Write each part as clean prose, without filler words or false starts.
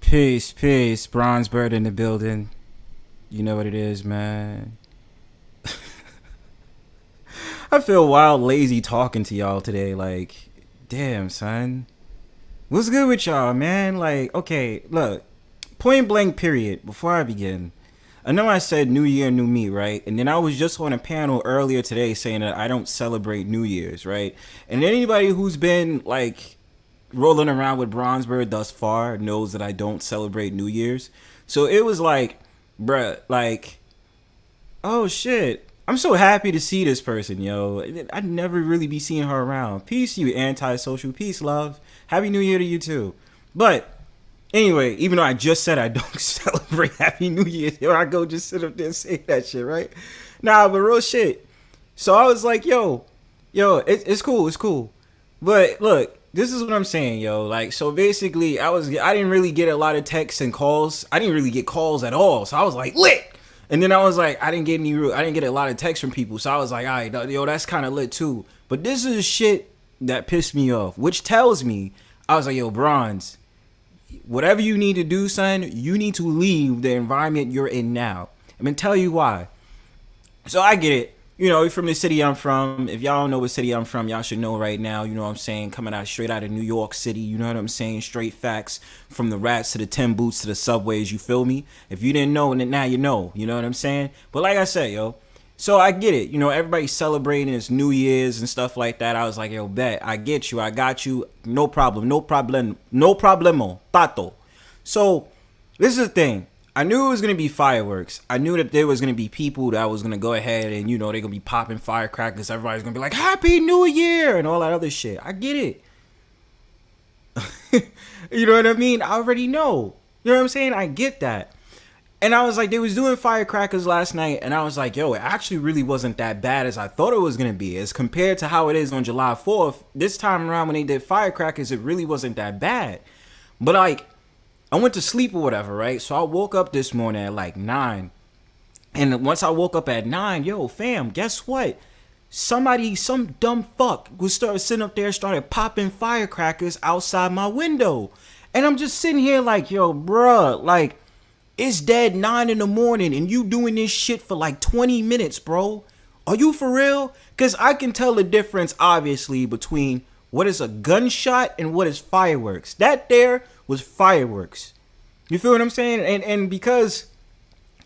Peace, peace. Bronzebird in the building. You know what it is, man. I feel wild lazy talking to y'all today. Like, damn, son. What's good with y'all, man? Like, okay, look. Point blank period. Before I begin. I know I said New Year, New Me, right? And then I was just on a panel earlier today saying that I don't celebrate New Year's, right? And anybody who's been, like, rolling around with Bronzebird thus far knows that I don't celebrate New Year's. So it was like, bruh, like, oh shit, I'm so happy to see this person, yo. I'd never really be seeing her around. Peace, you antisocial. Peace, love. Happy New Year to you too. But anyway, even though I just said I don't celebrate Happy New Year, here I go just sit up there and say that shit, right? Nah, but real shit. So I was like, yo, it's cool. But look, this is what I'm saying, yo. Like, so basically, I didn't really get a lot of texts and calls. I didn't really get calls at all. So I was like, lit. And then I was like, I didn't get a lot of texts from people. So I was like, all right, yo, that's kind of lit too. But this is shit that pissed me off, which tells me, I was like, yo, Bronze, whatever you need to do, son, you need to leave the environment you're in now. I'm going to tell you why. So I get it. You know, from the city I'm from. If y'all don't know what city I'm from, y'all should know right now. You know what I'm saying? Coming out straight out of New York City. You know what I'm saying? Straight facts. From the rats to the 10 boots to the subways. You feel me? If you didn't know, then now you know. You know what I'm saying? But like I said, yo. So I get it. You know, everybody's celebrating it's New Year's and stuff like that. I was like, yo, bet. I get you. I got you. No problem. No problem. No problemo. Tato. So this is the thing. I knew it was going to be fireworks. I knew that there was going to be people that was going to go ahead and, you know, they're going to be popping firecrackers. Everybody's going to be like, Happy New Year and all that other shit. I get it. You know what I mean? I already know. You know what I'm saying? I get that. And I was like, they was doing firecrackers last night. And I was like, yo, it actually really wasn't that bad as I thought it was going to be. As compared to how it is on July 4th, this time around when they did firecrackers, it really wasn't that bad. But like, I went to sleep or whatever, right? So I woke up this morning at like 9. And once I woke up at 9, yo, fam, guess what? Some dumb fuck was sitting up there, started popping firecrackers outside my window. And I'm just sitting here like, yo, bruh, like, it's dead 9 in the morning and you doing this shit for like 20 minutes, bro. Are you for real? Because I can tell the difference, obviously, between what is a gunshot and what is fireworks. That there was fireworks. You feel what I'm saying? And because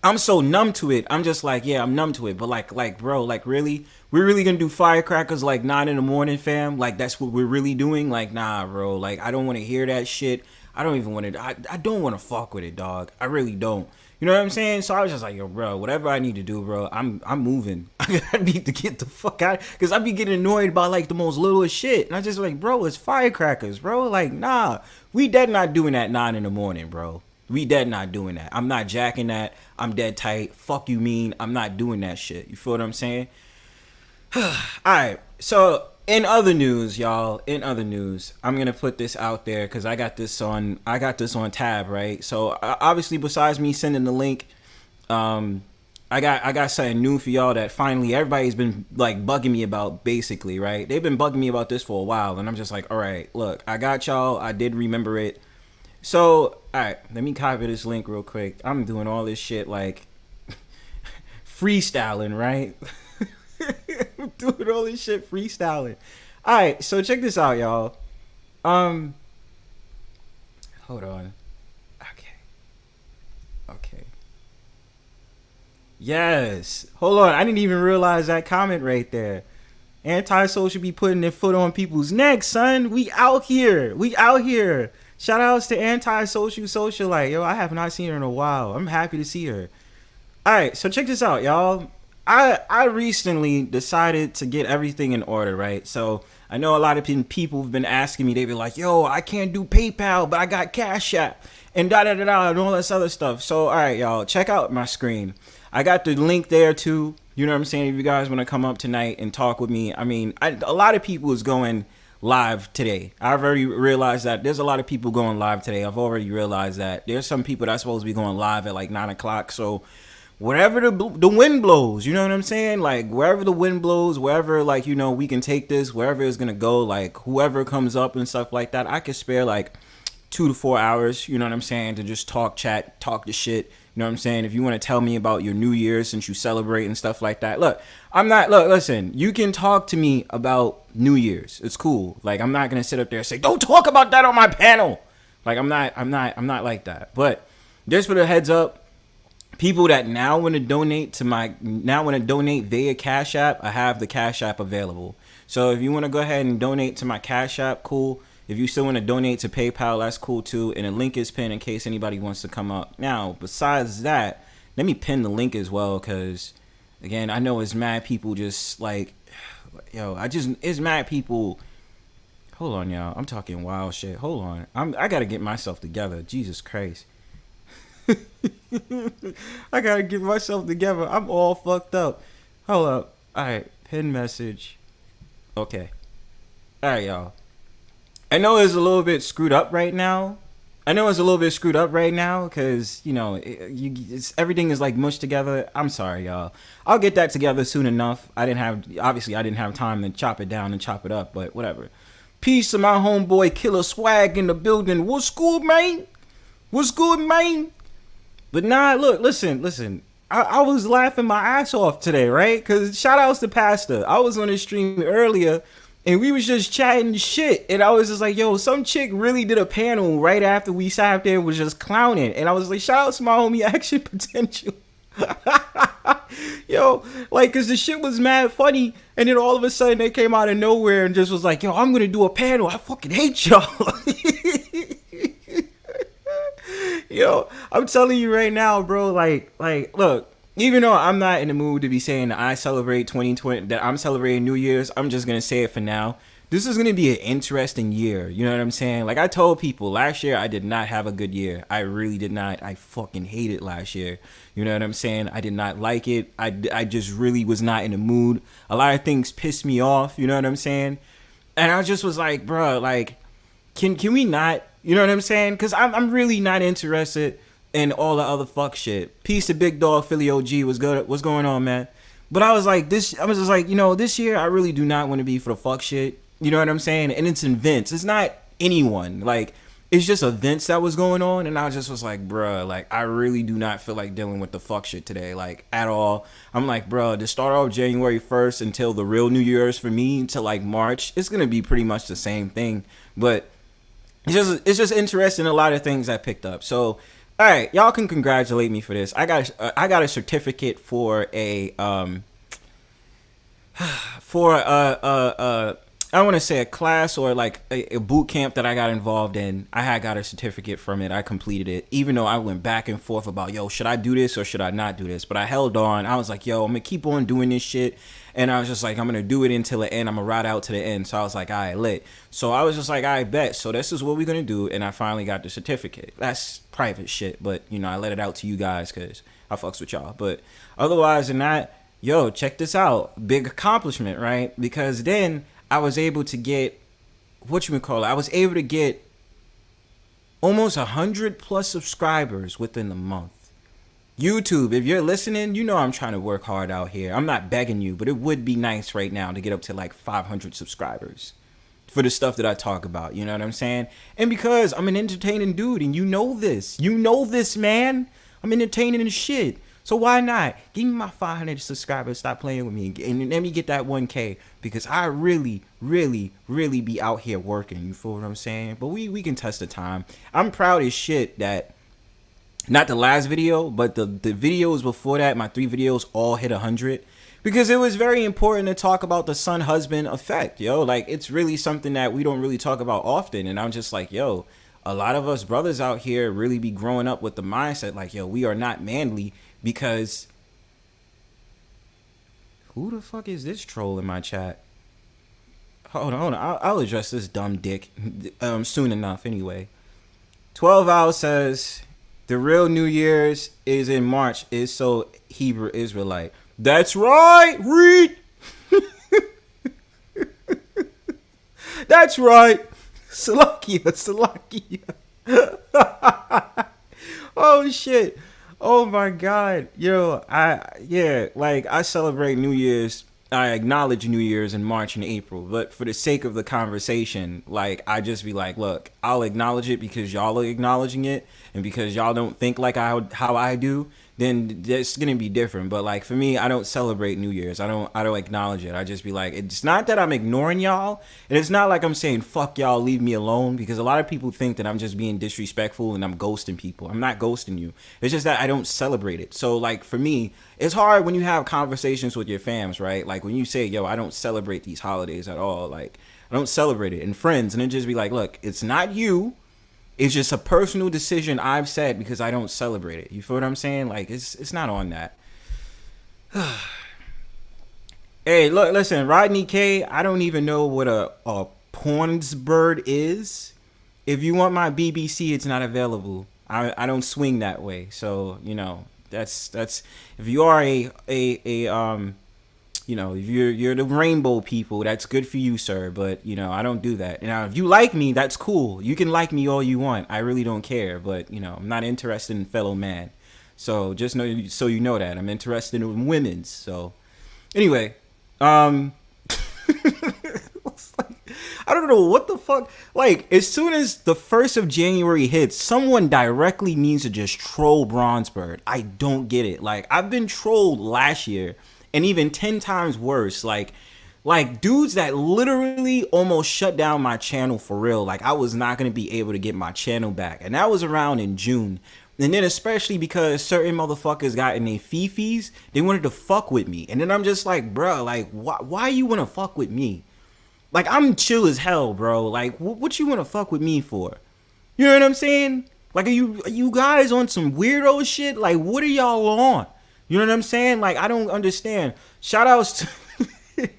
I'm so numb to it, I'm just like, yeah, I'm numb to it. But like, bro, like really? We're really gonna do firecrackers like 9 in the morning, fam? Like that's what we're really doing? Like, nah, bro. Like, I don't want to hear that shit. I don't even want to. I don't want to fuck with it, dog. I really don't. You know what I'm saying? So I was just like, yo, bro, whatever I need to do, bro, I'm moving. I need to get the fuck out, because I be getting annoyed by like the most littlest shit. And I just like, bro, it's firecrackers, bro. Like, nah, we dead not doing that 9 in the morning, bro. We dead not doing that. I'm not jacking that. I'm dead tight. Fuck you mean? I'm not doing that shit. You feel what I'm saying? All right. So in other news, y'all, I'm going to put this out there because I got this on tab, right? So obviously, besides me sending the link, I got something new for y'all that finally everybody's been like bugging me about, basically, right? They've been bugging me about this for a while, and I'm just like, all right, look, I got y'all. I did remember it. So, all right, let me copy this link real quick. I'm doing all this shit like freestyling, right? I'm doing all this shit freestyling. All right, so check this out, y'all. Hold on. Okay. Yes. Hold on. I didn't even realize that comment right there. Antisocial be putting their foot on people's necks, son. We out here. Shout outs to Antisocial Socialite. Yo, I have not seen her in a while. I'm happy to see her. All right, so check this out, y'all. I recently decided to get everything in order, right? So I know a lot of people have been asking me. They be like, yo, I can't do PayPal, but I got Cash App and da-da-da-da and all this other stuff. So, all right, y'all, check out my screen. I got the link there, too. You know what I'm saying? If you guys want to come up tonight and talk with me. I mean, a lot of people is going live today. I've already realized that there's a lot of people going live today. I've already realized that. There's some people that's supposed to be going live at like 9 o'clock. So wherever the wind blows, you know what I'm saying? Like, wherever the wind blows, wherever, like, you know, we can take this, wherever it's going to go, like, whoever comes up and stuff like that, I could spare, like, 2 to 4 hours, you know what I'm saying, to just talk the shit, you know what I'm saying? If you want to tell me about your New Year since you celebrate and stuff like that, listen, you can talk to me about New Year's. It's cool. Like, I'm not going to sit up there and say, don't talk about that on my panel. Like, I'm not like that. But just for the heads up, people that now want to donate via Cash App, I have the Cash App available. So if you want to go ahead and donate to my Cash App, cool. If you still want to donate to PayPal, that's cool too. And the link is pinned in case anybody wants to come up. Now, besides that, let me pin the link as well, because again, I know it's mad people just like, it's mad people. Hold on, y'all. I'm talking wild shit. Hold on. I got to get myself together. Jesus Christ. I gotta get myself together. I'm all fucked up. Hold up. Alright, pin message. Okay. Alright, y'all. I know it's a little bit screwed up right now, I know it's a little bit screwed up right now because everything is like mushed together. I'm sorry, y'all. I'll get that together soon enough. I didn't have time to chop it down and chop it up, but whatever. Peace to my homeboy Killer Swag in the building. What's good, man? What's good, man? But nah, look, listen. I was laughing my ass off today, right? Because shout outs to Pastor. I was on his stream earlier and we was just chatting shit. And I was just like, yo, some chick really did a panel right after we sat there and was just clowning. And I was like, shout out to my homie Action Potential. Yo, like, cause the shit was mad funny. And then all of a sudden they came out of nowhere and just was like, yo, I'm gonna do a panel. I fucking hate y'all. Yo, I'm telling you right now, bro, like, look, even though I'm not in the mood to be saying that I celebrate 2020, that I'm celebrating New Year's, I'm just going to say it for now. This is going to be an interesting year. You know what I'm saying? Like I told people last year, I did not have a good year. I really did not. I fucking hated last year. You know what I'm saying? I did not like it. I just really was not in the mood. A lot of things pissed me off. You know what I'm saying? And I just was like, bro, like, can we not? You know what I'm saying? Because I'm really not interested in all the other fuck shit. Peace to Big Dog Philly OG. What's going on, man? But I was just like, this year I really do not want to be for the fuck shit. You know what I'm saying? And it's events. It's not anyone. Like, it's just events that was going on. And I just was like, bruh, like, I really do not feel like dealing with the fuck shit today. Like, at all. I'm like, bruh, to start off January 1st until the real New Year's for me, until like March, it's going to be pretty much the same thing. But it's just interesting, a lot of things I picked up. So, all right, y'all can congratulate me for this. I got a certificate for I want to say a class or like a boot camp that I got involved in. I had got a certificate from it. I completed it, even though I went back and forth about, yo, should I do this or should I not do this? But I held on. I was like, yo, I'm going to keep on doing this shit. And I was just like, I'm going to do it until the end. I'm going to ride out to the end. So I was like, all right, lit. So I was just like, I bet. So this is what we're going to do. And I finally got the certificate. That's private shit. But, I let it out to you guys because I fucks with y'all. But otherwise than that, yo, check this out. Big accomplishment, right? Because then I was able to get, I was able to get almost 100 plus subscribers within a month. YouTube, if you're listening, I'm trying to work hard out here. I'm not begging you, but it would be nice right now to get up to like 500 subscribers for the stuff that I talk about. You know what I'm saying? And because I'm an entertaining dude, and you know this, man. I'm entertaining and shit. So why not? Give me my 500 subscribers. Stop playing with me. And let me get that 1K. Because I really, really, really be out here working. You feel what I'm saying? But we can test the time. I'm proud as shit that, not the last video, but the videos before that, my 3 videos all hit 100. Because it was very important to talk about the son-husband effect, yo. Like, it's really something that we don't really talk about often. And I'm just like, yo, a lot of us brothers out here really be growing up with the mindset like, yo, we are not manly. Because who the fuck is this troll in my chat? Hold on. I'll address this dumb dick soon enough anyway. 12 Hours says the real New Year's is in March, is so Hebrew Israelite. That's right, read. That's right. Salakia. Oh shit. Oh my God, yo, I celebrate New Year's. I acknowledge New Year's in March and April, but for the sake of the conversation, like, I just be like, look, I'll acknowledge it because y'all are acknowledging it, and because y'all don't think like how I do, then it's gonna be different. But like for me, I don't celebrate New Year's. I don't acknowledge it. I just be like, it's not that I'm ignoring y'all, and it's not like I'm saying fuck y'all, leave me alone, because a lot of people think that I'm just being disrespectful and I'm ghosting people. I'm not ghosting you. It's just that I don't celebrate it. So like for me, it's hard when you have conversations with your fams, right? Like when you say, yo, I don't celebrate these holidays at all. Like I don't celebrate it, and friends, and then just be like, look, it's not you. It's just a personal decision I've said because I don't celebrate it. You feel what I'm saying? Like, it's not on that. Hey, look, listen, Rodney K, I don't even know what a Bronzebird is. If you want my BBC, it's not available. I don't swing that way. So, that's if you are a you know, if you're the rainbow people, that's good for you, sir. But you know, I don't do that. Now, if you like me, that's cool. You can like me all you want. I really don't care. But you know, I'm not interested in fellow man. So just know, so you know that I'm interested in women's. So anyway, it's like, I don't know what the fuck. Like, as soon as the 1st of January hits, someone directly needs to just troll Bronzebird. I don't get it. Like, I've been trolled last year, and even 10 times worse. Like dudes that literally almost shut down my channel for real. Like, I was not gonna be able to get my channel back, and that was around in June. And then especially because certain motherfuckers got in their fifis, they wanted to fuck with me. And then I'm just like, bro, like, why you want to fuck with me? Like, I'm chill as hell, bro. Like, what you want to fuck with me for? You know what I'm saying? Like, are you guys on some weirdo shit? Like, what are y'all on? You know what I'm saying? Like, I don't understand. Shout outs to...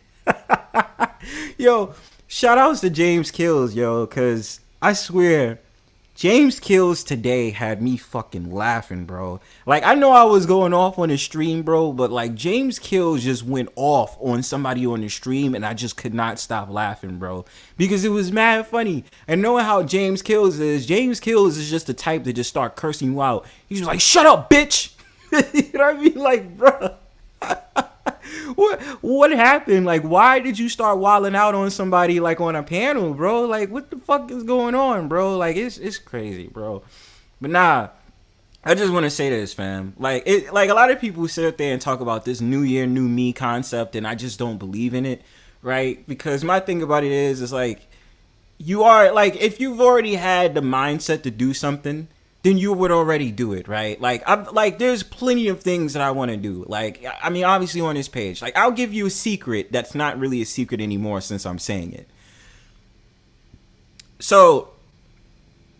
Yo, shout outs to James Keels, yo, because I swear... James Keels today had me fucking laughing, bro. Like, I know I was going off on the stream, bro, but like James Keels just went off on somebody on the stream, and I just could not stop laughing, bro, because it was mad funny. And knowing how James Keels is just the type to just start cursing you out. He's just like, "Shut up, bitch." You know what I mean? Like, bro. What happened? Like, why did you start wilding out on somebody like on a panel, bro? Like, what the fuck is going on, bro? Like, it's crazy, bro. But nah, I just want to say this, fam. Like, a lot of people sit up there and talk about this new year, new me concept, and I just don't believe in it, right? Because my thing about it is like, you are, like, if you've already had the mindset to do something, then you would already do it, right? Like, there's plenty of things that I want to do. Like, I mean, obviously on this page, like, I'll give you a secret that's not really a secret anymore since I'm saying it. So,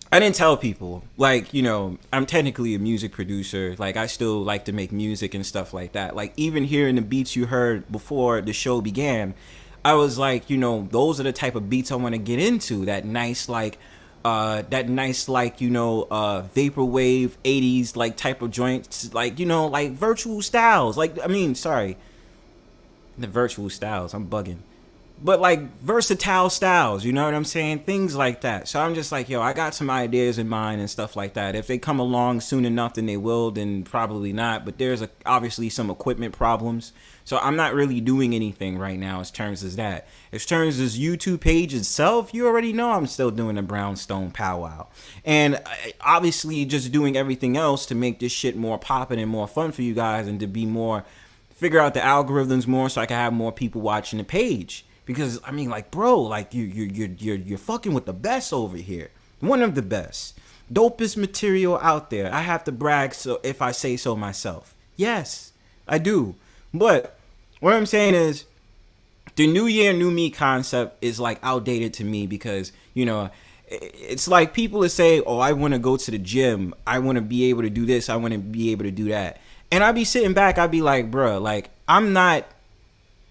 I didn't tell people, like, you know, I'm technically a music producer. Like, I still like to make music and stuff like that. Like, even hearing the beats you heard before the show began, I was like, you know, those are the type of beats I want to get into. That nice, like, you know, vaporwave 80s like type of joints, like, you know, like virtual styles, like, I mean, sorry, the virtual styles, I'm bugging, but like versatile styles, you know what I'm saying, things like that. So I'm just like, yo, I got some ideas in mind and stuff like that. If they come along soon enough, then they will, then probably not. But there's obviously some equipment problems, so I'm not really doing anything right now as terms as that. As terms as YouTube page itself, you already know I'm still doing a Brownstone powwow. And obviously just doing everything else to make this shit more popping and more fun for you guys, and to be more, figure out the algorithms more so I can have more people watching the page. Because, I mean, like, bro, like, you're fucking with the best over here. One of the best. Dopest material out there. I have to brag, so if I say so myself. Yes, I do. But what I'm saying is, the new year, new me concept is like outdated to me, because, you know, it's like people that say, oh, I want to go to the gym. I want to be able to do this. I want to be able to do that. And I'd be sitting back. I'd be like, bruh, like, I'm not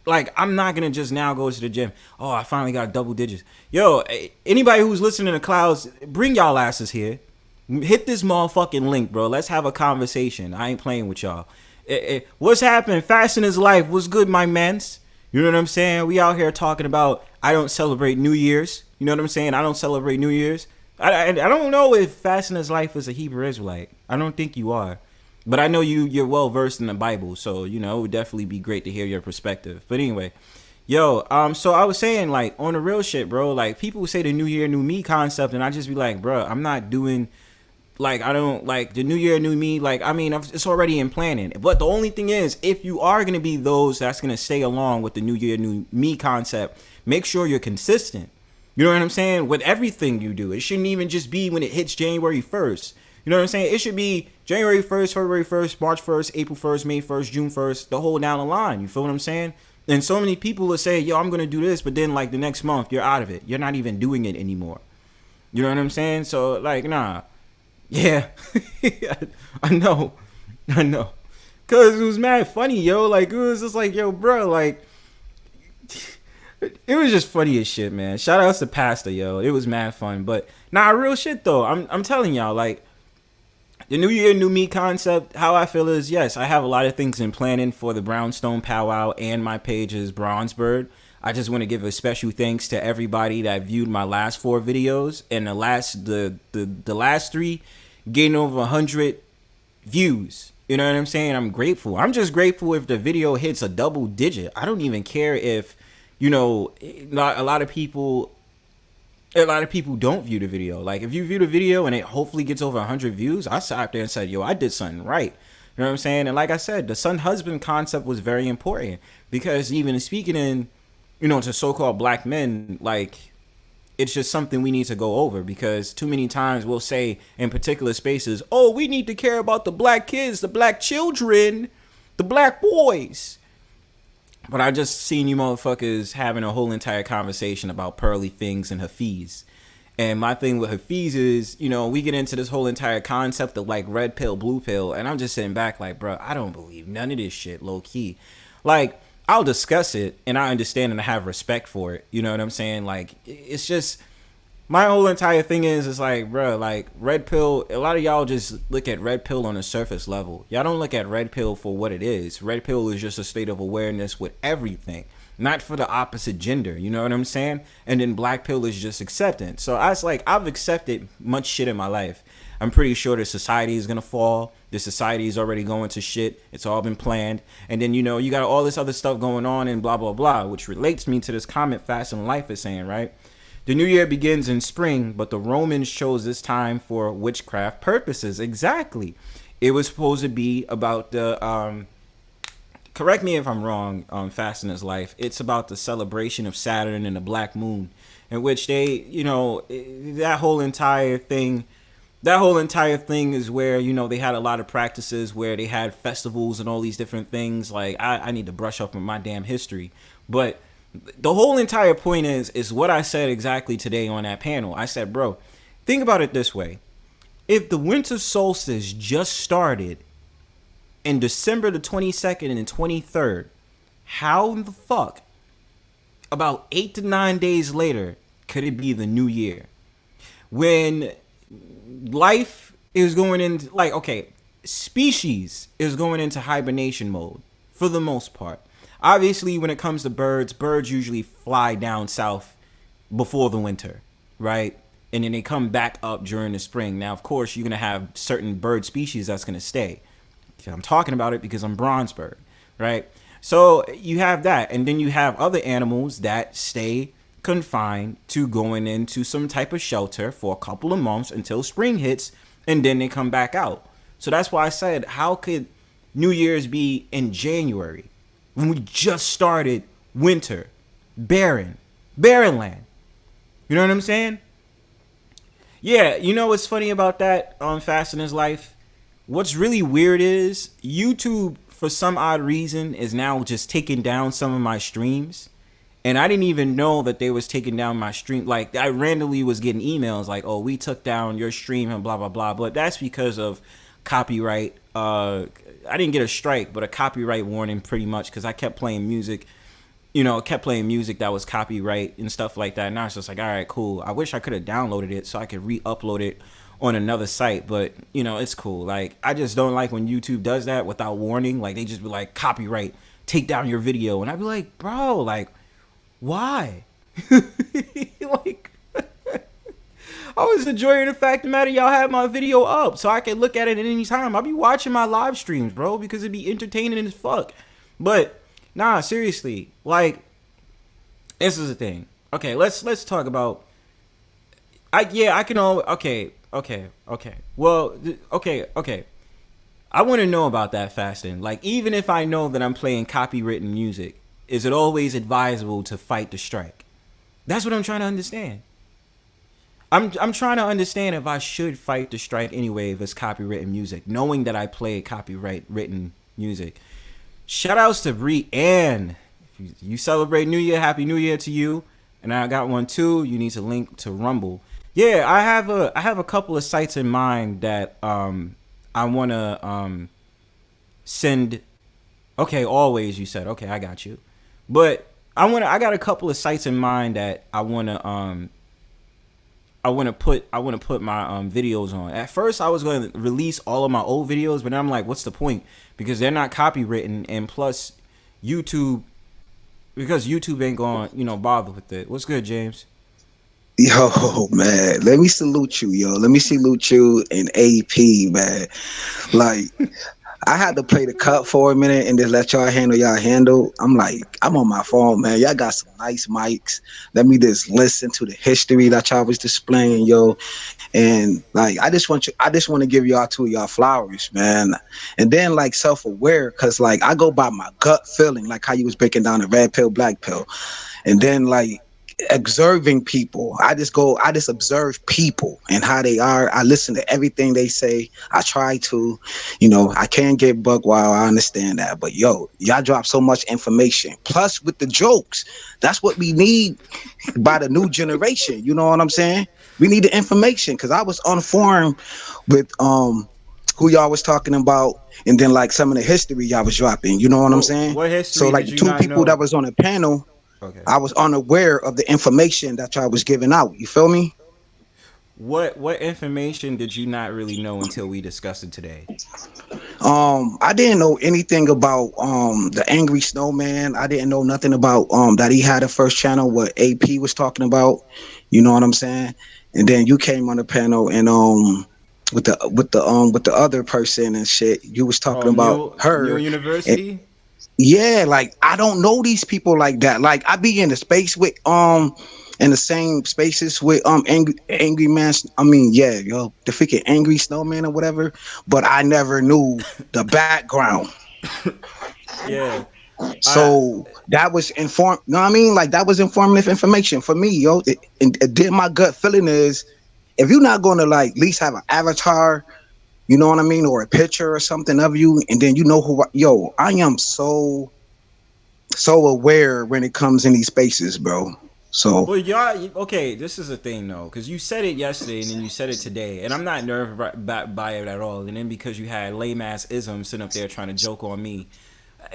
going to just now go to the gym. Oh, I finally got double digits. Yo, anybody who's listening to Clouds, bring y'all asses here. Hit this motherfucking link, bro. Let's have a conversation. I ain't playing with y'all. What's happening? Fashion is life. What's good, my mans? You know what I'm saying? We out here talking about, I don't celebrate New Year's. You know what I'm saying? I don't celebrate New Year's. I don't know if Fashion is life is a Hebrew Israelite. I don't think you are. But I know you're well versed in the Bible, so, you know, it would definitely be great to hear your perspective. But anyway, yo, so I was saying, like, on the real shit, bro, like, people say the new year, new me concept, and I just be like, bro, I'm not doing, like, I don't, like, the new year, new me, like, I mean, it's already in planning. But the only thing is, if you are going to be those that's going to stay along with the new year, new me concept, make sure you're consistent. You know what I'm saying? With everything you do. It shouldn't even just be when it hits January 1st. You know what I'm saying? It should be January 1st, February 1st, March 1st, April 1st, May 1st, June 1st, the whole down the line. You feel what I'm saying? And so many people will say, yo, I'm going to do this, but then, like, the next month, you're out of it. You're not even doing it anymore. You know what I'm saying? So, like, nah. Yeah. I know. Because it was mad funny, yo. Like, it was just like, yo, bro, like, it was just funny as shit, man. Shout outs to Pastor, yo. It was mad fun. But, nah, real shit, though. I'm telling y'all, like, The New Year, New Me concept, how I feel is, yes, I have a lot of things in planning for the Brownstone Powwow and my page is Bronzebird. I just want to give a special thanks to everybody that viewed my last 4 videos, and the last 3 getting over 100 views. You know what I'm saying? I'm grateful. I'm just grateful if the video hits a double digit. I don't even care if, you know, not a lot of people don't view the video. Like, if you view the video and it hopefully gets over 100 views, I sat up there and said, yo, I did something right. You know what I'm saying? And like I said, the son husband concept was very important, because even speaking in, you know, to so-called black men, like, it's just something we need to go over, because too many times we'll say in particular spaces, oh, we need to care about the black kids, the black children, the black boys. But I just seen you motherfuckers having a whole entire conversation about pearly things and Hafiz. And my thing with Hafiz is, you know, we get into this whole entire concept of like red pill, blue pill. And I'm just sitting back like, bro, I don't believe none of this shit, low key. Like, I'll discuss it and I understand and I have respect for it. You know what I'm saying? Like, it's just, my whole entire thing is like, bro, like red pill, a lot of y'all just look at red pill on a surface level. Y'all don't look at red pill for what it is. Red pill is just a state of awareness with everything, not for the opposite gender. You know what I'm saying? And then black pill is just acceptance. So I was like, I've accepted much shit in my life. I'm pretty sure the society is going to fall. The society is already going to shit. It's all been planned. And then, you know, you got all this other stuff going on and blah, blah, blah, which relates me to this comment Fast and Life is saying, right? The new year begins in spring, but the Romans chose this time for witchcraft purposes. Exactly. It was supposed to be about the, correct me if I'm wrong, Fast in His Life. It's about the celebration of Saturn and the black moon, in which they, you know, that whole entire thing is where, you know, they had a lot of practices where they had festivals and all these different things. Like, I need to brush up on my damn history. But the whole entire point is what I said exactly today on that panel. I said, bro, think about it this way. If the winter solstice just started in December the 22nd and 23rd, how the fuck, about 8 to 9 days later, could it be the new year? When life is going into, like, okay, species is going into hibernation mode for the most part. Obviously, when it comes to birds usually fly down south before the winter, right? And then they come back up during the spring. Now, of course, you're going to have certain bird species that's going to stay. I'm talking about it because I'm Bronzebird, right? So you have that. And then you have other animals that stay confined to going into some type of shelter for a couple of months until spring hits, and then they come back out. So that's why I said, how could New Year's be in January when we just started winter, barren land? You know what I'm saying? Yeah, you know what's funny about that on Fast in His Life? What's really weird is YouTube, for some odd reason, is now just taking down some of my streams. And I didn't even know that they was taking down my stream. Like, I randomly was getting emails like, oh, we took down your stream and blah, blah, blah. But that's because of copyright. I didn't get a strike, but a copyright warning pretty much, because I kept playing music, you know, kept playing music that was copyright and stuff like that. And I was just like, all right, cool. I wish I could have downloaded it so I could re-upload it on another site, but, you know, it's cool. Like, I just don't like when YouTube does that without warning. Like, they just be like, copyright, take down your video. And I'd be like, bro, like, why? Like, I was enjoying the fact that y'all had my video up so I could look at it at any time. I'll be watching my live streams, bro, because it'd be entertaining as fuck. But nah, seriously, like, this is the thing. Okay, let's talk about. Okay. Well, okay. I want to know about that fasting. Like, even if I know that I'm playing copywritten music, is it always advisable to fight the strike? That's what I'm trying to understand. I'm trying to understand if I should fight the strike anyway if it's copywritten music, knowing that I play copyright written music. Shout outs to Bree Ann. If you celebrate New Year, Happy New Year to you. And I got one too. You need to link to Rumble. Yeah, I have a couple of sites in mind that I wanna send. Okay, always you said. Okay, I got you. But I got a couple of sites in mind that I wanna I want to put my videos on. At first, I was going to release all of my old videos, but then I'm like, what's the point? Because they're not copywritten, and plus, YouTube, because YouTube ain't going, bother with it. What's good, James? Yo, man, let me salute you, yo. Let me salute you and AP, man. Like, I had to play the cut for a minute and just let y'all handle. I'm like, I'm on my phone, man. Y'all got some nice mics. Let me just listen to the history that y'all was displaying, yo. And like, I just want to give y'all two of y'all flowers, man. And then like self-aware, cause like I go by my gut feeling, like how you was breaking down the red pill, black pill. And then like observing people, I just observe people and how they are. I listen to everything they say. I try to, I can't get buck wild, I understand that, but yo, y'all drop so much information, plus with the jokes. That's what we need by the new generation, you know what I'm saying? We need the information, because I was on forum with who y'all was talking about, and then like some of the history y'all was dropping, you know what I'm saying? What history? So like the two people that was on the panel, okay, I was unaware of the information that y'all was giving out. You feel me? What information did you not really know until we discussed it today? I didn't know anything about the Angry Snowman. I didn't know nothing about that he had a first channel, what AP was talking about. You know what I'm saying? And then you came on the panel and with the other person and shit, you was talking about her. New University? Yeah, like I don't know these people like that. Like I be in the space with in the same spaces with angry man. I mean, yeah, yo, the freaking Angry Snowman or whatever. But I never knew the background. Yeah. So that was informed. You know what I mean? Like that was informative information for me, yo. And then my gut feeling is, if you're not gonna like at least have an avatar, you know what I mean, or a picture or something of you, and then you know who. Yo, I am so aware when it comes in these spaces, bro. So, well, y'all, okay, this is a thing though, because you said it yesterday and then you said it today, and I'm not nervous by it at all. And then because you had lame ass isms sitting up there trying to joke on me.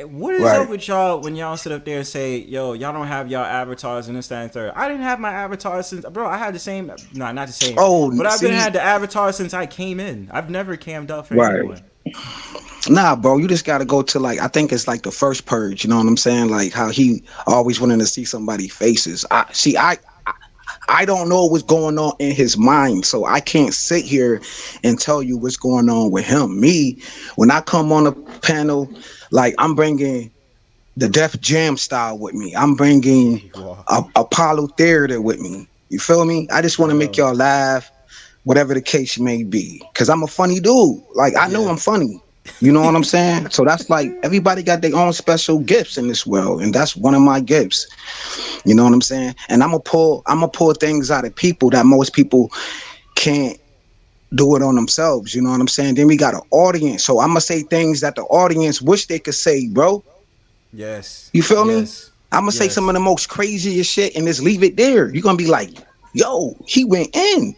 What is up with y'all when y'all sit up there and say, yo, y'all don't have y'all avatars and this, that, and third? I didn't have my avatar since, bro, I had the same, not the same. Oh, but I've been had the avatar since I came in. I've never cammed up for anyone. Nah, bro, you just gotta go to like, I think it's like the first purge, you know what I'm saying? Like how he always wanted to see somebody's faces. I don't know what's going on in his mind, so I can't sit here and tell you what's going on with him. Me, when I come on a panel, like I'm bringing the Def Jam style with me. I'm bringing Apollo Theater with me. You feel me? I just want to make y'all laugh, whatever the case may be, because I'm a funny dude. Like I know I'm funny. You know what I'm saying? So that's like everybody got their own special gifts in this world, and that's one of my gifts. You know what I'm saying? And I'm gonna pull things out of people that most people can't do it on themselves. You know what I'm saying? Then we got an audience, so I'm gonna say things that the audience wish they could say, bro. Yes. You feel me? I'm gonna say some of the most craziest shit and just leave it there. You're gonna be like, yo, he went in.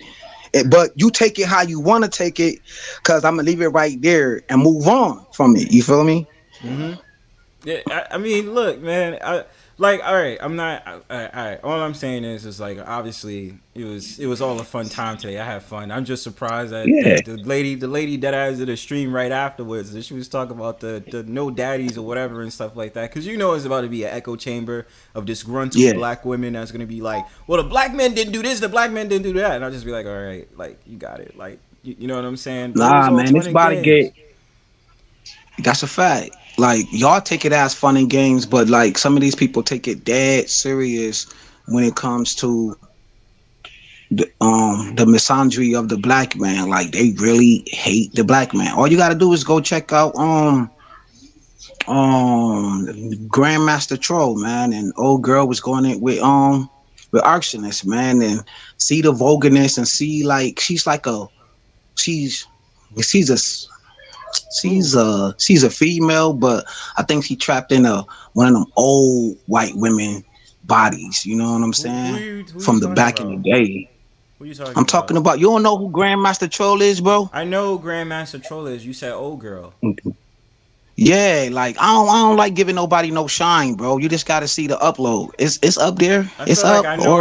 But you take it how you want to take it, because I'm going to leave it right there and move on from it. You feel me? Mm-hmm. Yeah, I mean, look, man. All right, I'm not. All right, all I'm saying is like, obviously, it was all a fun time today. I had fun. I'm just surprised that the lady that I did a stream right afterwards, that she was talking about the no daddies or whatever and stuff like that. Because it's about to be an echo chamber of disgruntled black women that's gonna be like, well, the black men didn't do this, the black men didn't do that, and I'll just be like, all right, like you got it, like you know what I'm saying? Nah, man, it's about to get. That's a fact. Like y'all take it as fun and games, but like some of these people take it dead serious when it comes to the misandry of the black man. Like they really hate the black man. All you gotta do is go check out Grandmaster Troll, man, and old girl was going in with Arsonist, man, and see the vulgarness and see like she's a female, but I think she trapped in one of them old white women bodies. You know what I'm saying? From the back in the day. Who you talking I'm talking about. You don't know who Grandmaster Troll is, bro? I know who Grandmaster Troll is. You said old girl. Yeah, like I don't like giving nobody no shine, bro. You just got to see the upload. It's up there. It's up. I feel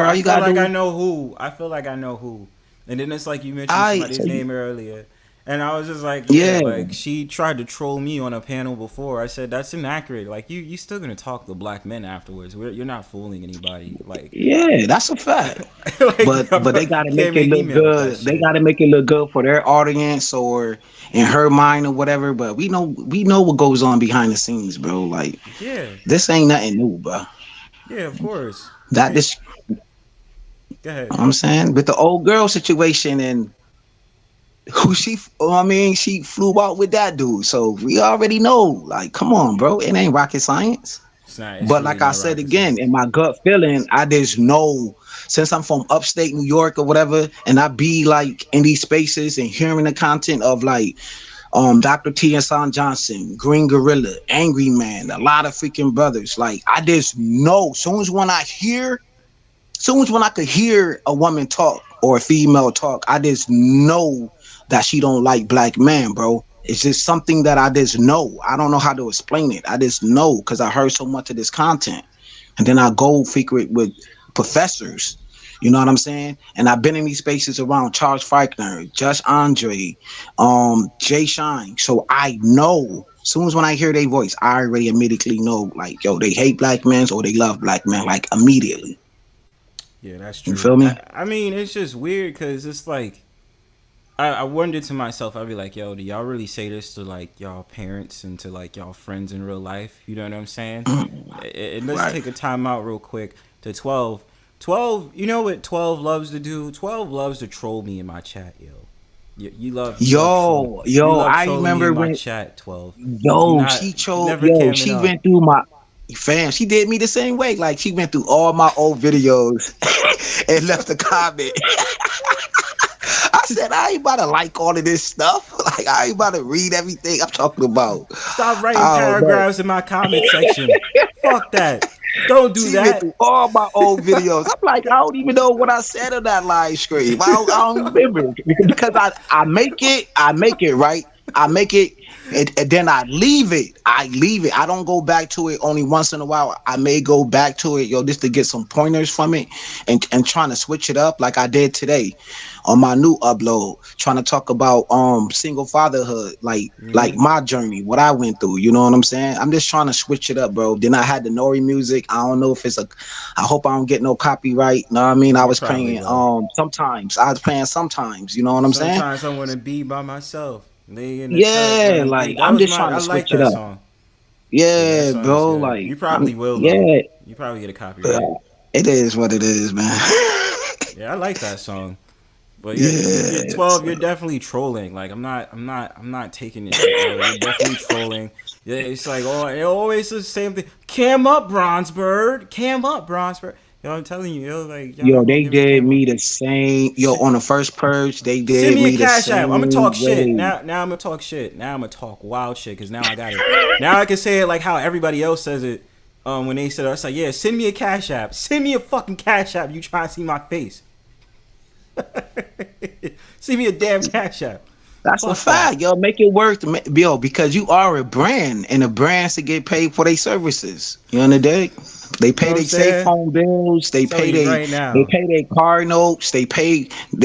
like I know who. And then it's like you mentioned I somebody's so you, name earlier. And I was just like, yeah, yeah, like she tried to troll me on a panel before. I said that's inaccurate. Like you still gonna talk to black men afterwards. You're not fooling anybody. Like, yeah, that's a fact. like But they you gotta make can't it make me look mad with that good. They shit. gotta make it look good for their audience or in her mind or whatever. But we know what goes on behind the scenes, bro. Like Yeah, this ain't nothing new, bro. yeah, of course. I That mean, this go You ahead. know what I'm saying, with the old girl situation and who I mean, she flew out with that dude. So we already know. Like, come on, bro. It ain't rocket science. It's not. It's But really like I not said rocket again, in science. my gut feeling, I just know since I'm from upstate New York or whatever, and I be like in these spaces and hearing the content of like Dr. T and Son Johnson, Green Gorilla, Angry Man, a lot of freaking brothers. Like I just know soon as when I could hear a woman talk or a female talk, I just know that she don't like black men, bro. It's just something that I just know. I don't know how to explain it. I just know because I heard so much of this content. And then I go figure it with professors. You know what I'm saying? And I've been in these spaces around Charles Feichner, Josh Andre, Jay Shine. So I know. As soon as when I hear their voice, I already immediately know, like, yo, they hate black men or they love black men, like immediately. Yeah, that's You true. feel me? I mean, it's just weird because it's like I wondered to myself. I'd be like, yo, do y'all really say this to like y'all parents and to like y'all friends in real life? You know what I'm saying? And let's Right. take a time out real quick to 12. 12, you know what 12 loves to do? 12 loves to troll me in my chat, yo. You love I trolling me in remember my when, chat. 12. You yo, not she you chose, never yo, came she up. went through my fam. She did me the same way. Like she went through all my old videos and left a comment. I said, I ain't about to like all of this stuff. Like I ain't about to read everything I'm talking about. Stop writing I don't know. paragraphs in my comment section. Fuck that. Don't do She went that. through all my old videos. I'm like, I don't even know what I said on that live stream. I don't remember because I make it right. I make it, and then I leave it. I don't go back to it only once in a while. I may go back to it, yo, just to get some pointers from it, and trying to switch it up like I did today on my new upload, trying to talk about single fatherhood, like Hmm. my journey, what I went through. You know what I'm saying? I'm just trying to switch it up, bro. Then I had the Nori music. I don't know if it's a. I hope I don't get no copyright. Know what I mean? I You was probably playing will. sometimes. I was playing sometimes. You know what I'm saying? Sometimes I want to be by myself. Lay in the tub, Yeah, burning like weed. That I'm was just my. trying I to like switch it that up. song. Yeah, that Yeah, song is bro. good. Like You probably will though. yeah, You probably get a uh, copyright. it is what it is, man. Yeah, I like that song. But yeah, you're Yeah, 12. You're definitely trolling. Like I'm not taking this shit, yo. You're definitely trolling. Yeah, it's like oh, it always the same thing. Cam up, Bronzebird. Cam up, Bronzebird. Yo, I'm telling you, yo, like y'all yo, not gonna they give me did cam up. me the same. Yo, on the first purge, they Send did me a me the cash app. I'm gonna talk same shit way. now. I'm gonna talk shit. Now I'm gonna talk wild shit because now I got it. Now I can say it like how everybody else says it. When they said, "I like, yeah, send me a cash app. Send me a fucking cash app. You try to see my face. Send me a damn cash app. That's a Fuck that. fact, yo. Make it work, yo, because you are a brand, and the brands to get paid for their services. You know what I mean? They You know pay what I'm their safe saying? phone bills. I'm telling you right They now. pay their car notes. They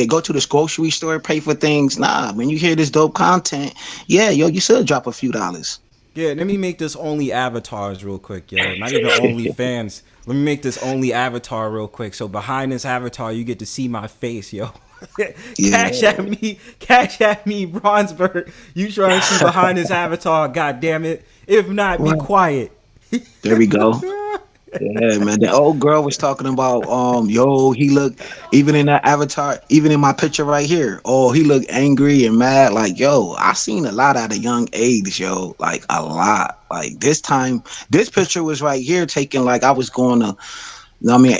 go to the grocery store, pay for things. Nah, when you hear this dope content, yeah, yo, you should drop a few dollars. Yeah, let me make this only avatars real quick, yo. Not even only fans. Let me make this only avatar real quick. So behind this avatar, you get to see my face, yo. Yeah, Cash at me, Bronzebird. You trying to see behind this avatar? God damn it! If not, be well, quiet. there we go. Yeah, man. The old girl was talking about, yo, he looked, even in that avatar, even in my picture right here. Oh, he looked angry and mad. Like, yo, I seen a lot at a young age, yo. Like a lot. Like this time, this picture was right here taken like I was going to, I mean,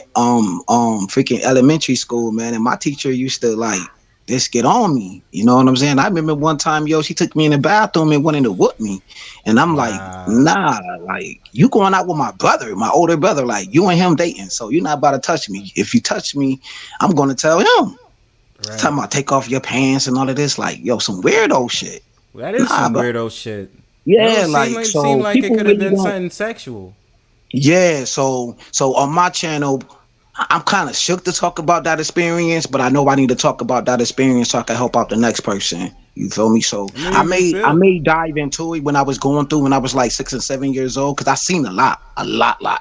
freaking elementary school, man. And my teacher used to like just get on me. You know what I'm saying? I remember one time, yo, she took me in the bathroom and wanted to whoop me, and I'm like, Wow. nah, like you going out with my brother, my older brother, like you and him dating, so you're not about to touch me. If you touch me, I'm gonna tell him. Right. Talking about take off your pants and all of this, like yo, some weirdo shit. Well, that is Nah, some but weirdo shit. It yeah, don't seem like like it seemed so like it people could have really been don't. something sexual. Yeah, so on my channel. I'm kind of shook to talk about that experience, but I know I need to talk about that experience so I can help out the next person. You feel me? So I mean, if you I feel, may dive into it when I was going through when I was like 6 and 7 years old because I seen a lot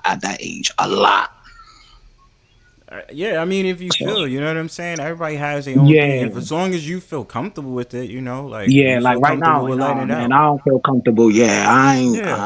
at that age, a lot. yeah, I mean, if you So feel, you know what I'm saying. Everybody has their own thing. If yeah, as long as you feel comfortable with it, you know, like yeah. you Like feel right comfortable now, with letting nah, it man, out. I don't feel comfortable. Yeah, I ain't. Yeah,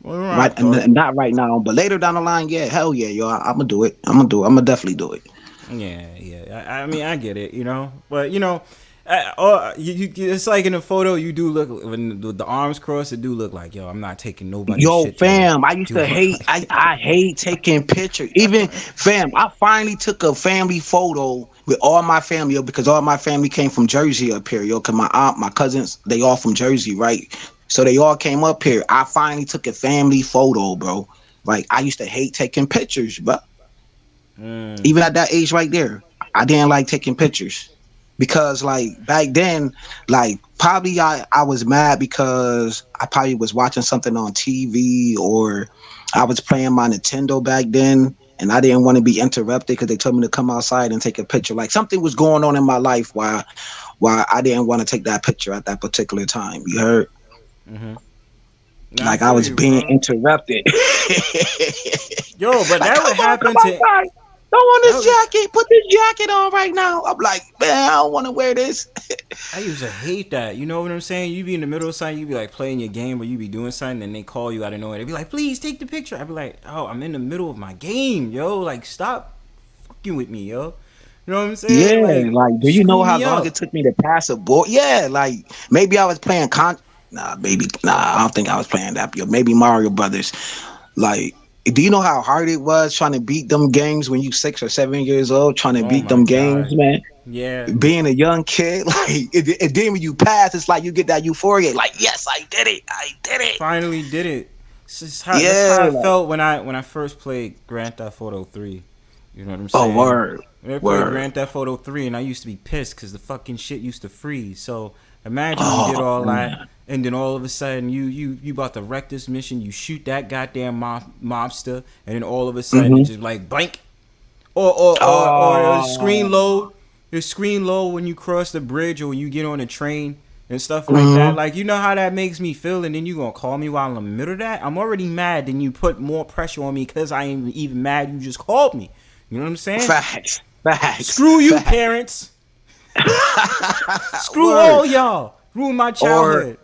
well, we're Right, not talking. not right now, but later down the line, yeah, hell yeah, yo, I'm gonna do it. I'm gonna do it. I'm gonna definitely do it. Yeah, yeah. I mean, I get it, you know, but you know, it's like in a photo, you do look when the arms crossed. It do look like, yo, I'm not taking nobody's Yo, shit today. fam, I used Do to hate. I hate taking pictures. Even fam, I finally took a family photo with all my family yo, because all my family came from Jersey up here, yo. Cause my aunt, my cousins, they all from Jersey, right? So they all came up here. I finally took a family photo, bro. Like I used to hate taking pictures, but mm, even at that age right there, I didn't like taking pictures because like back then, like probably I was mad because I probably was watching something on TV or I was playing my Nintendo back then and I didn't want to be interrupted because they told me to come outside and take a picture. Like something was going on in my life why I didn't want to take that picture at that particular time. You heard? mm-hmm. Nah, I Like I feel was you, being bro. interrupted. Yo, but Like, that would come happen to outside. Throw on that. this jacket. Put this jacket on right now. I'm like, man, I don't want to wear this. I used to hate that. You know what I'm saying? You be in the middle of something, you be like playing your game or you be doing something and they call you out of nowhere. They be like, please take the picture. I be like, oh, I'm in the middle of my game, yo. Like, stop fucking with me, yo. You know what I'm Yeah, saying? Like, like, do you know screw how me long it up. took me to pass a board? Yeah, like maybe I was playing Nah, baby, nah, I don't think I was playing that. Yo, maybe Mario Brothers. Like, do you know how hard it was trying to beat them games when you 6 or 7 years old? Trying to Oh beat my them games, God. man. Yeah. Being a young kid, like, and then when you pass, it's like you get that euphoria. Like, yes, I did it. I did it. Finally did it. That's Yeah. how I Like, felt when I first played Grand Theft Auto 3. You know what I'm oh, saying? word, When I played word. Grand Theft Auto 3 and I used to be pissed because the fucking shit used to freeze. So imagine you did Oh all that man. and then all of a sudden you about to wreck this mission, you shoot that goddamn mobster, and then all of a sudden it Mm-hmm. just like blank. Or a screen Oh. load. Your screen load when you cross the bridge or when you get on a train and stuff like that. Mm-hmm. Like, you know how that makes me feel, and then you gonna call me while I'm in the middle of that? I'm already mad, then you put more pressure on me because I ain't even mad you just called me. You know what I'm saying? Facts. Facts. Screw you, Facts. parents. Screw Word. all y'all. Ruin my Or childhood.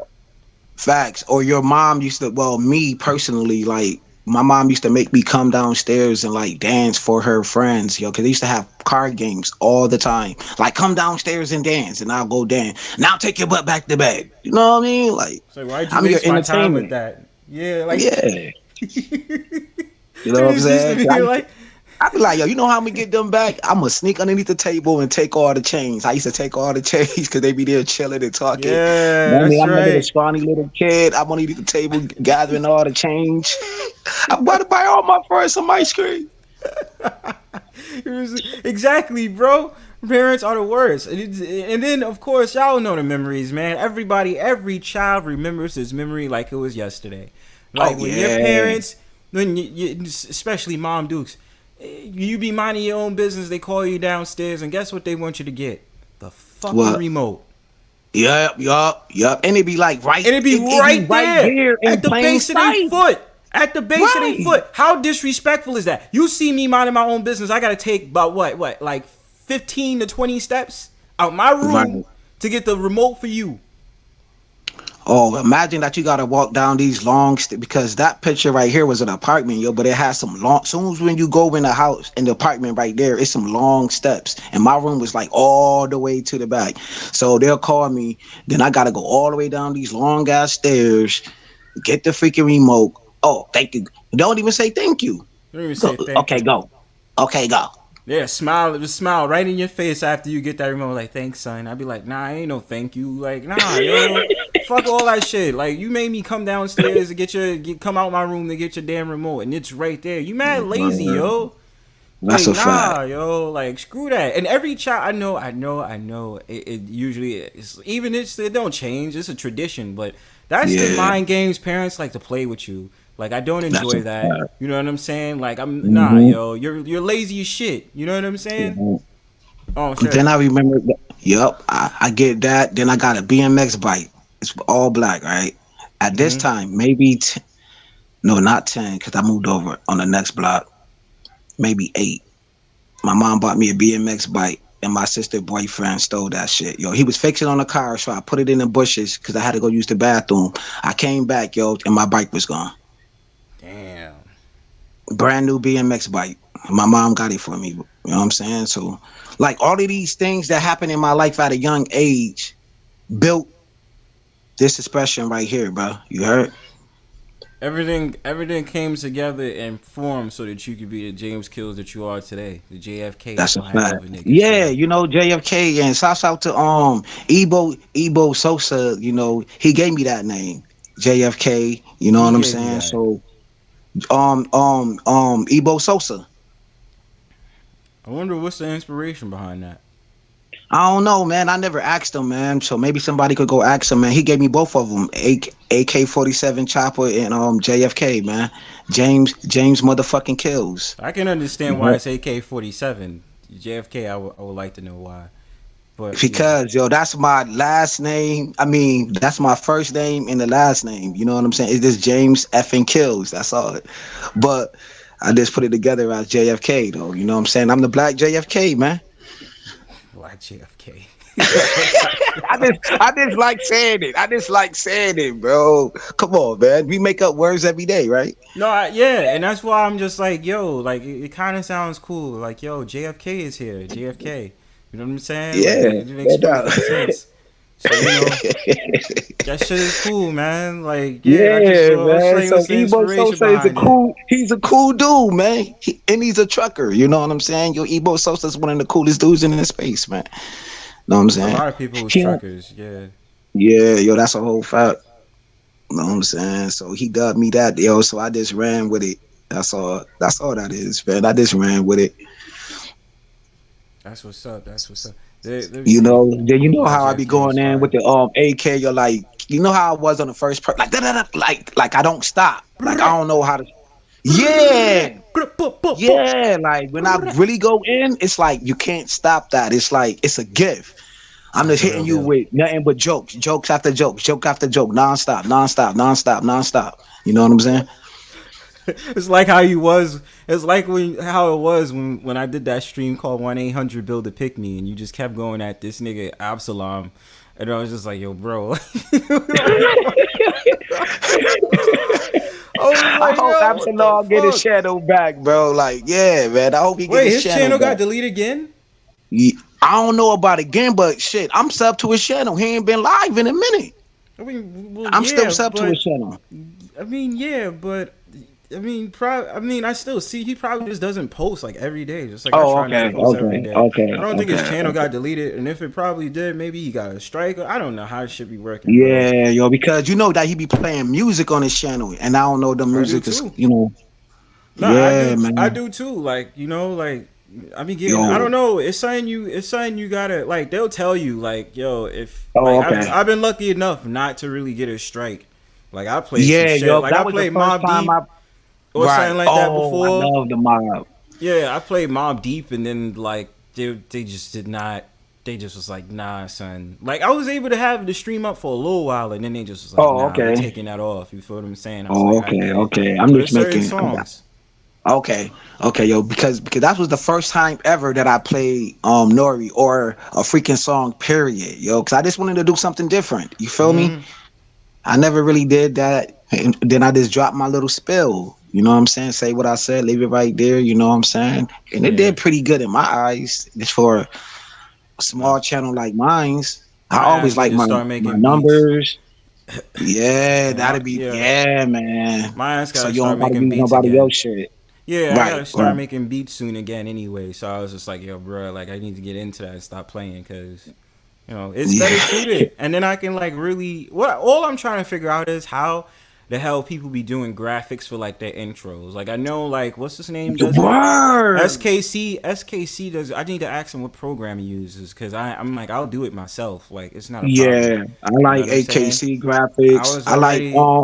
facts. Or your mom used to, well, me personally, like, my mom used to make me come downstairs and like dance for her friends, yo, because they used to have card games all the time. Like, come downstairs and dance, and I'll go dance. Now take your butt back to bed. You know what I mean? Like, So why'd you I'm your waste my time with entertainment. that? Yeah, like Yeah. it You know what I'm used to saying? be like, I be like, yo, you know how I'm gonna get them back? I'm gonna sneak underneath the table and take all the chains. I used to take all the chains because they be there chilling and talking. yeah, Mommy, that's I'm a little right. scrawny little kid. I'm underneath the table gathering all the change. I'm about to buy all my friends some ice cream. It was exactly, bro. Parents are the worst, and then of course y'all know the memories, man. Every child remembers his memory like it was yesterday. Oh Like when your yeah. parents, especially mom dukes, you be minding your own business. They call you downstairs, and guess what they want you to get? The fucking What? remote, Yup. And it be like and it be it be right right there there in at the plain base of their sight. foot. At the base of their Right. foot. How disrespectful is that? You see me minding my own business. I gotta take about like 15 to 20 steps out my room Right. to get the remote for you. Oh, imagine that you gotta walk down these long because that picture right here was an apartment, yo. But it has some long. Soon as when you go in the house in the apartment right there, it's some long steps, and my room was like all the way to the back. So they'll call me. Then I gotta go all the way down these long ass stairs, get the freaking remote. Oh, thank you. Don't even say thank you. Don't even Go. say thank Okay, you. go. Okay, go. Yeah, smile, just smile right in your face after you get that remote. Like, thanks, son. I'd be like, nah, ain't no thank you. Like, nah, yo, fuck all that shit. Like, you made me come downstairs to come out my room to get your damn remote, and it's right there. You mad lazy, yo. That's Like, a fact. nah, yo, like, screw that. And every child, I know, it usually is, even it don't change, it's a tradition, but that's the Yeah. mind games parents like to play with you. Like I don't That's enjoy a that. fact. You know what I'm saying? Like I'm nah, Mm-hmm. yo, you're lazy as shit. You know what I'm saying? Mm-hmm. Oh Then shit. I remember, yep, I get that. Then I got a BMX bike. It's all black, right? At this Mhm. time, maybe no, not 10, because I moved over on the next block. Maybe 8. My mom bought me a BMX bike, and my sister boyfriend stole that shit. Yo, he was fixing on the car, so I put it in the bushes because I had to go use the bathroom. I came back, yo, and my bike was gone. Damn. Brand new BMX bike. My mom got it for me. You know what I'm saying? So, like, all of these things that happened in my life at a young age built this expression right here, bro. You heard? Everything came together and formed so that you could be the James Kills that you are today. The JFK That's a flying fact. over niggas, Yeah, son. you know, JFK, and shouts out to Ebo Sosa, you know, he gave me that name. JFK, you know He what I'm gave you saying? that. So Ebo Sosa. I wonder what's the inspiration behind that. I don't know, man. I never asked him, man. So maybe somebody could go ask him, man. He gave me both of them, AK-47 Chopper and JFK, man. James motherfucking Kills. I can understand why Mhm. it's AK-47. JFK, I would like to know why. But yeah, Because yo, that's my last name. I mean, that's my first name and the last name. You know what I'm saying? It's just James effing Kills. That's all. But I just put it together as JFK, though. You know what I'm saying? I'm the black JFK, man. like JFK. I just like saying it. I just like saying it, bro. Come on, man. We make up words every day, right? No, yeah, and that's why I'm just like, yo, like it kind of sounds cool. Like, yo, JFK is here. JFK. You know what I'm saying? Like Yeah, it makes no doubt. perfect sense. So that shit is cool, man. Like, yeah, I just Yeah, I was man. saying, So what's the Ebo inspiration Sosa is behind it? he's a cool dude, man. And he's a trucker. You know what I'm saying? Yo, Ebo Sosa is one of the coolest dudes in the space, man. Know what I'm There's a saying? lot of people who's He don't- truckers. Yeah, yeah, yo, that's a whole fact. Know what I'm saying? So he dubbed me that, yo. So I just ran with it. That's all. That's all that is, man. I just ran with it. that's what's up. That's what's up. Let me You see. know, then you I'm know glad how I be JFK is going in with fire. the AK. You're like, you know how I was on the first part, like da-da-da, like I don't stop. Like I don't know how to. Yeah, yeah. Like when I really go in, it's like you can't stop that. It's like it's a gift. I'm That's just a hitting real you deal. with nothing but jokes, jokes after jokes, joke after joke, nonstop, nonstop, nonstop, nonstop. You know what I'm saying? It's like how you was. It's like how it was when I did that stream called 1-800 Build a Pick Me, and you just kept going at this nigga Absalom, and I was just like, yo, bro. I was I like, hope yo, what the Absalom get his fuck? channel back, bro. Like, yeah, man. I hope he get Wait, his his channel channel got back. deleted again? I don't know about it again, but shit, I'm sub to his channel. He ain't been live in a minute. I mean, well, I'm still yeah, sub to his but channel. I mean, I still see he probably just doesn't post like every day. Just like I Oh, try not to okay, post every okay, day. I okay, don't think his okay, channel okay. got deleted, and if it probably did, maybe he got a strike. I don't know how it should be working, bro. Yeah, yo, because you know that he be playing music on his channel, and I don't know the I do music is, too. you know. No, I Yeah, do. I man. do too. Like like I be getting. I don't Yo. know. It's something you. It's something you gotta like. They'll tell you like, yo, if Oh, like okay. I've been lucky enough not to really get a strike. Like I played some Yeah, shit. yo, Like that I was the played first Mob time Deep I. or Right. something like that Oh, I before. love the mob. Yeah, I played Mob Deep, and then like they just did not. They just was like, nah, son. Like I was able to have the stream up for a little while, and then they just was like, Oh, nah, we're okay. taking that off. You feel what I'm saying? I was Oh, like, I okay, get it, okay. I'm but it's just certain making. songs. Okay, okay, yo, because that was the first time ever that I played Nori or a freaking song, period, yo. Because I just wanted to do something different. You feel me? Mm, I never really did that, and then I just dropped my little spill. You know what I'm saying? Say what I said, leave it right there. You know what I'm saying? And it yeah. did pretty good in my eyes. Just for a Uh, small channel like mine's, I my always ass need like to my start my making beats. numbers. Yeah, Yeah, that'd be yeah. yeah, man. My ass So gotta you start don't gotta making use beats nobody again. else shit. Yeah, I Right, gotta start right. making beats soon again anyway. So I was just like, yo, bro, like I need to get into that and stop playing because it's better Yeah. suited. And then I can like really what all I'm trying to figure out is how the hell people be doing graphics for like their intros. Like I know like what's his name does it. Word. SKC does. I need to ask him what program he uses because I'm like I'll do it myself. Like it's not a problem. Yeah, I You know like what I'm saying? AKC I graphics. was I like already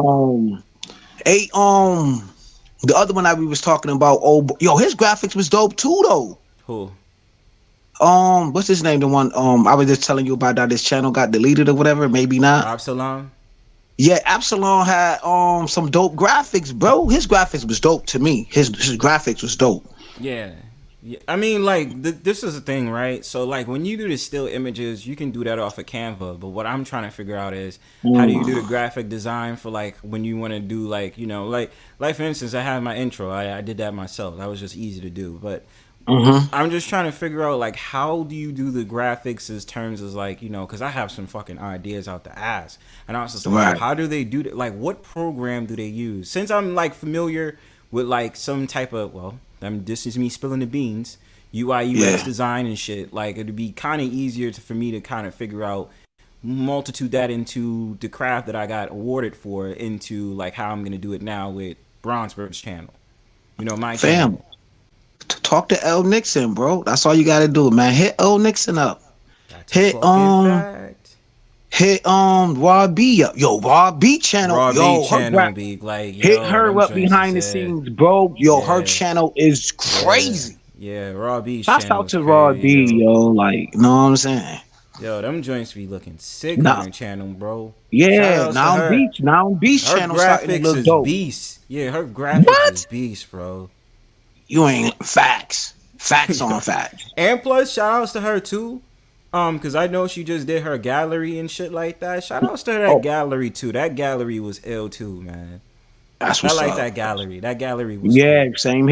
Hey, the other one that we was talking about, yo, his graphics was dope too, though. Who? What's his name? The one I was just telling you about that this channel got deleted or whatever. Maybe not. Absalom. Yeah, Absalom had some dope graphics, bro. His graphics was dope to me. His graphics was dope. Yeah. Yeah, I mean, like, this is the thing, right? So, like, when you do the still images, you can do that off of Canva. But what I'm trying to figure out is, how do you do the graphic design for, like, when you want to do, like, you know, like for instance, I have my intro. I did that myself. That was just easy to do. But I'm just trying to figure out, like, how do you do the graphics as terms as, like, you know, because I have some fucking ideas out the ass. And I was just like, how do they do that? Like, what program do they use? Since I'm, like, familiar with, like, some type of, well, this is me spilling the beans, UI UX design and shit. Like, it'd be kind of easier for me to kind of figure out multitude that into the craft that I got awarded for into like how I'm gonna do it now with Bronzebird's channel. You know, my channel. Talk to L Nixon, bro. That's all you gotta do, man. Hit L Nixon up. Hit Raw B up. Yo, Raw B channel. Raw yo, B channel be like, hit her up behind the scenes, bro. Yo, her channel is crazy. Yeah, Raw B channel. Shout out to Raw B, yo. Like, you know what I'm saying? Yo, them joints be looking sick on her channel, bro. Yeah, now Beast channel starting to look dope. Beast. Yeah, her graphics is beast, bro. You ain't facts on facts. And plus, shout outs to her too. Because I know she just did her gallery and shit like that. Shout outs to that gallery too. That gallery was ill too, man. That's what's I like up. that gallery. That gallery was cool. Same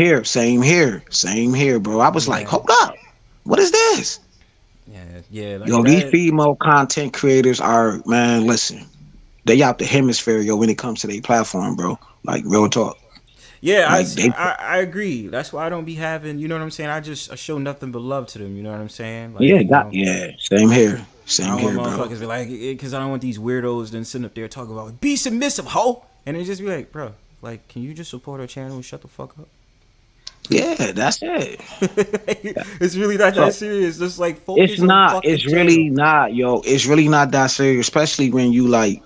here, bro. I was like, hold up, what is this? Yeah. Like yo, these female content creators are, man. Listen, they out the hemisphere, yo. When it comes to their platform, bro. Like real talk. Yeah, like I agree. That's why I don't be having, you know what I'm saying? I show nothing but love to them, you know what I'm saying? Like, same here. Same here, bro. Motherfuckers be like, because I don't want these weirdos then sitting up there talking about, be submissive, ho! And it just be like, bro, like, can you just support our channel and shut the fuck up? Yeah, that's it. It's really not that serious. Just like focus. It's not. It's really not, yo. It's really not that serious, especially when you like.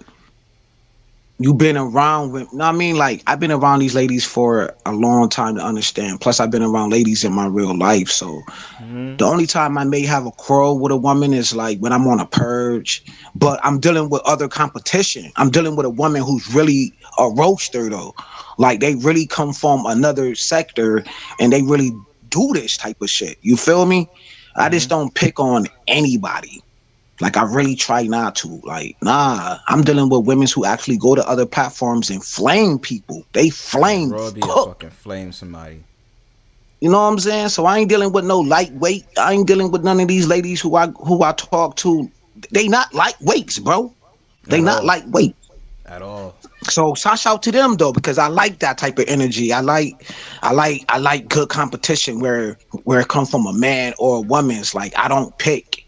You've been around with, I mean, like, I've been around these ladies for a long time to understand. Plus, I've been around ladies in my real life. So, the only time I may have a quarrel with a woman is like when I'm on a purge. But I'm dealing with other competition. I'm dealing with a woman who's really a roaster, though. Like, they really come from another sector and they really do this type of shit. You feel me? I just don't pick on anybody. Like, I really try not to. Like, nah, I'm dealing with women who actually go to other platforms and flame people. They flame. Fucking flame somebody. You know what I'm saying? So I ain't dealing with no lightweight. I ain't dealing with none of these ladies who I talk to. They not lightweights, bro. They not lightweight at all. So shout out to them though, because I like that type of energy. I like good competition where it comes from a man or a woman. It's like I don't pick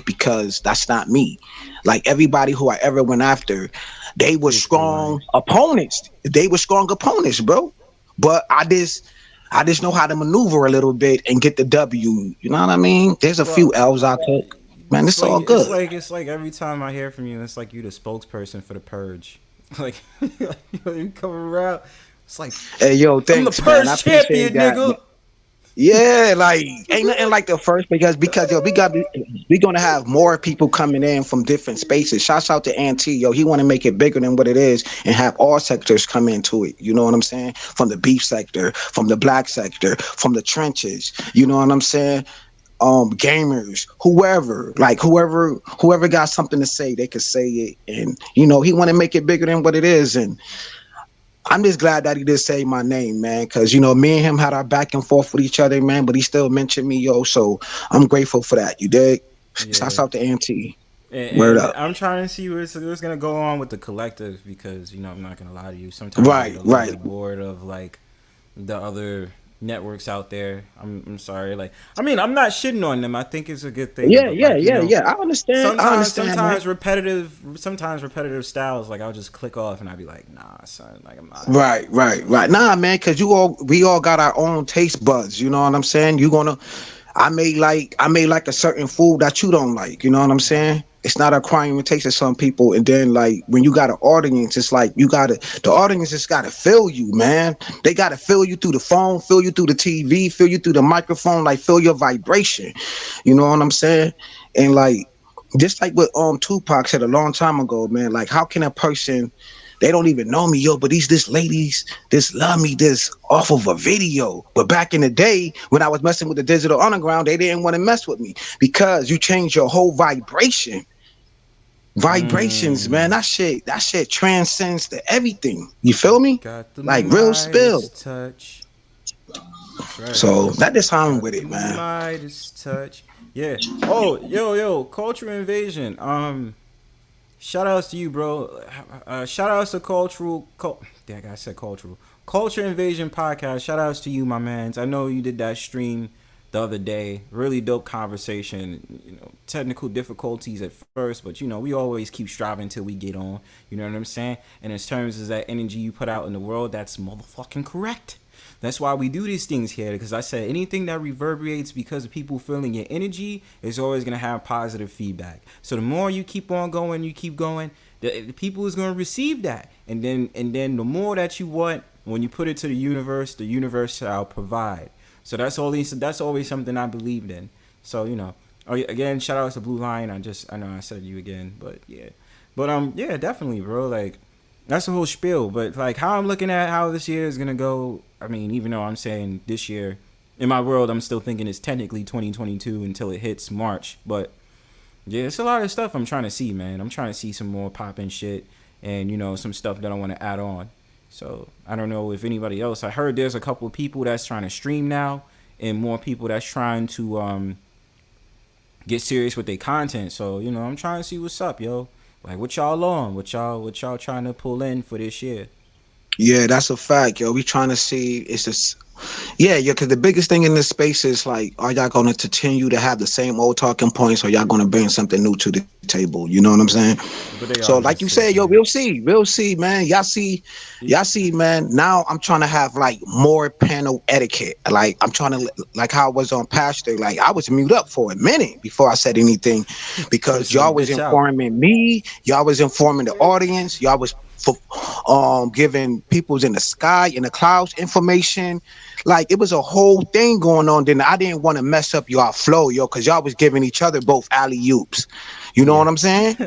because that's not me. Like everybody who I ever went after, they were strong opponents. They were strong opponents, bro. But I just know how to maneuver a little bit and get the W. You know what I mean? There's a few L's I took. Man, it's all good. It's like every time I hear from you, it's like you the spokesperson for the purge. Like you come around, it's like, hey yo, thanks, I'm the purge champion, nigga. Yeah, like ain't nothing like the first because yo, we gonna have more people coming in from different spaces. Shouts out to Auntie, yo, he want to make it bigger than what it is and have all sectors come into it. You know what I'm saying? From the beef sector, from the black sector, from the trenches. You know what I'm saying? Gamers, whoever got something to say, they could say it. And you know, he want to make it bigger than what it is. And I'm just glad that he did say my name, man, because you know, me and him had our back and forth with each other, man, but he still mentioned me, yo. So I'm grateful for that. You dig? Yeah. Shouts out to Auntie. Word up. I'm trying to see what's gonna go on with the collective because you know, I'm not gonna lie to you. Sometimes I get a little bored of like the other networks out there. I'm sorry. Like, I mean, I'm not shitting on them. I think it's a good thing. Yeah. I understand. Sometimes repetitive styles. Like, I'll just click off and I'll be like, nah, son. Like, I'm not. Right. Nah, man, because we all got our own taste buds. You know what I'm saying? I may like a certain food that you don't like. You know what I'm saying? It's not a crime imitation of some people. And then like when you got an audience, it's like the audience just gotta feel you, man. They gotta feel you through the phone, feel you through the TV, feel you through the microphone, like feel your vibration. You know what I'm saying? And like just like what Tupac said a long time ago, man, like how can a person, they don't even know me, yo, but this ladies, this love me, this off of a video. But back in the day, when I was messing with the digital underground, they didn't want to mess with me because you change your whole vibration. Vibrations, man, that shit transcends to everything. You feel me? Got the Like real spill. touch. Right. So that is how I'm with it, man. Midas touch. Yeah. Oh, yo, cultural invasion. Shout outs to you, bro. Shout outs to I said cultural. Culture Invasion Podcast. Shout outs to you, my mans. I know you did that stream the other day. Really dope conversation. You know, technical difficulties at first, but you know, we always keep striving till we get on. You know what I'm saying? And in terms of that energy you put out in the world, that's motherfucking correct. That's why we do these things here, because I said anything that reverberates because of people feeling your energy is always going to have positive feedback. So the more you keep on going, the people is going to receive that. And then the more that you want, when you put it to the universe shall provide. So that's always something I believed in. So, you know, again, shout out to Blue Lion. I know I said you again, but yeah. But yeah, definitely, bro. Like, that's the whole spiel. But like how I'm looking at how this year is gonna go, I mean, even though I'm saying this year, in my world, I'm still thinking it's technically 2022 until it hits March. But yeah, it's a lot of stuff I'm trying to see, man. I'm trying to see some more popping shit and, you know, some stuff that I want to add on. So I don't know if anybody else. I heard there's a couple of people that's trying to stream now and more people that's trying to get serious with their content. So, you know, I'm trying to see what's up, yo. Like, what y'all on? What y'all trying to pull in for this year? Yeah, that's a fact, yo. We trying to see, it's just, yeah, because the biggest thing in this space is like, are y'all going to continue to have the same old talking points, or y'all going to bring something new to the table? You know what I'm saying? So like you said, yo, we'll see, man. Y'all see, man. Now I'm trying to have like more panel etiquette. Like I'm trying to, like how I was on Pastor, like I was mute up for a minute before I said anything, because y'all was informing me, y'all was informing the audience, y'all was giving people's in the sky, in the clouds information. Like it was a whole thing going on. Then I didn't want to mess up y'all flow, yo, because y'all was giving each other both alley-oops. You know what I'm saying?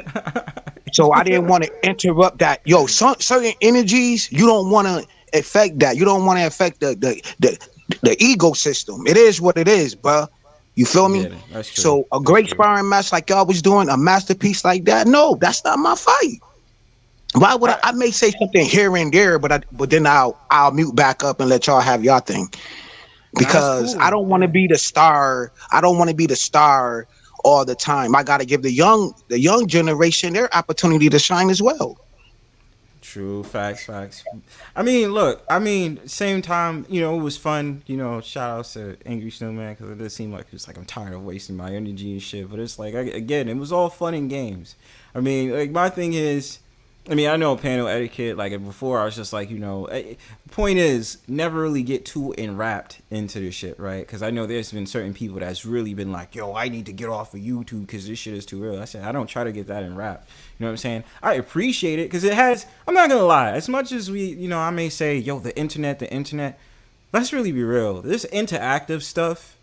So I didn't want to interrupt that. Yo, certain energies, you don't want to affect that. You don't want to affect the ecosystem. It is what it is, bruh. You feel me? Yeah, so a great sparring match like y'all was doing, a masterpiece like that, no, that's not my fight. Why would I may say something here and there, but then I'll mute back up and let y'all have y'all thing, because cool. I don't want to be the star. I don't want to be the star all the time. I got to give the young generation their opportunity to shine as well. True, facts. I mean, look, same time, you know, it was fun. You know, shout outs to Angry Snowman, because it does seem like it's like I'm tired of wasting my energy and shit. But it's like, again, it was all fun and games. I mean, like my thing is, I mean, I know panel etiquette, like before I was just like, you know, the point is never really get too enwrapped into this shit, right? Because I know there's been certain people that's really been like, yo, I need to get off of YouTube because this shit is too real. I said, I don't try to get that enwrapped. You know what I'm saying? I appreciate it because it has, I'm not going to lie, as much as we, you know, I may say, yo, the internet, let's really be real. This interactive stuff,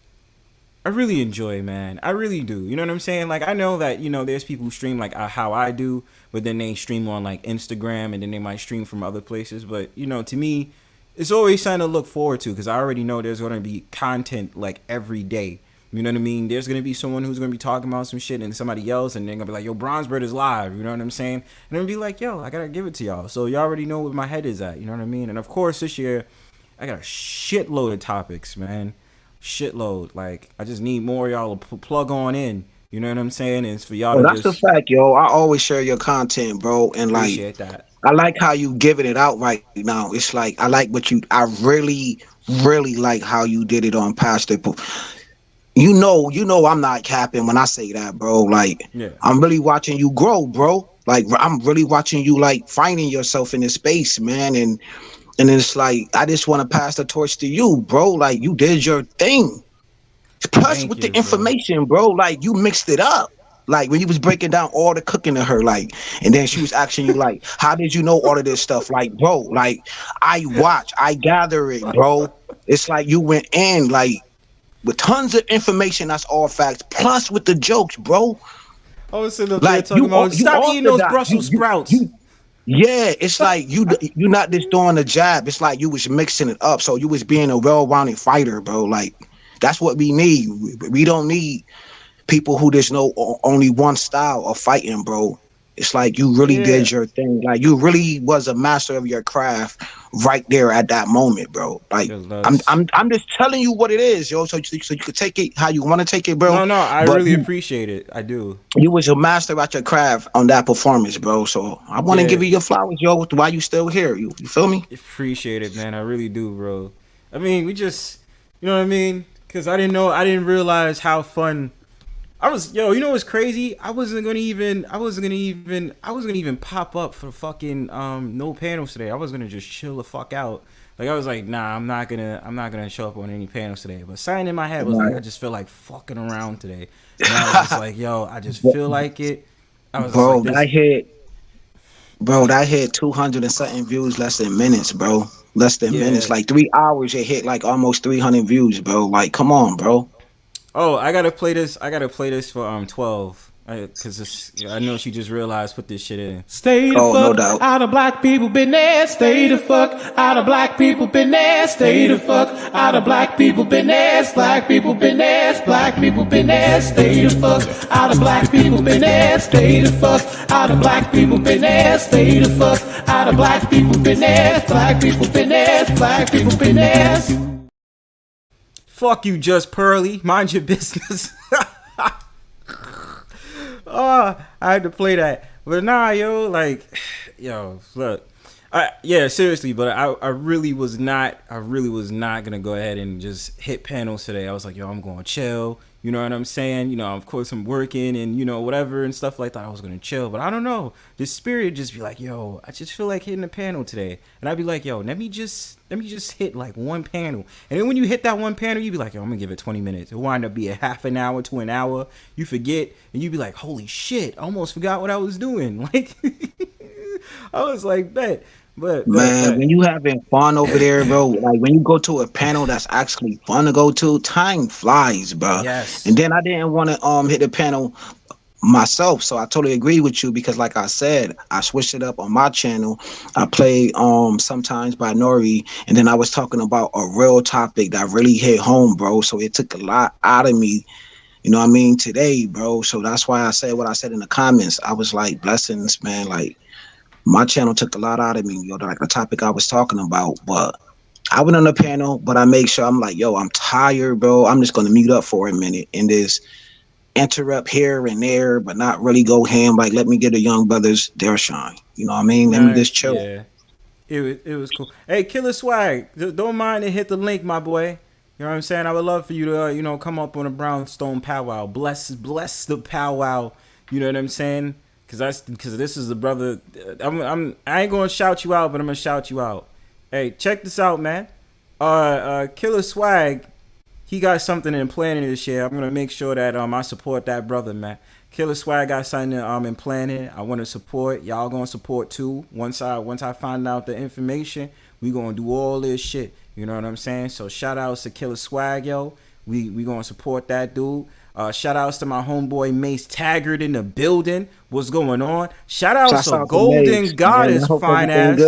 I really enjoy, man. I really do. You know what I'm saying? Like, I know that, you know, there's people who stream like how I do, but then they stream on like Instagram and then they might stream from other places. But, you know, to me, it's always something to look forward to because I already know there's going to be content like every day. You know what I mean? There's going to be someone who's going to be talking about some shit and somebody else, and they're going to be like, yo, Bronzebird is live. You know what I'm saying? And I'm be like, yo, I got to give it to y'all. So y'all already know where my head is at. You know what I mean? And of course, this year, I got a shitload of topics, man. Shitload. Like, I just need more of y'all to plug on in. You know what I'm saying? It's for y'all to that's the fact, yo. I always share your content, bro. And appreciate that. I like how you giving it out right now. It's like, I really, really like how you did it on Pastor. You know I'm not capping when I say that, bro. Like, yeah. I'm really watching you grow, bro. Like, I'm really watching you, like, finding yourself in this space, man. And it's like, I just want to pass the torch to you, bro. Like, you did your thing. Plus, with the information, bro, like, you mixed it up. Like when you was breaking down all the cooking to her, like, and then she was asking you like, how did you know all of this stuff? Like, bro, like I watch, I gather it, bro. It's like you went in like with tons of information. That's all facts. Plus with the jokes, bro. I was sitting up there Like talking about you stop eating those Brussels sprouts. Yeah, it's like you not just doing the jab. It's like you was mixing it up. So you was being a well-rounded fighter, bro. Like that's what we need. We don't need people who just know only one style of fighting, bro. It's like you really did your thing. Like you really was a master of your craft right there at that moment, bro. Like I'm just telling you what it is, yo. So you could take it how you want to take it, bro. No, I really appreciate it. I do. You was a master at your craft on that performance, bro. So I want to give you your flowers, yo. Why you still here? You feel me? Appreciate it, man. I really do, bro. I mean, we just, you know what I mean? Because I didn't realize how fun. I was, you know what's crazy? I wasn't gonna even pop up for fucking no panels today. I was gonna just chill the fuck out. Like I was like, nah, I'm not gonna show up on any panels today. But something in my head was like, I just feel like fucking around today. And I was just like, yo, I just feel like it. I was bro, like, that hit 200 and something views less than minutes, bro. Less than minutes, like 3 hours. It hit like almost 300 views, bro. Like, come on, bro. Oh, I gotta play this for 12. Cause I know she just realized put this shit in. Stay the fuck out of black people business. Stay the fuck out of black people business. Stay the fuck out of black people business. Black people business. Black people business. Stay the fuck out of black people business. Stay the fuck out of black people business. Stay the fuck out of black people business. Black people business. Black people business. Fuck you, Just Pearly. Mind your business. Oh, I had to play that. But nah, yo, like, yo, look. Yeah, seriously, but I really was not gonna go ahead and just hit panels today. I was like, yo, I'm gonna chill. You know what I'm saying? You know, of course I'm working and, you know, whatever and stuff like that. I was gonna chill, but I don't know. The spirit just be like, yo, I just feel like hitting a panel today. And I'd be like, yo, let me just hit like one panel. And then when you hit that one panel, you be like, yo, I'm gonna give it 20 minutes. It'll wind up being half an hour to an hour. You forget and you be like, holy shit, I almost forgot what I was doing. Like I was like, bet. But when you having fun over there, bro, like when you go to a panel that's actually fun to go to, time flies, bro. Yes. And then I didn't want to hit the panel myself, so I totally agree with you because, like I said, I switched it up on my channel. I play sometimes by Nori, and then I was talking about a real topic that really hit home, bro. So it took a lot out of me. You know what I mean, today, bro. So that's why I said what I said in the comments. I was like, blessings, man. Like, my channel took a lot out of me, yo, like the topic I was talking about. But I went on the panel, but I make sure I'm like, yo, I'm tired, bro. I'm just going to mute up for a minute and just interrupt here and there, but not really go ham. Like, let me get the young brothers their shine. You know what I mean? Let me just chill. Yeah, it was cool. Hey, Killer Swag, don't mind to hit the link, my boy. You know what I'm saying? I would love for you to, you know, come up on a Brownstone powwow. Bless the powwow. You know what I'm saying? Because this is the brother. I ain't gonna shout you out, but I'm gonna shout you out. Hey, check this out, man. Killer Swag, he got something in planning this year. I'm gonna make sure that I support that brother, man. Killer Swag got something in planning. I want to support. Y'all gonna support too. Once I find out the information, we gonna do all this shit. You know what I'm saying? So shout outs to Killer Swag, yo. We gonna support that dude. Shout outs to my homeboy Mace Taggart in the building. What's going on? Shout outs to Golden Goddess, fine ass.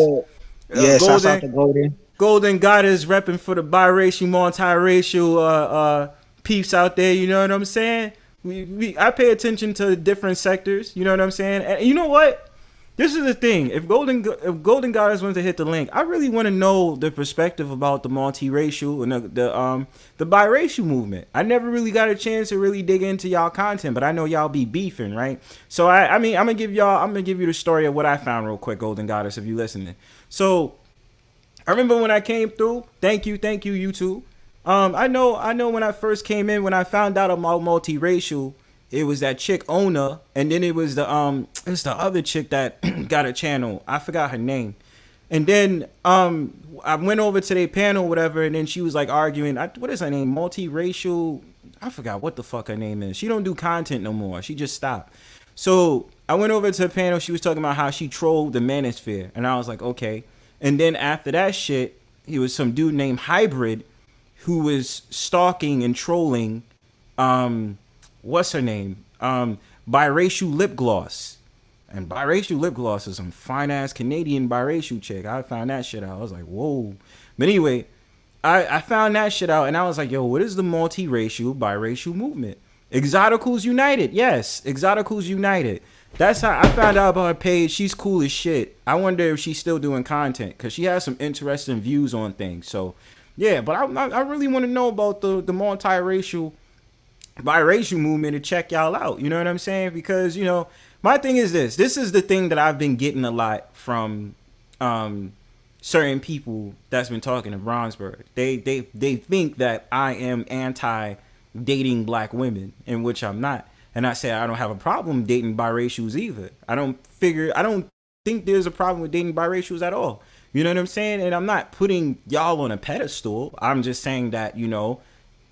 Yeah, shout out to Golden. Golden Goddess repping for the biracial, multiracial peeps out there. You know what I'm saying? I pay attention to different sectors. You know what I'm saying? And you know what? This is the thing. If Golden Goddess wants to hit the link, I really want to know the perspective about the multiracial and the biracial movement. I never really got a chance to really dig into y'all content, but I know y'all be beefing, right? So I mean, I'm gonna give you the story of what I found real quick, Golden Goddess, if you listening. So I remember when I came through. Thank you, YouTube. I know when I first came in, when I found out about multiracial, it was that chick Ona, and then it was the other chick that got a channel. I forgot her name. And then I went over to their panel, whatever, and then she was like arguing. What is her name? Multiracial. I forgot what the fuck her name is. She don't do content no more. She just stopped. So I went over to the panel. She was talking about how she trolled the manosphere, and I was like, okay. And then after that shit, he was some dude named Hybrid who was stalking and trolling. What's her name? Biracial lip gloss. And biracial lip gloss is some fine ass Canadian biracial chick. I found that shit out. I was like, whoa. But anyway, I found that shit out and I was like, yo, what is the multiracial biracial movement? Exoticals United. Yes, Exoticals United. That's how I found out about her page. She's cool as shit. I wonder if she's still doing content because she has some interesting views on things. So, yeah, but I really want to know about the multiracial biracial movement to check y'all out. You know what I'm saying? Because, you know, my thing is this. This is the thing that I've been getting a lot from certain people that's been talking to Bronzebird. They think that I am anti dating black women, in which I'm not. And I say I don't have a problem dating biracials either. I don't think there's a problem with dating biracials at all. You know what I'm saying? And I'm not putting y'all on a pedestal. I'm just saying that, you know,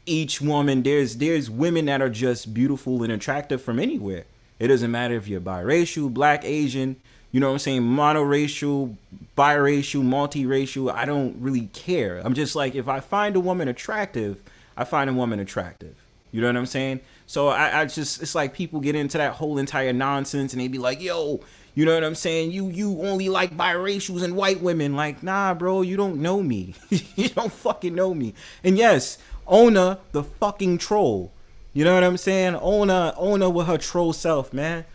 each woman, there's women that are just beautiful and attractive from anywhere. It doesn't matter if you're biracial, black, Asian, you know what I'm saying, monoracial, biracial, multiracial. I don't really care. I'm just like, if I find a woman attractive, I find a woman attractive. You know what I'm saying? So I just, it's like people get into that whole entire nonsense and they be like, yo, you know what I'm saying? You only like biracials and white women. Like, nah, bro, you don't know me. You don't fucking know me. And yes, Ona the fucking troll. You know what I'm saying? Ona with her troll self, man.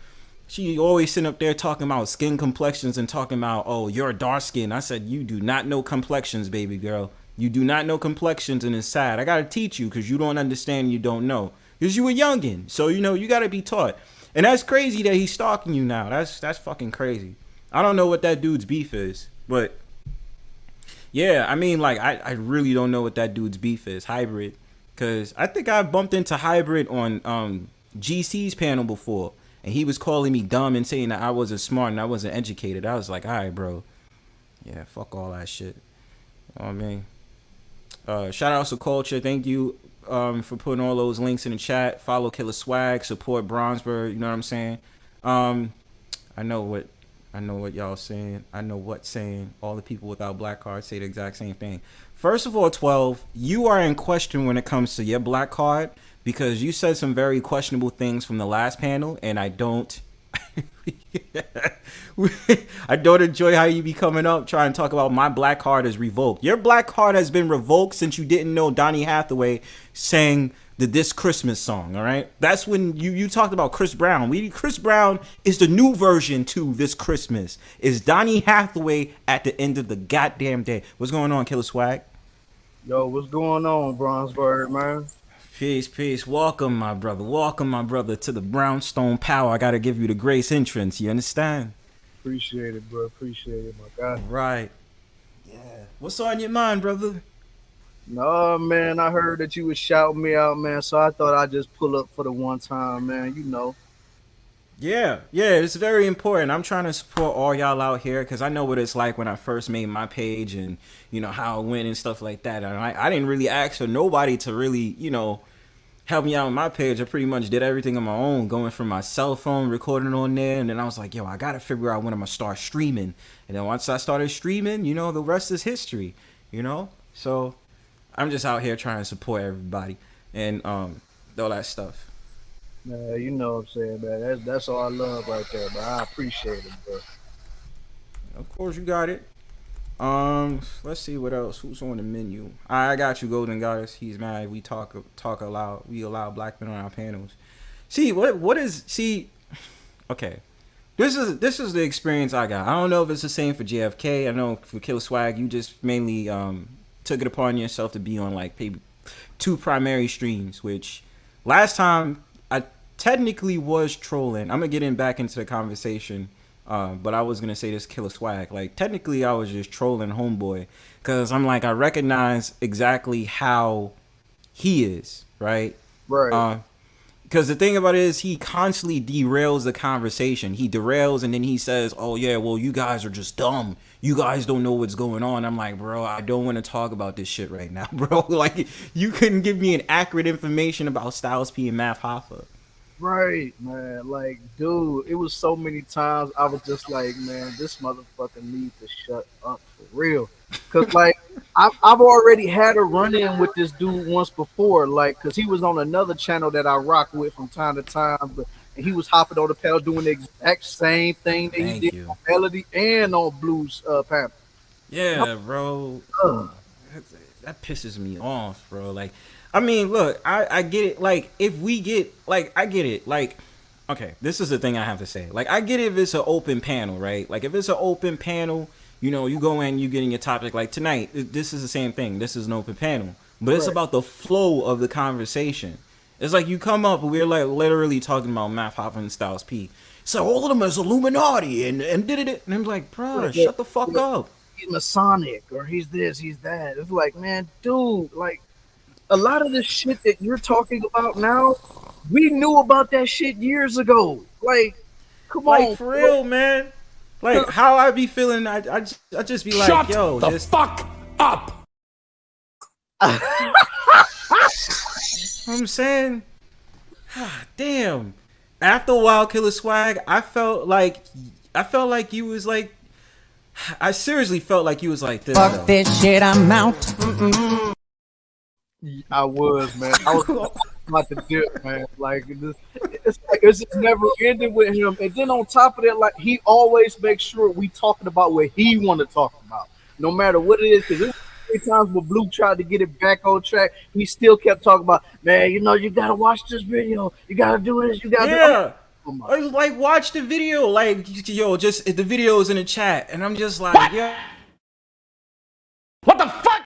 She always sitting up there talking about skin complexions and talking about, oh, you're dark skin. I said, you do not know complexions, baby girl. You do not know complexions, and it's sad. I got to teach you because you don't understand, you don't know. Because you a youngin'. So, you know, you got to be taught. And that's crazy that he's stalking you now. That's fucking crazy. I don't know what that dude's beef is. But, yeah, I mean, like, I really don't know what that dude's beef is. Hybrid. Because I think I bumped into Hybrid on GC's panel before. And he was calling me dumb and saying that I wasn't smart and I wasn't educated. I was like, all right, bro. Yeah, fuck all that shit. You know what I mean? Shout out to Culture. Thank you for putting all those links in the chat. Follow Killer Swag. Support Bronzebird. You know what I'm saying? I know what y'all saying. I know what's saying. All the people without black cards say the exact same thing. First of all, 12, you are in question when it comes to your black card because you said some very questionable things from the last panel, and I don't enjoy how you be coming up trying to talk about my black card is revoked. Your black card has been revoked since you didn't know Donny Hathaway sang the This Christmas song, all right? That's when you talked about Chris Brown. Chris Brown is the new version to This Christmas. Is Donny Hathaway at the end of the goddamn day. What's going on, Killer Swag? Yo, what's going on, Bronzebird, man? Peace. Welcome, my brother, to the Brownstone Powwow. I got to give you the grace entrance. You understand? Appreciate it, bro. Appreciate it, my guy. Right. Yeah. What's on your mind, brother? No, man, I heard that you was shouting me out, man, so I thought I'd just pull up for the one time, man, you know. Yeah, it's very important. I'm trying to support all y'all out here because I know what it's like when I first made my page and, you know, how it went and stuff like that. And I didn't really ask for nobody to really, you know, help me out with my page. I pretty much did everything on my own, going from my cell phone, recording on there. And then I was like, yo, I got to figure out when I'm going to start streaming. And then once I started streaming, you know, the rest is history, you know. So I'm just out here trying to support everybody and all that stuff. Yeah, you know what I'm saying, man. That's all I love right there, but I appreciate it, bro. Of course, you got it. Let's see what else. Who's on the menu? I got you, Golden Goddess. He's mad. We talk aloud. We allow black men on our panels. See what is see? Okay, this is the experience I got. I don't know if it's the same for JFK. I know for Killer Swag, you just mainly took it upon yourself to be on like maybe 2 primary streams. Which last time I technically was trolling. I'm gonna get back into the conversation. But I was gonna say this, Killer Swag. Like technically, I was just trolling Homeboy because I'm like I recognize exactly how he is, right? Right. Because the thing about it is he constantly derails the conversation. He derails and then he says, oh yeah, well, you guys are just dumb. You guys don't know what's going on. I'm like, bro, I don't want to talk about this shit right now, bro. Like, you couldn't give me an accurate information about Styles P and Math Hoffa. Right, man. Like, dude, it was so many times I was just like, man, this motherfucker needs to shut up for real. Cause like I've already had a run-in with this dude once before, like, cause he was on another channel that I rock with from time to time, but and he was hopping on the pedal doing the exact same thing that he did on Melody and on Blues Panther. Yeah, bro. That pisses me off, bro. Like, I mean, look, I get it. Like, if we get, like, I get it. Like, okay, this is the thing I have to say. Like, I get it if it's an open panel, right? Like, if it's an open panel, you know, you go in, you get in your topic. Like, tonight, this is the same thing. This is an open panel. But it's about the flow of the conversation. It's like you come up, and we're, like, literally talking about Math Hoffa and Styles P. So all of them is Illuminati, and did it. And I'm like, bro, shut the fuck up. He's Masonic, or he's this, he's that. It's like, man, dude, like, a lot of the shit that you're talking about now, we knew about that shit years ago. Like, come on, like, for real, man. Like, how I be feeling, I just be like, shut yo, the just fuck up. I'm saying, damn. After a while, Killer Swag, I felt like you was like, I seriously felt like you was like this. Fuck this shit, I'm out. I was, man. I was about to dip, man. Like, it's just never ended with him. And then on top of that, like, he always makes sure we talking about what he want to talk about, no matter what it is. Because there's many times when Blue tried to get it back on track, he still kept talking about, man, you know, you gotta watch this video, you gotta do this, you gotta do. I was like, watch the video, like, yo, just the video is in the chat, and I'm just like, what? Yeah. What the fuck?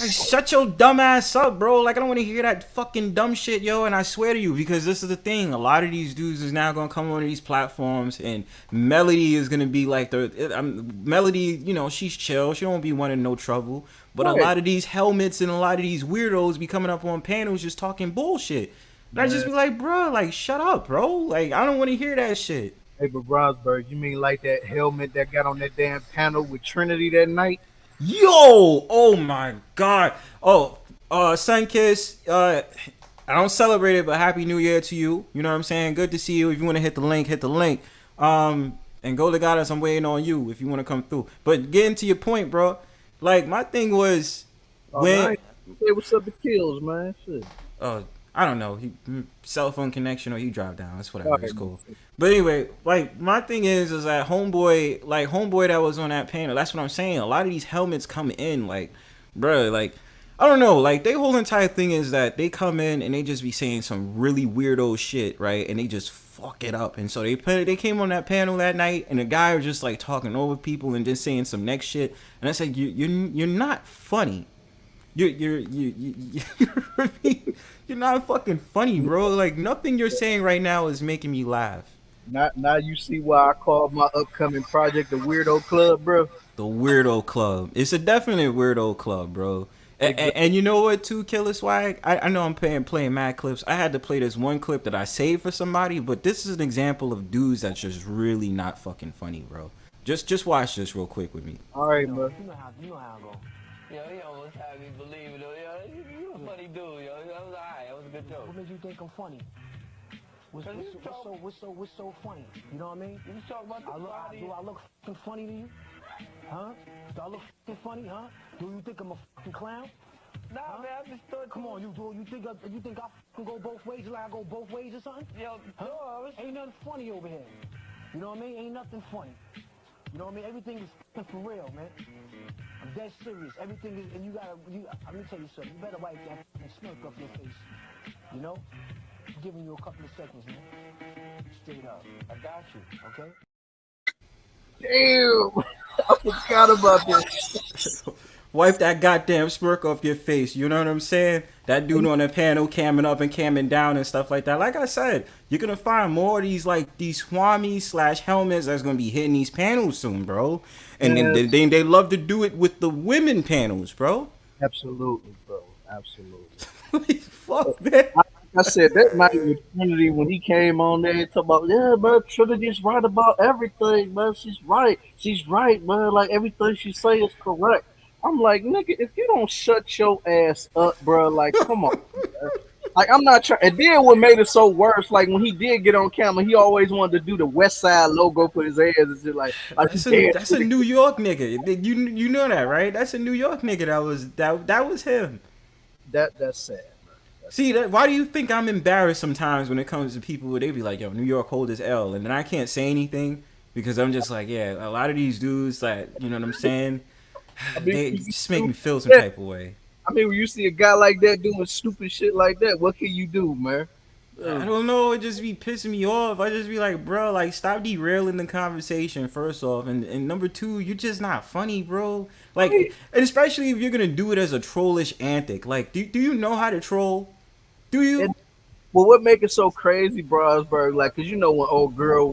Like, shut your dumb ass up, bro. Like, I don't want to hear that fucking dumb shit, yo. And I swear to you, because this is the thing. A lot of these dudes is now going to come on these platforms, and Melody is going to be like Melody, you know, she's chill. She don't be wanting no trouble. But a lot of these helmets and a lot of these weirdos be coming up on panels just talking bullshit. And I just be like, bro, like, shut up, bro. Like, I don't want to hear that shit. Hey, but Bronzebird, you mean like that helmet that got on that damn panel with Trinity that night? Yo, oh my god. Oh, Sunkiss, I don't celebrate it, but Happy New Year to you. You know what I'm saying? Good to see you. If you want to hit the link, hit the link. And go to Goddess, I'm waiting on you if you want to come through. But getting to your point, bro. Like, my thing was when hey, what's up to Keels, man? Shit. I don't know. He cell phone connection or he dropped down. That's whatever. It's cool. But anyway, like, my thing is that homeboy that was on that panel. That's what I'm saying. A lot of these helmets come in, like, bro, like, I don't know. Like, their whole entire thing is that they come in and they just be saying some really weirdo shit, right? And they just fuck it up. And so they came on that panel that night, and the guy was just like talking over people and just saying some next shit. And I said, you're not funny. You're not fucking funny, bro. Like, nothing you're saying right now is making me laugh. Now you see why I called my upcoming project the Weirdo Club, bro. The Weirdo Club. It's a definite Weirdo Club, bro. And you know what, too, Killer Swag? I know I'm playing mad clips. I had to play this one clip that I saved for somebody, but this is an example of dudes that's just really not fucking funny, bro. Just watch this real quick with me. All right, bro. You know how I go. Yo, almost had me believe it, yo. You a funny dude, yo. That was alright. That was a good joke. What made you think I'm funny? What's so funny? You know what I mean? You just talk about do I look fucking funny to you? Huh? Do I look fucking funny, huh? Do you think I'm a fucking clown? Nah, huh? Man, I just thought. Come on, you think I can go both ways like I go both ways or something? Yo, huh? No, ain't nothing funny over here. You know what I mean? Ain't nothing funny. You know what I mean? Everything is for real, man. I'm dead serious. Everything is, and let me tell you something. You better wipe that smirk off your face. You know? I'm giving you a couple of seconds, man. Straight up. I got you, okay? Damn! I forgot about this. Wipe that goddamn smirk off your face. You know what I'm saying? That dude on the panel camming up and camming down and stuff like that. Like I said, you're gonna find more of these Swami / helmets that's gonna be hitting these panels soon, bro. And then they love to do it with the women panels, bro. Absolutely, bro. Absolutely. Like, fuck, man. I said that night with Trinity when he came on there and talk about, yeah, bro, Trinity's right about everything, bro. She's right. She's right, bro. Like everything she say is correct. I'm like, nigga, if you don't shut your ass up, bro, like, come on. Bro. Like, I'm not trying. And then what made it so worse, like when he did get on camera, he always wanted to do the West Side logo for his ass and shit. Like That's a New York nigga. You know that, right? That's a New York nigga. That was him. That's sad. See that? Why do you think I'm embarrassed sometimes when it comes to people where they be like, "Yo, New York hold this L," and then I can't say anything because I'm just like, yeah, a lot of these dudes, like, you know what I'm saying? They just make me feel some type of way. I mean, when you see a guy like that doing stupid shit like that, what can you do, man? I don't know. It just be pissing me off. I just be like, bro, like, stop derailing the conversation, first off. And number two, you're just not funny, bro. Like, and especially if you're going to do it as a trollish antic. Like, do you know how to troll? Do you? Well, what make it so crazy, Brownsburg? Like, cause you know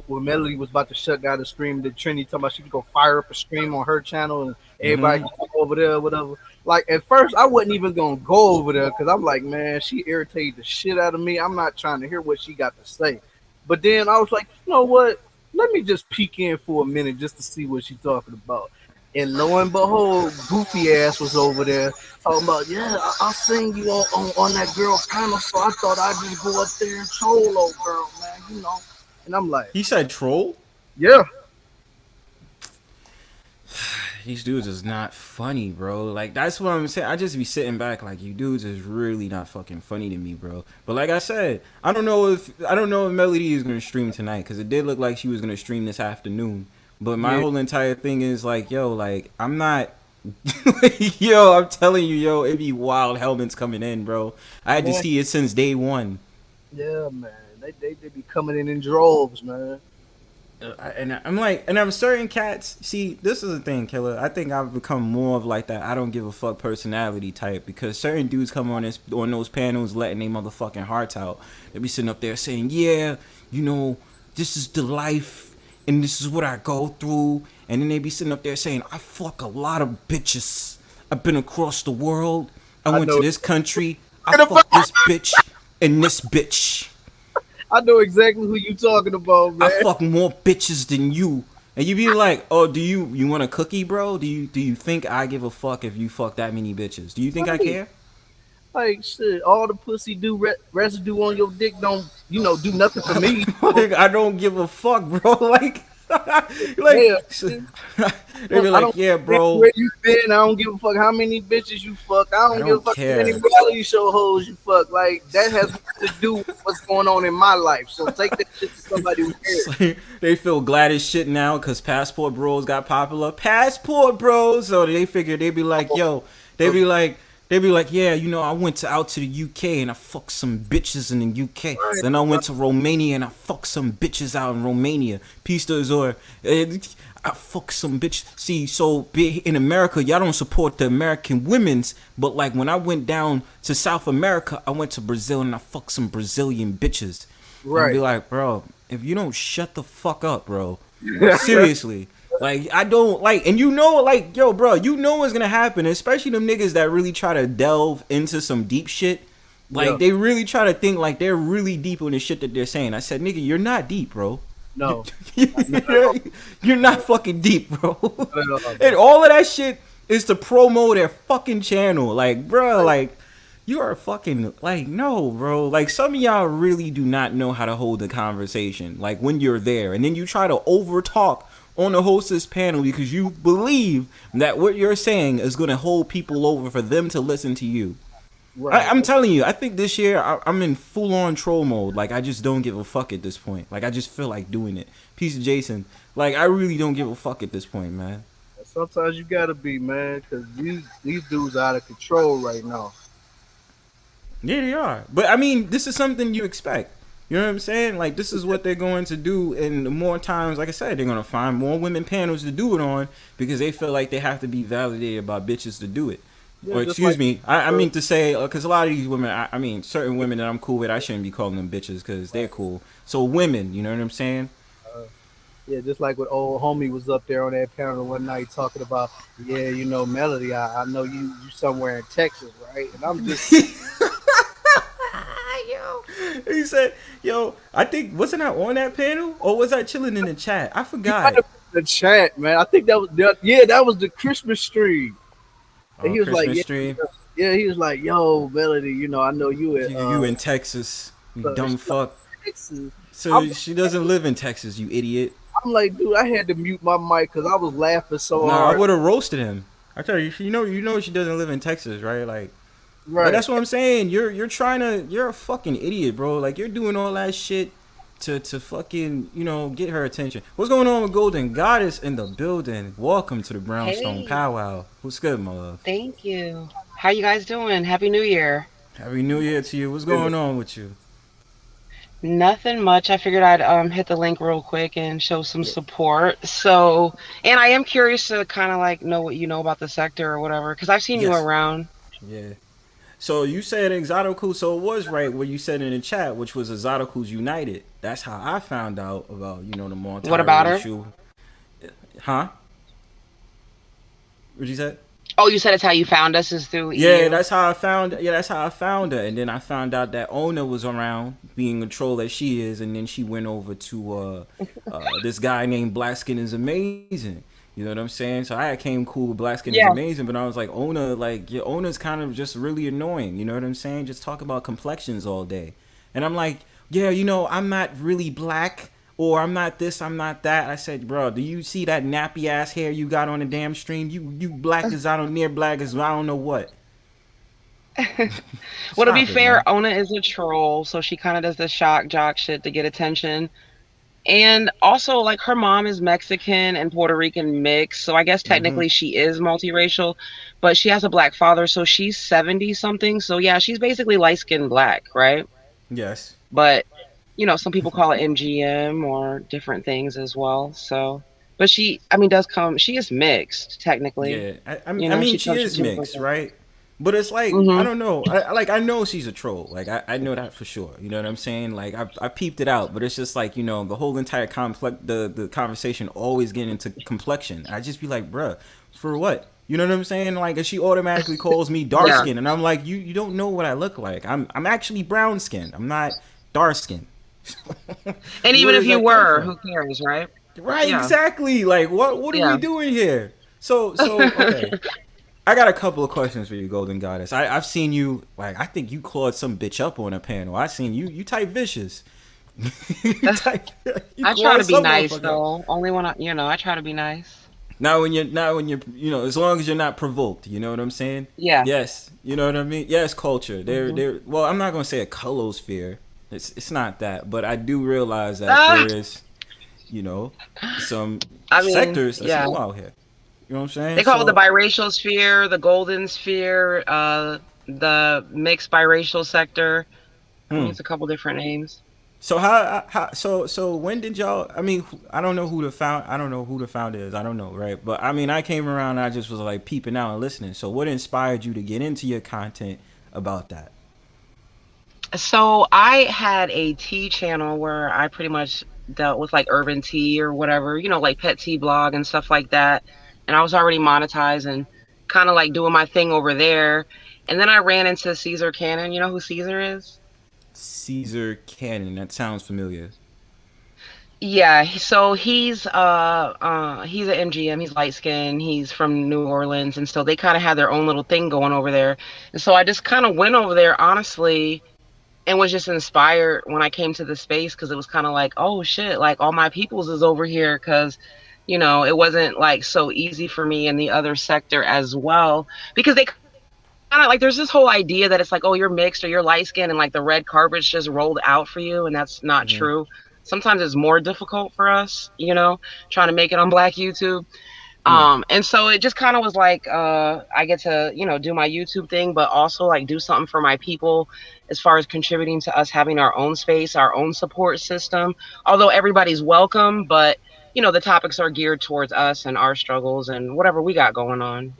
when Melody was about to shut down the stream, the Trinity talking about she could go fire up a stream on her channel and everybody go over there, whatever. Like at first, I wasn't even gonna go over there because I'm like, man, she irritated the shit out of me. I'm not trying to hear what she got to say. But then I was like, you know what? Let me just peek in for a minute just to see what she's talking about. And lo and behold, goofy ass was over there talking about, yeah, I seen you on that girl panel, so I thought I'd just go up there and troll old girl, man, you know. And I'm like, he said troll? Yeah. These dudes is not funny, bro. Like, that's what I'm saying. I just be sitting back like, you dudes is really not fucking funny to me, bro. But like I said, I don't know if Melody is gonna stream tonight because it did look like she was gonna stream this afternoon. But my whole entire thing is like, yo, like, I'm not, yo, I'm telling you, yo, it be wild helmets coming in, bro. I had to see it since day one. Yeah, man. They be coming in droves, man. And I'm like, and I'm certain cats. See, this is the thing, Killer. I think I've become more of like that I don't give a fuck personality type because certain dudes come on those panels letting their motherfucking hearts out. They be sitting up there saying, yeah, you know, this is the life. And this is what I go through. And then they be sitting up there saying, I fuck a lot of bitches. I've been across the world. I went to this country. I fuck this bitch and this bitch. I know exactly who you talking about, man. I fuck more bitches than you. And you be like, oh, do you want a cookie, bro? Do you think I give a fuck if you fuck that many bitches? Do you think I care? Like, shit, all the pussy residue on your dick don't, you know, do nothing for me. I don't give a fuck, bro. Like, they be like, yeah, bro. Where you been? I don't give a fuck how many bitches you fuck. I don't give a fuck how many reality show hoes you fuck. Like, that has nothing to do with what's going on in my life. So take that shit to somebody who cares. Like, they feel glad as shit now because Passport Bros got popular. Passport Bros. So they figure they be like, yo, they be like, yeah, you know, I went out to the UK and I fucked some bitches in the UK. Then I went to Romania and I fucked some bitches out in Romania. Peace to Azor. I fucked some bitch. See, so in America, y'all don't support the American women's. But like when I went down to South America, I went to Brazil and I fucked some Brazilian bitches. Right. And be like, bro, if you don't shut the fuck up, bro. Seriously. Like, I don't, like, and you know, like, yo, bro, you know what's gonna happen, especially them niggas that really try to delve into some deep shit. Like, they really try to think like they're really deep on the shit that they're saying. I said, nigga, you're not deep, bro. No. You're not fucking deep, bro. And all of that shit is to promo their fucking channel. Like, bro, like, you are fucking, like, no, bro. Like, some of y'all really do not know how to hold a conversation, like, when you're there. And then you try to over-talk on the hostess panel because you believe that what you're saying is going to hold people over for them to listen to you. Right. I'm telling you, I think this year I'm in full-on troll mode. Like, I just don't give a fuck at this point. Like, I just feel like doing it. Peace of Jason. Like, I really don't give a fuck at this point, man. Sometimes you gotta be, man, because these dudes are out of control right now. Yeah, they are. But, I mean, this is something you expect. You know what I'm saying? Like, this is what they're going to do. And the more times, like I said, they're going to find more women panels to do it on because they feel like they have to be validated by bitches to do it. Yeah, or excuse me, I mean to say, because a lot of these women, I mean, certain women that I'm cool with, I shouldn't be calling them bitches because they're cool. So women, you know what I'm saying? Yeah, just like when old homie was up there on that panel one night talking about, yeah, you know, Melody, I know you somewhere in Texas, right? And I'm just... He said, "Yo, I think wasn't I on that panel or was I chilling in the chat? I forgot." The chat, man. I think that was that was the Christmas stream. And Oh, he was like, Christmas stream. yeah, he was like, yo, Melody, I know you at You in Texas, you dumb fuck. Texas. So she doesn't live in Texas, you idiot. I'm like, dude, I had to mute my mic because I was laughing so No, hard. I would have roasted him. I tell you, you know she doesn't live in Texas, right? Like, Right. but that's what I'm saying. You're a fucking idiot, bro. Like you're doing all that shit to fucking, get her attention. What's going on with Golden Goddess in the building? Welcome to the Brownstone Hey. Powwow. What's good, my love? Thank you. How you guys doing? Happy New Year. Happy New Year to you. What's going on with you? Nothing much. I figured I'd hit the link real quick and show some support. So, and I am curious to kind of like know what you know about the sector or whatever, because I've seen you Yes. around. Yeah. So you said Exoticals, so it was right what you said in the chat, which was Exoticals United. That's how I found out about, the multi. What about her? Huh? What'd you say? Oh, you said it's how you found us is through EU? Yeah, that's how I found her. And then I found out that Ona was around, being a troll as she is, and then she went over to this guy named Black Skin is Amazing. You know what I'm saying? So I came cool with Black Skin is Amazing, but I was like, Ona, Ona's kind of just really annoying. You know what I'm saying? Just talk about complexions all day. And I'm like, yeah, I'm not really black, or I'm not this, I'm not that. I said, bro, do you see that nappy ass hair you got on the damn stream? You black as I don't near black as I don't know what. Well, to be fair, man. Ona is a troll, so she kind of does the shock jock shit to get attention. And also, like, her mom is Mexican and Puerto Rican mixed, so I guess technically she is multiracial, but she has a black father, so she's 70 something. So yeah, she's basically light skinned black, right? Yes. But some people call it MGM or different things as well. So, but she is mixed technically. Yeah, I mean, she is mixed, right? But it's like, I don't know. I know she's a troll. Like, I know that for sure. You know what I'm saying? Like, I peeped it out. But it's just like, the whole entire the conversation always getting into complexion. I just be like, bruh, for what? You know what I'm saying? Like, and she automatically calls me dark skin. And I'm like, you don't know what I look like. I'm actually brown skin. I'm not dark skin. And even if you were, who cares, right? Right, exactly. Like, what are we doing here? So okay. I got a couple of questions for you, Golden Goddess. I've seen you, like, I think you clawed some bitch up on a panel. I seen you type vicious. I try to be nice though. Only when I try to be nice. Not when you're as long as you're not provoked, you know what I'm saying? Yeah. Yes. You know what I mean? Yes, culture. They're well, I'm not gonna say a colosphere. It's not that, but I do realize that there is, some sectors that's new out here. You know what I'm saying? They call it the biracial sphere, the golden sphere, the mixed biracial sector. I mean, it's a couple different names. So so when did y'all? I mean, I don't know who the founder is. I don't know, right? But I mean, I came around and I just was like peeping out and listening. So what inspired you to get into your content about that? So I had a tea channel where I pretty much dealt with like urban tea or whatever, like pet tea blog and stuff like that. And I was already monetized and kind of like doing my thing over there. And then I ran into Caesar Cannon. You know who Caesar is? Caesar Cannon. That sounds familiar. Yeah. So he's an MGM. He's light skinned. He's from New Orleans. And so they kind of had their own little thing going over there. And so I just kind of went over there, honestly, and was just inspired when I came to the space because it was kind of like, oh shit, like all my peoples is over here because it wasn't like so easy for me in the other sector as well because they kind of like there's this whole idea that it's like, oh, you're mixed or you're light skinned and like the red carpet's just rolled out for you, and that's not true. Sometimes it's more difficult for us, trying to make it on Black YouTube. And so it just kind of was like I get to do my YouTube thing, but also like do something for my people as far as contributing to us having our own space, our own support system, although everybody's welcome, but the topics are geared towards us and our struggles and whatever we got going on,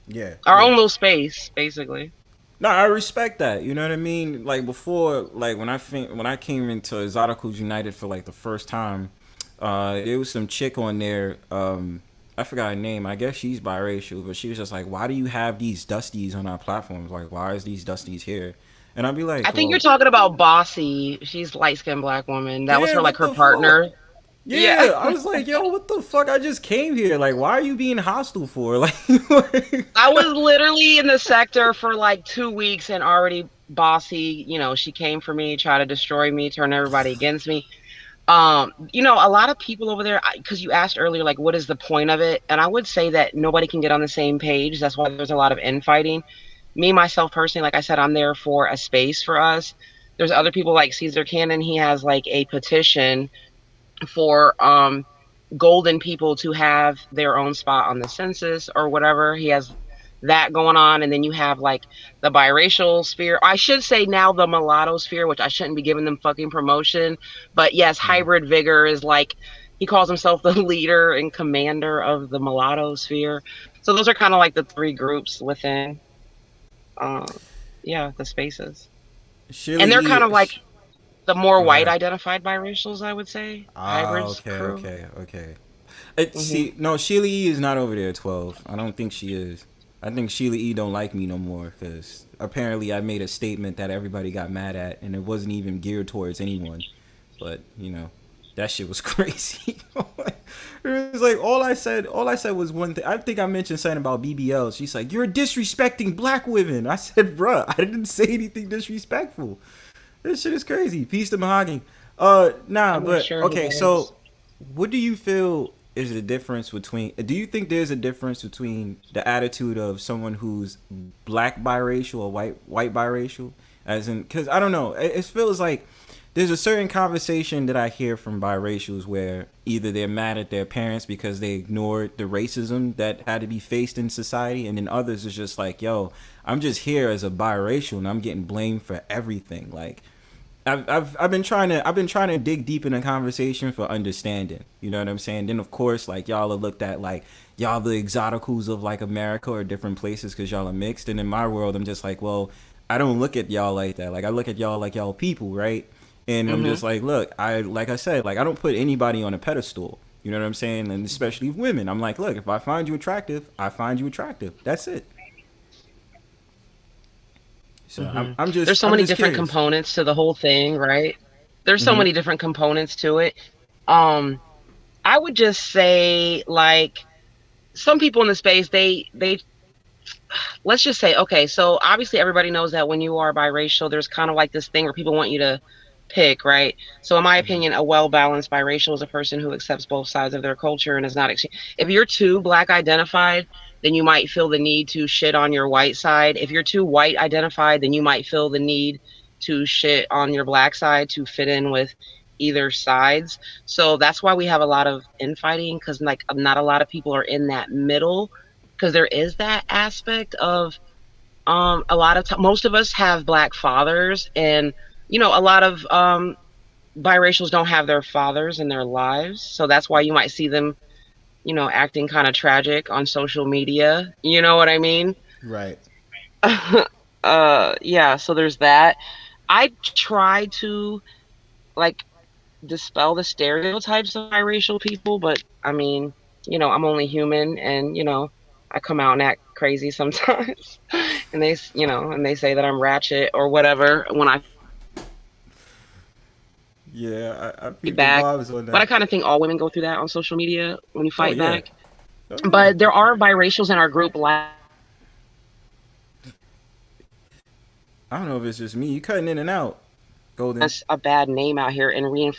Yeah. Our own little space, basically. No, I respect that. You know what I mean? Like before, like when I came into Exoticals United for like the first time, there was some chick on there, I forgot her name. I guess she's biracial, but she was just like, why do you have these dusties on our platforms? Like, why is these dusties here? And I'd be like, I think well, you're talking about Bossy. She's light-skinned black woman. That was yeah, her, like, what her the fuck? partner. Yeah, I was like, yo, what the fuck? I just came here. Like, why are you being hostile for? Like, I was literally in the sector for like 2 weeks and already Bossy, she came for me, tried to destroy me, turn everybody against me. A lot of people over there, because you asked earlier, like, what is the point of it? And I would say that nobody can get on the same page. That's why there's a lot of infighting. Me, myself, personally, like I said, I'm there for a space for us. There's other people like Caesar Cannon. He has like a petition for golden people to have their own spot on the census or whatever. He has that going on. And then you have like the biracial sphere. I should say now the mulatto sphere, which I shouldn't be giving them fucking promotion. But yes, Hybrid Vigor is like, he calls himself the leader and commander of the mulatto sphere. So those are kind of like the three groups within, the spaces. And they're kind of like the more white identified biracials, I would say. Hybrids. Okay. See, no, Sheila E is not over there at 12. I don't think she is. I think Sheila E don't like me no more because apparently I made a statement that everybody got mad at and it wasn't even geared towards anyone. But, that shit was crazy. It was like all I said was one thing. I think I mentioned something about BBL. She's like, "You're disrespecting black women." I said, "Bruh, I didn't say anything disrespectful." This shit is crazy. Peace to Mahogany. Okay, so what do you feel is the difference between, do you think there's a difference between the attitude of someone who's black biracial or white biracial? As in, because I don't know, it feels like there's a certain conversation that I hear from biracials where either they're mad at their parents because they ignored the racism that had to be faced in society, and then others is just like, yo, I'm just here as a biracial and I'm getting blamed for everything. Like, I've been trying to dig deep in the conversation for understanding. You know what I'm saying? Then of course, like, y'all are looked at like y'all the exoticals of like America or different places because y'all are mixed. And in my world, I'm just like, well, I don't look at y'all like that. Like, I look at y'all like y'all people, right? And I'm just like, look, like I said, I don't put anybody on a pedestal. You know what I'm saying? And especially women. I'm like, look, if I find you attractive, I find you attractive. That's it. So I'm just. There's so many different components to the whole thing, right? There's so many different components to it. I would just say, like, some people in the space, they let's just say, okay, so obviously everybody knows that when you are biracial, there's kind of like this thing where people want you to pick, right? So in my opinion, a well-balanced biracial is a person who accepts both sides of their culture and is not if you're too black identified, then you might feel the need to shit on your white side. If you're too white identified, then you might feel the need to shit on your black side to fit in with either sides. So that's why we have a lot of infighting, because like not a lot of people are in that middle, because there is that aspect of a lot of most of us have black fathers, and a lot of biracials don't have their fathers in their lives. So that's why you might see them, acting kind of tragic on social media. You know what I mean? Right. Yeah, so there's that. I try to, like, dispel the stereotypes of biracial people, but I mean, I'm only human, and, I come out and act crazy sometimes. And they say that I'm ratchet or whatever when I I feel back. on that. But I kind of think all women go through that on social media when you fight back. But there are biracials in our group. I don't know if it's just me. You cutting in and out, Golden. That's a bad name out here and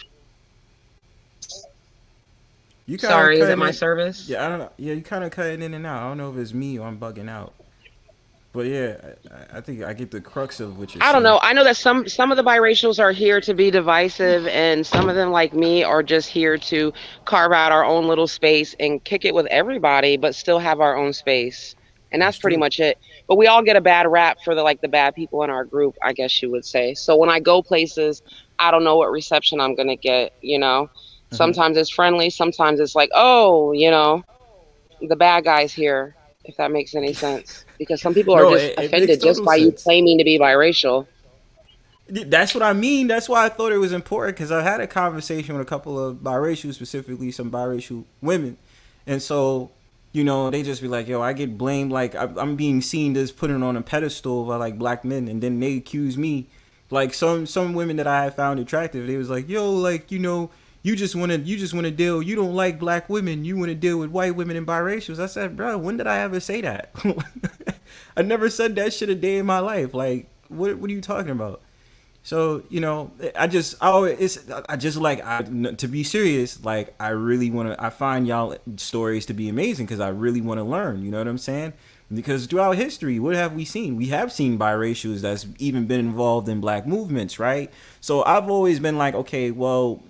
Sorry, is it my service? Yeah, I don't know. Yeah, you kind of cutting in and out. I don't know if it's me or I'm bugging out. But yeah, I think I get the crux of what you're saying. I don't know. I know that some of the biracials are here to be divisive, and some of them, like me, are just here to carve out our own little space and kick it with everybody, but still have our own space. And that's pretty much it. But we all get a bad rap for the bad people in our group, I guess you would say. So when I go places, I don't know what reception I'm gonna get. Sometimes it's friendly, sometimes it's like, oh, the bad guy's here, if that makes any sense. Because some people are just offended just by you claiming to be biracial. That's what I mean. That's why I thought it was important, because I had a conversation with a couple of biracial, specifically some biracial women. And so you know, they just be like, yo, I get blamed, like I'm being seen as putting on a pedestal by like black men, and then they accuse me, like some women that I had found attractive, they was like, yo, like, you know, you just want to deal, you don't like black women, you want to deal with white women and biracials. I said, bro, when did I ever say that? I never said that shit a day in my life. Like, what are you talking about? So, you know, to be serious, like, I find y'all stories to be amazing because I really want to learn, you know what I'm saying? Because throughout history, what have we seen? We have seen biracials that's even been involved in black movements, right? So I've always been like, okay, well,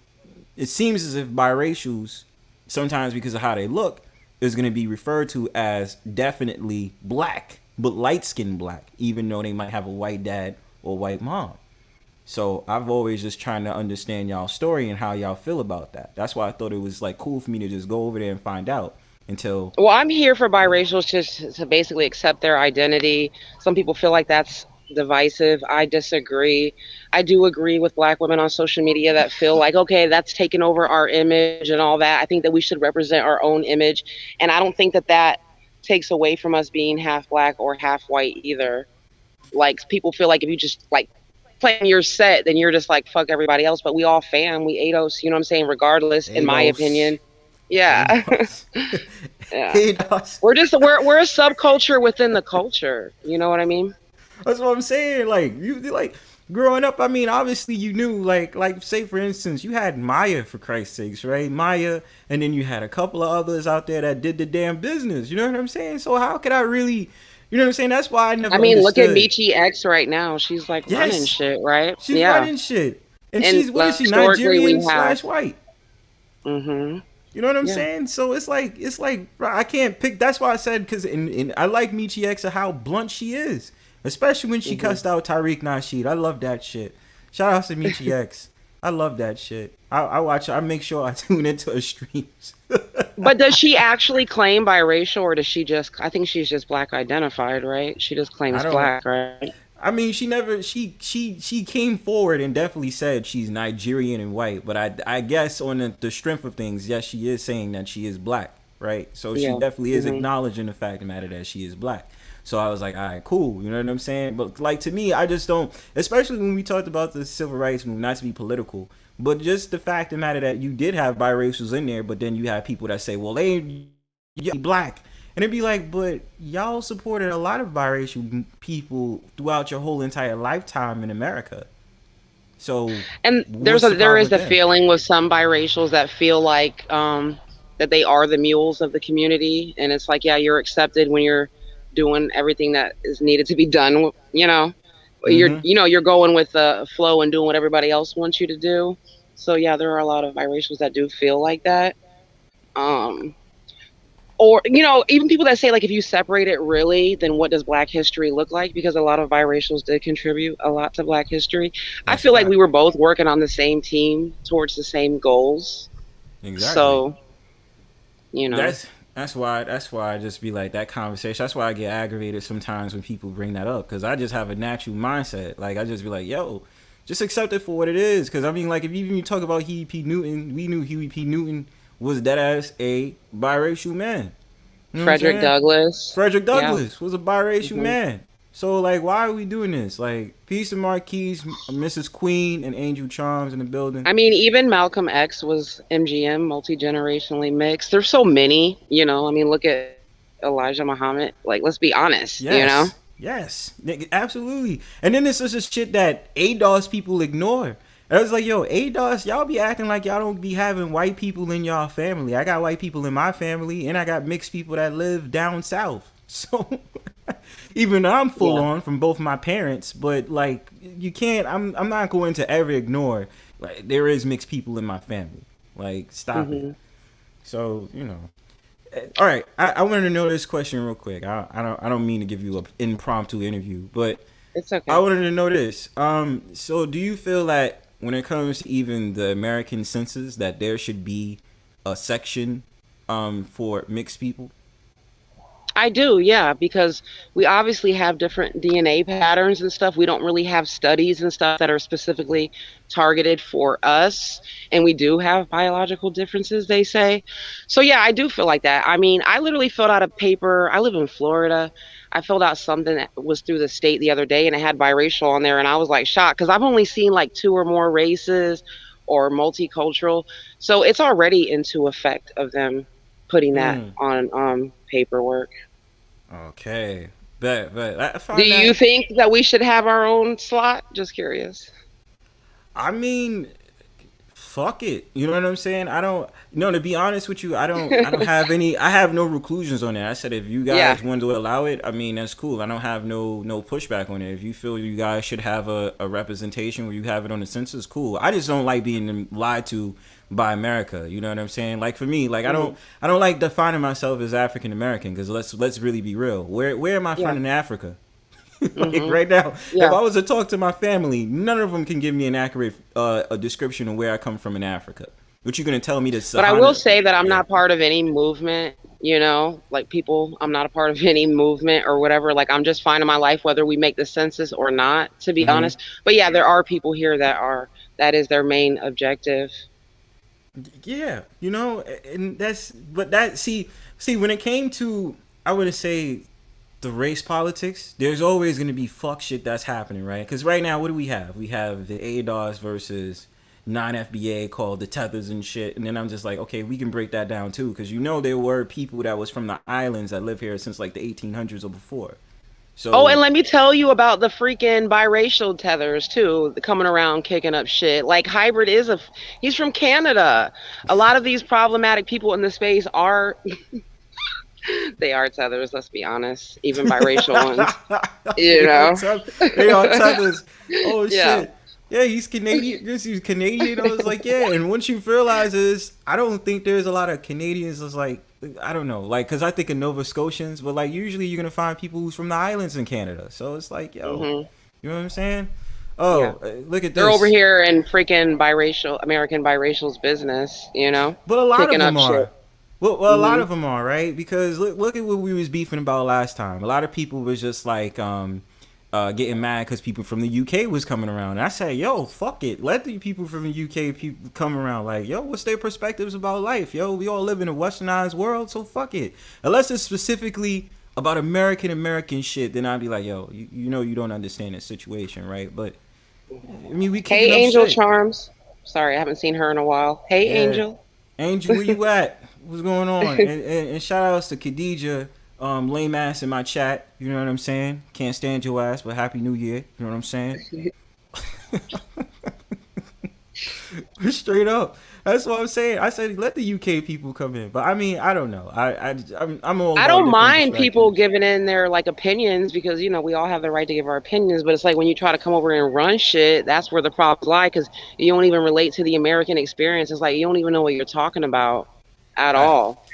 it seems as if biracials, sometimes because of how they look, is going to be referred to as definitely black, but light-skinned black, even though they might have a white dad or white mom. So I've always just trying to understand y'all's story and how y'all feel about that. That's why I thought it was like cool for me to just go over there and find out until. Well, I'm here for biracials just to basically accept their identity. Some people feel like that's divisive. I disagree. I do agree with black women on social media that feel like, okay, that's taken over our image and all that. I think that we should represent our own image. And I don't think that that takes away from us being half black or half white either. Like, people feel like if you just like playing your set, then you're just like, fuck everybody else. But we all fam, we ADOS, you know what I'm saying? Regardless, in my opinion. Yeah. Yeah. We're a subculture within the culture. You know what I mean? That's what I'm saying. Like, you like growing up, I mean, obviously you knew, like say for instance, you had Maya, for Christ's sakes, right? Maya, and then you had a couple of others out there that did the damn business. You know what I'm saying? So how could I really, you know what I'm saying? That's why I never understood. Look at Michi X right now. She's like running shit, right? She's running shit. And she's, what is she, Nigerian / white? Mm-hmm. You know what I'm saying? So it's like, bro, I can't pick. That's why I said, because I like Michi X and how blunt she is. Especially when she cussed out Tariq Nasheed. I love that shit. Shout out to Michi X. I love that shit. I make sure I tune into her streams. But does she actually claim biracial, or does she just, I think she's just black identified, right? She just claims black, right? I mean, she came forward and definitely said she's Nigerian and white, but I guess on the strength of things, yes, she is saying that she is black, right? So she definitely is acknowledging the fact of the matter that she is black. So I was like, all right, cool. You know what I'm saying? But like, to me, I just don't, especially when we talked about the civil rights movement, not to be political, but just the fact of the matter that you did have biracials in there, but then you have people that say, well, they ain't black. And it'd be like, but y'all supported a lot of biracial people throughout your whole entire lifetime in America. So, and there is the feeling with some biracials that feel like that they are the mules of the community, and it's like, yeah, you're accepted when you're doing everything that is needed to be done, you know. You're going with the flow and doing what everybody else wants you to do. So yeah, there are a lot of biracials that do feel like that. Or, you know, even people that say, like, if you separate it really, then what does black history look like? Because a lot of biracials did contribute a lot to black history. I feel like we were both working on the same team towards the same goals. Exactly. So, you know. That's why I just be like, that conversation. That's why I get aggravated sometimes when people bring that up, because I just have a natural mindset. Like, I just be like, yo, just accept it for what it is. Because I mean, like, if even you talk about Huey P. Newton, we knew Huey P. Newton was dead ass a biracial man. You know Frederick Douglass was a biracial man. So, like, why are we doing this? Like, Peace and Marquise, Mrs. Queen, and Angel Charms in the building. I mean, even Malcolm X was MGM, multi-generationally mixed. There's so many, you know. I mean, look at Elijah Muhammad. Like, let's be honest, you know? Yes, absolutely. And then this is just shit that ADOS people ignore. I was like, yo, ADOS, y'all be acting like y'all don't be having white people in y'all family. I got white people in my family, and I got mixed people that live down south. So, even though I'm full on from both my parents, but like, you can't, I'm not going to ever ignore, like, there is mixed people in my family. Like, stop it. So, you know. All right, I wanted to know this question real quick. I don't mean to give you an impromptu interview, but it's okay. I wanted to know this. So do you feel that when it comes to even the American census, that there should be a section for mixed people? I do, yeah, because we obviously have different DNA patterns and stuff. We don't really have studies and stuff that are specifically targeted for us. And we do have biological differences, they say. So, yeah, I do feel like that. I mean, I literally filled out a paper. I live in Florida. I filled out something that was through the state the other day and it had biracial on there. And I was like shocked because I've only seen like two or more races or multicultural. So it's already into effect of them putting that Mm. on paperwork. Okay. But I Do find you that. think that we should have our own slot? Just curious. I mean, fuck it. You know what I'm saying? I don't. No, to be honest with you, I don't. I don't have any. I have no reclusions on that. I said if you Yeah. guys want to allow it, I mean that's cool. I don't have no pushback on it. If you feel you guys should have a representation where you have it on the census, cool. I just don't like being lied to by America. You know what I'm saying? Like for me, like Mhm. I don't like defining myself as African American because let's really be real. Where am I Yeah. from in Africa? Like Mhm. right now, if Yeah. I was to talk to my family, none of them can give me an accurate a description of where I come from in Africa. What you gonna tell me to But I will Sahana? say that I'm Yeah. not part of any movement, like people, I'm not a part of any movement or whatever. Like I'm just finding my life whether we make the census or not, to be Hmm. honest. But yeah, there are people here that is their main objective. Yeah, and that see when it came to I would say the race politics, there's always going to be fuck shit that's happening, right? Because right now, what do we have? We have the ADOS versus non-FBA called the Tethers and shit. And then I'm just like, okay, we can break that down too, because there were people that was from the islands that live here since like the 1800s or before. Oh, and So let me tell you about the freaking biracial tethers too, coming around kicking up shit. Like Hybrid he's from Canada. A lot of these problematic people in the space are they are tethers, let's be honest, even biracial ones, you they are know. they are Tethers. Oh Yeah. shit. Yeah, he's Canadian. He's Canadian. I was like, yeah. And once you realize is, I don't think there's a lot of Canadians. That's like, I don't know, like, cause I think of Nova Scotians, but like usually you're gonna find people who's from the islands in Canada. So it's like, yo, Mhm. you know what I'm saying? Yeah. Oh, look at They're over this. here in freaking American biracial's business, But a lot of kicking them up are. shit. Well, a lot Mhm. of them are, right? Because look at what we was beefing about last time. A lot of people was just like getting mad because people from the UK was coming around. And I said, yo, fuck it. Let the people from the UK people come around. Like, yo, what's their perspectives about life? Yo, we all live in a westernized world, so fuck it. Unless it's specifically about American shit, then I'd be like, yo, you know you don't understand the situation, right? But I mean, we kicking Hey, up Angel shit. Charms. Sorry, I haven't seen her in a while. Hey, Yeah. Angel. Angel, where you at? What's going on? And shout outs to Khadijah, lame ass in my chat. You know what I'm saying? Can't stand your ass, but happy new year. You know what I'm saying? Straight up. That's what I'm saying. I said let the UK people come in, but I mean I don't know. I'm all I about don't different mind people perspectives. giving in their like opinions because we all have the right to give our opinions. But it's like when you try to come over and run shit, that's where the problems lie because you don't even relate to the American experience. It's like you don't even know what you're talking about at All right, all.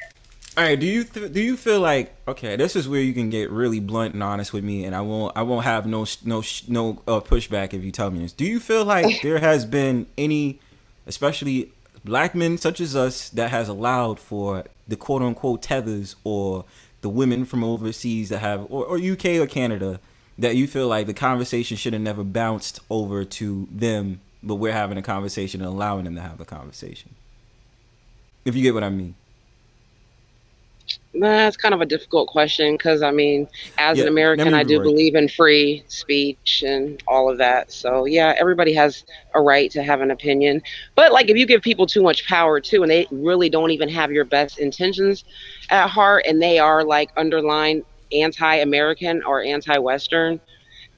all right. Do you feel like okay? This is where you can get really blunt and honest with me, and I won't have no pushback if you tell me this. Do you feel like there has been any, especially black men such as us, that has allowed for the quote unquote tethers or the women from overseas that have or UK or Canada that you feel like the conversation should have never bounced over to them, but we're having a conversation and allowing them to have a conversation? If you get what I mean. That's kind of a difficult question because I mean, as an Yeah, let American, me I do reword. believe in free speech and all of that. So yeah, everybody has a right to have an opinion. But like, if you give people too much power too, and they really don't even have your best intentions at heart, and they are like underlying anti-American or anti-Western,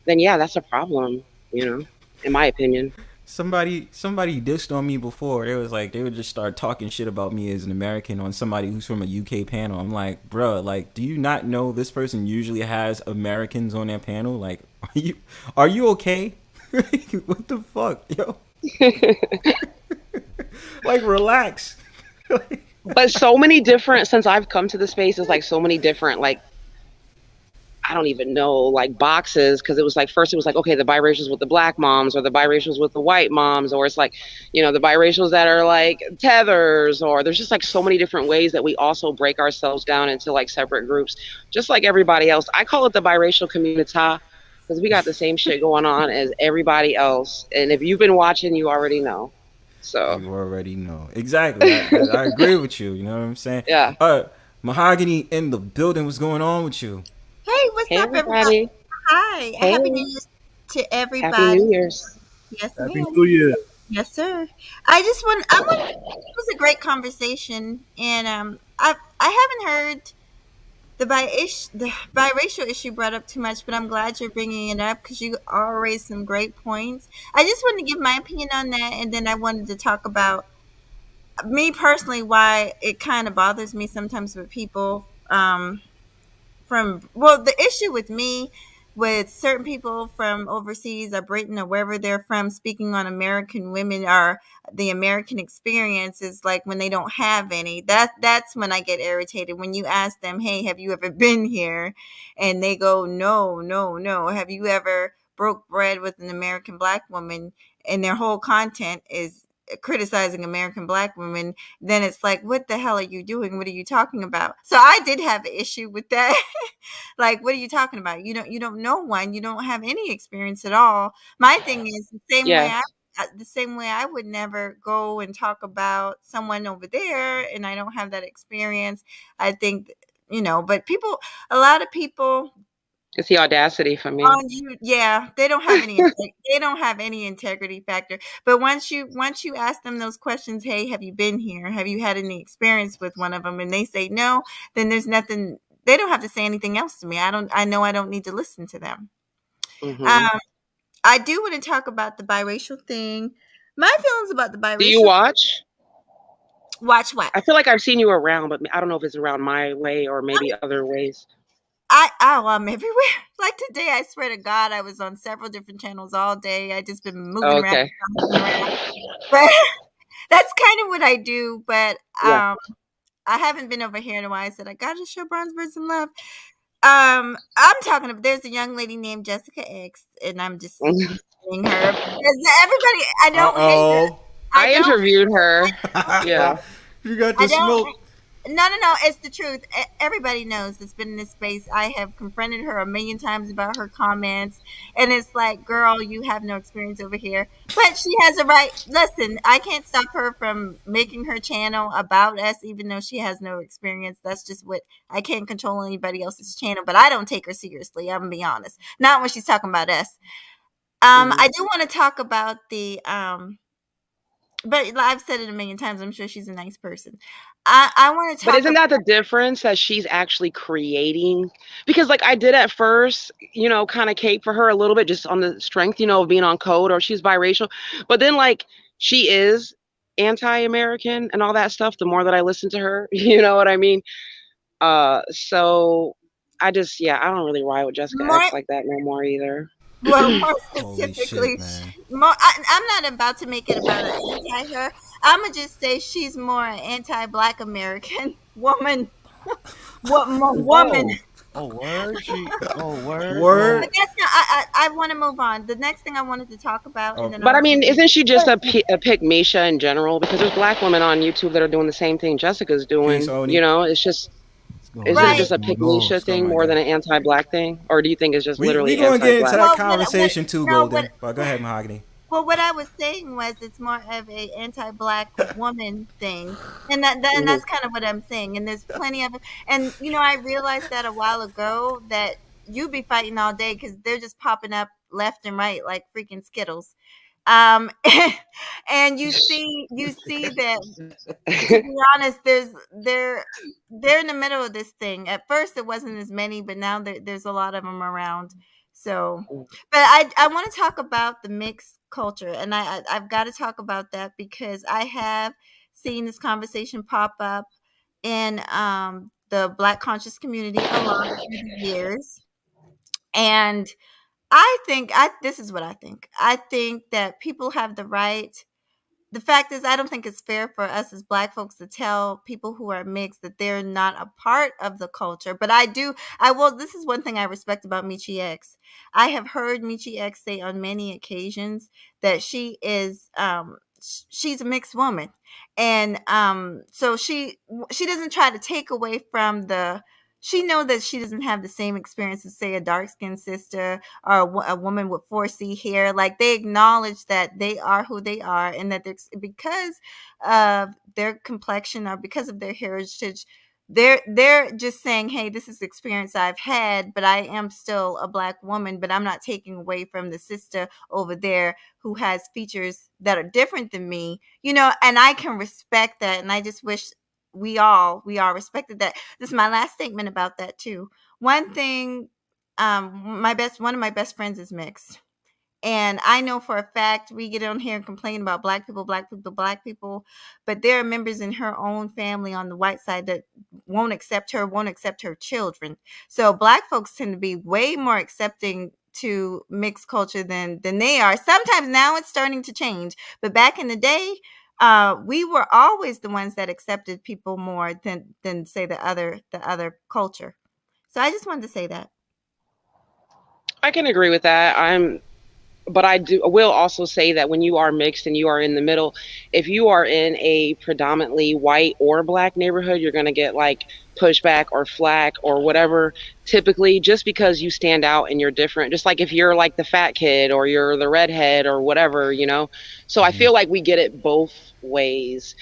then yeah, that's a problem. In my opinion. Somebody dissed on me before. They was like they would just start talking shit about me as an American on somebody who's from a UK panel. I'm like, bruh, like, do you not know this person usually has Americans on their panel? Like, are you okay? What the fuck, yo? Like, relax. But so many different since I've come to the space, it's like so many different like I don't even know, like boxes, because it was like first it was like, okay, the biracials with the black moms, or the biracials with the white moms, or it's like, the biracials that are like tethers, or there's just like so many different ways that we also break ourselves down into like separate groups, just like everybody else. I call it the biracial community because we got the same shit going on as everybody else. And if you've been watching, you already know. So You already know. Exactly. I agree with you. You know what I'm saying? yeah. Mahogany in the building. What's going on with you? Hey, what's Hey up, everybody? everybody. Hi. Hey. Happy New Year to Happy everybody. New Year's. Yes, Happy ma'am. New Year. Yes, sir. It was a great conversation, and I haven't heard the biracial issue brought up too much, but I'm glad you're bringing it up because you all raised some great points. I just wanted to give my opinion on that, and then I wanted to talk about me personally, why it kind of bothers me sometimes with people. The issue with me, with certain people from overseas or Britain or wherever they're from, speaking on American women or the American experience, is like when they don't have any. That's when I get irritated. When you ask them, hey, have you ever been here, and they go, no, no, no. Have you ever broke bread with an American black woman, and their whole content is criticizing American black women? Then it's like, what the hell are you doing? What are you talking about? So I did have an issue with that. Like, what are you talking about? You don't know one. You don't have any experience at all. My thing is the same way I would never go and talk about someone over there, and I don't have that experience. I think, but a lot of people It's the audacity for me. they don't have any they don't have any integrity factor. But once you ask them those questions, hey, have you been here? Have you had any experience with one of them? And they say no, then there's nothing. They don't have to say anything else to me. I know I don't need to listen to them. Mm-hmm. I do want to talk about the biracial thing. My feelings about the biracial. Do you watch? Watch what? I feel like I've seen you around, but I don't know if it's around my way or maybe other ways. I'm everywhere. Like today, I swear to God, I was on several different channels all day. I just been moving around. But that's kind of what I do. But I haven't been over here in a while. I said I gotta show Bronzebird some love. I'm talking about, there's a young lady named Jessica X, and I'm just saying her because everybody. I don't hate her. I interviewed her. Yeah, you got the smoke. No. It's the truth. Everybody knows that's been in this space. I have confronted her a million times about her comments, and it's like, girl, you have no experience over here. But she has a right. Listen, I can't stop her from making her channel about us, even though she has no experience. That's just what I can't control anybody else's channel. But I don't take her seriously. I'm gonna be honest. Not when she's talking about us. I do want to talk about the but I've said it a million times. I'm sure she's a nice person. I want to talk. But isn't that the difference, that she's actually creating? Because like I did at first, kind of cape for her a little bit just on the strength, of being on code, or she's biracial. But then like she is anti-American and all that stuff. The more that I listen to her, you know what I mean? So I just, I don't really ride with Jessica X like that no more either. Well, more specifically, I'm not about to make it about an anti-her. I'm gonna just say she's more an anti-Black American woman. Woman. Oh, word. Word. But that's not, I want to move on. The next thing I wanted to talk about. But I mean, isn't she just a pick Misha in general? Because there's black women on YouTube that are doing the same thing Jessica's doing. It's just. Is it just a pick Misha thing more than an anti-black thing, or do you think it's just literally anti-black? We're going to get into that conversation too, Golden. But go ahead, Mahogany. Well, what I was saying was it's more of a anti-black woman thing, and that's kind of what I'm saying. And there's plenty of it. And I realized that a while ago that you'd be fighting all day because they're just popping up left and right like freaking Skittles. And you see that, to be honest, they're in the middle of this thing. At first it wasn't as many, but now there's a lot of them around. So, but I want to talk about the mixed culture, and I've got to talk about that because I have seen this conversation pop up in the Black conscious community a lot over the years. And I think this is what I think. I think that people have the right the fact is, I don't think it's fair for us as Black folks to tell people who are mixed that they're not a part of the culture. But I will. This is one thing I respect about Michi X. I have heard Michi X say on many occasions that she's a mixed woman, and so she doesn't try to take away from the. She knows that she doesn't have the same experience as, say, a dark skinned sister or a woman with 4C hair. Like, they acknowledge that they are who they are, and that they're, because of their complexion or because of their heritage, they're just saying, hey, this is the experience I've had, but I am still a Black woman, but I'm not taking away from the sister over there who has features that are different than me, and I can respect that. And I just wish we all respected that. This is my last statement about that too. One thing, one of my best friends is mixed, and I know for a fact, we get on here and complain about Black people, Black people, but there are members in her own family on the white side that won't accept her children. So Black folks tend to be way more accepting to mixed culture than they are. Sometimes now it's starting to change, but back in the day, we were always the ones that accepted people more than say the other culture. So I just wanted to say that. I can agree with that. But I will also say that when you are mixed and you are in the middle, if you are in a predominantly white or Black neighborhood, you're going to get like pushback or flack or whatever, typically, just because you stand out and you're different. Just like if you're like the fat kid or you're the redhead or whatever, So I feel like we get it both ways.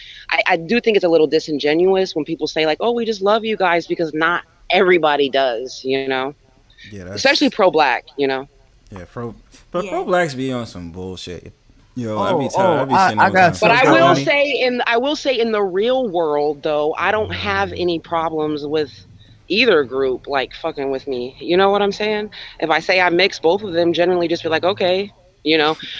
I do think it's a little disingenuous when people say like, oh, we just love you guys, because not everybody does, Yeah, especially pro-Black, Yeah, pro Blacks be on some bullshit. I be I got But something. I will say in the real world though, I don't have any problems with either group like fucking with me. You know what I'm saying? If I say I mix both of them, generally just be like, okay,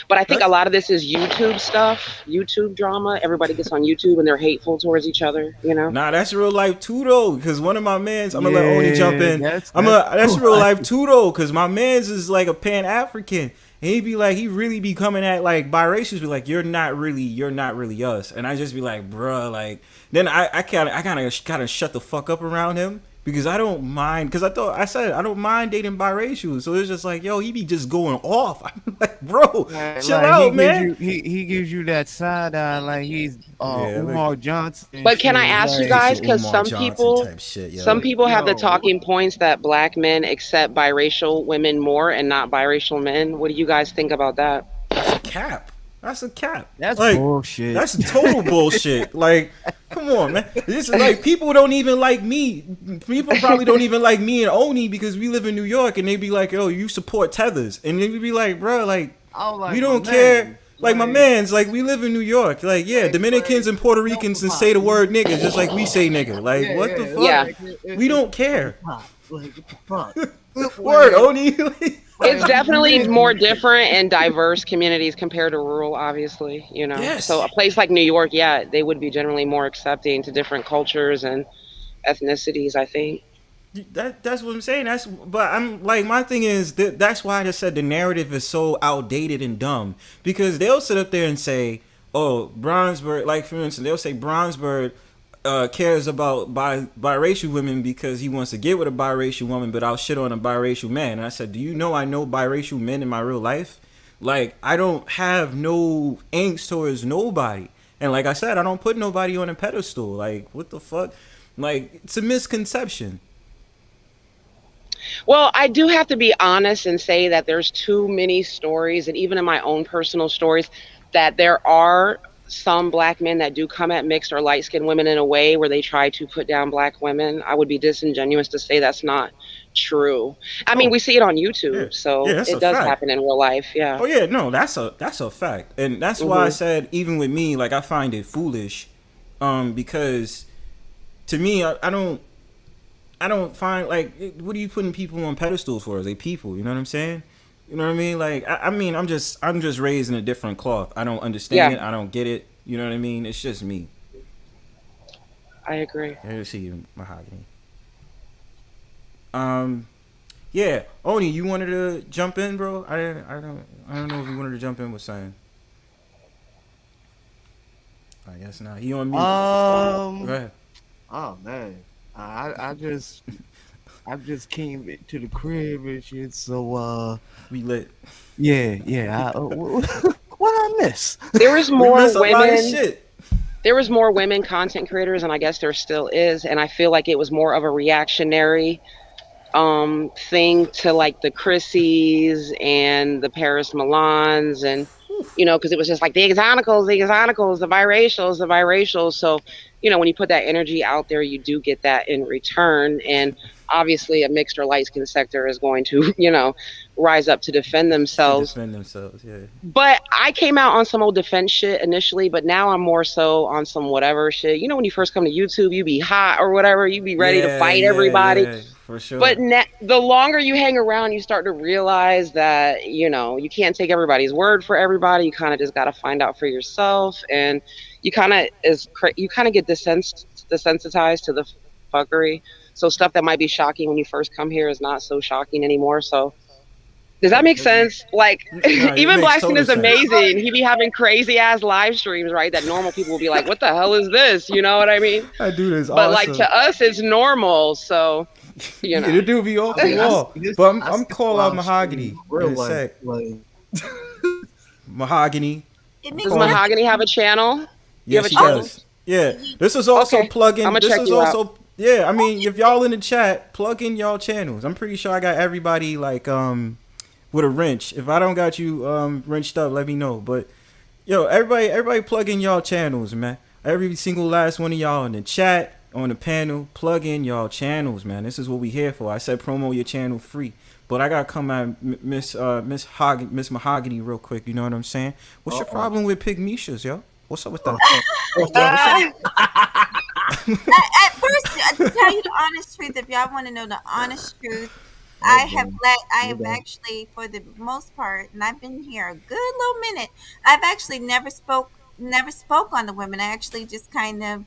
But I think a lot of this is YouTube stuff, YouTube drama. Everybody gets on YouTube and they're hateful towards each other, Nah, that's real life too though. Because one of my mans, I'm gonna let Oni jump in. That's real life too though. Because my mans is like a Pan African, and he be like, he really be coming at like biracials, be like, you're not really us. And I just be like, bruh, like, then I kind of shut the fuck up around him. Because I don't mind, because I said I don't mind dating biracials. So it's just like, yo, he be just going off. I'm like, bro, chill out, man. He gives you that side eye like he's Umar Johnson. But can I ask you guys, because some people have the talking points that Black men accept biracial women more and not biracial men. What do you guys think about that? That's a cap. That's like, bullshit. That's total bullshit. Like, come on, man. This is like, people don't even like me. People probably don't even like me and Oni because we live in New York, and they be like, "Oh, you support tethers," and then we be like, "Bro, like, we don't care." Like, my man's like, we live in New York. Like, yeah, Dominicans and Puerto Ricans and say the word nigga just like we say nigga. Like, what the fuck? Yeah. We don't care. Word, Oni. It's definitely more different in diverse communities compared to rural, obviously, Yes. So a place like New York, yeah, they would be generally more accepting to different cultures and ethnicities, I think. That's what I'm saying. But I'm like, my thing is that's why I just said the narrative is so outdated and dumb, because they'll sit up there and say, oh, Bronzebird, like for instance, they'll say Bronzebird cares about biracial women because he wants to get with a biracial woman, but I'll shit on a biracial man. And I said, do you know I know biracial men in my real life? Like, I don't have no angst towards nobody. And like I said, I don't put nobody on a pedestal. Like, what the fuck? Like, it's a misconception. Well, I do have to be honest and say that there's too many stories, and even in my own personal stories, that there are some Black men that do come at mixed or light-skinned women in a way where they try to put down Black women. I would be disingenuous to say that's not true. I mean, we see it on YouTube, so it does happen in real life. Yeah. Oh yeah, no, that's a fact, and that's why I said even with me, like, I find it foolish, because to me, I don't find, like, what are you putting people on pedestals for? Are they people? You know what I'm saying? You know what I mean? Like, I mean, I'm just raised in a different cloth. I don't understand it. I don't get it. You know what I mean? It's just me. I agree. I see you, Mahogany. Yeah, Oni, you wanted to jump in, bro? I don't know if you wanted to jump in with something. I guess not. He on mute. Go ahead. Oh man, I just came to the crib and shit. So we lit. Yeah. What I miss? There was more women. Shit. There was more women content creators, and I guess there still is. And I feel like it was more of a reactionary thing to like the Chrissies and the Paris Milans, and because it was just like the exoticals, the biracials. So, when you put that energy out there, you do get that in return. And obviously, a mixed or light-skinned sector is going to, rise up to defend themselves. Yeah. But I came out on some old defense shit initially, but now I'm more so on some whatever shit. When you first come to YouTube, you be hot or whatever, you be ready to fight everybody. Yeah, for sure. But the longer you hang around, you start to realize that, you can't take everybody's word for everybody. You kind of just got to find out for yourself. And you kind of get desensitized to the fuckery. So stuff that might be shocking when you first come here is not so shocking anymore. So does that make sense? Like, even Black Skin is amazing. He be having crazy ass live streams, right? That normal people will be like, what the hell is this? You know what I mean? That dude is but awesome. Like to us, it's normal. So, The dude be off the wall. But I'm calling out Mahogany in a sec. Mahogany. Does Mahogany have a channel? Yes, he does. Yeah. This is also plugging. This is also yeah, I mean, if y'all in the chat, plug in y'all channels. I'm pretty sure I got everybody like with a wrench. If I don't got you wrenched up, let me know. But yo, everybody plug in y'all channels, man. Every single last one of y'all in the chat, on the panel, plug in y'all channels, man. This is what we here for. I said promo your channel free. But I gotta come at Miss Mahogany real quick, you know what I'm saying? What's your problem with pygmishas, yo? What's up with that? At first, to tell you the honest truth, if y'all want to know the honest truth, I have actually, for the most part, and I've been here a good little minute, I've actually never spoke on the women. I actually just kind of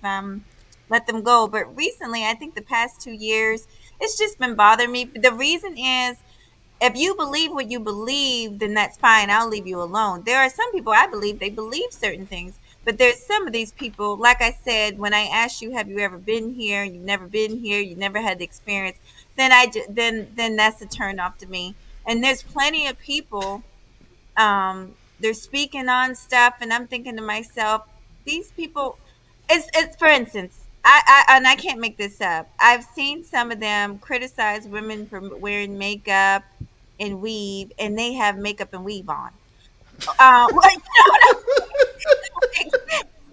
let them go. But recently, I think the past 2 years, it's just been bothering me. The reason is, if you believe what you believe, then that's fine. I'll leave you alone. There are some people I believe they believe certain things. But there's some of these people, like I said, when I asked you, have you ever been here? You've never been here. You never had the experience. Then then that's a turn off to me. And there's plenty of people, they're speaking on stuff, and I'm thinking to myself, these people, it's for instance, I can't make this up. I've seen some of them criticize women for wearing makeup and weave, and they have makeup and weave on.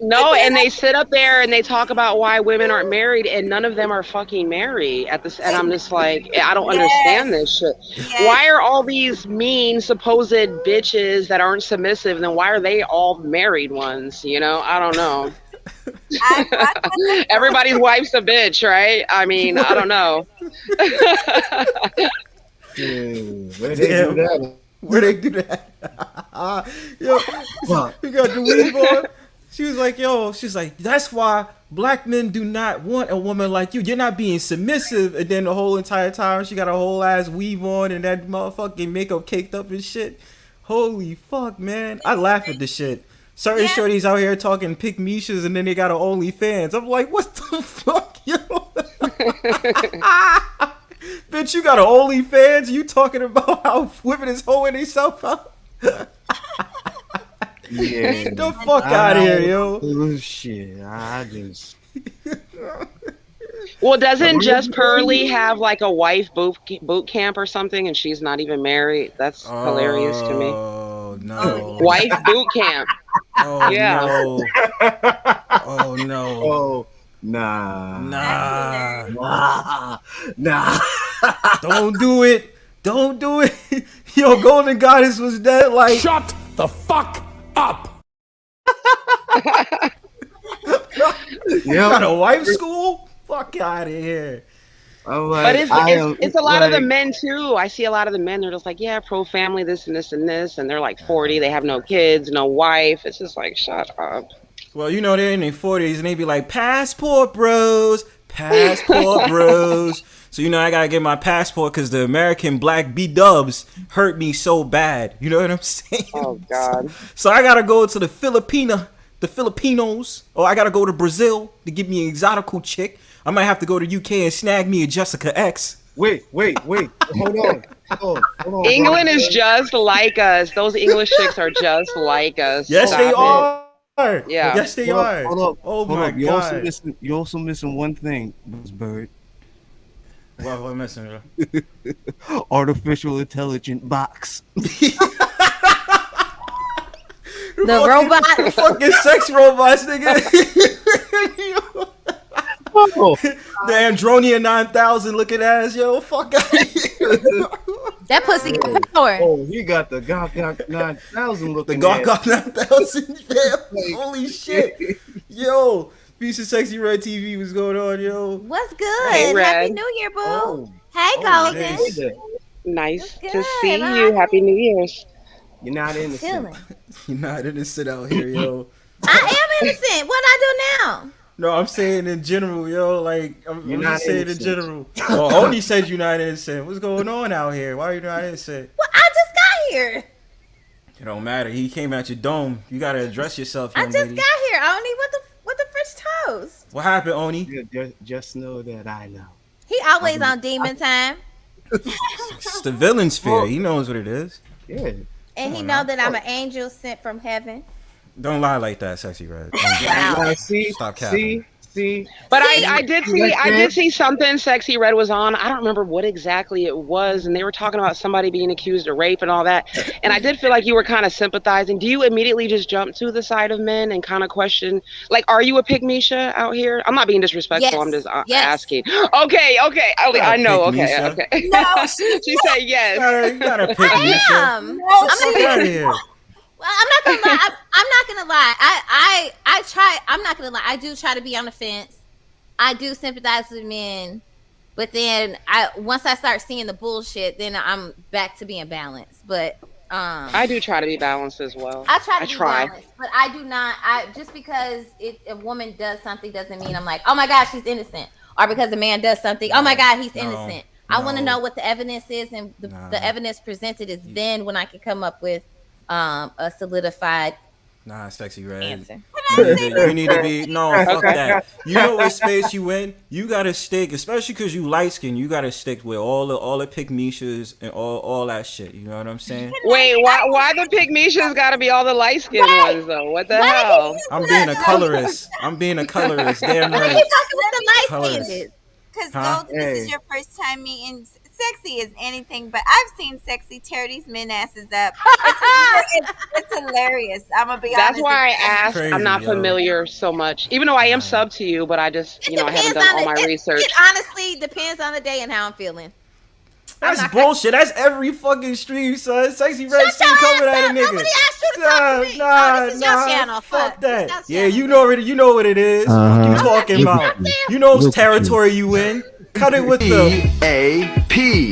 No, and they sit up there and they talk about why women aren't married, and none of them are fucking married at this. And I'm just like, I don't understand this shit. Yes. Why are all these mean supposed bitches that aren't submissive? Then why are they all married ones? I don't know. Everybody's wife's a bitch, right? I mean, I don't know. Where they do that? Yo, you got the weave on. She was like, she's like, that's why black men do not want a woman like you. You're not being submissive. And then the whole entire time she got a whole ass weave on and that motherfucking makeup caked up and shit. Holy fuck, man. I laugh at this shit. Certain shorties out here talking pygmishas and then they got an OnlyFans. I'm like, what the fuck, yo? Bitch, you got an OnlyFans? You talking about how women is hoeing themselves out? Yeah. Get the fuck out of here, yo. Oh, shit. I just... Well, doesn't Jess Pearly have like a wife boot camp or something, and she's not even married? That's hilarious to me. Oh, no. Wife boot camp. Oh, yeah. No. Oh, no. Oh, nah. Don't do it. Don't do it. Yo, Golden Goddess was dead. Like, shut the fuck up. You got a wife school? Fuck out of here. But it's a lot of the men too. I see a lot of the men. They're just like, yeah, pro family, this and this and this, and they're like 40. They have no kids, no wife. It's just like, shut up. Well, they're in their 40s and they be like, passport bros, passport bros. So, I got to get my passport because the American black B-dubs hurt me so bad. You know what I'm saying? Oh, God. So I got to go to the the Filipinos, or I gotta go to Brazil to get me an exotical chick. I might have to go to UK and snag me a Jessica X. Wait. Hold on. England is just like us. Those English chicks are just like us. Yes, Stop they it. are. Yeah. Yes, they are. Hold up. My God. You're also missing one thing, Bronzebird. What am I missing? Artificial intelligent box. The robot. Fucking sex robots, nigga. The Andronia 9000 looking ass, yo. Fuck out of here. That pussy got power. Oh, he got the Gawk 9000 The looking. Gawk 9000, man. Holy shit. Yo, piece of Sexy Red TV, what's going on, yo? What's good? Hey, Red. Happy New Year, boo. Oh. Hey, Golden. Nice What's to good, see man? you. Happy New Year's. You're not innocent. Chilling. You're not innocent out here, yo. I am innocent. What I do now? No, I'm saying in general, yo. Like, I'm You're just not saying innocent. in general. Well, Oni said you're not innocent. What's going on out here? Why are you not innocent? Well, I just got here. It don't matter. He came at your dome. You gotta address yourself, I young just lady. got here. Only what the French toast? What happened, Oni? Just know that I know. He always on demon time, It's the villain sphere. He knows what it is. Yeah. and he on know now. that I'm an angel sent from heaven. Don't lie like that, Sexy Red. Wow. See. Stop capping. But I did see something Sexy Red was on. I don't remember what exactly it was, and they were talking about somebody being accused of rape and all that. And I did feel like you were kind of sympathizing. Do you immediately just jump to the side of men and kind of question, like, are you a pygmisha out here? I'm not being disrespectful. Yes. I'm just Yes. asking. Okay. I know. Okay. Pygmisha. No, She said yes. You gotta pick me, sir. I'm Get out not of here. Well, I'm not gonna lie. I'm not gonna lie. I try. I'm not gonna lie. I do try to be on the fence. I do sympathize with men, but then once I start seeing the bullshit, then I'm back to being balanced. But I do try to be balanced as well. I try to be balanced, but I do not. Just because a woman does something doesn't mean I'm like, oh my God, she's innocent, or because a man does something, oh my God, he's innocent. I want to know what the evidence is, and the evidence presented is then when I can come up with a solidified Nah, Sexy Red. answer. You need to be fuck that. You know what space you in? You gotta stick, especially because you light skin. You gotta stick with all the pygmishas and all that shit. You know what I'm saying? Wait, why the pygmishas got to be all the light skinned ones though? What the hell? I'm being a colorist. Damn Why are right. you talking with the light Colors. skinned? Because Huh? Golden, this is your first time meeting Sexy is anything, but I've seen Sexy tear these men asses up. It's hilarious. I'm gonna be honest. That's why I asked. Crazy, I'm not yo. familiar so much, even though I am sub to you, but I just, I haven't done all my research. It honestly depends on the day and how I'm feeling. That's bullshit. That's every fucking stream, son. Sexy Red Shut still your coming ass at a up. nigga. Nobody asked you to talk to me. This is your channel. Fuck that. This is your Yeah, channel. you know what it is. What you talking about? You know whose territory you in. Cut it with the A-P.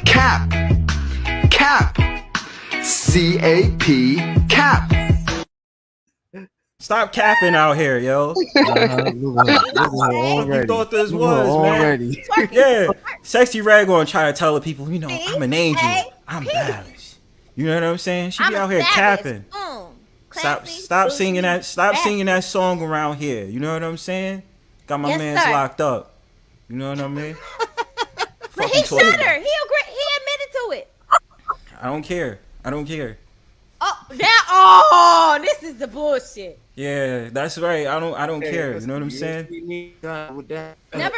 Cap. Cap. C-A-P. Cap. Stop capping out here, yo. You thought this was, man. Yeah, Sexy Red gonna try to tell the people, I'm an angel. I'm balanced. You know what I'm saying? She be out here capping. Stop singing that. Stop singing that song around here. You know what I'm saying? Got my mans locked up. You know what I mean? But he shot her. He admitted to it. I don't care. Oh, this is the bullshit. Yeah, that's right. I don't care. You know what I'm saying? Never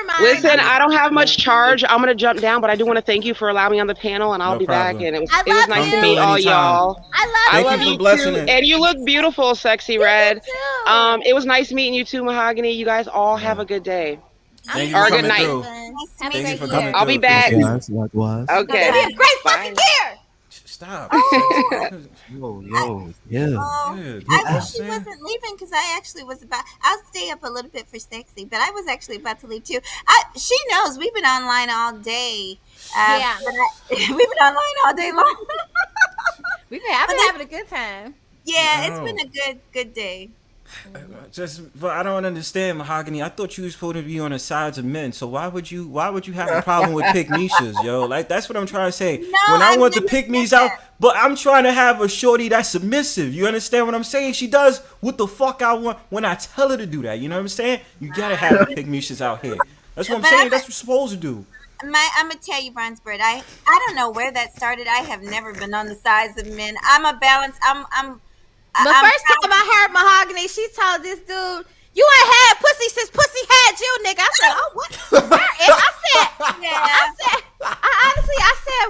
mind. Listen, I don't have much charge. I'm gonna jump down, but I do want to thank you for allowing me on the panel, and I'll be back. And it was nice to meet all y'all. I love you too, and you look beautiful, Sexy Red. It was nice meeting you too, Mahogany. You guys all have a good day. Thank you Or for good coming night. through. Have a Thank you great for year. coming I'll be through. back. Likewise. Okay. Have a great fucking year. Stop. Yo, yeah. I wish she wasn't leaving because I actually was about. I'll stay up a little bit for Sexy, but I was actually about to leave too. She knows we've been online all day. Yeah. We've been online all day long. I've been having a good time. Yeah, it's been a good day. But I don't understand, Mahogany. I thought you was supposed to be on the sides of men. So why would you have a problem with pick Mishas, yo? Like that's what I'm trying to say. No, when I want to never pick said Mish out, that. but I'm trying to have a shorty that's submissive. You understand what I'm saying? She does what the fuck I want when I tell her to do that. You know what I'm saying? You gotta have pick Mishas out here. That's what I'm But saying. I'm That's what you're supposed to do. I'm gonna tell you, Bronzebird. I don't know where that started. I have never been on the sides of men. I'm a balance. The first time I heard Mahogany, she told this dude, "You ain't had pussy since pussy had you, nigga." I said, "Oh, what? Where am I?" I said,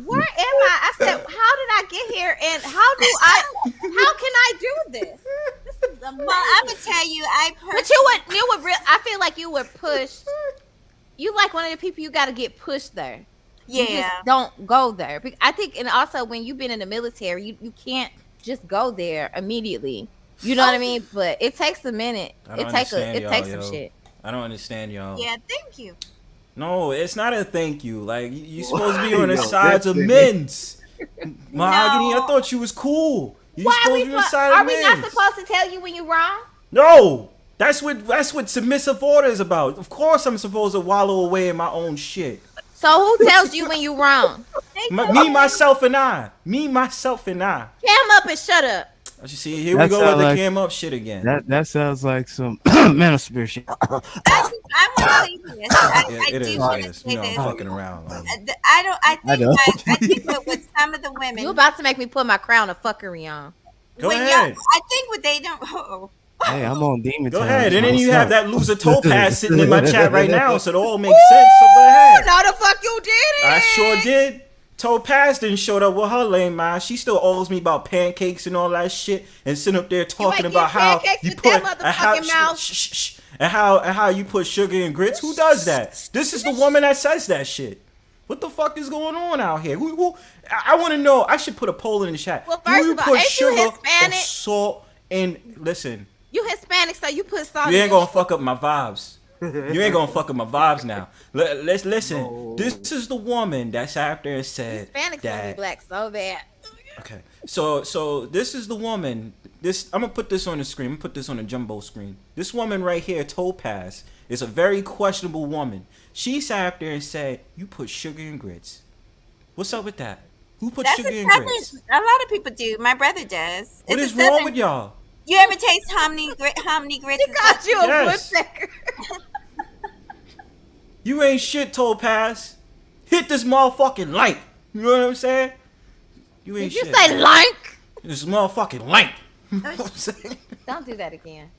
"Where am I?" I said, "How did I get here? And how can I do this?" This is amazing. Well, I'm gonna tell you, But you would I feel like you would push. You like one of the people you got to get pushed there. Yeah. You just don't go there. I think, and also when you've been in the military, you can't just go there immediately. You know what I mean? But it takes a minute. It takes some shit. I don't understand y'all. Yeah, thank you. No, it's not a thank you. Like you're supposed to be on the sides of men's. Mahogany, I thought you was cool. You supposed to be on the side Are of we men's. not supposed to tell you when you're wrong? No, that's what submissive order is about. Of course, I'm supposed to wallow away in my own shit. So who tells you when you're wrong? Me, myself, and I. Me, myself, and I. Cam up and shut up. You see, here we go with the cam up shit again. That sounds like some mental spirit shit. I want to say this. It is. I'm fucking around. I think with some of the women, You about to make me put my crown of fuckery on. Go ahead. I think what they don't. Hey, I'm on demon. Go ahead, and then you have that loser Topaz sitting in my chat right now, so it all makes sense. So go ahead. No, the fuck you did it. I sure did. Topaz didn't show up with her lame mind. She still owes me about pancakes and all that shit, and sitting up there talking about how you put how you put sugar in grits. Who does that? This is the woman that says that shit. What the fuck is going on out here? Who I want to know. I should put a poll in the chat. Well, first of all, ain't you Hispanic? Or salt in? Listen. You Hispanic, so you put salt. You ain't gonna fuck up my vibes. You ain't gonna fuck up my vibes now. Let's listen. No. This is the woman that's out there and said Hispanics that. Be black so bad. Okay, so this is the woman. I'm gonna put this on the screen. I'm gonna put this on the jumbo screen. This woman right here, Topaz, is a very questionable woman. She sat out there and said, "You put sugar in grits." What's up with that? Who put sugar in grits? A lot of people do. My brother does. What is wrong with y'all? You ever taste hominy grits? She got you a woodpecker. You ain't shit, Topaz. Hit this motherfucking like. You know what I'm saying? You ain't shit. Did you say like? This motherfucking like. Don't do that again.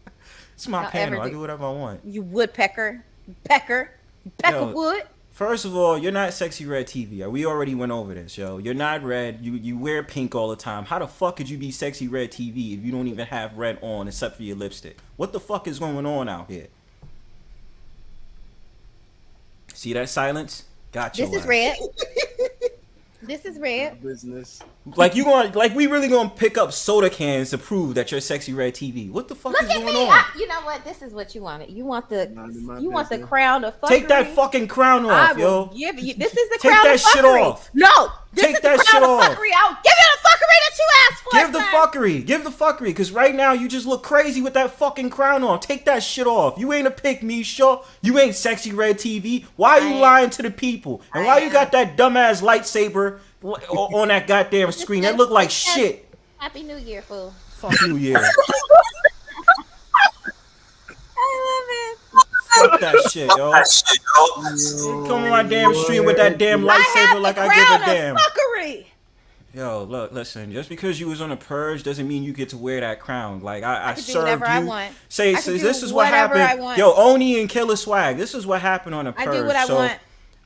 It's my panel. I do whatever I want. You woodpecker. Pecker wood. First of all, you're not Sexy Red TV. We already went over this, yo. You're not red. You wear pink all the time. How the fuck could you be Sexy Red TV if you don't even have red on except for your lipstick? What the fuck is going on out here? See that silence? Got you. This is red. This is red. Business. Like we really gonna pick up soda cans to prove that you're Sexy Red TV. What the fuck is going on? You know what? This is what you wanted. You want the crown of fuckery. Take that fucking crown off, yo. This is the Take crown that of fuckery. shit off. No. Take that shit off. I'll give you the fuckery that you asked for. Give the fuckery, because right now you just look crazy with that fucking crown on. Take that shit off. You ain't a pick me, sure. You ain't Sexy Red TV. Why are you lying to the people? And why you got that dumbass lightsaber on that goddamn screen? That look like shit. Happy New Year, fool. Fuck New Year. I love it. Fuck that shit, yo. Come on my damn stream with that damn lightsaber like I give a damn. Fuckery. Yo, look, listen. Just because you was on a purge doesn't mean you get to wear that crown. Like I can do served whatever you. I want. Say this is what happened. Yo, Oni and Killer Swag. This is what happened on a purge. I do what I want.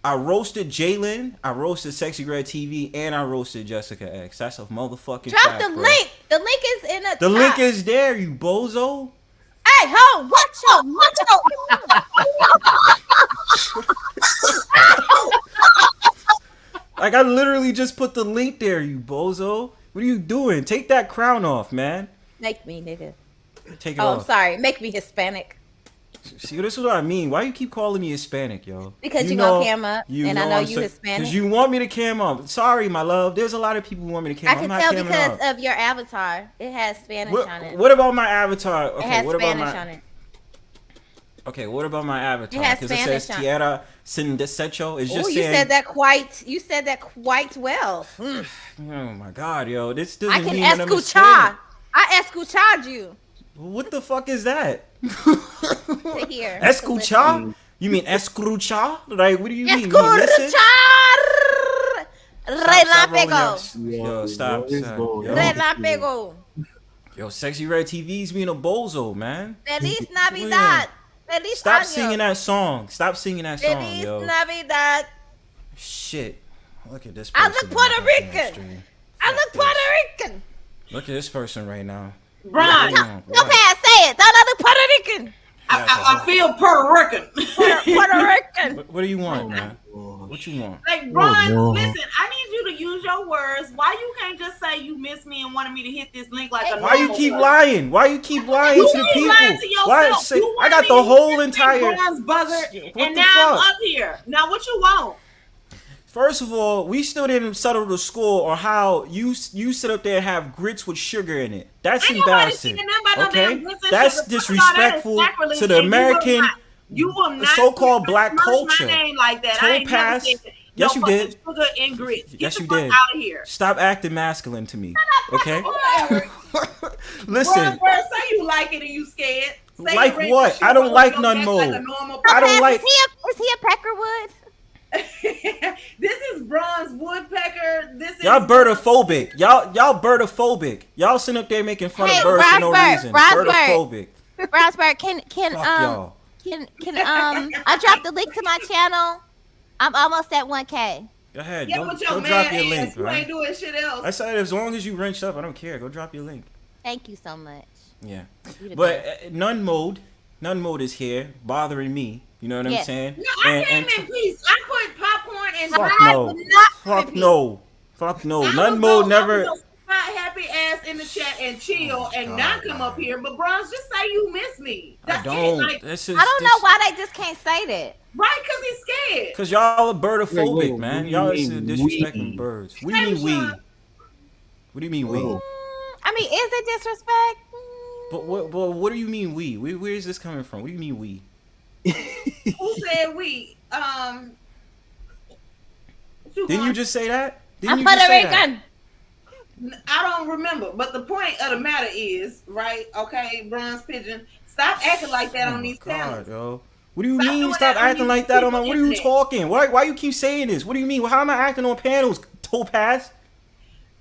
I roasted Jalen, I roasted Sexy Red TV, and I roasted Jessica X. That's a motherfucking Drop fact, the bro. link. The link is in the The link is there, you bozo. Hey, ho, watch Like, I literally just put the link there, you bozo. What are you doing? Take that crown off, man. Make me, nigga. Take it off. I'm sorry. Make me Hispanic. See, this is what I mean. Why you keep calling me Hispanic, yo? Because you gonna cam up, and I know you Hispanic. Because you want me to cam up. Sorry, my love. There's a lot of people who want me to cam up. I can tell because of your avatar. It has Spanish on it. What about my avatar? Okay, it has what Spanish about my... on it. Okay, what about my avatar? It has Because it Spanish says Tierra Sin Desecho. It's just you saying... said that quite well. Oh my God, yo. This doesn't mean I can escuchar. I escuchad you. What the fuck is that? To hear. Escuchar? You mean escuchar? Like, what do you mean? Escuchar. Relámpago. Yo, stop. Relámpago. Yo, Sexy Red TV's being a bozo, man. Feliz Navidad. Feliz Stop año. singing that song. Stop singing that song, Feliz yo. Navidad. Shit. Look at this. I look Puerto Rican. I look Puerto Rican. Look at this person right now. Ron, Topaz, say it. Don't I look Puerto Rican? I feel Puerto Rican. Puerto Rican. What do you want, man? What you want? Like, Ron, listen, I need you to use your words. Why you can't just say you miss me and wanted me to hit this link like a Why you keep lying? Why you keep lying to the people? Lying to yourself. I got the whole entire buzzer, what and the now fuck? I'm up here. Now what you want? First of all, we still didn't settle the score on how you sit up there and have grits with sugar in it. That's embarrassing. Okay, that's disrespectful to the American, you will not so-called black culture. My name like that. Topaz. Yes, you did. Sugar and grits. Get yes, you the did. fuck out of here. Stop acting masculine to me. Okay. Listen. Say you like it and you scared. Say like what? I don't like Nun Mode. I don't like. Is he a Peckerwood? This is Bronze Woodpecker. This is y'all birdophobic. Y'all birdophobic. Y'all sitting up there making fun of birds for no reason. Birdophobic. Bronzebird, can I drop the link to my channel? I'm almost at 1K. Go ahead. Yeah, go drop your link. You ain't doing shit else. I said as long as you wrenched up, I don't care. Go drop your link. Thank you so much. Yeah, but Nun Mode is here bothering me. You know what I'm saying? No, I came in peace. I put popcorn and Fuck no. Nun Mode never. Not happy ass in the chat and chill not come up here. But Bronze, just say you miss me. That's I don't. Like, I don't know why they just can't say that. Right, because he's scared. Because y'all are birdophobic, man. Y'all are disrespecting birds. What do you mean we? What do you mean we? I mean, is it disrespect? But what do you mean we? Where is this coming from? What do you mean we? Who said we? Didn't you just say that? I'm Puerto Rican. I don't remember, but the point of the matter is, right? Okay, Bronze Pigeon, stop acting like that on these channels. Yo. What do you mean? Stop acting like that on my. What are you talking? Why you keep saying this? What do you mean? How am I acting on panels, Topaz?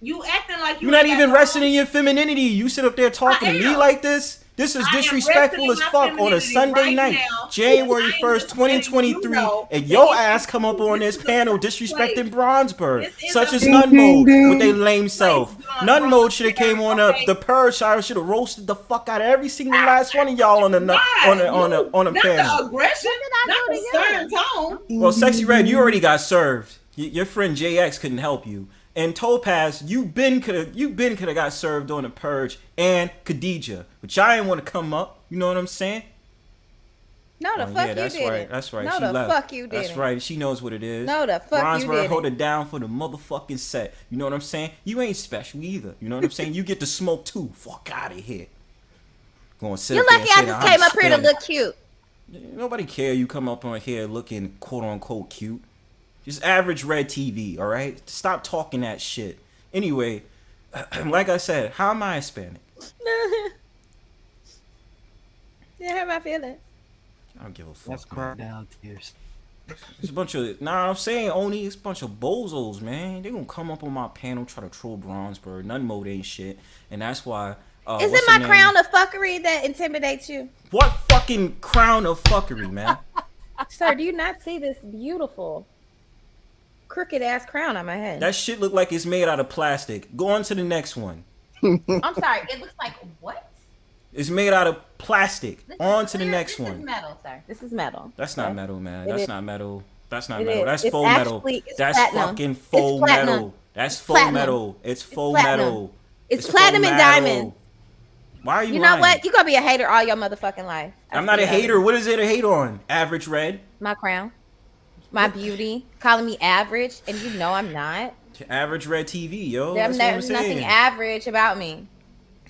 You acting like you're not even resting in your femininity. You sit up there talking to me like this. This is disrespectful as fuck on a Sunday night, January 1st, 2023, and your ass come up on this panel disrespecting Bronzebird, such as Nun Mode with their lame self. Nun Mode should have came on the Purge. I should have roasted the fuck out of every single last one of y'all on the panel. Aggression, not the stern tone. Well, Sexy Red, you already got served. Your friend JX couldn't help you. And Topaz, you been could have got served on the Purge and Khadijah, but y'all didn't want to come up. You know what I'm saying? No, the fuck you didn't. Right. That's right. No, she the left. fuck you didn't. That's right. She knows what it is. No, the fuck you didn't. Hold it down for the motherfucking set. You know what I'm saying? You ain't special either. You know what I'm saying? You get to smoke too. Fuck out of here. Going sit. You're lucky I just came up here to look cute. Nobody care you come up on here looking quote unquote cute. Just average Red TV, all right? Stop talking that shit. Anyway, like I said, how am I Hispanic? You hurt my feelings. I don't give a fuck. Let's cry down tears. It's a bunch of I'm saying Oni, it's a bunch of bozos, man. They gonna come up on my panel, try to troll Bronzebird. Nun Mode ain't shit, and that's why. Is it my crown of fuckery that intimidates you? What fucking crown of fuckery, man? Sir, do you not see this beautiful crooked ass crown on my head? That shit look like it's made out of plastic. Go on to the next one. I'm sorry, it looks like what? It's made out of plastic. On to the next one. This is metal, sir. This is metal. That's not metal, man. That's not metal. That's not It metal. is. That's It's faux metal. actually- it's That's platinum. fucking It's faux platinum. metal. That's It's faux platinum. metal. It's faux platinum. metal. It's platinum faux and metal. diamond. Why are you You know lying? what? You gonna be a hater all your motherfucking life. I'm not a hater. What is it to hate on? Average Red? My crown. My beauty. Calling me average, and you know I'm not. Average Red TV, yo. There's That's what I'm nothing saying. average about me.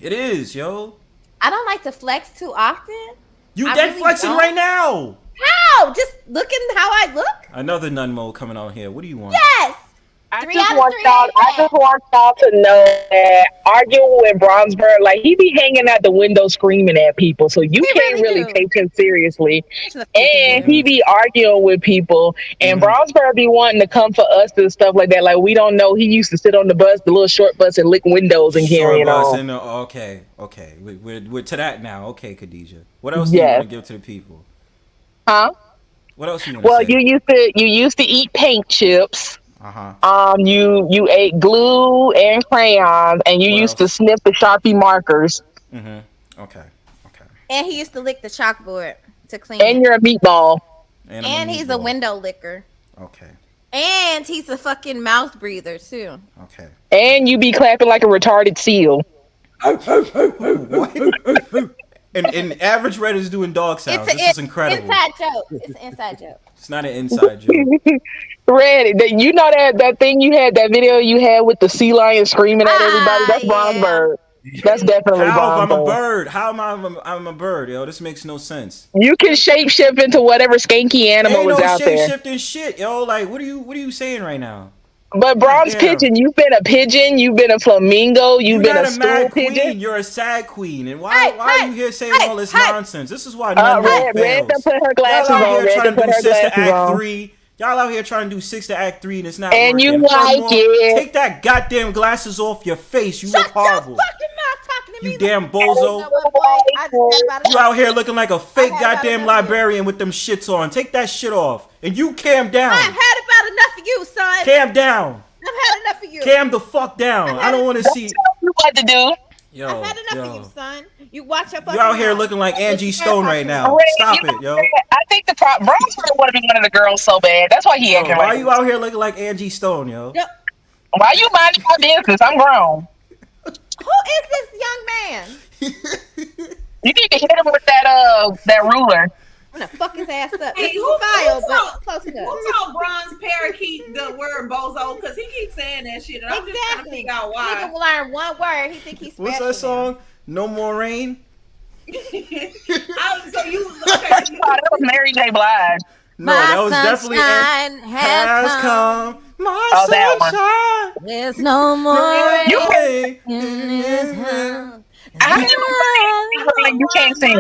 It is, yo. I don't like to flex too often. You I dead really flexing don't. right now. How? Just looking how I look? Another Nun Mode coming out here. What do you want? Yes. I just want y'all to know that arguing with Bronzebird, like he be hanging out the window screaming at people, so you can't really take him seriously. And he be arguing with people, and Bronzebird be wanting to come for us and stuff like that. Like we don't know. He used to sit on the bus, the little short bus, and lick windows and carry it on. Okay. We're to that now. Okay, Khadijah. What else do you want to give to the people? Huh? What else you want to Well, say? you used to eat paint chips. Uh-huh. You ate glue and crayons, and you used to sniff the Sharpie markers. Okay. And he used to lick the chalkboard to clean And it. you're a meatball. And he's a window licker. Okay. And he's a fucking mouth breather too. Okay. And you be clapping like a retarded seal. And Average Red is doing dog sounds. This is incredible. Inside joke. It's an inside joke. It's not an inside joke. Red, you know that thing you had, that video you had with the sea lion screaming at everybody? That's Bronzebird. That's definitely How if I'm a Bronzebird. bird? How am I'm a bird, yo? This makes no sense. You can shapeshift into whatever skanky animal Ain't is no out there. shape-shifting shit, yo. Like, what are you saying right now? But Bronze Pigeon, you've been a pigeon, you've been a flamingo, you've been You're a not a stool mad pigeon. queen. You're a sad queen. And why are you here saying all this nonsense? This is why Red, Nun Mode Red fails. done put her glasses Y'all out on. here Red trying done to put do her 6 to glasses Act on. 3. Y'all out here trying to do 6 to Act 3 and it's not And working. you like it. Take that goddamn glasses off your face. You look horrible. You damn bozo. You out here looking like a fake goddamn librarian with them shits on. Take that shit off. And you cam down. I've had about enough of you, son. Cam down. I've had enough of you. Cam the fuck down. I don't want to see. You what to do? Yo, I've had enough of you, son. You watch your fucking You out here mouth. looking like Angie Stone right now. Red, Stop you know, it, yo. I think the Bronzebird want to be one of the girls so bad. That's why he Yo, acting why like you out here looking like Angie Stone, yo? Why you minding my business? I'm grown. Who is this young man? You need to hit him with that ruler. I'm gonna fuck his ass up. Hey, This is who a file, but told- close Who enough. told Bronze Parakeet the word bozo? Because he keeps saying that shit, and I'm just trying to figure out He why. can learn one word. He think he's special. What's that song? No More Rain? So you That was Mary J. Blige. No, that was definitely sunshine has come. My Oh, that one. sunshine. There's no more rain in this house. You can't sing.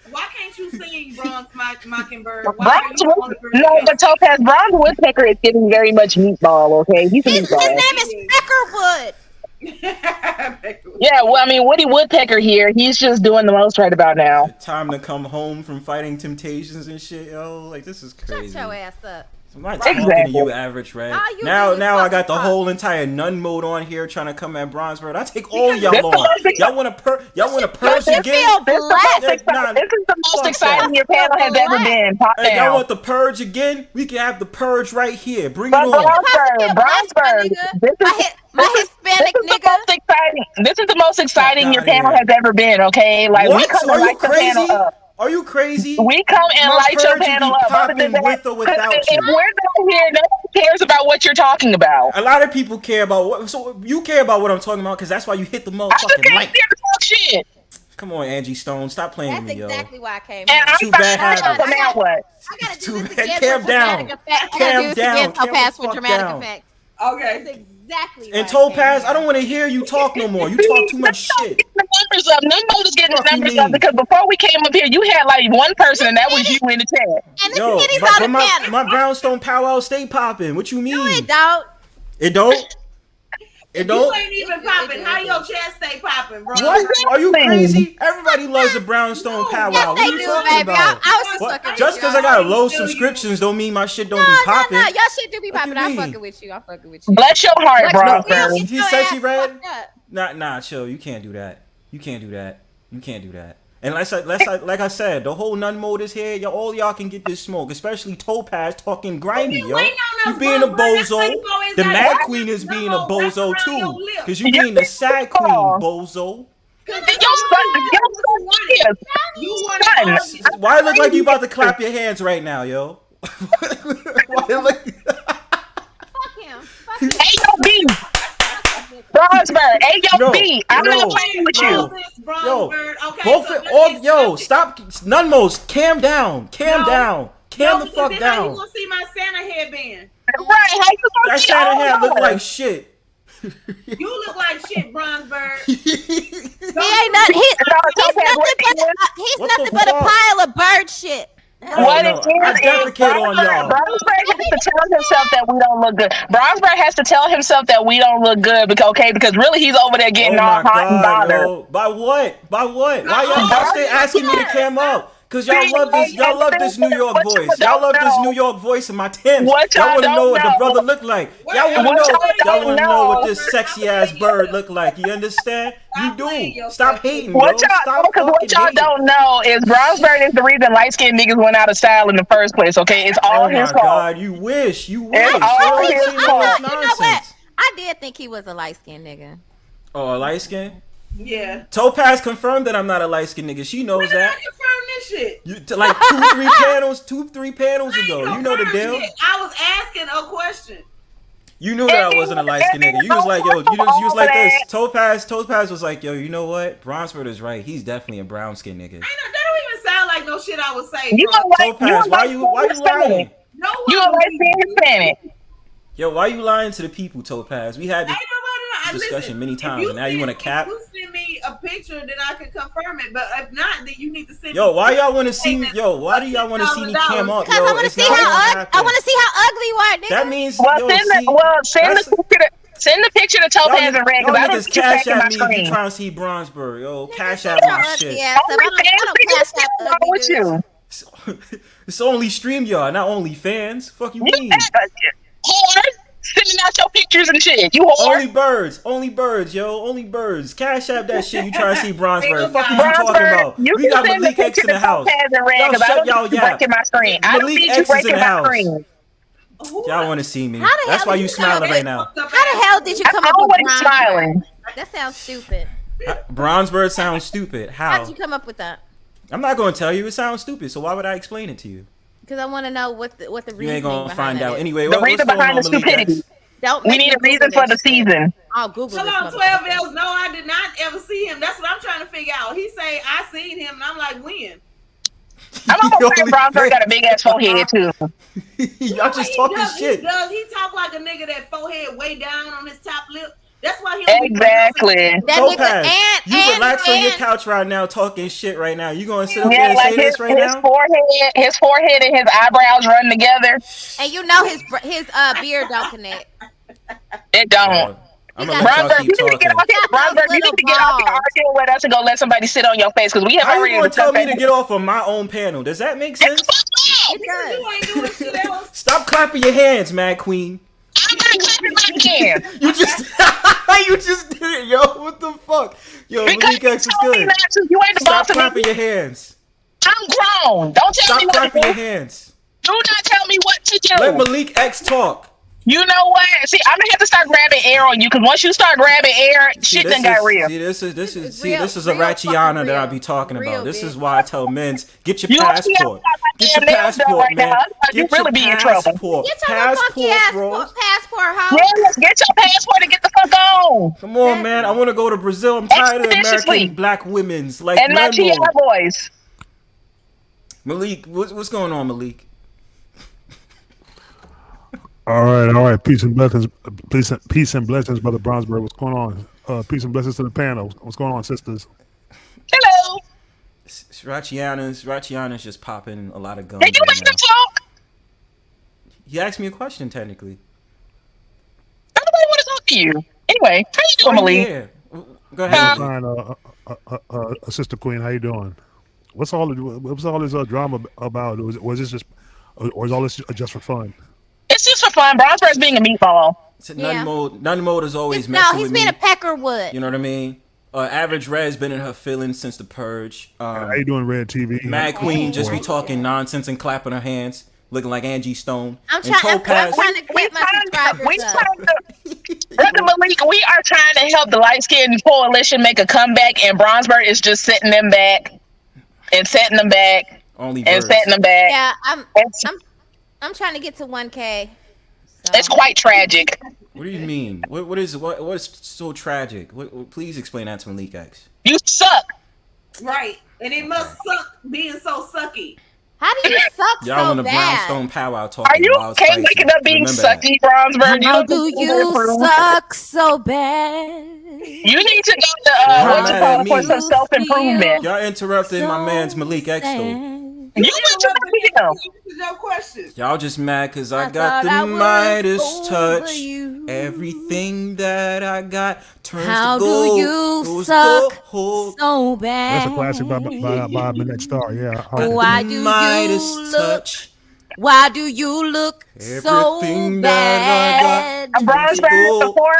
Why can't you sing Bronze Mockingbird? Why Bronze but Topaz Bronze Woodpecker is getting very much meatball. Okay, he's a His meatball. name is Peckerwood. Yeah, well, I mean, Woody Woodpecker here, he's just doing the most right about now. Time to come home from fighting temptations and shit, yo. Like, this is crazy. Shut your ass up. I'm not talking to you, Average Red. All you Now do is I got fucking the talk. whole entire Nun Mode on here trying to come at Bronzebird. I take all y'all on. Y'all want to purge again? This is the most exciting your panel has ever been. Pop Hey, y'all down. want the purge again? We can have the purge right here. Bring it But on. Bronzebird, this is the most exciting your panel has ever been. Okay, like we What? come Are and you light your panel crazy? up. Are you crazy? We come and My light your purge will panel be up. Other than popping that, with or without if you. we're not here, no one cares about what you're talking about. A lot of people care about what. So you care about what I'm talking about because that's why you hit the I just motherfucking came mic. here to talk shit. Come on, Angie Stone, stop playing That's with me, exactly why I came And here. Too bad habits. so now what? I gotta do Too this bad. again Calm for down. dramatic effect. I Calm gotta do this down. again, Calm Topaz, the for fuck dramatic down. effect. Okay. That's exactly And why Topaz, I don't want to hear you talk no more. You talk too much shit. The numbers up. Nun Mode is getting the Fuck you numbers up mean? because before we came up here, you had like one person, and that was you in the chat. And this Yo, kitty's but on the panel. my Brownstone Powwow stay popping. What you mean? No, it don't. It don't? It You don't? ain't even popping. How your chest stay popping, bro? What? Are you crazy? Everybody loves a Brownstone Powwow. Yes, What they are you do, talking baby. about? I was just What? fucking Just with because you. I got low subscriptions don't mean my shit don't be popping. No, your shit do be popping. I'm you mean? fucking with you. I'm fucking with you. Bless your heart, Bronzebird. He's Your Sexy ass Red? fucked up. Nah, chill. You can't do that. You can't do that. You can't do that. And like I said, the whole Nun Mode is here. All y'all can get this smoke, especially Topaz talking grimy, yo. Waiting on You being a bozo. The Mad Queen is being a bozo too, because you being the Sad Queen, bozo. Why it look like you about to clap your hands right now, yo? Why it look? Hey, yo, B. Bronzebird. Hey, yo, B. I'm not playing with you. Yo, stop. Nun Mode, calm down. Calm down. Calm the fuck down. You gonna see my Santa headband? Right. That Santa hair look like shit. You look like shit, Bronzebird. He ain't nothing. He's nothing but a pile of bird shit. What it is, I defecate on y'all. Bronzebird has to tell himself that we don't look good. Bronzebird has to tell himself that we don't look good because really he's over there getting all hot and bothered. Yo. By what? Why y'all stay asking me to cam up? Cause y'all love this New York voice. Y'all love this New York voice in my Timbs. Y'all want to know what the brother look like. Y'all want to know what this sexy ass bird look like. You understand? You do. Stop hating, bro. Stop fucking what y'all don't know is Bronzebird is the reason light skinned niggas went out of style in the first place. Okay, it's all his fault. Oh my God, you wish. It's all his fault. You know what? I did think he was a light skinned nigga. Oh, a light skin? Yeah. Topaz confirmed that I'm not a light skinned nigga. She knows that. I confirmed this shit. Like 2-3 panels ago. You know the deal. I was asking a question. You knew that I wasn't a light skinned nigga. You was like, yo, you was like this. Topaz was like, yo, you know what? Bronzebird is right. He's definitely a brown skinned nigga. That don't even sound like no shit I would say. Topaz, why you lying? No one. You don't like being Hispanic. Yo, why you lying to the people, Topaz? We had this discussion many times, and now you want to cap? If you send me a picture, then I can confirm it. But if not, then you need to send. Yo, why y'all want to see me? Yo, why do y'all want to see me cam up? Yo, I want to see how ugly you are, nigga. That means send the picture to Topaz and Red because I don't cash at me if you trying to see Bronzebird. Yo, cash out my shit. With you. It's only StreamYard, not only fans. Fuck you mean? Sending out your pictures and shit. You whore. Only birds, yo. Only birds. Cash app that shit. You trying to see Bronzebird. Fuck you talking about? We got Malik X in the house. Y'all shut y'all yap. Malik X is in the house. Y'all want to see me. That's why you smiling right now. How the hell did you come up with Bronzebird? That sounds stupid. Bronzebird sounds stupid. How did you come up with that? I'm not going to tell you. It sounds stupid. So why would I explain it to you? Because I want to know what the reason. You ain't gonna find out anyway. The reason behind the stupidity. We need a reason for the season. I'll Google. Hold on, 12 L's. No, I did not ever see him. That's what I'm trying to figure out. He say I seen him, and I'm like, when? I'm almost saying Bronzebird got a big ass forehead too. Y'all just talking shit. He does. He talk like a nigga that forehead way down on his top lip. That's why he exactly. Topaz, you relax on your couch right now, talking shit right now. You gonna sit up there and say this right now? His forehead and his eyebrows run together. And you know his beard don't connect. It don't. Bronzebird, you need to get off here. Bronzebird, you need to get off here arguing with us and go let somebody sit on your face because we have already. How you gonna tell me to get off of my own panel? Does that make sense? It does. Stop clapping your hands, Mad Queen. I'm not clapping my hands. You just did it, yo. What the fuck? Yo, Malik X is good. Stop clapping your hands. I'm grown. Don't tell me what to do. Stop clapping your hands. Do not tell me what to do. Let Malik X talk. You know what? See, I'm gonna have to start grabbing air on you because once you start grabbing air, shit done got real. This is a Ratchiana that I be talking about. This is why I tell men, get your passport. Get your passport, man. You really be in trouble. Get your passport, huh? Yes, get your passport and get the fuck on. Come on, man. I want to go to Brazil. I'm tired of American black women's like and my GI boys. Malik, what's going on, Malik? All right. Peace and blessings, brother Bronzebird. What's going on? Peace and blessings to the panel. What's going on, sisters? Hello. Ratchiana's just popping a lot of guns. Did you make them talk? You asked me a question, technically. Nobody want to talk to you. Anyway, how you doing, Malik? Yeah. Go ahead. Sister Queen, how you doing? What's all this drama about? Was this just, or is all this just for fun? It's just for fun. Bronzebird's being a meatball. Nun Mode is always messing with me. No, he's being a peckerwood. You know what I mean? Average Red's been in her feelings since the purge. How you doing, Red TV? Mad Queen just be talking nonsense and clapping her hands. looking like Angie Stone. I'm trying to get my subscribers up. Brother Malik, we are trying to help the light skin coalition make a comeback, and Bronzebird is just setting them back and setting them back setting them back. Yeah, I'm trying to get to 1K. So. It's quite tragic. What do you mean? What is so tragic? Please explain that to Malik X. You suck. Right, and it must suck being so sucky. How do you suck Y'all so on the bad? Brownstone Powwow talking. Are you okay waking up being sucky, Bronzebird? How do you suck so bad? You need to go to for some self-improvement. Y'all interrupted my man's Malik X though. You interrupted him. No question. Y'all just mad because I got the Midas touch. Everything that I got turns How to gold. do you suck so bad? That's a classic by Malik X. Yeah. Why do Midas you touch? Why do you look so bad? Bronzebird, before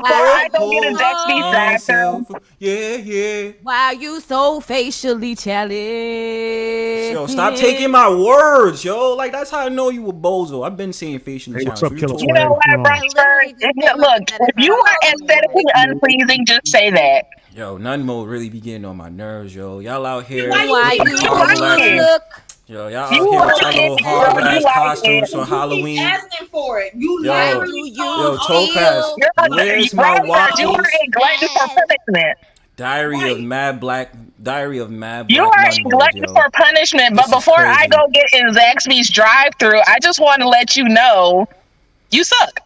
I go get a Dexby's bathroom. Yeah. Why are you so facially challenged? Yo, stop taking my words, yo. Like, that's how I know you a bozo. I've been saying facially challenged. You know what, Bronzebird? Look, if you are aesthetically unpleasing, just say that. Yo, Nun Mode really be getting on my nerves, yo. Y'all out here. Why you look? Yo, y'all out here with y'all little hard-ass costumes for Halloween. Asking for it. You yo, Topaz, where's my waffles? You are a glutton for punishment. Diary of Mad Black. You are a glutton for punishment. But before I go get in Zaxby's drive-thru, I just want to let you know you suck.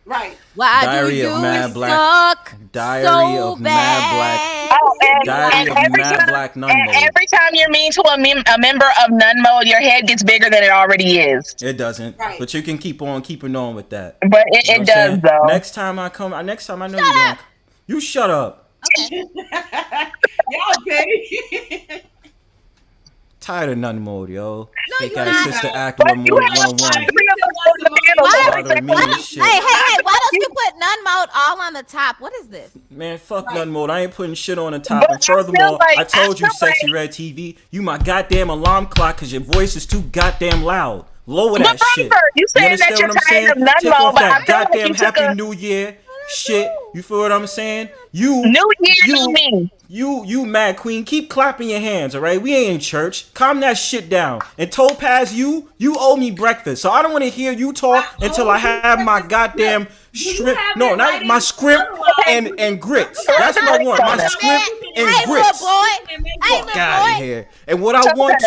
Right. Why Diary do you of Mad suck Black. Diary so of Mad Black. Diary of Mad Black Nun Mode. Every time you're mean to a member of Nun Mode, your head gets bigger than it already is. It doesn't. Right. But you can keep on keeping on with that. But it does, though. Next time I know you're going. You shut up. Okay. Y'all okay? Tired of Nun Mode, yo. No, Fake you're ass not. sister acting with Mode 101. Hey, why don't you put Nun Mode all on the top? What is this? Man, fuck Nun Mode. I ain't putting shit on the top. And furthermore, I told you, SexyRedTV, you my goddamn alarm clock because your voice is too goddamn loud. Lower that shit. You saying that you're tired of Nun Take Mode, off but I that feel like goddamn you took Happy New Year shit. You feel what I'm saying? You mad queen. Keep clapping your hands, all right? We ain't in church. Calm that shit down. And Topaz, you owe me breakfast. So I don't want to hear you talk until I have my goddamn shrimp. No, not my scrimp and grits. That's what I want. My scrimp and grits. Fuck out of here. And what I want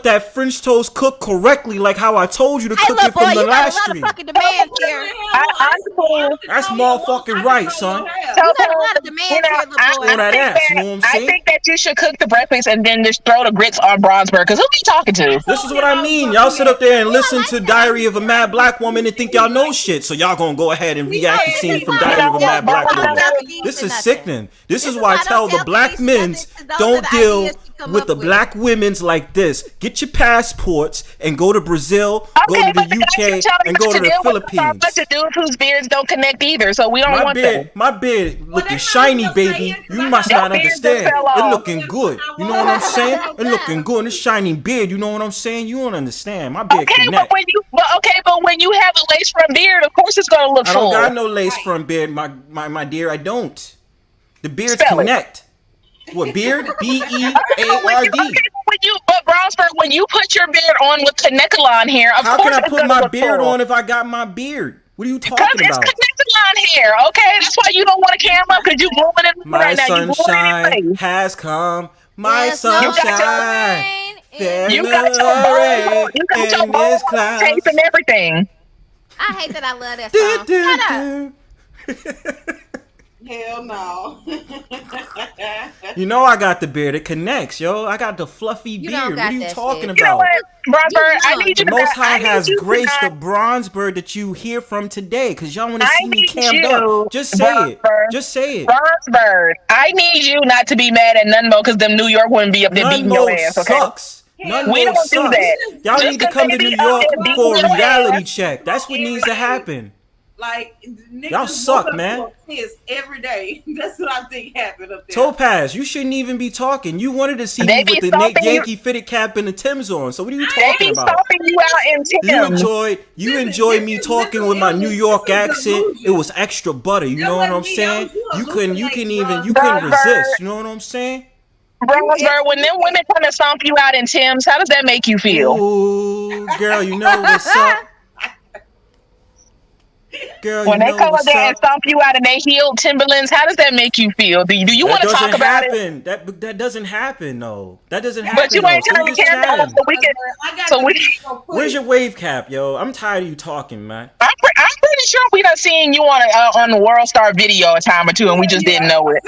that French toast cooked correctly, like how I told you to cook it from the last stream. That's motherfucking right, son. I think that you should cook the breakfast and then just throw the grits on Bronzebird, because who be talking to? This is what I mean. Y'all sit up there and listen to Diary of a Mad Black Woman and think y'all know shit. So y'all gonna go ahead and react to scene from Diary of a Mad Black Woman. This is sickening. This is why I tell the black men's don't deal with the black women's like this. Get your passports and go to Brazil, go to the UK, and go to the Philippines. A bunch of dudes whose beards don't connect either, so we don't want that. My beard looking shiny, baby. You must not understand. It looking good. You know what I'm saying? It looking good. And this shiny beard, you know what I'm saying? You don't understand. My beard connect. But when you have a lace front beard, of course it's gonna look full. I don't got no lace front beard, my dear. I don't. The beards connect. What beard? B-E-A-R-D. But Bronzebird, when you put your beard on with Kanekalon hair, how can I put my beard on if I got my beard? What are you talking about? Because it's Kanekalon hair, okay? That's why you don't want to camera, because you blooming it right now. My sunshine has come. My sunshine. You got your tape and everything. I hate that I love that song. Shut up. Hell no. You know I got the beard. It connects, yo. I got the fluffy beard. What are you talking about? You know what, Bronzebird? I need you the Most High has graced the Bronzebird that you hear from today, because y'all want to see me cammed up. Just say it. Just say it. Bronzebird, I need you not to be mad at Nun Mode, because them New York wouldn't be up there beating your ass, okay? Sucks. We don't do that. Y'all need to come to New York for a reality check. That's what needs to happen. Like niggas Y'all suck, man. Every day. That's what I think happened up there. Topaz, you shouldn't even be talking. You wanted to see me with the Yankee fitted cap and the Timbs on. So what are you talking about? Stopping you out in Timbs. You enjoyed me talking with my New York accent. It was extra butter. You know what I'm saying? You couldn't resist. You know what I'm saying? Bronzebird, when them women come and stomp you out in Timbs, how does that make you feel? Ooh, girl, you know what's up. Girl, when they come up there and stomp you out in their heeled Timberlands, how does that make you feel? Do you want to talk about it? That doesn't happen, though. That doesn't happen. But you ain't turning the camera on so we can. Where's your wave cap, yo? I'm tired of you talking, man. I'm pretty sure we done seen you on the World Star video a time or two, and we just didn't know it.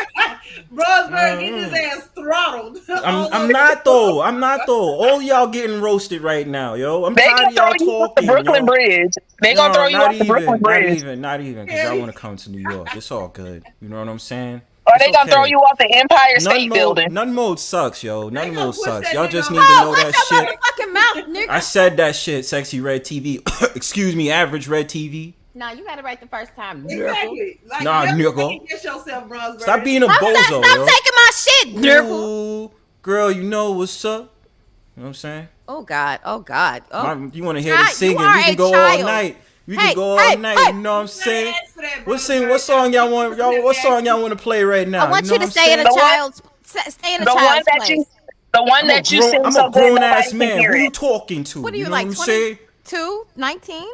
Bronzebird, get his ass throttled. I'm not though. All y'all getting roasted right now, yo. I'm tired of y'all talking. The Brooklyn Bridge. They gonna throw you off the Brooklyn Bridge. Not even, because y'all want to come to New York. It's all good. You know what I'm saying? Or they gonna throw you off the Empire State Building. Nun Mode sucks, yo. Nun Mode sucks. Y'all just need to know that shit. Mouth, I said that shit, Sexy Red TV. Excuse me, Average Red TV. No, you got it right the first time. Exactly. Like, nah, nigga. Yourself, stop being a bozo, Stop taking my shit, nigga. Girl, you know what's up. You know what I'm saying? Oh, God. Oh. You want to hear the singing? We can go all night. We can go all night. You know what I'm saying? What song y'all want? What song y'all want to play right now? I want you to stay in a child's place. The one that you sing. I'm a grown ass man. Who you talking to? What are you know like? what I'm saying? 22, 19?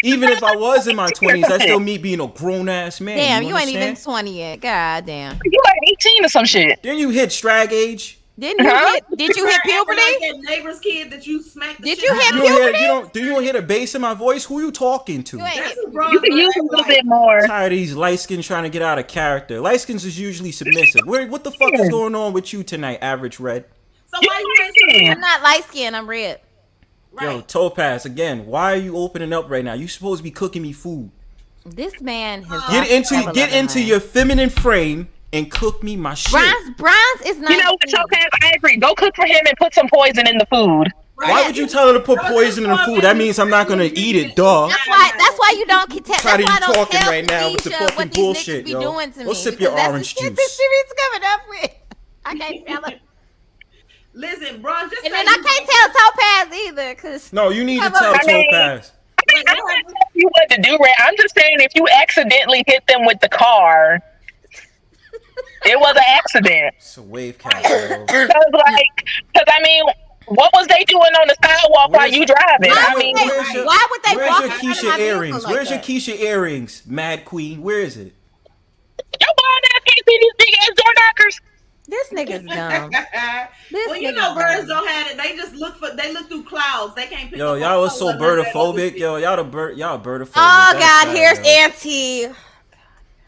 Even if I was in my 20s, that's still me being a grown ass man. Damn, you ain't even 20 yet. God damn. You like 18 or some shit. Then you hit strag age. Did you hit puberty? Like that neighbor's kid that you smacked. Did you hit puberty? Do you hear the bass in my voice? Who you talking to? You can use a little bit more. I'm tired of these light skins trying to get out of character. Light skins is usually submissive. What the fuck is going on with you tonight, Average Red? So why you ain't I'm not light skinned, I'm red. Right. Yo, Topaz, again, why are you opening up right now? You supposed to be cooking me food. This man has get into your feminine frame and cook me my shit. Bronze is not. You know what, Topaz? I agree. Go cook for him and put some poison in the food. Why would you tell her to put poison in the food? That means I'm not gonna eat it, duh. That's why you don't tell. Tired of you talking right now with the fucking bullshit, yo. Go sip your orange juice. This coming up with. I can't tell it. Listen, bro, just and then I can't tell Topaz either, cause no, you need to tell Topaz. I'm not telling you what to do, Ray. I'm just saying if you accidentally hit them with the car, it was an accident. It's a wave cap, bro. Because I mean, what was they doing on the sidewalk while you driving? Why would they where's walk your Keisha earrings? Like where's your Keisha earrings, Mad Queen? Where is it? Your blind ass can't see these big ass door knockers. This nigga's dumb. Well, you know, birds don't have it. They just look through clouds. They can't pick up. Y'all are so birdophobic. Yo, y'all birdophobic. Oh God, here's Auntie.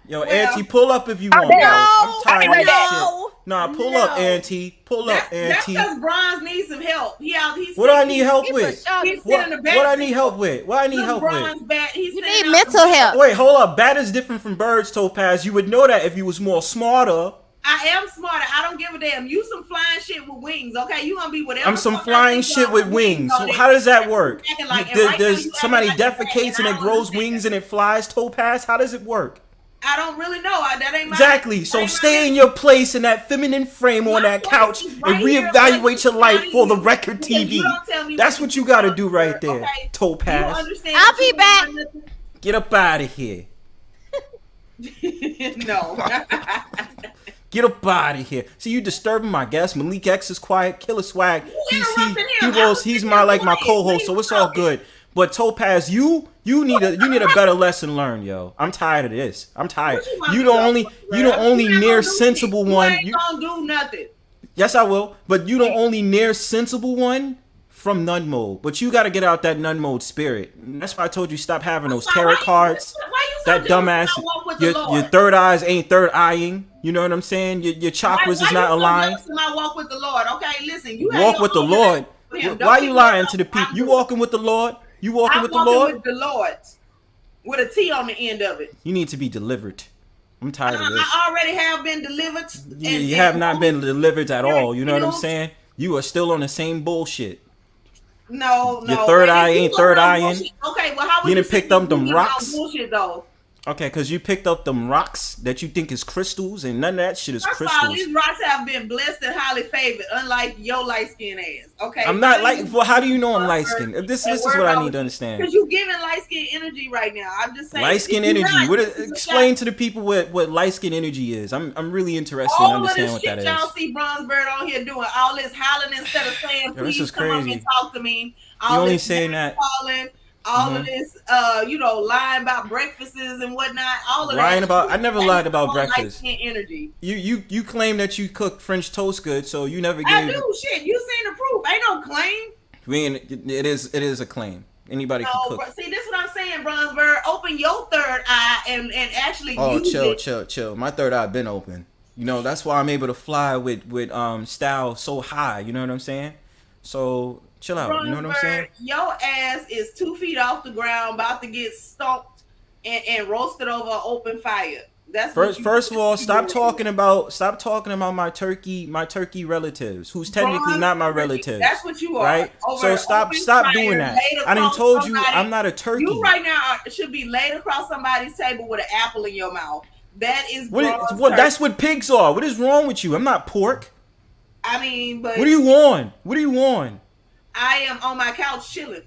Yo, Auntie, pull up if you want. I'm tired of this shit. Nah, pull up, Auntie. Pull up, Auntie. That's because Bronze needs some help. What do I need help with? What I need help with? What I need help with? You need mental help. Wait, hold up. Bat is different from birds, Topaz. You would know that if you was more smarter. I am smarter. I don't give a damn. You some flying shit with wings, okay? You gonna be whatever. I'm some flying shit with wings. So how does that work? Does somebody defecates and it grows wings and it flies, Topaz? How does it work? I don't really know. That ain't my exactly. So stay in your place in that feminine frame on that couch and reevaluate your life for the record TV. That's what you got to do right there, Topaz. I'll be back. Get up out of here. No. Get up out of here. See, you disturbing my guest. Malik X is quiet. Killer Swag. He's my co-host, so it's all good. But Topaz, you need a better lesson learned, yo. I'm tired of this. I'm tired. You the only near sensible one. You ain't gonna do nothing. Yes, I will. But you the only near sensible one from Nun Mode. But you got to get out that Nun Mode spirit. And that's why I told you stop having those tarot cards. That dumbass. Your third eyes ain't third eyeing. You know what I'm saying? Your chakras is not aligned. I walk with the Lord. Okay, listen. You walk with the Lord. Why are you lying to the people? You walking with the Lord? You walking with the Lord? With the Lord. With a T on the end of it. You need to be delivered. I'm tired of this. I already have been delivered. You have not been delivered at all. You know what I'm saying? You are still on the same bullshit. No. Your third eye ain't third eyeing. Okay, well, how would you done picked up them rocks? Bullshit though. Okay, because you picked up them rocks that you think is crystals, and none of that shit is First crystals. of all, these rocks have been blessed and highly favored, unlike your light skin ass. Okay, I'm not well, how do you know I'm light skinned? This is what I need to understand. Because you're giving light skin energy right now. I'm just saying. Light skin energy. Explain to the people what light skin energy is. I'm really interested in understanding what that is. Y'all see Bronzebird on here doing all this hollering instead of saying, "Please this is come crazy. up and talk to me." You only saying that. All of this, lying about breakfasts and whatnot. All of lying that. about. I never lied about breakfast. Energy. You claim that you cook French toast good, so you never gave. I do. Shit, you seen the proof? Ain't no claim. It is a claim. Anybody can cook. See, this is what I'm saying, Bronzebird. Open your third eye and actually. Chill. My third eye been open. You know that's why I'm able to fly with style so high. You know what I'm saying? So. Chill out. You know what I'm saying? Your ass is 2 feet off the ground, about to get stalked and roasted over open fire. That's first of all, stop talking about my turkey relatives, who's technically not my relatives. That's what you are, right? So stop doing that. I done told you I'm not a turkey. You right now should be laid across somebody's table with an apple in your mouth. That is that's what pigs are. What is wrong with you? I'm not pork. I mean, but what do you want? I am on my couch chilling.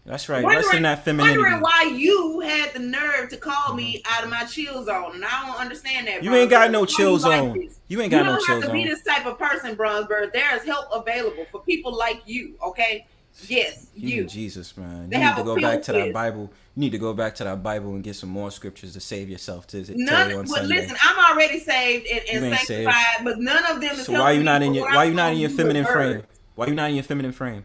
That's right. Less than that femininity. Wondering why you had the nerve to call me out of my chill zone, and I don't understand that. You ain't got no chill zone. You ain't got no chill zone. You don't have to be this type of person, Bronzebird. There is help available for people like you. Okay. Yes, you. Jesus, man. You need to go back to that Bible. You need to go back to that Bible and get some more scriptures to save yourself today on Sunday. Listen, I'm already saved and sanctified, but none of them is. So why you not in your feminine frame? Why you not in your feminine frame?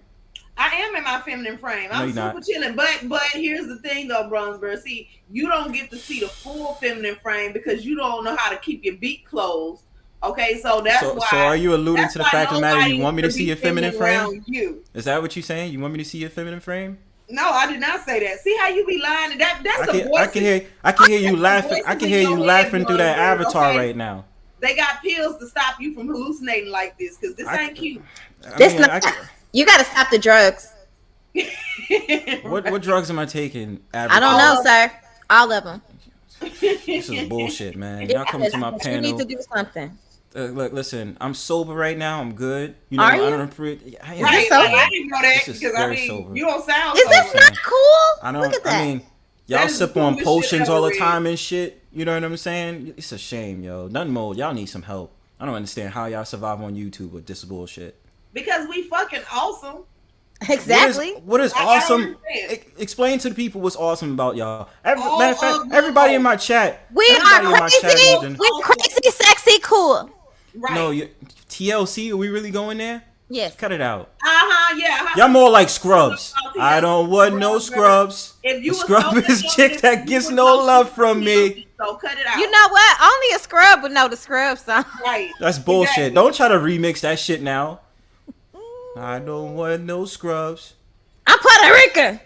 I am in my feminine frame. I'm super chilling. But here's the thing though, Bronzebird. See, you don't get to see the full feminine frame because you don't know how to keep your beak closed. Okay, so that's why. So are you alluding to the fact of the matter? You want me to see your feminine frame? Is that what you're saying? You want me to see your feminine frame? No, I did not say that. See how you be lying? That's the voice. I can hear you laughing. I can hear you laughing through that avatar right now. They got pills to stop you from hallucinating like this because this ain't cute. You got to stop the drugs. What drugs am I taking? I don't know, sir. All of them. This is bullshit, man. Y'all coming to my panel. You need to do something. Look, listen. I'm sober right now. I'm good. You know, I didn't know that because you don't sound. Is this not cool? Look at that. I mean, y'all sip on potions all the time and shit. You know what I'm saying? It's a shame, yo. Nun Mode, y'all need some help. I don't understand how y'all survive on YouTube with this bullshit. Because we fucking awesome. Exactly. What is awesome? Explain to the people what's awesome about y'all. Matter of fact, everybody in my chat. We are crazy. We crazy, sexy, cool. Right. No, TLC. Are we really going there? Yes. Cut it out. Yeah. Y'all more like Scrubs. I don't want no Scrubs. The scrub is a chick that gets no love from me. So cut it out. You know what? Only a scrub would know the Scrub song. Right. That's bullshit. Exactly. Don't try to remix that shit now. I don't want no Scrubs. I'm Puerto Rican.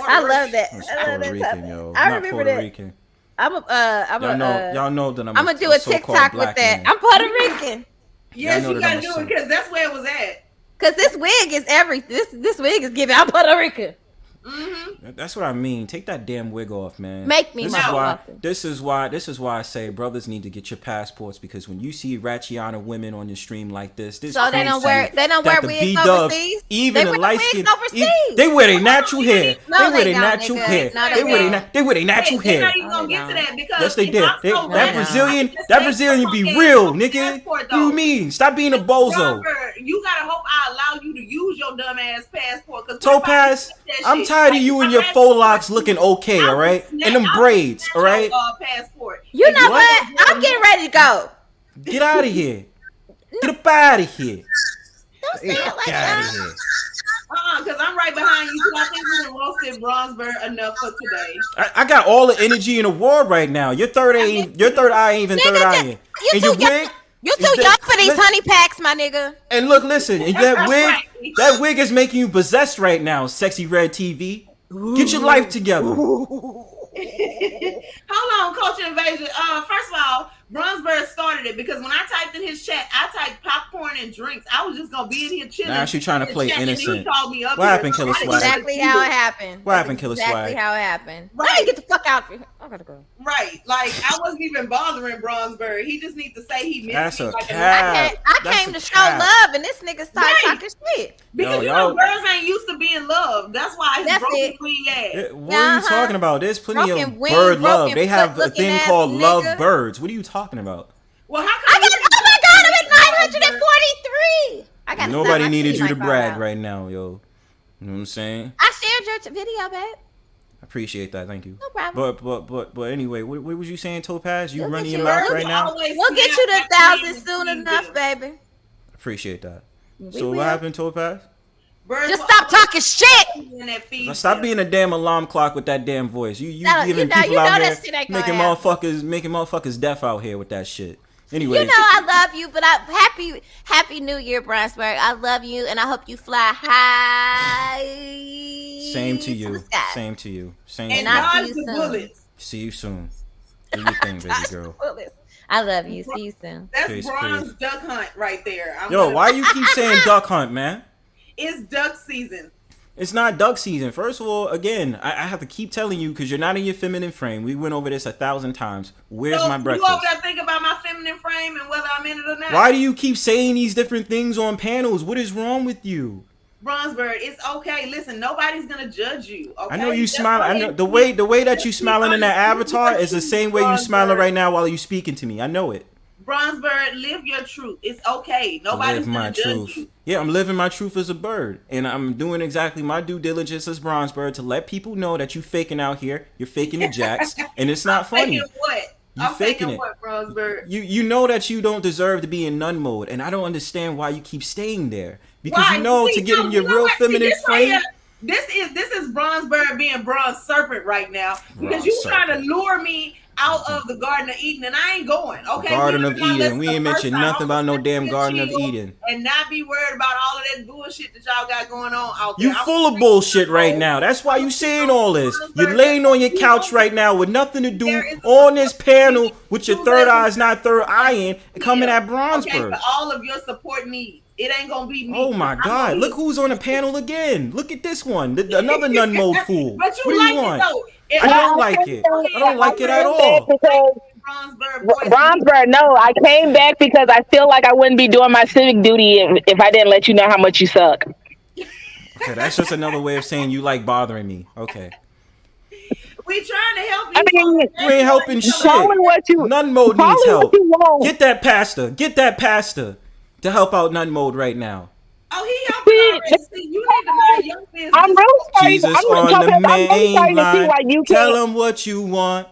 I love that. I love that Rican, yo. I remember that. Rican. Y'all know that I'm gonna do a TikTok with that. Man. I'm Puerto Rican. Yes, you gotta do it because that's where it was at. Because this wig is everything. This wig is giving. I'm Puerto Rican. Mm-hmm. That's what I mean. Take that damn wig off, man. Make me. This is why I say brothers need to get your passports, because when you see Ratchiana women on your stream like this, so they don't wear wigs overseas. Even the light skin, they wear their natural hair. They wear their natural hair. They wear their natural hair. They're not even gonna get to that because yes, they did. That Brazilian be real, nigga. What do you mean? Stop being a bozo. You gotta hope I allow you to use your dumb ass passport. Topaz, I'm tired of you and your faux locks looking okay, all right? And them braids, all right? You know what? I'm getting ready to go. Get out of here. Get up out of here. Don't say it like that. Because I'm right behind you. So I think we done roasted Bronzebird enough for today. I got all the energy in the world right now. Your third eye ain't even third eye. And your wig. You too young for these honey packs, my nigga. And look, listen, that wig is making you possessed right now, SexyRedTV. Get your life together. Hold on, Culture Invasion. First of all, Bronzebird started reported it because when I typed in his chat, I typed popcorn and drinks. I was just gonna be in here chilling. Now she trying to play innocent. What happened, Killer Swag? Exactly how it happened. What happened, Killer Swag? Exactly how it happened. Right. Let me get the fuck out of here. I gotta go. Right, like I wasn't even bothering Bronzebird. He just needs to say he missed That's me. a Like cap. I came to show love, and this nigga started talking shit. Because girls ain't used to being loved. That's why his broken queen ass. What are you talking about? There's plenty of bird love. They have a thing called love birds. What are you talking about? Well, how come oh my god, I'm at 943. I got nobody needed you to brag right now, yo. You know what I'm saying? I shared your video, babe. I appreciate that. Thank you. No problem. But anyway, what was you saying, Topaz? You running your mouth right now? We'll get you to 1,000 soon enough, baby. Appreciate that. So what happened, Topaz? Just stop talking shit. Stop being a damn alarm clock with that damn voice. You giving people out here making motherfuckers deaf out here with that shit. Anyway, you know I love you, but happy New Year, Brownsburg. I love you, and I hope you fly high. Same to you. Same to you. Same. And I'll see you soon. See you soon. Do your thing, baby girl. I love you. See you soon. That's Bronze Duck Hunt right there. Why you keep saying duck hunt, man? It's duck season. It's not duck season. First of all, again, I have to keep telling you because you're not in your feminine frame. We went over this 1,000 times. Where's my breakfast? You over there thinking about my feminine frame and whether I'm in it or not? Why do you keep saying these different things on panels? What is wrong with you? Bronzebird, it's okay. Listen, nobody's gonna judge you. Okay? I know you smile. I know the way that you smiling in that avatar is the same way you smiling right now while you speaking to me. I know it. Bronzebird, live your truth. It's okay. Nobody's gonna judge you. Yeah, I'm living my truth as a bird, and I'm doing exactly my due diligence as Bronzebird to let people know that you faking out here. You're faking the jacks, and it's not funny. Faking what? You faking it. What, Bronzebird? You know that you don't deserve to be in nun mode, and I don't understand why you keep staying there. Because why? You know to get in your real feminine frame. Right, this is Bronzebird being Bronze Serpent right now because you trying to lure me out of the Garden of Eden, and I ain't going. Okay, Garden of Eden. We ain't mentioned nothing about no damn Garden of Eden. And not be worried about all of that bullshit that y'all got going on out there. You full of bullshit right now. That's why you saying all this. You're laying on your couch right now with nothing to do on this panel with your third eyes, not third eye in, coming at Bronzebird. Okay, for all of your support needs. It ain't gonna be me. Oh my God! Look who's on the panel again. Look at this one. Another nun mode fool. But what do you want? I don't like it. I don't like it at all. Bronzebird, no, I came back because I feel like I wouldn't be doing my civic duty if I didn't let you know how much you suck. Okay, that's just another way of saying you like bothering me. Okay. We trying to help you. I mean, you ain't helping shit. Nun mode needs help. Get that pastor. Get that pastor to help out nun mode right now. Oh, he helping already. See, you need to mind your business. I'm really sorry. Jesus on the main line. Tell him what you want.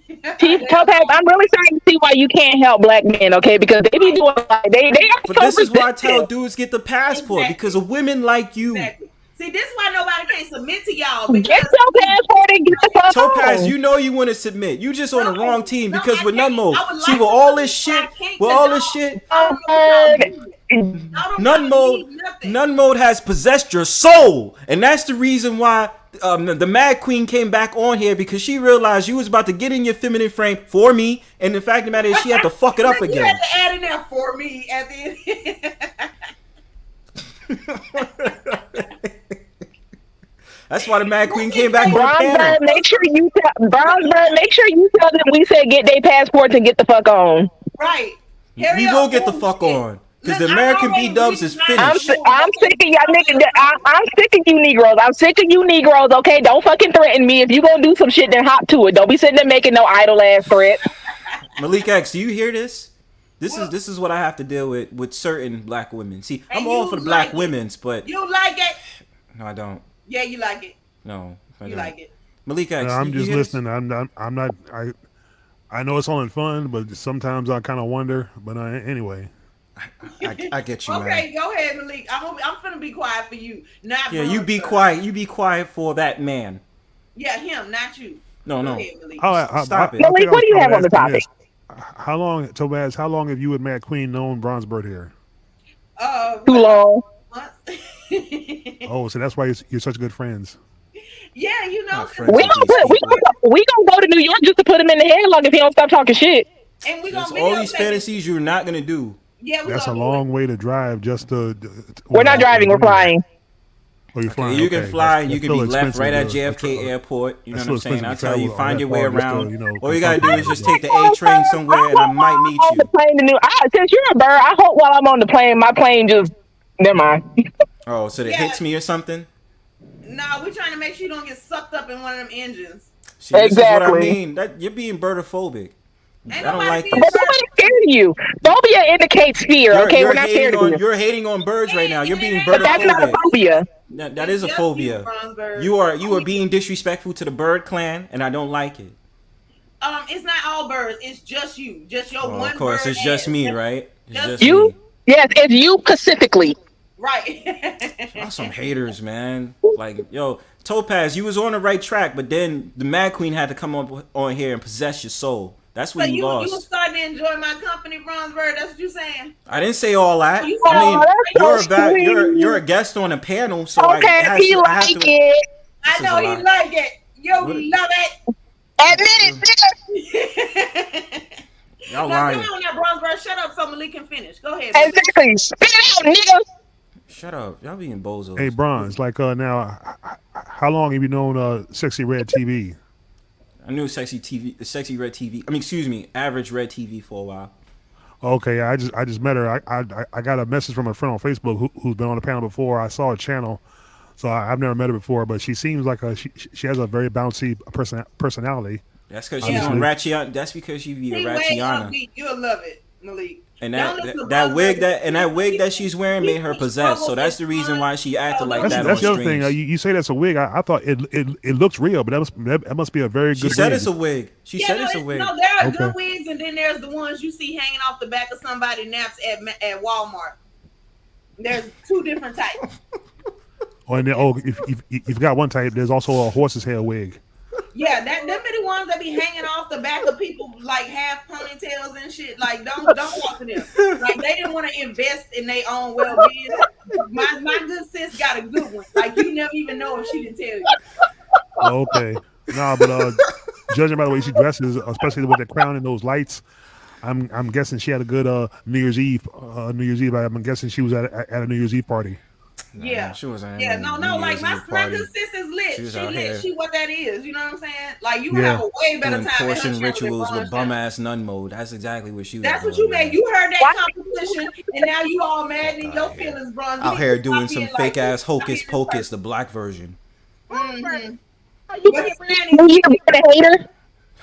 Topaz, I'm really starting to see why you can't help black men, okay? Because they be doing they are. But this is why I tell dudes get the passport because of women like you. Exactly. See, this is why nobody can submit to y'all. Get your passport and get the fuck Topaz, you know you want to submit. You just on the wrong team because with nun mode. See, with all this shit, Nun mode has possessed your soul, and that's the reason why the Mad Queen came back on here because she realized you was about to get in your feminine frame for me, and the fact of the matter is she had to fuck it up again. You had to add in there for me at the end. That's why the Mad Queen came back on the panel. Make sure you tell them we said get their passports and get the fuck on. Right. We will get the fuck on. Because the American B-dubs is finished. I'm sick of y'all niggas. I'm sick of you Negroes. I'm sick of you Negroes, okay? Don't fucking threaten me. If you gonna do some shit, then hop to it. Don't be sitting there making no idle ass threats. Malik X, do you hear this? This is what I have to deal with certain black women. See, I'm all for the black women's, but... You like it? No, I don't. Yeah, you like it. No, I don't. Like it. Malik X, I'm just listening. I'm not... I know it's all in fun, but sometimes I kind of wonder. But anyway... I get you, okay, man. Okay, go ahead, Malik. I'm finna be quiet for you. Not yeah, you be quiet. You be quiet for that man. Yeah, him, not you. No, no. Ahead, Malik. Stop it. Malik, what do you have on the topic? How long, Topaz? How long have you and Mad Queen known Bronzebird here? Too long. Oh, so that's why you're such good friends. Yeah, you know. We gonna go to New York just to put him in the headlock if he don't stop talking shit. And we gonna all these videotape fantasies you're not gonna do. Yeah, that's a long way to drive just to. We're not driving. We're flying. Oh, you're flying. You can fly and you can be left right at expensive JFK Airport. You know what I'm saying? I'll to tell you, travel find that your way far just to, around. All you gotta do is just take the A train somewhere, and I might meet On the you. plane to since you're a bird, I hope while I'm on the plane, my plane just never mind. Oh, so it hits me or something? Nah, we're trying to make sure you don't get sucked up in one of them engines. See, this is what I mean. That you're being birdophobic. I don't like this. But nobody's scared of you. Phobia indicates fear. Okay, we're not scared of you. You're hating on birds right now. You're being But that's not a birdophobic. phobia. That is a phobia. You are being disrespectful to the bird clan, and I don't like it. It's not all birds. It's just you. Just your one. Of course, it's just me, right? It's just you. me. Yes, it's you specifically. Right. Y'all some haters, man. Like, yo, Topaz, you was on the right track, but then the Mad Queen had to come up on here and possess your soul. That's when you lost. You were starting to enjoy my company, Bronzebird. That's what you're saying. I didn't say all that. Oh, You're a guest on a panel, so Okay, I have he to. it. I know he like it. Yo, he love it. Admit it, nigga. Y'all Now, lying. come on now, Bronzebird. Shut up so Malik can finish. Go ahead. Exactly. Spit it out, nigga. Shut up. Y'all being bozos. Hey, Bronze, like now, how long have you known Sexy Red TV? I knew Sexy Red TV. I mean, excuse me, Average Red TV for a while. Okay, I just met her. I got a message from a friend on Facebook who's been on the panel before. I saw a channel, so I've never met her before, but she seems like she has a very bouncy personality. That's because she's on Ratchiana. That's because she be a Ratchiana. You'll love it, Malik. And that wig that she's wearing made her possessed. So that's the reason why she acted like that. That's the other streams. thing. You say that's a wig. I thought it looks real, but that must be a very good. She said wig. it's a wig. She said it's a wig. No, there are good wigs, and then there's the ones you see hanging off the back of somebody's naps at Walmart. There's two different types. And then, if you've got one type, there's also a horse's hair wig. Yeah, them be the ones that be hanging off the back of people like half ponytails and shit. Like, don't talk to them. Like, they didn't want to invest in their own well-being. My good sis got a good one. Like, you never even know if she didn't tell you. Okay, no, but judging by the way she dresses, especially with the crown and those lights, I'm guessing she had a good New Year's Eve. I'm guessing she was at a New Year's Eve party. Yeah, she was. No, like my good sis is lit. She lit. She what that is. You know what I'm saying? Like you have a way better doing time. Portion rituals with bum ass Nun Mode. That's exactly what she was. That's what you made. You heard that competition, and now you all mad in your feelings, bro. Out here doing some fake ass hocus pocus, the black version. Mm-hmm. You hater?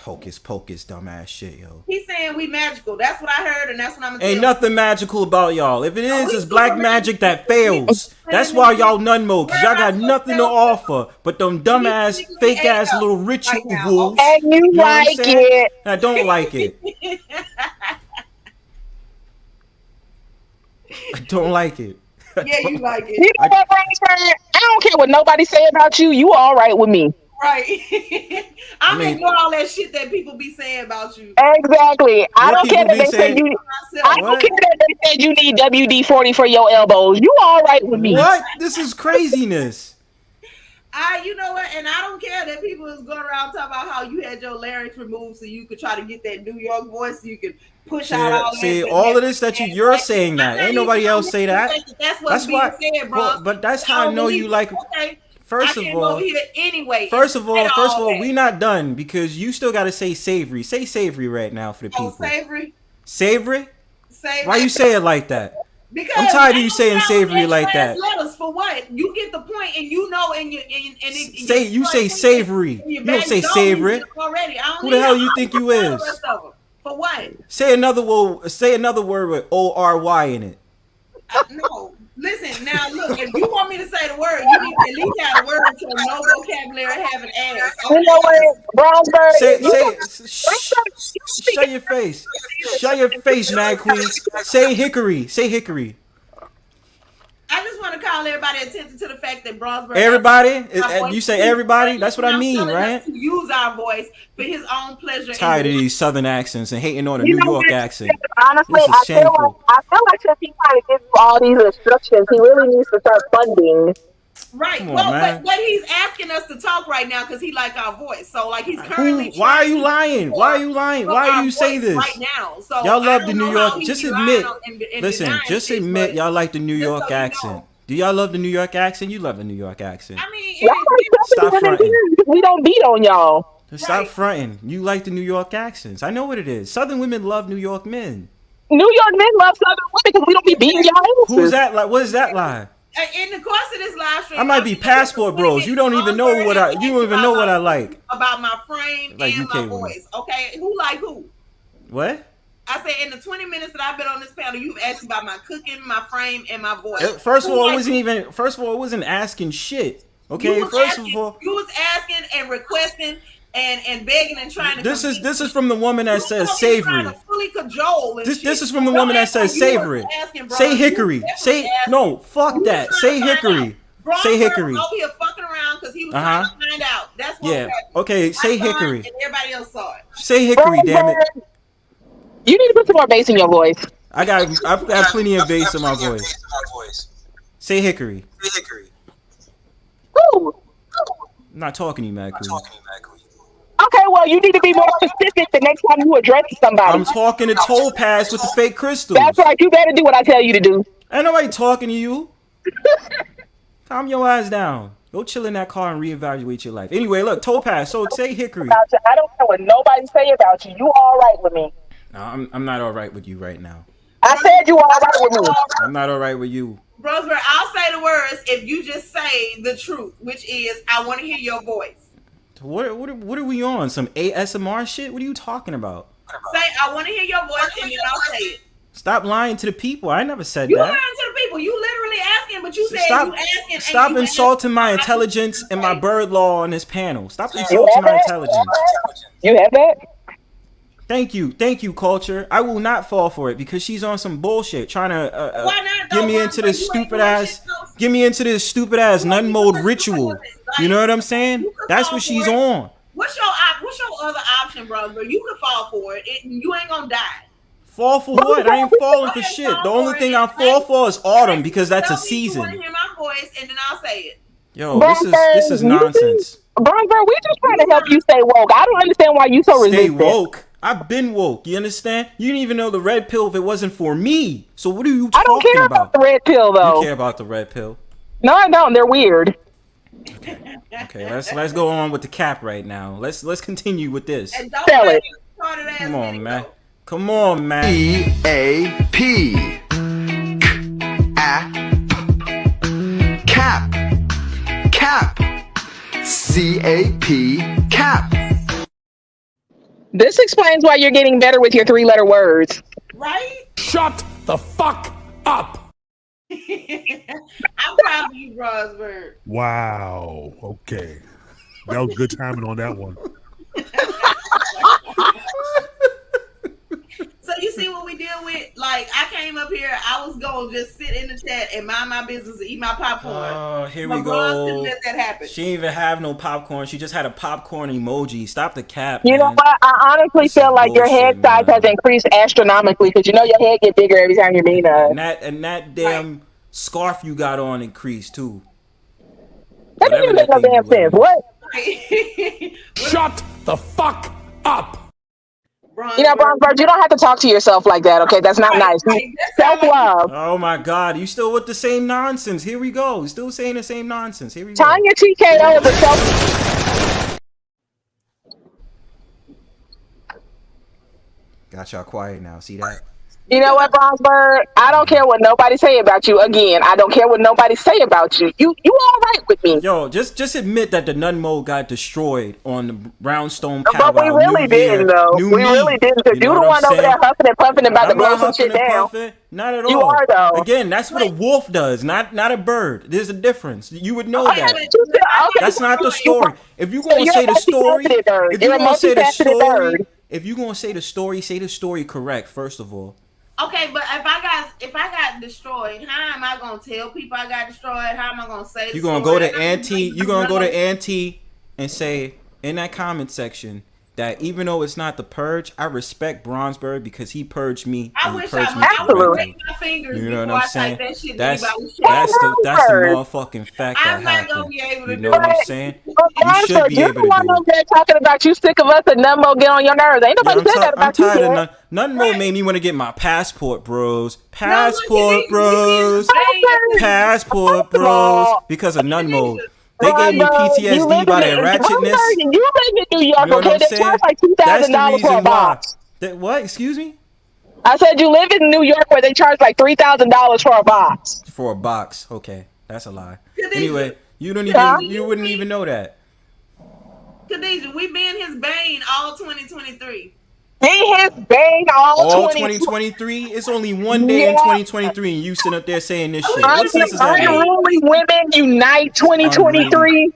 Hocus pocus, dumbass shit, yo. He's saying we magical. That's what I heard, and that's what I'm gonna Ain't nothing magical about y'all. If it is, it's black magic that fails. That's why y'all Nun Mode, cause y'all got nothing to offer but them dumbass, fake ass little rituals. And you like it. I don't like it. I don't like it. Yeah, you like it. You know what, Bronzebird? I don't care what nobody say about you. You all right with me. Right. I mean, ignore all that shit that people be saying about you. Exactly. I don't care that they said you. I don't care that they said you need WD-40 for your elbows. You all right with me? What? This is craziness. You know what? And I don't care that people is going around talking about how you had your larynx removed so you could try to get that New York voice, so you could push out all that. See, all of this that you're saying that. Ain't nobody else say that. That's why. Said, bro. But that's how I know you like. Okay. First of all, we not done because you still got to say savory. Say savory right now for the people. Savory. Savory? Why you say it like that? Because I'm tired of you saying savory like that. Letters for what? You get the point, and you know, you say savory. You don't say savory. Who the hell you think you is? For what? Say another word. Say another word with O-R-Y in it. No. Listen, now look, if you want me to say the word, you need to at least have a word so no vocabulary have an ass. Okay? You know what, Bronzebird? Shut your face. Shut your face, Mad Queen. Say hickory. Say hickory. I just want to call everybody attention to the fact that Bronzebird. Everybody? You say everybody? That's what I mean, right? To use our voice for his own pleasure. Tired of these Southern accents and hating on a New York accent. Honestly, I feel like since he's trying to give you all these instructions, he really needs to start funding Right. Come on, Well, man. but he's asking us to talk right now because he like our voice. So like he's currently. Why are you lying? Why are you lying? Why do you say this? Right now. So y'all love the I don't New know York. how he Just be admit. lying and Listen, denying just shit, admit but y'all like the New York so you accent. know. Do y'all love the New York accent? You love the New York accent. I mean, Y'all like Stop something fronting. we don't beat on y'all. Stop fronting. You like the New York accents. I know what it is. Southern women love New York men. New York men love Southern women because we don't be beating y'all asses. Who's that? Like, what is that lie? In the course of this live stream, I might be passport bros. You don't even know what I. You don't even know what I like. About my frame Like and UK my women. voice. Okay, who like who? What? I said in the 20 minutes that I've been on this panel, you've asked about my cooking, my frame, and my voice. First of Who all, it like wasn't who? even. First of all, it wasn't asking shit. Okay. You was First asking, of all, you was asking and requesting and begging and trying to. this is from the woman that says savory. Fully cajole and This is from the woman that says savory. Say hickory. Say no. Fuck that. Say hickory. Say hickory. Over here fucking around because he was trying to find out. That's what Yeah. Okay. Say I saw it hickory. and everybody else saw it. Say hickory. Damn it. You need to put some more bass in your voice. I've got plenty of bass in my voice. Say hickory. Ooh. I'm not talking to you, Mad Queen. Okay, well, you need to be more specific the next time you address somebody. I'm talking to Topaz with the fake crystals. That's right. You better do what I tell you to do. Ain't nobody talking to you. Calm your ass down. Go chill in that car and reevaluate your life. Anyway, look, Topaz. So say hickory. I don't care what nobody say about you. You all right with me? No, I'm not all right with you right now. I said you all right with me. I'm not all right with you. Bronzebird, I'll say the words if you just say the truth, which is I want to hear your voice. What are we on? Some ASMR shit? What are you talking about? Say I want to hear your voice and then I'll say it. Stop lying to the people. I never said You that. lying to the people. You literally asking, but you said Stop, you asking. stop and insulting my intelligence and my bird law on this panel. Stop insulting my intelligence. You have that? Thank you, culture. I will not fall for it because she's on some bullshit trying to get me into this stupid ass Nun Mode ritual. You know what I'm saying? That's what she's on. What's your other option, brother? You can fall for it. You ain't gonna die. Fall for what? I ain't falling for shit. The only thing I fall for is autumn because that's a season. You want to hear my voice, and then I'll say it. Yo, this is nonsense. Bronzebird, we just trying to help you stay woke. I don't understand why you so resistant. Stay woke. I've been woke. You understand? You didn't even know the red pill if it wasn't for me. So what are you talking about? I don't care about the red pill though. You care about the red pill? No, I don't. They're weird. Okay, let's go on with the cap right now. Let's continue with this. Tell it. Come on, man. Come on, man. EAP. Cap. Cap. CAP. Cap. This explains why you're getting better with your 3-letter words. Right? Shut the fuck up. I'm proud of you, Bronzebird. Wow. Okay. That was good timing on that one. So you see what we deal with? Like, I came up here, I was going to just sit in the chat and mind my business and eat my popcorn. Oh, here But we Bronze didn't go. let that happen. She didn't even have no popcorn. She just had a popcorn emoji. Stop the cap, You know man. what? I honestly feel like your head size has increased astronomically because you know your head get bigger every time you're mean us. And that damn scarf you got on increased too. That doesn't make no damn sense. What? Shut the fuck up. You know, Bronzebird, you don't have to talk to yourself like that, okay? That's not nice. Self-love. Oh my God, you still with the same nonsense. Here we go. Still saying the same nonsense. Here we go. Tanya TKO is a self. Got y'all quiet now. See that? You know what, Bronzebird? I don't care what nobody say about you. Again, I don't care what nobody say about you. You all right with me? Yo, just admit that the Nun Mode got destroyed on the Brownstone Powwow. But we really didn't, though. We really didn't. Because you the one over there huffing and puffing about to blow some shit down. Not at all. You are, though. Again, that's what a wolf does, not a bird. There's a difference. You would know that. That's not the story. If you gonna say the story, if you gonna say the story, if you gonna say the story, say the story correct first of all. Okay, but if I got destroyed, how am I gonna tell people I got destroyed? How am I gonna say You're gonna go to Auntie. You're gonna go to Auntie and say in that comment section that even though it's not the purge, I respect Bronzebird because he purged me. I And he wish purged I me would correctly. break my fingers You know what before I'm I saying? type that shit. That's Anybody the motherfucking fact that I'm not gonna happened. be able to You do know what I'm it. saying? But You should Bronzebird, be you're able the to one do over it. there talking about you sick of us and Nun Mode get on your nerves. Ain't Yeah, nobody said that I'm about you tired of yet. Nun Mode made me want to get my passport, bros. Passport, bros. Passport, bros. Because of Nun Mode. They gave me PTSD by their ratchetness. You live in New York, You know what okay? I'm They saying? charge like That's the $2,000 for a reason why. box. What? Excuse me? I said you live in New York where they charge like $3,000 for a box. For a box. Okay. That's a lie. Khadijah. Anyway, you Huh? wouldn't even know that. Khadijah, we been his bane all 2023. Be his bane all 2023? It's only one day in 2023 and you sitting up there saying this shit. What sense does that make? Unruly women unite 2023.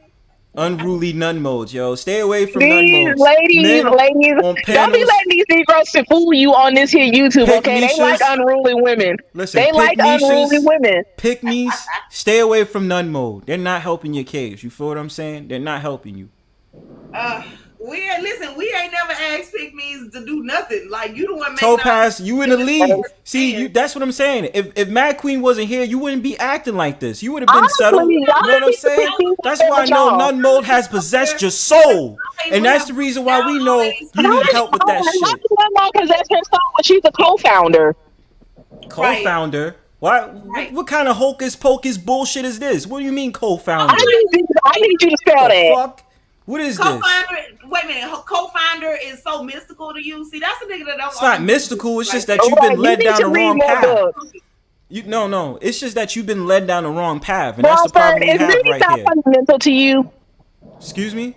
Unruly Nun Modes, yo. Stay away from Nun These Modes. ladies, On don't be panels, letting these Negroes fool you on this here YouTube, Pick okay? They niches. like unruly women. Listen, They pick like unruly niches, women. pick me's. Stay away from Nun Mode. They're not helping your case. You feel what I'm saying? They're not helping you. We ain't never asked Pygmies to do nothing. Like, you the one making Topaz, you in the league. See, that's what I'm saying. If Mad Queen wasn't here, you wouldn't be acting like this. You would have been settled. You know what I'm saying? That's why I know Nun Mode has possessed your soul. And that's the reason why we know you need help with that shit. Because that's her soul, but she's a co-founder. Co-founder? What kind of hocus pocus bullshit is this? What do you mean co-founder? I need you to spell that. Fuck? What is this? Wait a minute. Co-founder is so mystical to you. See, that's a nigga that don't. It's not mystical. It's just that you've been led down the wrong path. No. It's just that you've been led down the wrong path, and that's the problem we have right here. Is reading not fundamental to you? Excuse me?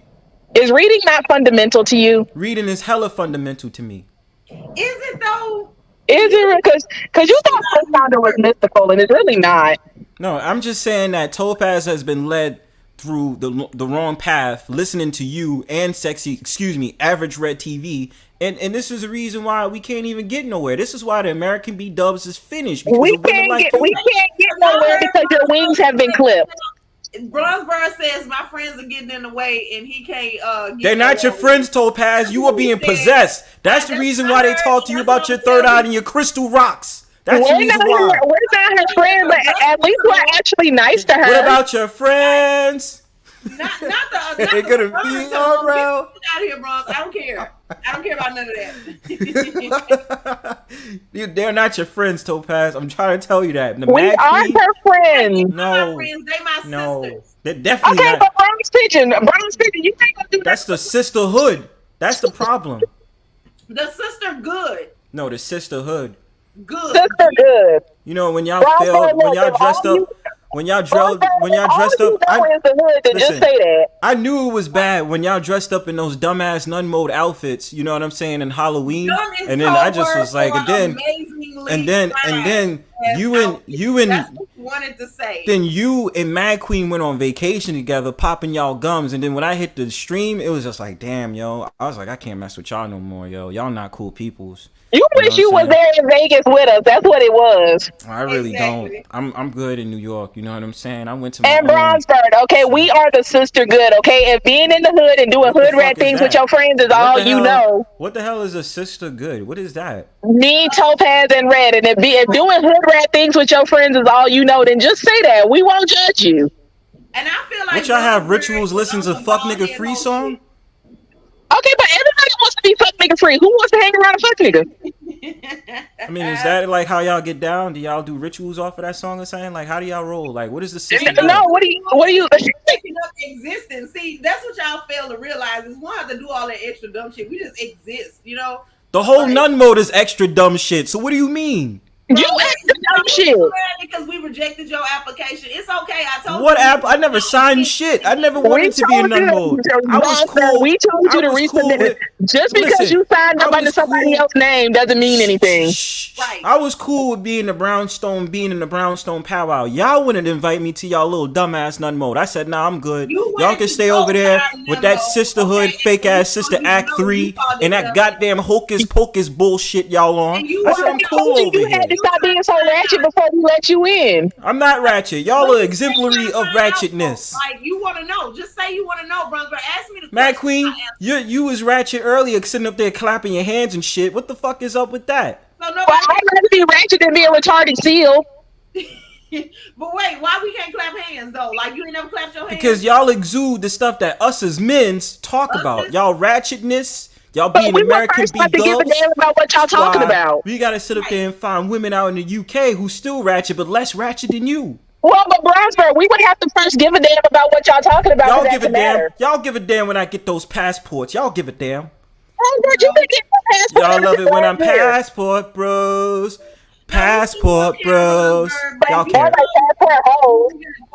Is reading not fundamental to you? Reading is hella fundamental to me. Is it though? Is it? Because you thought co-founder was mystical, and it's really not. No, I'm just saying that Topaz has been led through the wrong path, listening to you and Average Red TV, and this is the reason why we can't even get nowhere. This is why the American B Dubs is finished. We can't get nowhere because your wings have been clipped. Bronzebird says my friends are getting in the way, and he can't. They're not your friends, Topaz. You are being possessed. That's the reason why they talk to you about your third eye and your crystal rocks. That's the reason why. We're not her friends, but at least we're actually nice to her. What about your friends? Not the They're gonna be all around. Get out of here, Bronze. I don't care. I don't care about none of that. They're not your friends, Topaz. I'm trying to tell you that. We are her friends. No, they my sisters. They're definitely okay, not. but Bronze Pigeon, you think I'll do that? That's the sisterhood. That's the problem. The sister good. No, the sisterhood. Good. Sister good. You know when y'all failed, when y'all dressed up. When y'all dressed up, I knew it was bad when y'all dressed up in those dumbass Nun Mode outfits. You know what I'm saying? In Halloween, and then I just was like, and then you and wanted to say. Then you and Mad Queen went on vacation together, popping y'all gums, and then when I hit the stream, it was just like, damn, yo. I was like, I can't mess with y'all no more, yo. Y'all not cool peoples. You wish you was there in Vegas with us. That's what it was. I really don't. I'm good in New York. You know what I'm saying? I went to my and Bronzebird. Okay, we are the sister good. Okay, if being in the hood and doing hood rat things with your friends is all you know. What the hell is a sister good? What is that? Me, Topaz, and Red. And if doing hood rat things with your friends is all you know, then just say that. We won't judge you. And I feel like what y'all have rituals? Listen to Fuck Nigga Free song. Okay, but everybody wants to be fuck nigga free. Who wants to hang around a fuck nigga? I mean, is that like how y'all get down? Do y'all do rituals off of that song or something? Like, how do y'all roll? Like, what is the system? No, what do you taking up existence? See, that's what y'all fail to realize is we don't have to do all that extra dumb shit. We just exist, you know. The whole Nun Mode is extra dumb shit. So what do you mean? You extra dumb shit because we rejected your application. It's okay. I told what app? I never signed shit. I never wanted to be in Nun Mode. I was cool. We told you to resubmit it. Just because you signed up under somebody else's name doesn't mean anything. Right. I was cool with being in the Brownstone Powwow. Y'all wouldn't invite me to y'all little dumbass Nun Mode. I said, nah, I'm good. Y'all can stay over there with that sisterhood, fake ass Sister Act 3, and that goddamn hocus pocus bullshit y'all on. I said, I'm cool over here. Stop being so ratchet before we let you in. I'm not ratchet. Y'all are exemplary of ratchetness. Like, you want to know. Just say you want to know, Bronzebird. Ask me the Mad question. Queen, you was ratchet earlier, sitting up there clapping your hands and shit. What the fuck is up with that? So no, I'd rather be ratchet than be a retarded seal. But wait, why we can't clap hands though? Like, you ain't never clapped your hands? Because y'all exude the stuff that us as men's talk about. Y'all ratchetness. Y'all being American B-dubs. Give a damn about what y'all talking about. We gotta sit up there and find women out in the UK who still ratchet, but less ratchet than you. Well, but Brownsburg, we would have to first give a damn about what y'all talking about. Y'all give a damn. Y'all give a damn when I get those passports. Y'all give a damn. Oh, girl, you can get my passport. Y'all love it when I'm passport bros. Passport bros. Y'all care.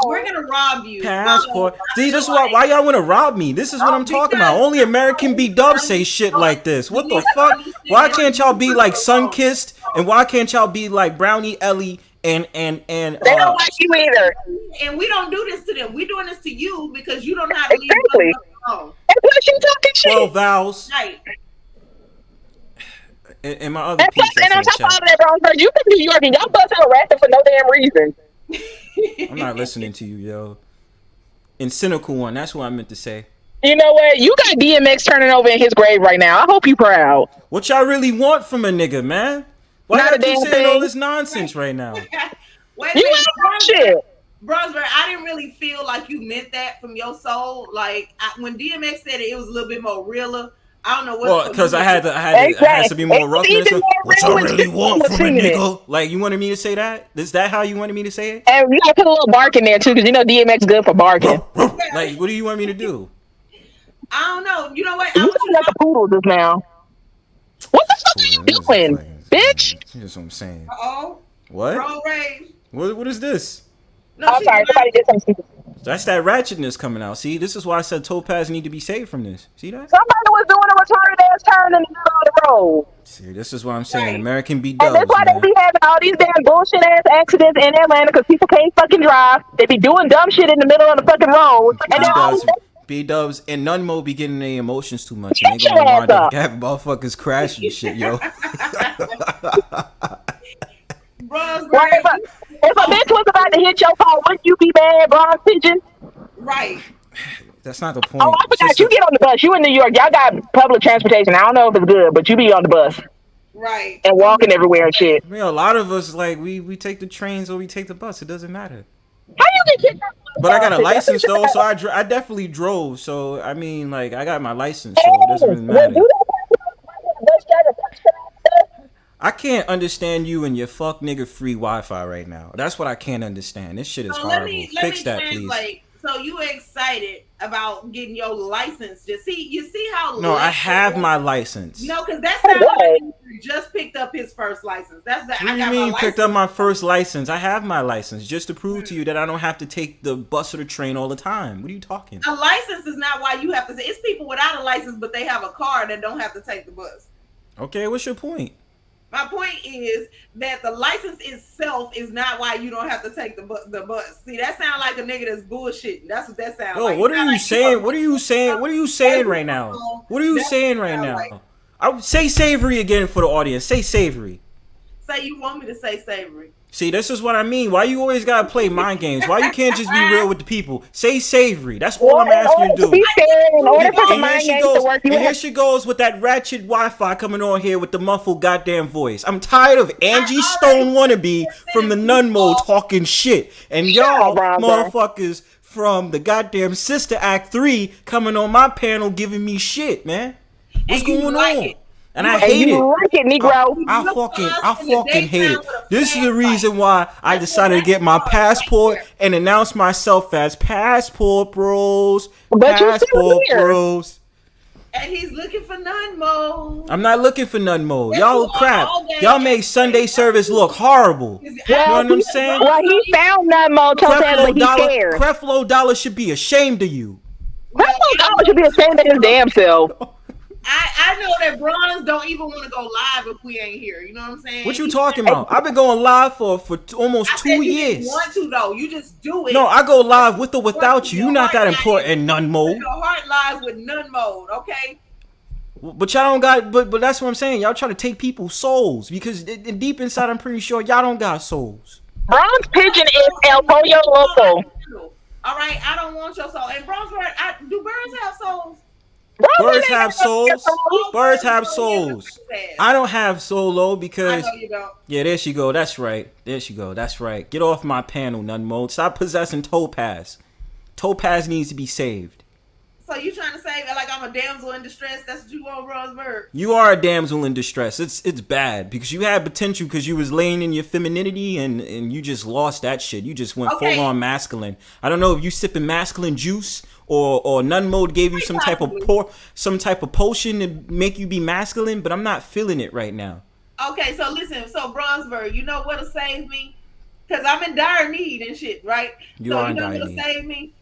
We're gonna rob you. Passport. See, this is why y'all want to rob me. This is what I'm talking about. Only American B-dubs say shit like this. What the fuck? Why can't y'all be like Sunkissed? And why can't y'all be like Brownie Ellie and they don't like you either. And we don't do this to them. We're doing this to you because you don't know how to leave exactly. alone. And plus you talking shit. 12 vowels. Right. And my other piece. And on top of all that, Brownsburg, you from New York and y'all bust out rapping for no damn reason. I'm not listening to you, yo. And cynical one, that's what I meant to say. You know what? You got DMX turning over in his grave right now. I hope you proud. What y'all really want from a nigga, man? Why y'all keep saying all this nonsense right now? Wait, you ain't shit. Brother, I didn't really feel like you meant that from your soul. Like, when DMX said it was a little bit more realer. I don't know what. Well, because I had to be more roughness. What y'all really want from a nigga? Like, you wanted me to say that? Is that how you wanted me to say it? And you gotta put a little bark in there too, because you know DMX good for barking. Like, what do you want me to do? I don't know. You know what? You sound like a poodle just now. What the fuck are you doing, bitch? That's what I'm saying. Uh-oh. What? Roll rage. What is this? No, I'm sorry. Somebody did something stupid. That's that ratchetness coming out. See, this is why I said Topaz need to be saved from this. See that? Somebody was doing a retarded ass turn in the middle of the road. See, this is what I'm saying. American B-dubs. And that's why they be having all these damn bullshit ass accidents in Atlanta because people can't fucking drive. They be doing dumb shit in the middle of the fucking road. And B-dubs and Nun Mode be getting their emotions too much. And they gonna wind up having motherfuckers crashing and shit, yo. If a bitch was about to hit your car, wouldn't you be mad, Bronze Pigeon? Right. That's not the point. Oh, I forgot. You get on the bus. You in New York. Y'all got public transportation. I don't know if it's good, but you be on the bus. Right. And walking everywhere and shit. I mean, a lot of us, like, we take the trains or we take the bus. It doesn't matter. How you get kicked out? But I got a license, though, so I definitely drove. So, I mean, like, I got my license, so it doesn't really matter. I can't understand you and your fuck nigga free Wi-Fi right now. That's what I can't understand. This shit is horrible. Fix that, please. So you excited about getting your license? You see how? No, I have my license. No, because that sounds like he just picked up his first license. That's that. What do you mean picked up my first license? I have my license just to prove to you that I don't have to take the bus or the train all the time. What are you talking? A license is not why you have to say. It's people without a license, but they have a car that don't have to take the bus. Okay, what's your point? My point is that the license itself is not why you don't have to take the bus. See, that sounds like a nigga that's bullshitting. That's what that sounds like. What are you saying? What are you saying? What are you saying right now? What are you saying right now? I would say savory again for the audience. Say savory. Say you want me to say savory. See, this is what I mean. Why you always gotta play mind games? Why you can't just be real with the people? Say savory. That's all I'm asking you to do. And here she goes with that ratchet Wi-Fi coming on here with the muffled goddamn voice. I'm tired of Angie Stone wannabe from the Nun Mode talking shit, and y'all motherfuckers from the goddamn Sister Act 3 coming on my panel giving me shit, man. What's going on? And I hate it. Like it, Negro. I fucking hate it. This is the reason why I decided to get my passport and announce myself as Passport Bros. Passport Bros. And he's looking for Nun Mode. I'm not looking for Nun Mode. Y'all crap. Y'all make Sunday service look horrible. You know what I'm saying? Well, he found Nun Mode. Creflo Dollar should be ashamed of you. Creflo Dollar should be ashamed of his damn self. I know that Bronze don't even want to go live if we ain't here. You know what I'm saying? What you talking about? I've been going live for almost 2 years. You want to though? You just do it. No, I go live with or without you. You're not that important, Nun Mode. Your heart lies with Nun Mode, okay? But y'all don't got. But that's what I'm saying. Y'all try to take people's souls because deep inside, I'm pretty sure y'all don't got souls. Bronze pigeon is El Pollo Loco. All right, I don't want your soul. And Bronzebird, do birds have souls? Birds have souls. Birds have souls. I don't have solo because. I know you don't. Yeah, there she go. That's right. There she go. That's right. Get off my panel, Nun Mode. Stop possessing Topaz. Topaz needs to be saved. So you trying to say like I'm a damsel in distress? That's what you want, Bronzebird? You are a damsel in distress. It's bad because you had potential because you was laying in your femininity and you just lost that shit. You just went full on masculine. I don't know if you sipping masculine juice or Nun Mode gave you some type of potion to make you be masculine, but I'm not feeling it right now. Okay, so listen, so Bronzebird, you know what'll save me? Because I'm in dire need and shit, right? You are in dire need. What'll save me?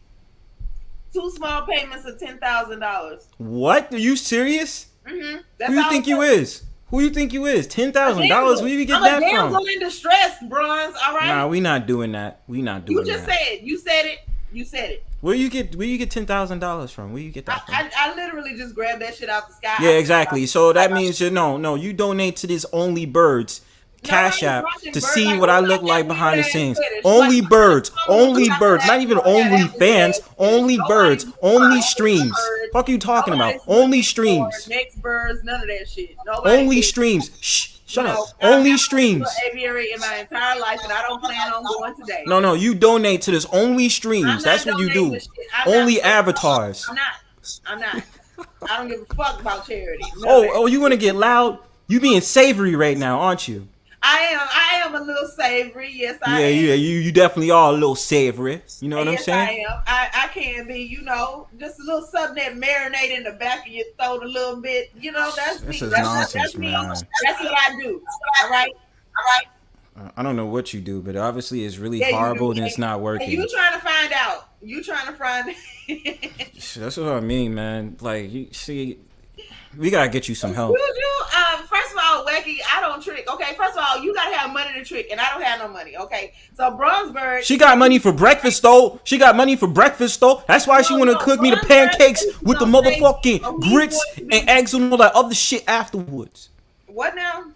2 small payments of $10,000. What? Are you serious? Mm-hmm. Who you think you is? Who you think you is? $10,000? Where you get that from? I'm a damsel in distress, Bronze. All right. Nah, we not doing that. We not doing that. You just said. You said it. You said it. Where you get $10,000 from? Where you get that from? I literally just grabbed that shit out the sky. Yeah, exactly. So that means you you donate to this Only Birds Cash App to see what I look like behind the scenes. Only Birds, not even Only Fans, Only Birds, only streams. Fuck you talking about? Only streams. Next Birds, none of that shit. Only streams. Shh. Shut up. Only streams. Aviary in my entire life, and I don't plan on going today. No, you donate to this Only streams. That's what you do. Only avatars. I'm not. I don't give a fuck about charity. Oh, you want to get loud? You being savory right now, aren't you? I am a little savory. Yes, I am. Yeah. You definitely are a little savory. You know what I'm saying? Yes, I am. I can be. Just a little something that marinate in the back of your throat a little bit. That's me. That's me. Man. That's what I do. All right. I don't know what you do, but obviously it's really horrible and it's not working. You trying to find out? That's what I mean, man. Like, you see, we gotta get you some help. First of all, Wacky, I don't trick. Okay, first of all, you gotta have money to trick, and I don't have no money. Okay, so Bronzebird, she got money for breakfast though. That's why she wanna cook me the pancakes with the motherfucking grits and eggs and all that other shit afterwards. What now?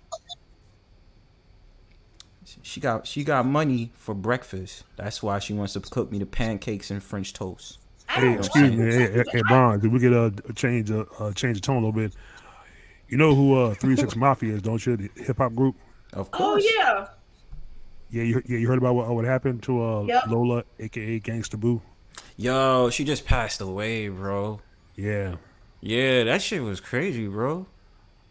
She got money for breakfast. That's why she wants to cook me the pancakes and French toast. Hey, excuse me, hey, Bron, did we get a change the tone a little bit? You know who 3 6 Mafia is, don't you? The hip hop group. Of course. Oh yeah. Yeah, you heard about what happened to Lola, aka Gangsta Boo? Yo, she just passed away, bro. Yeah, that shit was crazy, bro.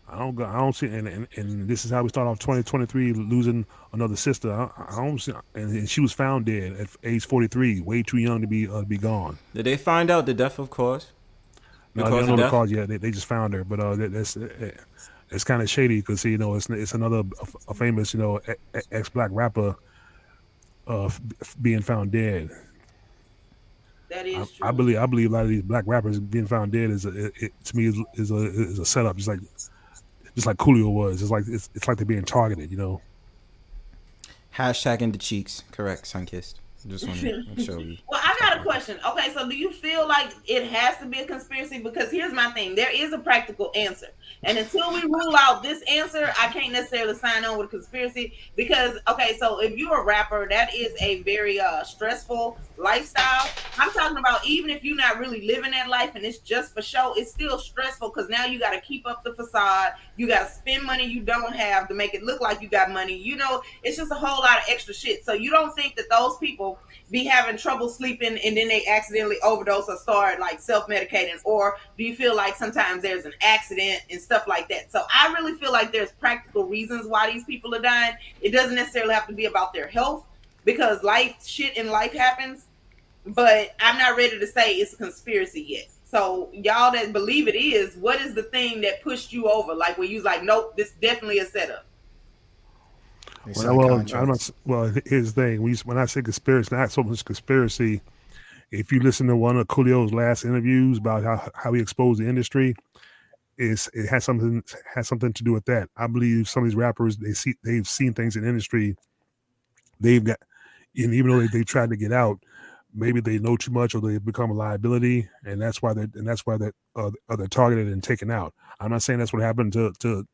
I don't see, and this is how we start off 2023 losing another sister. I don't see, and she was found dead at age 43, way too young to be gone. Did they find out the death of cause? No, they don't know the cause yet. They just found her, but it's kind of shady because it's another a famous ex-black rapper being found dead. That is true. I believe a lot of these black rappers being found dead to me is a setup, just like Coolio was. It's like they're being targeted, Hashtag in the cheeks, correct, Sunkissed. Just want to make sure we. Well, I got a question. Okay, so do you feel like it has to be a conspiracy? Because here's my thing: there is a practical answer, and until we rule out this answer, I can't necessarily sign on with a conspiracy. Because so if you're a rapper, that is a very stressful lifestyle. I'm talking about even if you're not really living that life and it's just for show, it's still stressful because now you got to keep up the facade. You got to spend money you don't have to make it look like you got money. It's just a whole lot of extra shit. So you don't think that those people be having trouble sleeping and then they accidentally overdose or start like self-medicating? Or do you feel like sometimes there's an accident and stuff like that? So I really feel like there's practical reasons why these people are dying. It doesn't necessarily have to be about their health because shit in life happens, but I'm not ready to say it's a conspiracy yet. So y'all that believe it is, what is the thing that pushed you over? Like where you was like, nope, this definitely a setup. Well, here's the thing. When I say conspiracy, not so much conspiracy. If you listen to one of Coolio's last interviews about how he exposed the industry, it has something to do with that. I believe some of these rappers they've seen things in the industry. They've got, and even though they tried to get out, maybe they know too much or they become a liability, and that's why they're targeted and taken out. I'm not saying that's what happened to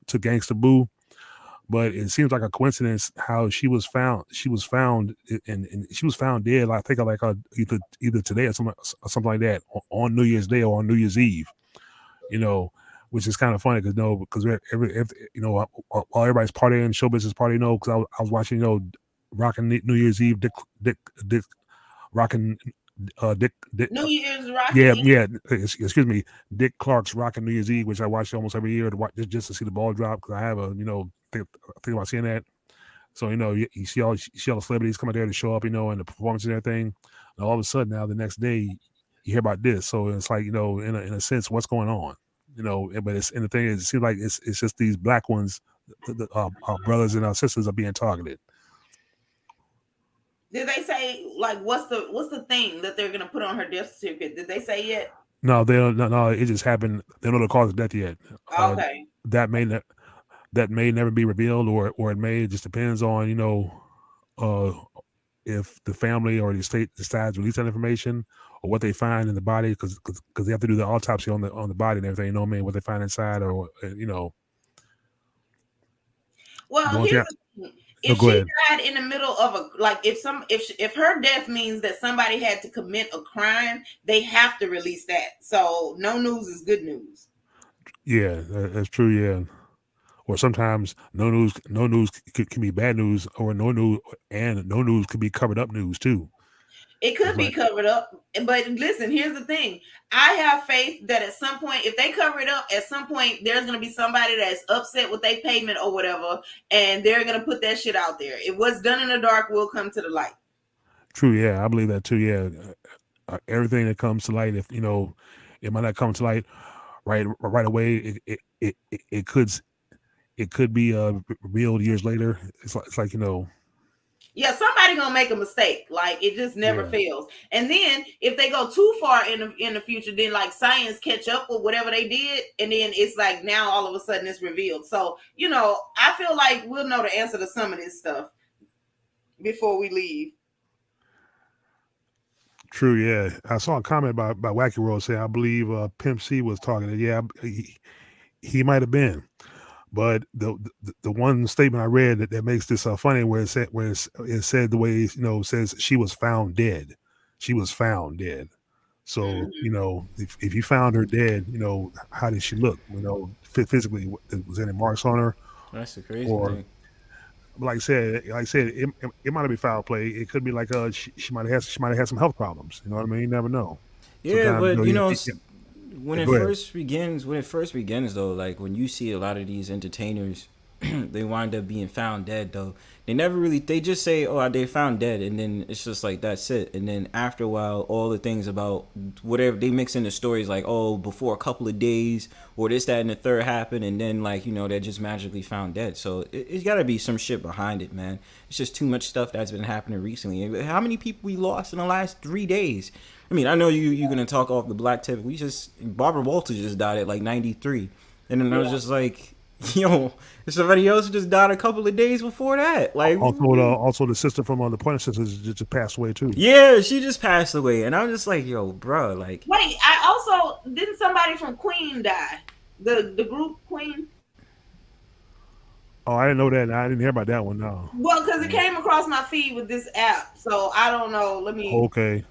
Gangsta Boo, but it seems like a coincidence how she was found. She was found and she was found dead. I think like either today or something like that on New Year's Day or on New Year's Eve. Which is kind of funny because while everybody's partying, show business party, because I was watching rocking New Year's Eve, Dick rocking Dick New Year's rocking. Yeah. Excuse me, Dick Clark's rocking New Year's Eve, which I watch almost every year to watch just to see the ball drop because I have a think about seeing that. So you see all the celebrities come out there to show up, and the performance and everything. And all of a sudden, now the next day, you hear about this. So it's like in a sense, what's going on? But the thing is, it seems like it's just these black ones, our brothers and our sisters are being targeted. Did they say like what's the thing that they're gonna put on her death certificate? Did they say yet? No, no. It just happened. They don't know the cause of death yet. Okay. That may never be revealed, or it may. It just depends on if the family or the state decides to release that information or what they find in the body, because they have to do the autopsy on the body and everything. What they find inside, or Well, here's the thing. If she died in the middle of if her death means that somebody had to commit a crime, they have to release that. So no news is good news. Yeah, that's true. Yeah. Or sometimes no news can be bad news, or no news could be covered up news too. It could be covered up, but listen, here's the thing. I have faith that at some point, if they cover it up, at some point, there's going to be somebody that's upset with their payment or whatever, and they're going to put that shit out there. If what's done in the dark will come to the light. True, yeah, I believe that too, yeah. Everything that comes to light, if, it might not come to light right away, it could be revealed years later. It's like Yeah, somebody gonna make a mistake. Like it just never fails. And then if they go too far in the future, then like science catch up with whatever they did, and then it's like now all of a sudden it's revealed. So I feel like we'll know the answer to some of this stuff before we leave. True, yeah. I saw a comment by Wacky World saying I believe Pimp C was targeted. Yeah, he might have been. But the one statement I read that makes this funny, where it said the way says she was found dead. She was found dead. So if you found her dead, how did she look? Physically, was any marks on her? That's the crazy thing. Like I said, it might have been foul play. It could be like she might have had some health problems. You know what I mean? You never know. Yeah, sometimes, but when it first begins though, like when you see a lot of these entertainers, they wind up being found dead though. They just say, oh, they found dead, and then it's just like that's it. And then after a while, all the things about whatever they mix in the stories, like, oh, before a couple of days or this, that, and the third happened, and then like they're just magically found dead. So it's got to be some shit behind it, man. It's just too much stuff that's been happening recently. How many people we lost in the last 3 days? I mean, I know you're gonna talk off the black tip. Barbara Walters just died at like 93, and then I was just like, yo, somebody else just died a couple of days before that. Like, also the sister from the Pointer Sisters just passed away too. Yeah, she just passed away, and I'm just like, yo, bro, like. Wait, I also didn't somebody from Queen die? The group Queen. Oh, I didn't know that. I didn't hear about that one. No. Well, because it came across my feed with this app, so I don't know. Let me. Okay.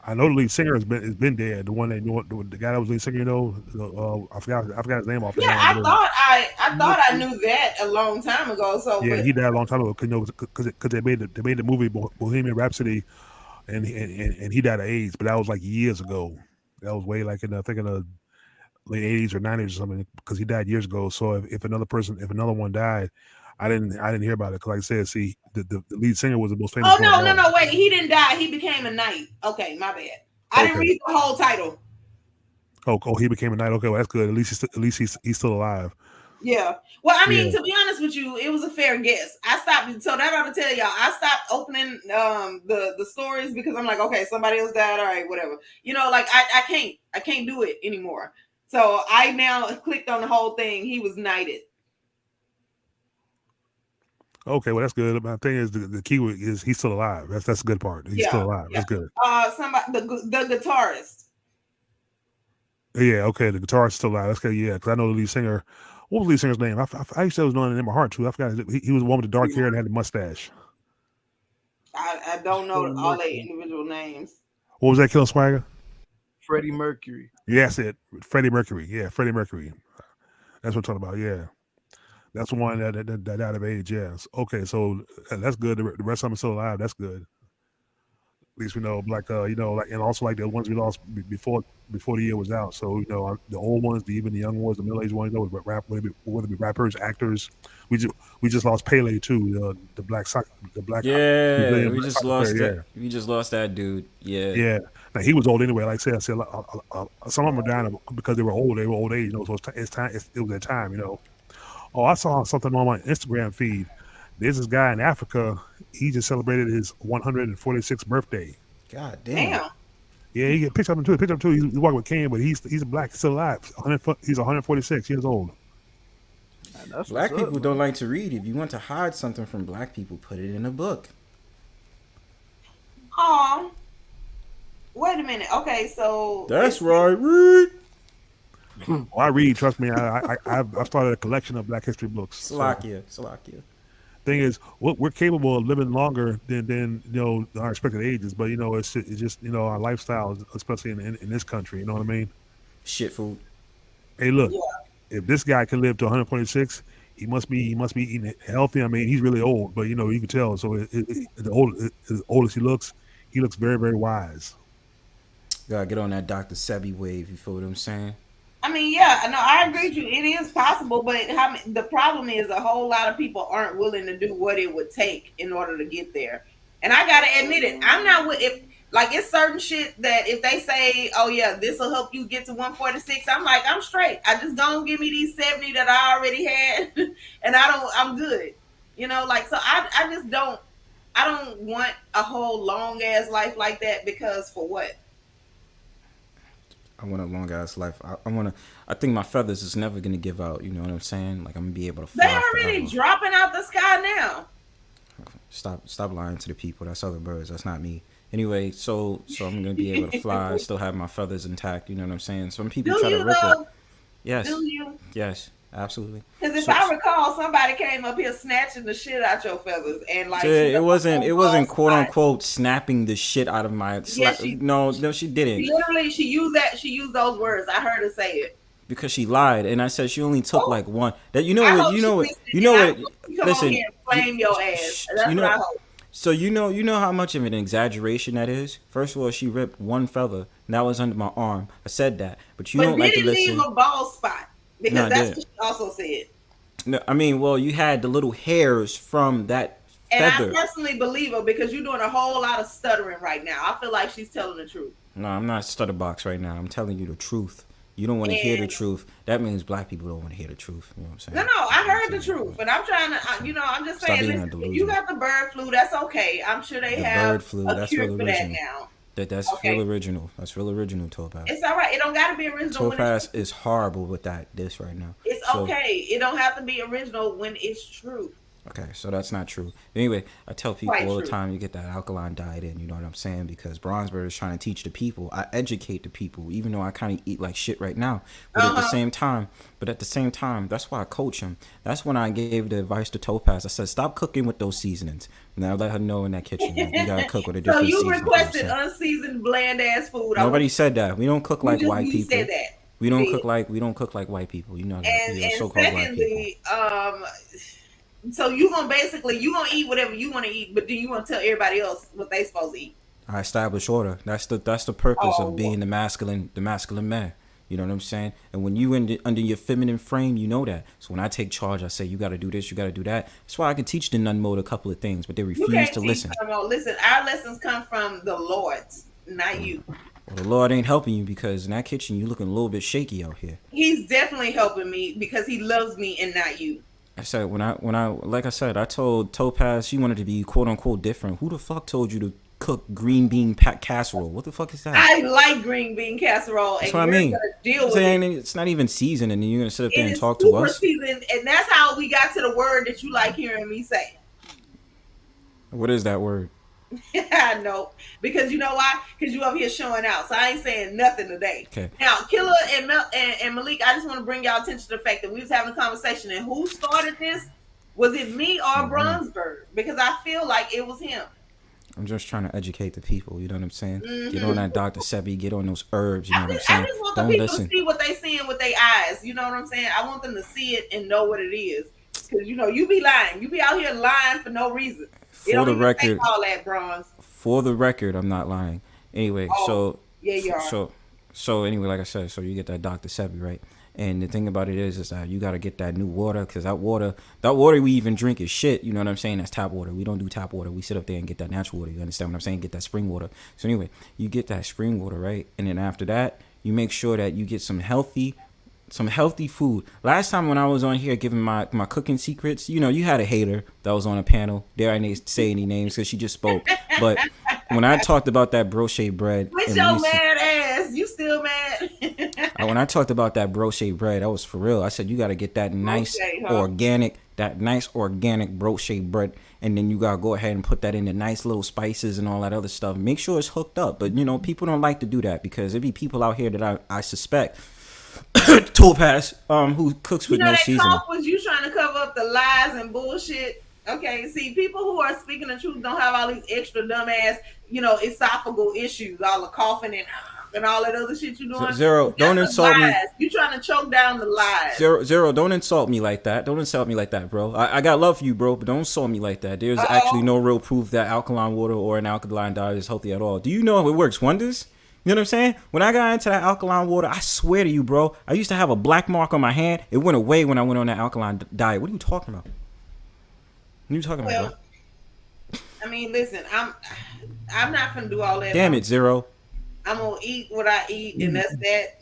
I know the lead singer has been dead. The one the guy that was lead singer, I forgot his name off. Yeah, I thought I knew that a long time ago. So yeah, he died a long time ago because they made the movie Bohemian Rhapsody, and he died of AIDS, but that was like years ago. That was way like in the late 80s or 90s or something, because he died years ago. So if another one died, I didn't hear about it because, like I said, see, the lead singer was the most famous. Oh no! Wait, he didn't die. He became a knight. Okay, my bad. I didn't read the whole title. Oh, he became a knight. Okay, well that's good. At least he's still alive. Yeah. Well, I mean, to be honest with you, it was a fair guess. I stopped. So that ought to tell y'all. I stopped opening the stories because I'm like, okay, somebody else died. All right, whatever. Like I can't do it anymore. So I now clicked on the whole thing. He was knighted. Okay, well that's good. My thing is the key is he's still alive. That's the good part. He's still alive. That's good. Somebody the guitarist. Yeah, okay. The guitarist is still alive. That's good. Yeah, because I know the lead singer. What was the lead singer's name? I used to say it was known in my heart too. I forgot. He was the one with the dark hair and had the mustache. I don't know all the individual names. What was that, Killer Swagger? Freddie Mercury. Yeah, that's it. Freddie Mercury. Yeah, Freddie Mercury. That's what I'm talking about. Yeah. That's the one that died of age, yes. Okay, so that's good. The rest of them are still alive. That's good. At least we know, like and also like the ones we lost before the year was out. So the old ones, even the young ones, the middle aged ones, whether it be rappers, actors. We just lost Pele too. The black Yeah, we just lost that. We just lost that dude. Yeah. Yeah. Now he was old anyway. Like I said, some of them are dying because they were old. They were old age. So it's time. It was their time. Oh, I saw something on my Instagram feed. There's this guy in Africa. He just celebrated his 146th birthday. God damn. Yeah, he get picked up too. He's walking with Kane, but he's a black, still alive. He's 146 years old. Black people don't like to read. If you want to hide something from black people, put it in a book. Wait a minute. Okay, so that's right. Read. Well, I read. Trust me. I've started a collection of Black history books. Slovakia. Thing is, we're capable of living longer than our expected ages, but it's just our lifestyle, especially in this country. You know what I mean? Shit food. Hey, look, if this guy can live to 126, he must be eating healthy. I mean, he's really old, but you can tell. So the oldest he looks very, very wise. Gotta get on that Dr. Sebi wave. You feel what I'm saying? I mean, yeah, no, I agree with you. It is possible, but the problem is a whole lot of people aren't willing to do what it would take in order to get there. And I gotta admit it, I'm not with it. Like, it's certain shit that if they say, "Oh yeah, this will help you get to 146," I'm like, I'm straight. I just don't give me these 70 that I already had, and I'm good. So I just don't. I don't want a whole long ass life like that because for what? I want a long ass life. I think my feathers is never gonna give out. You know what I'm saying? Like, I'm gonna be able to fly. They already dropping out the sky now. Stop lying to the people. That's other birds. That's not me. Anyway, so I'm gonna be able to fly. Still have my feathers intact. You know what I'm saying? Some people try to rip it. Yes. Do you? Yes. Absolutely. Because if I recall, somebody came up here snatching the shit out your feathers, and like it wasn't quote unquote snapping the shit out of my. No, she didn't. She used those words. I heard her say it. Because she lied, and I said she only took like one. That you know what. Listen, flame your ass. That's what I hope. So you know how much of an exaggeration that is. First of all, she ripped one feather, and that was under my arm. I said that, but you don't like to listen. Leave a bald spot. Because that's what she also said. No, I mean, well, you had the little hairs from that feather. And I personally believe her because you're doing a whole lot of stuttering right now. I feel like she's telling the truth. No, I'm not stutterbox right now. I'm telling you the truth. You don't want to hear the truth. That means black people don't want to hear the truth. You know what I'm saying? No, I heard the truth. But I'm trying to, I'm just saying, listen, if you got the bird flu, that's okay. I'm sure they have bird flu, a cure for that now. That's okay. Real original. That's real original, Topaz. It's all right. It don't got to be original. Topaz is horrible with this right now. It's okay. It don't have to be original when it's true. Okay, so that's not true. Anyway, I tell people all the time, you get that alkaline diet in, you know what I'm saying? Because Bronzebird is trying to teach the people. I educate the people, even though I kind of eat like shit right now. But at the same time, that's why I coach him. That's when I gave the advice to Topaz. I said, stop cooking with those seasonings. Now let her know in that kitchen, like, you gotta cook with a different seasoning. So you requested unseasoned, bland ass food. Nobody said that. We don't cook like white people. Said that. We don't cook like white people. You know that. And so-called secondly, white people. So you gonna eat whatever you want to eat, but do you want to tell everybody else what they supposed to eat? I establish order. That's the purpose of being the masculine man. You know what I'm saying? And when you under your feminine frame, you know that. So when I take charge, I say you got to do this, you got to do that. That's why I can teach the Nun Mode a couple of things, but they refuse to listen. Listen, our lessons come from the Lord's, not you. Well, the Lord ain't helping you because in that kitchen you looking a little bit shaky out here. He's definitely helping me because he loves me and not you. I said when I like I said, I told Topaz she wanted to be quote unquote different. Who the fuck told you to cook green bean casserole? What the fuck is that? I like green bean casserole. That's what I mean. It's not even seasoned, and you're gonna sit up there and talk to us. Seasoned, and that's how we got to the word that you like hearing me say. What is that word? No, because you know why? Because you over here showing out. So I ain't saying nothing today. Okay. Now, Killer and Malik, I just want to bring y'all attention to the fact that we was having a conversation, and who started this? Was it me or Bronzebird? Because I feel like it was him. I'm just trying to educate the people. You know what I'm saying? Get on that Dr. Sebi. Get on those herbs. You know what I'm saying? I just want the people to see what they seeing with their eyes. You know what I'm saying? I want them to see it and know what it is. Because, you be lying. You be out here lying for no reason. For the record, all that, Bronze. For the record, I'm not lying. Anyway, yeah, you are. So anyway, like I said, so you get that Dr. Sebi, right? And the thing about it is that you got to get that new water, because that water we even drink is shit. You know what I'm saying? That's tap water. We don't do tap water. We sit up there and get that natural water. You understand what I'm saying? Get that spring water. So anyway, you get that spring water, right? And then after that, you make sure that you get some healthy food. Last time when I was on here giving my cooking secrets, you had a hater that was on a panel. Dare I say any names because she just spoke. But when I talked about that brochet bread, with your mad ass, you still mad? When I talked about that brochet bread, that was for real. I said you got to get that nice organic brochet bread, and then you gotta go ahead and put that in the nice little spices and all that other stuff. Make sure it's hooked up. But people don't like to do that because there be people out here that I suspect. Topaz, who cooks with no seasoning. Talk was you trying to cover up the lies and bullshit. Okay, see, people who are speaking the truth don't have all these extra dumbass, esophageal issues, all the coughing and all that other shit you doing. Zero, don't insult me. You trying to choke down the lies. Zero, don't insult me like that. Don't insult me like that, bro. I got love for you, bro, but don't insult me like that. There's actually no real proof that alkaline water or an alkaline diet is healthy at all. Do you know it works wonders? You know what I'm saying? When I got into that alkaline water, I swear to you, bro, I used to have a black mark on my hand. It went away when I went on that alkaline diet. What are you talking about? What are you talking about, bro? I mean, listen, I'm not gonna do all that. Damn it, Zero. I'm gonna eat what I eat, and that's that,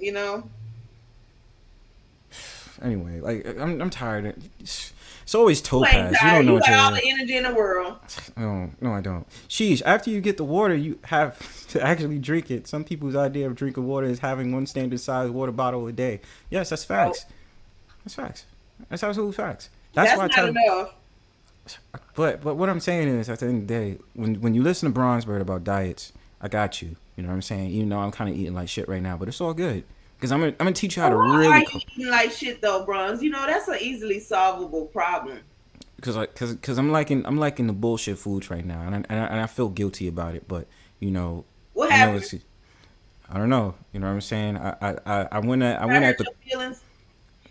Anyway, like I'm tired. It's always Topaz. You don't know you what got all the energy in the world. No, I don't. Sheesh, after you get the water, you have to actually drink it. Some people's idea of drinking water is having one standard size water bottle a day. Yes, that's facts. That's facts. That's absolute facts. That's why I tell you. But what I'm saying is, at the end of the day, when you listen to Bronzebird about diets, I got you. You know what I'm saying? Even though I'm kind of eating like shit right now, but it's all good. Because I'm gonna teach you how to really cook. Eating like shit though, Bronze. That's an easily solvable problem. Because I'm liking the bullshit foods right now, and I feel guilty about it. But what happened? I don't know. You know what I'm saying? I went at the feelings.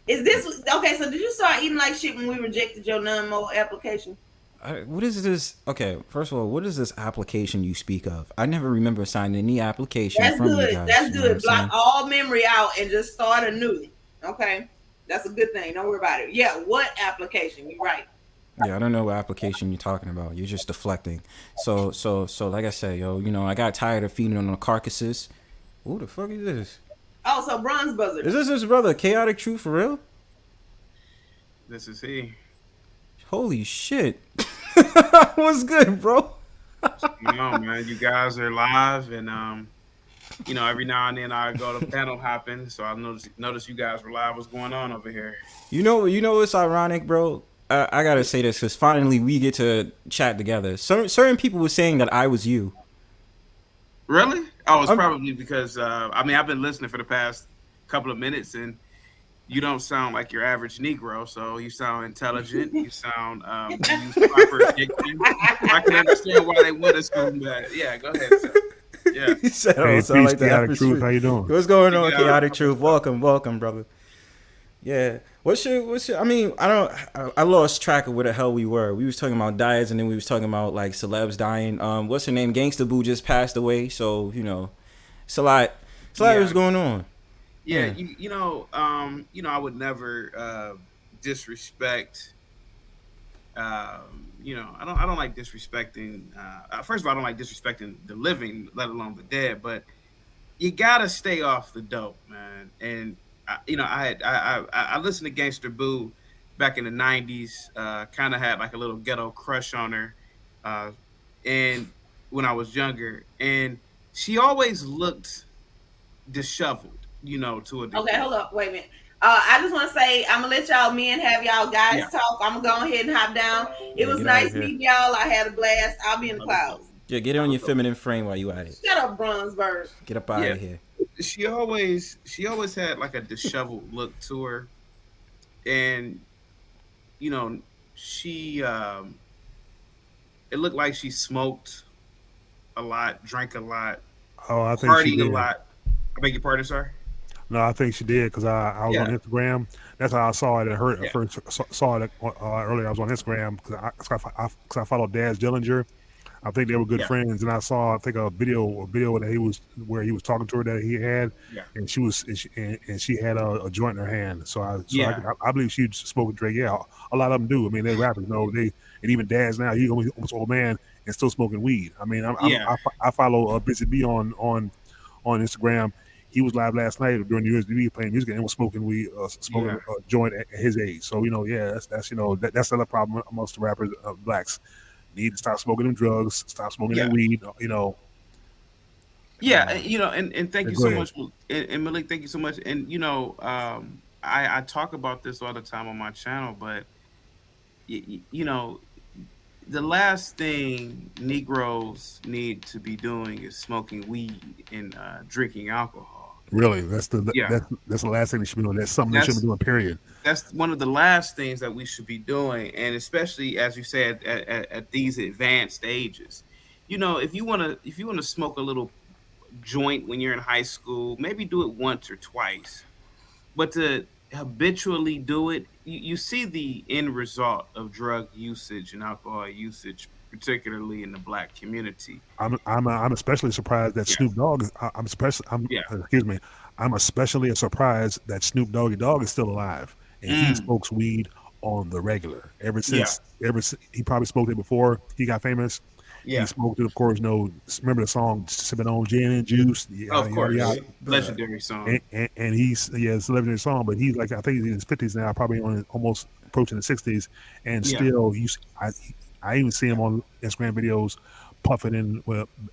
Is this okay? So did you start eating like shit when we rejected your Nun Mode application? What is this? Okay, first of all, what is this application you speak of? I never remember signing any application from you guys. That's good. Block all memory out and just start anew. Okay, that's a good thing. Don't worry about it. Yeah, what application? You're right. Yeah, I don't know what application you're talking about. You're just deflecting. So like I said, I got tired of feeding on the carcasses. Who the fuck is this? Oh, so Bronze Buzzer. Is this his brother, Chaotic Truth, for real? This is he. Holy shit. What's good, bro? Man, you guys are live, and every now and then I go to panel hopping, so I notice you guys were live. What's going on over here? You know what's ironic, bro? I gotta say this because finally we get to chat together. Certain people were saying that I was you. Really? Oh, it's probably because I've been listening for the past couple of minutes, and you don't sound like your average Negro, so you sound intelligent. You sound you use proper diction. I can understand why they would assume that. Yeah, go ahead, sir. Yeah. He said, "Oh, sound like the Chaotic Truth. How you doing? What's going on, Chaotic Truth? Welcome, brother." Yeah. What's your? I mean, I lost track of where the hell we were. We was talking about diets, and then we was talking about like celebs dying. What's her name? Gangsta Boo just passed away, so it's a lot. It's a lot was going on. Yeah, I would never disrespect. I don't like disrespecting. First of all, I don't like disrespecting the living, let alone the dead. But you gotta stay off the dope, man. And I listened to Gangsta Boo back in the '90s. Kind of had like a little ghetto crush on her, and when I was younger, and she always looked disheveled. To a degree. Okay, hold up, wait a minute. I just want to say I'm gonna let y'all men have y'all guys Yeah. talk. I'm gonna go ahead and hop down. It was get out of nice here. meeting y'all. I had a blast. I'll be in the clouds. Yeah, get it on your feminine frame while you at it. Shut up, Bronzebird. Get up out of here. She always had like a disheveled look to her, and you know, she it looked like she smoked a lot, drank a lot, Oh, I think she partied did. a lot. I beg your pardon, sir. No, I think she did because I was on Instagram. That's how I saw it. I first saw it earlier. I was on Instagram because I followed Daz Dillinger. I think they were good friends, and I saw a video where he was talking to her that he had, and she had a joint in her hand. So I believe she smoked Drake. Yeah, a lot of them do. I mean, they're rappers. And even Daz now, he's almost old man and still smoking weed. I mean, I follow Busy B on Instagram. He was live last night during the USB playing music and was smoking weed, smoking a joint at his age. So that's that's another problem amongst the rappers, blacks. Need to stop smoking them drugs, stop smoking that weed. Yeah, and thank you so much, and Malik, thank you so much. And I talk about this all the time on my channel, but the last thing Negroes need to be doing is smoking weed and drinking alcohol. Really, that's the last thing they should be doing. That's something they should be doing. Period. That's one of the last things that we should be doing, and especially as you said at these advanced ages. If you want to smoke a little joint when you're in high school, maybe do it once or twice, but to habitually do it, you see the end result of drug usage and alcohol usage, particularly in the black community. I'm especially surprised that Snoop Dogg. I'm especially surprised that Snoop Doggy Dogg is still alive and he smokes weed on the regular. Ever since he probably smoked it before he got famous. Yeah. He smoked it, of course. Remember the song "Sipping on Gin and Juice"? Of course, legendary song. And he's it's a legendary song. But he's like, I think he's in his 50s now, probably almost approaching the 60s, and still, I even see him on Instagram videos puffing in,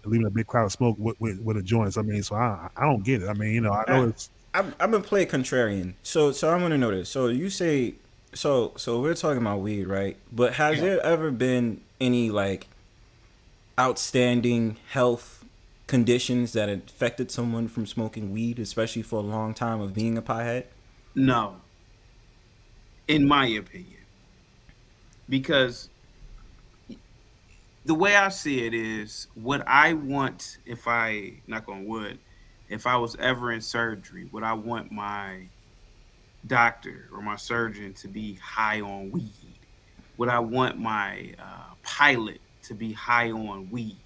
leaving a big cloud of smoke with a joint. I mean, so I don't get it. I mean, I know it's. I'm gonna play contrarian. So I want to know this. So you say, so we're talking about weed, right? But has there ever been any outstanding health conditions that affected someone from smoking weed, especially for a long time of being a pothead? No, in my opinion, because the way I see it is what I want. If I, knock on wood, if I was ever in surgery, would I want my doctor or my surgeon to be high on weed? Would I want my pilot to be high on weed?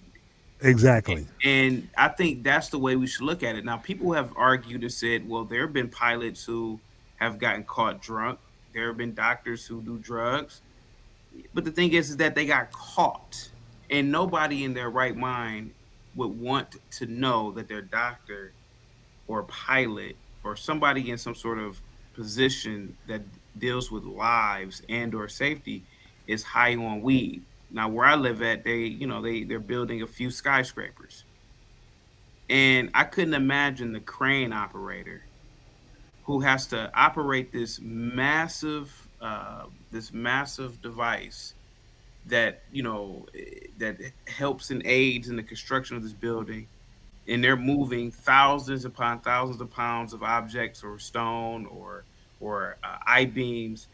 Exactly. And I think that's the way we should look at it. Now, people have argued and said, well, there have been pilots who have gotten caught drunk. There have been doctors who do drugs. But the thing is that they got caught. And nobody in their right mind would want to know that their doctor or pilot or somebody in some sort of position that deals with lives and or safety is high on weed. Now, where I live at, they're building a few skyscrapers, and I couldn't imagine the crane operator who has to operate this massive device that that helps and aids in the construction of this building, and they're moving thousands upon thousands of pounds of objects or stone or I-beams.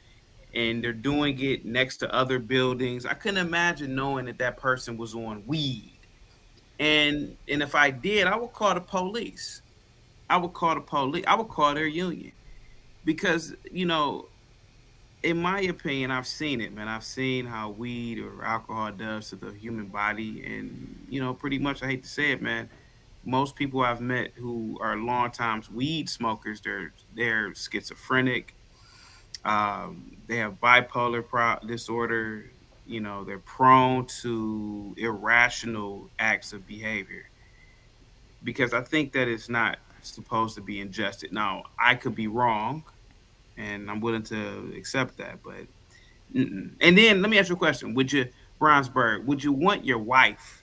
And they're doing it next to other buildings. I couldn't imagine knowing that person was on weed. And if I did, I would call the police. I would call their union. Because, in my opinion, I've seen it, man. I've seen how weed or alcohol does to the human body. And, pretty much, I hate to say it, man, most people I've met who are long time weed smokers, they're schizophrenic. They have bipolar disorder. They're prone to irrational acts of behavior because I think that it's not supposed to be ingested. Now, I could be wrong, and I'm willing to accept that. But and then let me ask you a question: Bronzebird, would you want your wife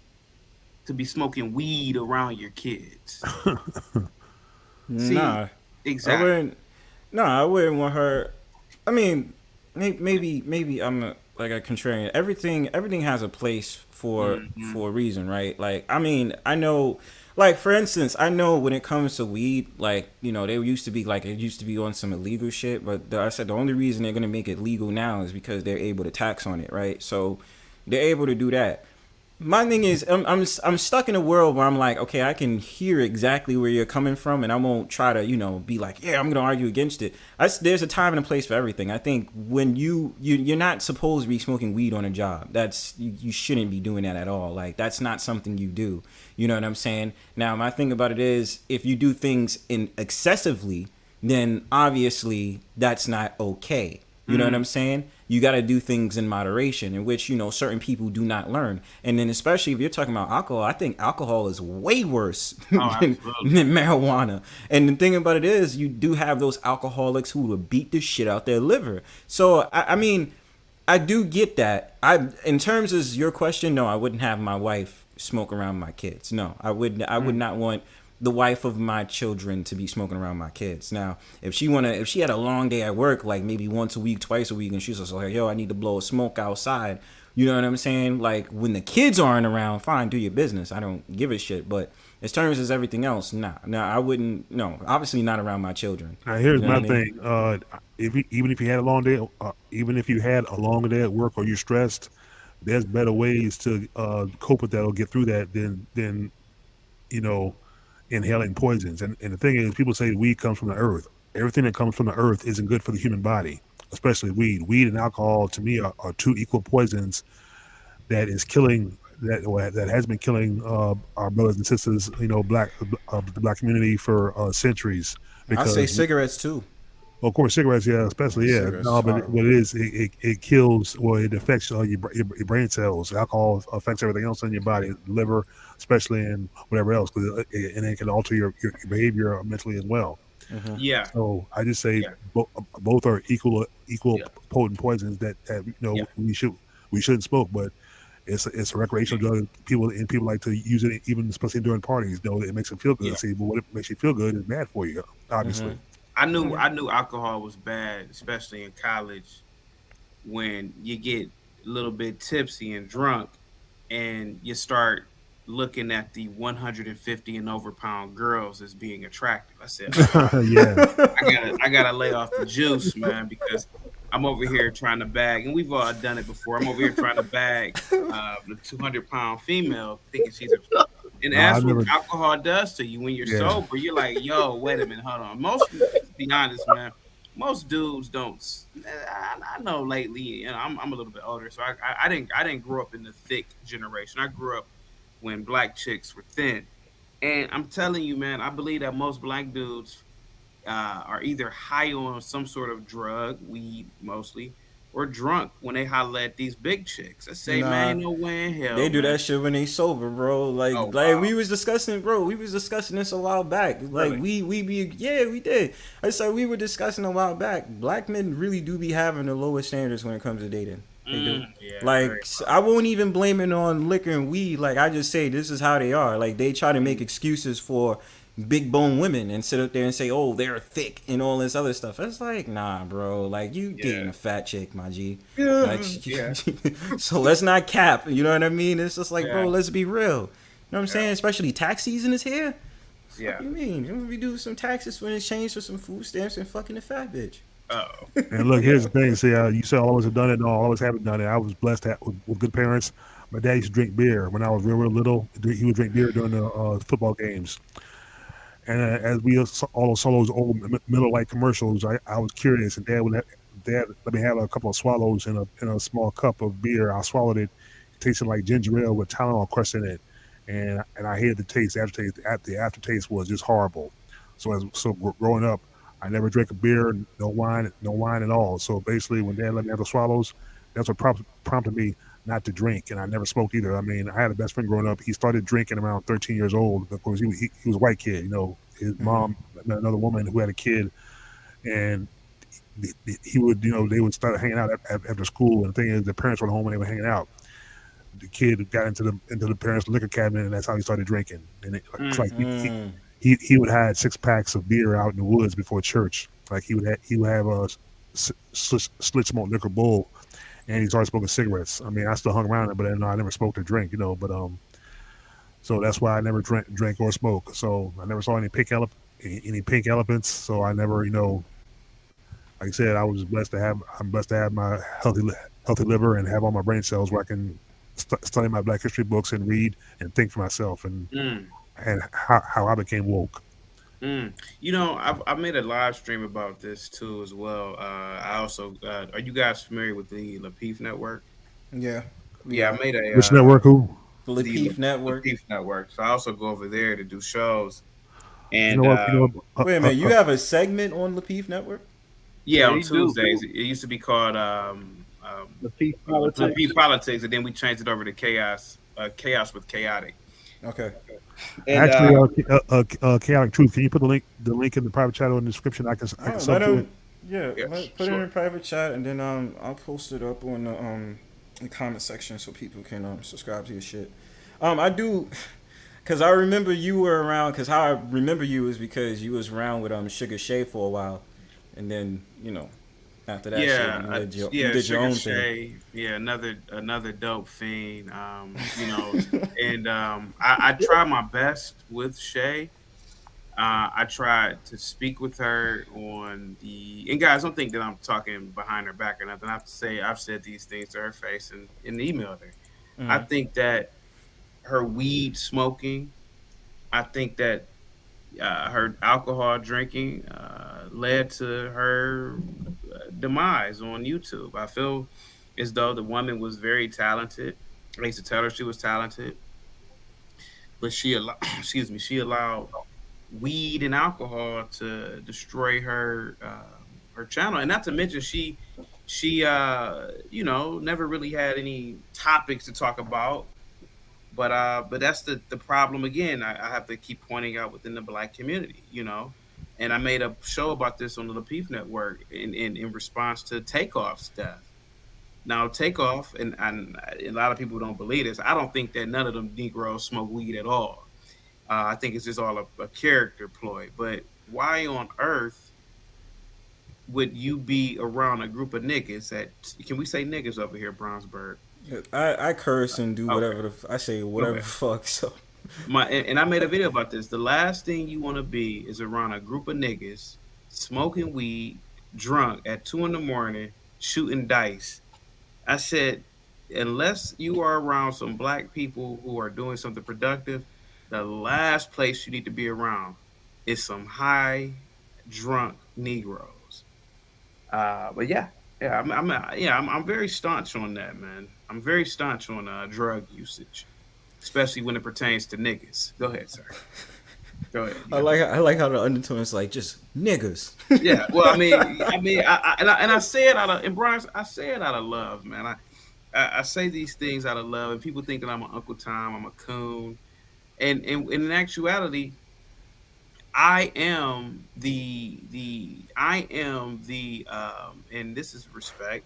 to be smoking weed around your kids? Nah, exactly. No, I wouldn't want her. I mean, maybe I'm like a contrarian. Everything has a place for a reason, right? Like, I mean, I know, like for instance, I know when it comes to weed, like they used to be like it used to be on some illegal shit, but I said the only reason they're gonna make it legal now is because they're able to tax on it, right? So they're able to do that. My thing is, I'm stuck in a world where I'm like, okay, I can hear exactly where you're coming from, and I won't try to, be like, yeah, I'm gonna argue against it. There's a time and a place for everything. I think when you're not supposed to be smoking weed on a job. You shouldn't be doing that at all. Like that's not something you do. You know what I'm saying? Now, my thing about it is, if you do things in excessively, then obviously that's not okay. You know what I'm saying? You got to do things in moderation, in which certain people do not learn. And then especially if you're talking about alcohol, I think alcohol is way worse than marijuana. And the thing about it is, you do have those alcoholics who will beat the shit out their liver. So I mean, I do get that. In terms of your question, no, I wouldn't have my wife smoke around my kids. No, I would not want the wife of my children to be smoking around my kids. Now, if she had a long day at work, like maybe once a week, twice a week, and she's just like, yo, I need to blow a smoke outside. You know what I'm saying? Like when the kids aren't around, fine, do your business. I don't give a shit. But as terms as everything else, nah, I wouldn't. No, obviously not around my children. Now here's my thing. Even if you had a long day, even if you had a long day at work or you're stressed, there's better ways to cope with that or get through that than inhaling poisons. And the thing is, people say weed comes from the earth. Everything that comes from the earth isn't good for the human body, especially weed. Weed and alcohol, to me, are two equal poisons that is killing that has been killing our brothers and sisters, the black community for centuries. I say cigarettes too. Well, of course, cigarettes, yeah, especially, yeah. No, but what it is, it kills, or it affects your brain cells. Alcohol affects everything else in your body, liver, especially, and whatever else, and it can alter your behavior mentally as well. Mm-hmm. Yeah. So I just say both are equal potent poisons that we shouldn't smoke, but it's a recreational drug. People like to use it, even especially during parties. It makes them feel good. See, but what makes you feel good is bad for you, obviously. Mm-hmm. I knew alcohol was bad, especially in college, when you get a little bit tipsy and drunk, and you start looking at the 150 and over pound girls as being attractive. I said, I gotta lay off the juice, man, because I'm over here trying to bag, and we've all done it before. I'm over here trying to bag the 200-pound female, thinking she's a. And that's what alcohol does to you when you're sober. You're like, yo, wait a minute, hold on. To be honest, man, most dudes don't. I know lately, I'm a little bit older, so I didn't grow up in the thick generation. I grew up when black chicks were thin, and I'm telling you, man, I believe that most black dudes are either high on some sort of drug, weed mostly, or drunk when they holler at these big chicks. I say, man, no way in hell. They do that shit when they sober, bro. Like we was discussing, bro. We was discussing this a while back. Like really? we did. I said we were discussing a while back. Black men really do be having the lowest standards when it comes to dating. They do. Yeah, I won't even blame it on liquor and weed. Like I just say this is how they are. Like they try to make excuses for big bone women and sit up there and say, oh, they're thick and all this other stuff. It's like, nah, bro. Like you dating a fat chick, my G. So let's not cap. You know what I mean? It's just like, bro, let's be real. You know what I'm saying? Especially tax season is here. What do you mean? We do some taxes for exchange for some food stamps and fucking a fat bitch. And look, here's the thing. See, you said I always have done it. No, I always haven't done it. I was blessed with good parents. My dad used to drink beer when I was real little. He would drink beer during the football games. And as we all saw those old Miller Lite commercials, I was curious, and Dad let me have a couple of swallows in a small cup of beer. I swallowed it. It tasted like ginger ale with Tylenol crushed in it, and I hated the taste. The aftertaste was just horrible. So growing up, I never drank a beer, no wine at all. So basically, when Dad let me have the swallows, that's what prompted me not to drink, and I never smoked either. I mean, I had a best friend growing up. He started drinking around 13 years old. Of course, he was a white kid. His mom met another woman who had a kid, and he would, they would start hanging out after school. And the thing is, the parents were home and they were hanging out. The kid got into the parents' liquor cabinet, and that's how he started drinking. And it's like he would hide 6 packs of beer out in the woods before church. Like he would have a slit smoked liquor bowl, and he started smoking cigarettes. I mean, I still hung around him, but I never smoked or drink, you know. But so that's why I never drank or smoke. So I never saw any pink elephants. So I never, you know, like I said, I'm blessed to have my healthy liver and have all my brain cells where I can study my Black history books and read and think for myself and how I became woke. You know, I've made a live stream about this too as well. I also are you guys familiar with the Lapeef Network? Yeah. Yeah, I made a which network? Who? The Lapeef Network. Lapeef Network. So I also go over there to do shows. And wait a minute, you have a segment on Lapeef Network? Yeah, on Tuesdays. It used to be called Lapeef Politics, and then we changed it over to Chaos with Chaotic. Okay. And, actually, Chaotic Truth. Can you put the link in the private chat or in the description? I can sub to it. Yeah, put it in the private chat, and then I'll post it up on the comment section so people can subscribe to your shit. I do, cause I remember you were around. Cause how I remember you is because you was around with Sugar Shay for a while, and then you know after that, you did your own thing. Yeah, another dope fiend. You know, and I try my best with Shay. I tried to speak with her and guys, don't think that I'm talking behind her back or nothing. I have to say I've said these things to her face and emailed her. Mm-hmm. I think that her weed smoking, I think that her alcohol drinking led to her demise on YouTube. I feel as though the woman was very talented. I used to tell her she was talented, but she allowed weed and alcohol to destroy her channel. And not to mention she you know, never really had any topics to talk about. But that's the problem again. I have to keep pointing out within the Black community, you know. And I made a show about this on the Lapeef Network in response to Takeoff's death. Now, Takeoff, and a lot of people don't believe this, I don't think that none of them Negroes smoke weed at all. I think it's just all a character ploy. But why on earth would you be around a group of niggas can we say niggas over here, Bronzebird? I curse and do whatever I say whatever the fuck. So and I made a video about this. The last thing you want to be is around a group of niggas smoking weed, drunk at 2 a.m, shooting dice. I said, unless you are around some Black people who are doing something productive, the last place you need to be around is some high, drunk Negroes. But I'm very staunch on that, man. I'm very staunch on drug usage, especially when it pertains to niggas. Go ahead, sir. Go ahead. I like how the undertone is like just niggas. Yeah. Well, I mean, I say it out of, and Brian, I say it out of love, man. I say these things out of love, and people think that I'm an Uncle Tom, I'm a coon, and in actuality, I am the and this is respect,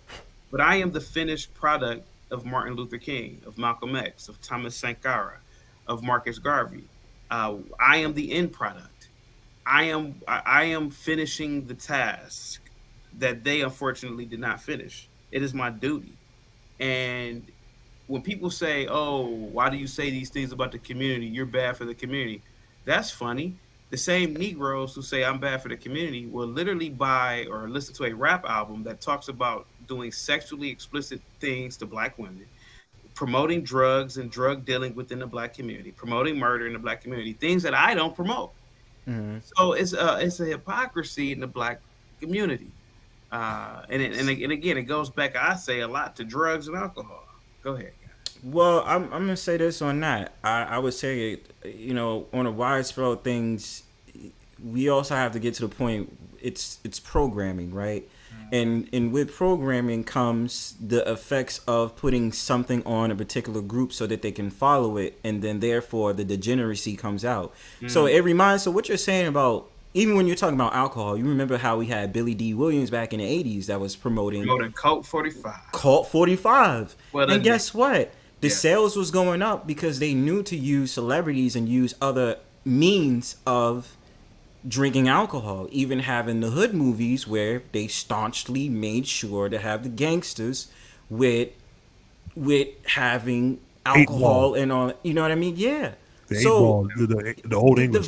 but I am the finished product of Martin Luther King, of Malcolm X, of Thomas Sankara, of Marcus Garvey. I am the end product. I am finishing the task that they unfortunately did not finish. It is my duty. And when people say, "Oh, why do you say these things about the community? You're bad for the community." That's funny. The same Negroes who say I'm bad for the community will literally buy or listen to a rap album that talks about doing sexually explicit things to Black women, promoting drugs and drug dealing within the Black community, promoting murder in the Black community, things that I don't promote. Mm-hmm. So it's a hypocrisy in the Black community. And again, it goes back, I say, a lot to drugs and alcohol. Go ahead. Well, I'm gonna say this on that. I would say, you know, on a widespread things, we also have to get to the point. It's programming, right? And with programming comes the effects of putting something on a particular group so that they can follow it, and then therefore the degeneracy comes out. So it reminds. So what you're saying about, even when you're talking about alcohol, you remember how we had Billy D. Williams back in the 80s that was promoting Colt 45. Colt 45. Well, and guess what? The sales was going up because they knew to use celebrities and use other means of drinking alcohol, even having the hood movies where they staunchly made sure to have the gangsters with having alcohol and all. You know what I mean? Yeah. The 8-ball, the old English.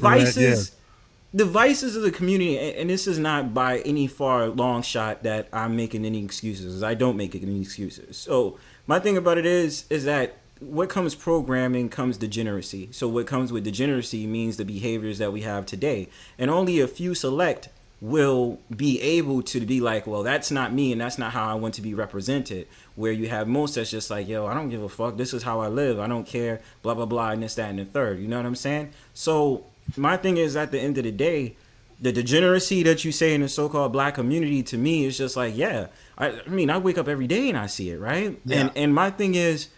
The vices of the community, and this is not by any far long shot that I'm making any excuses. I don't make any excuses. So my thing about it is that what comes programming comes degeneracy. So what comes with degeneracy means the behaviors that we have today, and only a few select will be able to be like, well, that's not me, and that's not how I want to be represented. Where you have most that's just like, yo, I don't give a fuck. This is how I live. I don't care. Blah blah blah, and this, that, and the third. You know what I'm saying? So my thing is, at the end of the day, the degeneracy that you say in the so-called black community, to me, is just like, yeah. I mean, I wake up every day and I see it, right? Yeah. And my thing is,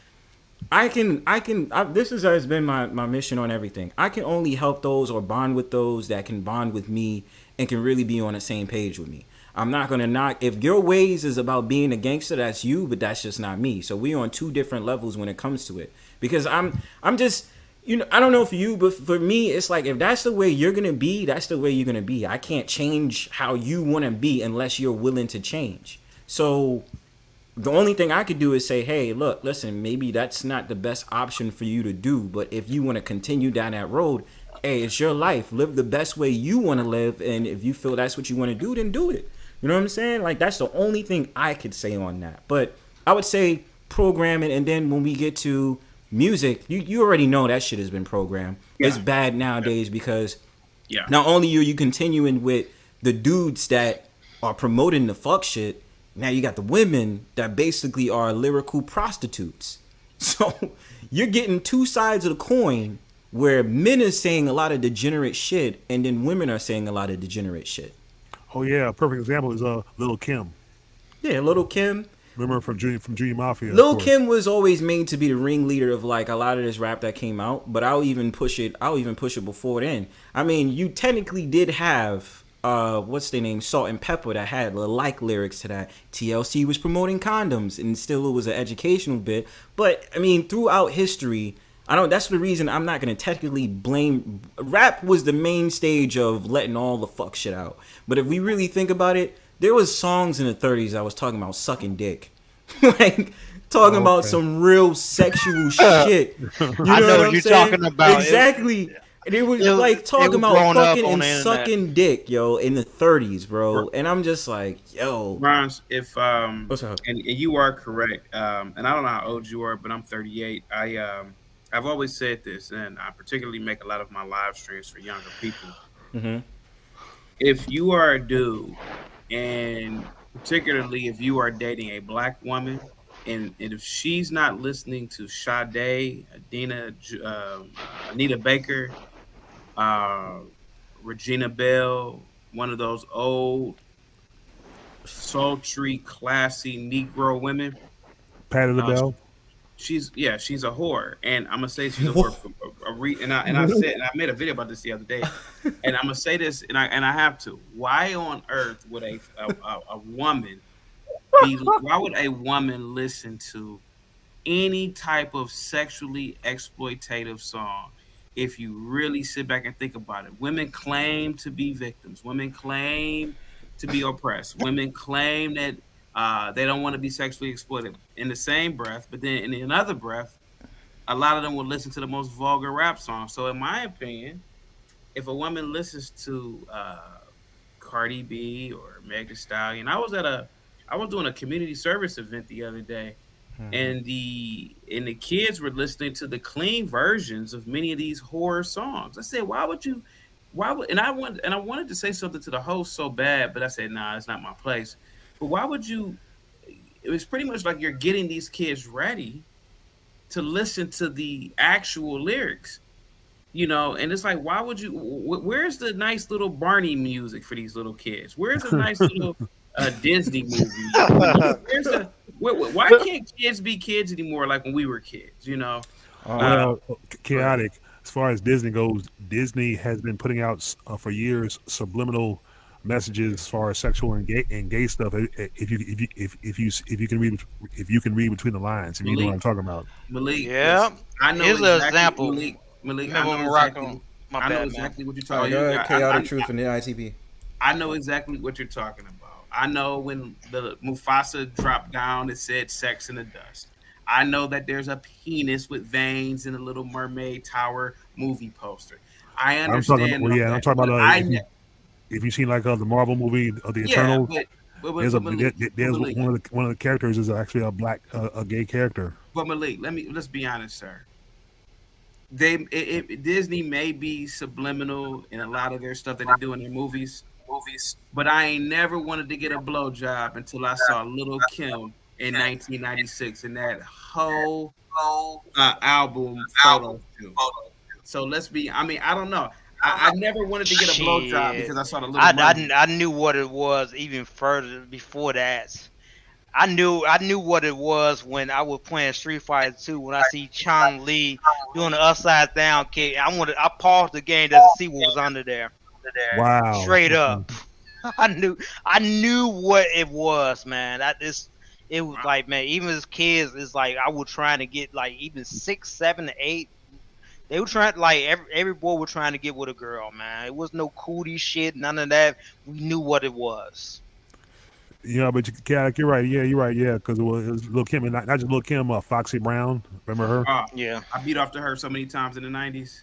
this has been my mission on everything. I can only help those or bond with those that can bond with me and can really be on the same page with me. I'm not gonna knock if your ways is about being a gangster, that's you, but that's just not me. So we're on two different levels when it comes to it. Because I'm just, you know, I don't know for you, but for me, it's like, if that's the way you're gonna be, that's the way you're gonna be. I can't change how you wanna be unless you're willing to change. So the only thing I could do is say, hey, look, listen, maybe that's not the best option for you to do, but if you want to continue down that road, hey, it's your life. Live the best way you want to live, and if you feel that's what you want to do, then do it. You know what I'm saying? Like, that's the only thing I could say on that. But I would say programming, and then when we get to music, you already know that shit has been programmed. Yeah. It's bad nowadays because not only are you continuing with the dudes that are promoting the fuck shit, now you got the women that basically are lyrical prostitutes. So you're getting two sides of the coin where men are saying a lot of degenerate shit and then women are saying a lot of degenerate shit. Oh yeah, a perfect example is Lil' Kim. Yeah, Lil' Kim. Remember from Junior Mafia. Lil' Kim was always made to be the ringleader of like a lot of this rap that came out, but I'll even push it before then. I mean, you technically did have what's their name, Salt and Pepper, that had like lyrics to that. TLC was promoting condoms, and still it was an educational bit. But I mean, throughout history, that's the reason I'm not gonna technically blame. Rap was the main stage of letting all the fuck shit out. But if we really think about it, there was songs in the 30s that was talking about sucking dick, like talking about some real sexual shit. You know what you're talking about. Exactly. It was like talking about fucking and sucking dick, yo, in the 30s, bro. And I'm just like, yo, Bronze, if what's up? And you are correct. And I don't know how old you are, but I'm 38. I've always said this, and I particularly make a lot of my live streams for younger people. Mm-hmm. If you are a dude, and particularly if you are dating a black woman, and if she's not listening to Sade, Anita Baker, Regina Bell, one of those old, sultry, classy Negro women, Patti LaBelle. She's a whore, and I'm gonna say she's a whore for a reason. And I made a video about this the other day, and I'm gonna say this, and I have to. Why on earth would a woman why would a woman listen to any type of sexually exploitative song? If you really sit back and think about it, women claim to be victims. Women claim to be oppressed. Women claim that they don't want to be sexually exploited in the same breath, but then in another breath, a lot of them will listen to the most vulgar rap songs. So in my opinion, if a woman listens to Cardi B or Meg Thee Stallion, I was doing a community service event the other day, and the kids were listening to the clean versions of many of these horror songs. I said, and I wanted to say something to the host so bad, but I said, nah, it's not my place. But why would you? It was pretty much like you're getting these kids ready to listen to the actual lyrics, you know. And it's like, why would you? Where's the nice little Barney music for these little kids? Where's the nice little Disney movie? Why can't kids be kids anymore like when we were kids? You know. Chaotic. As far as Disney goes, Disney has been putting out for years subliminal messages as far as sexual and gay stuff. If you can read between the lines, if you know what I'm talking about. Malik, yeah, I know. Here's exactly, an example. Malik, remember when I know exactly what you're talking Go about. ahead, Chaotic Truth and the ITP. I know exactly what you're talking about. I know when the Mufasa dropped down, it said "sex in the dust." I know that there's a penis with veins in the Little Mermaid Tower movie poster. I understand. I'm talking about if you've seen like the Marvel movie of the Eternals, there's one of the characters is actually a gay character. But Malik, let's be honest, sir. Disney may be subliminal in a lot of their stuff that they do in their movies, but I ain't never wanted to get a blowjob until I saw Little Kim in 1996 in that whole album photo shoot. So let's be. I mean, I don't know. I never wanted to get a blowjob because I saw the Little. I knew what it was even further before that. I knew what it was when I was playing Street Fighter 2 when I see Chun Li doing the upside down kick. I paused the game just to see what was under there. Wow. Straight up. I knew what it was, man. It was like, man, even as kids, it's like I was trying to get like even 6, 7, 8. They were trying, like every boy was trying to get with a girl, man. It was no cootie shit, none of that. We knew what it was. Yeah, but you're right. Yeah, you're right. Yeah, because it was Lil Kim, and not just Lil Kim, Foxy Brown. Remember her? Yeah. I beat off to her so many times in the 90s.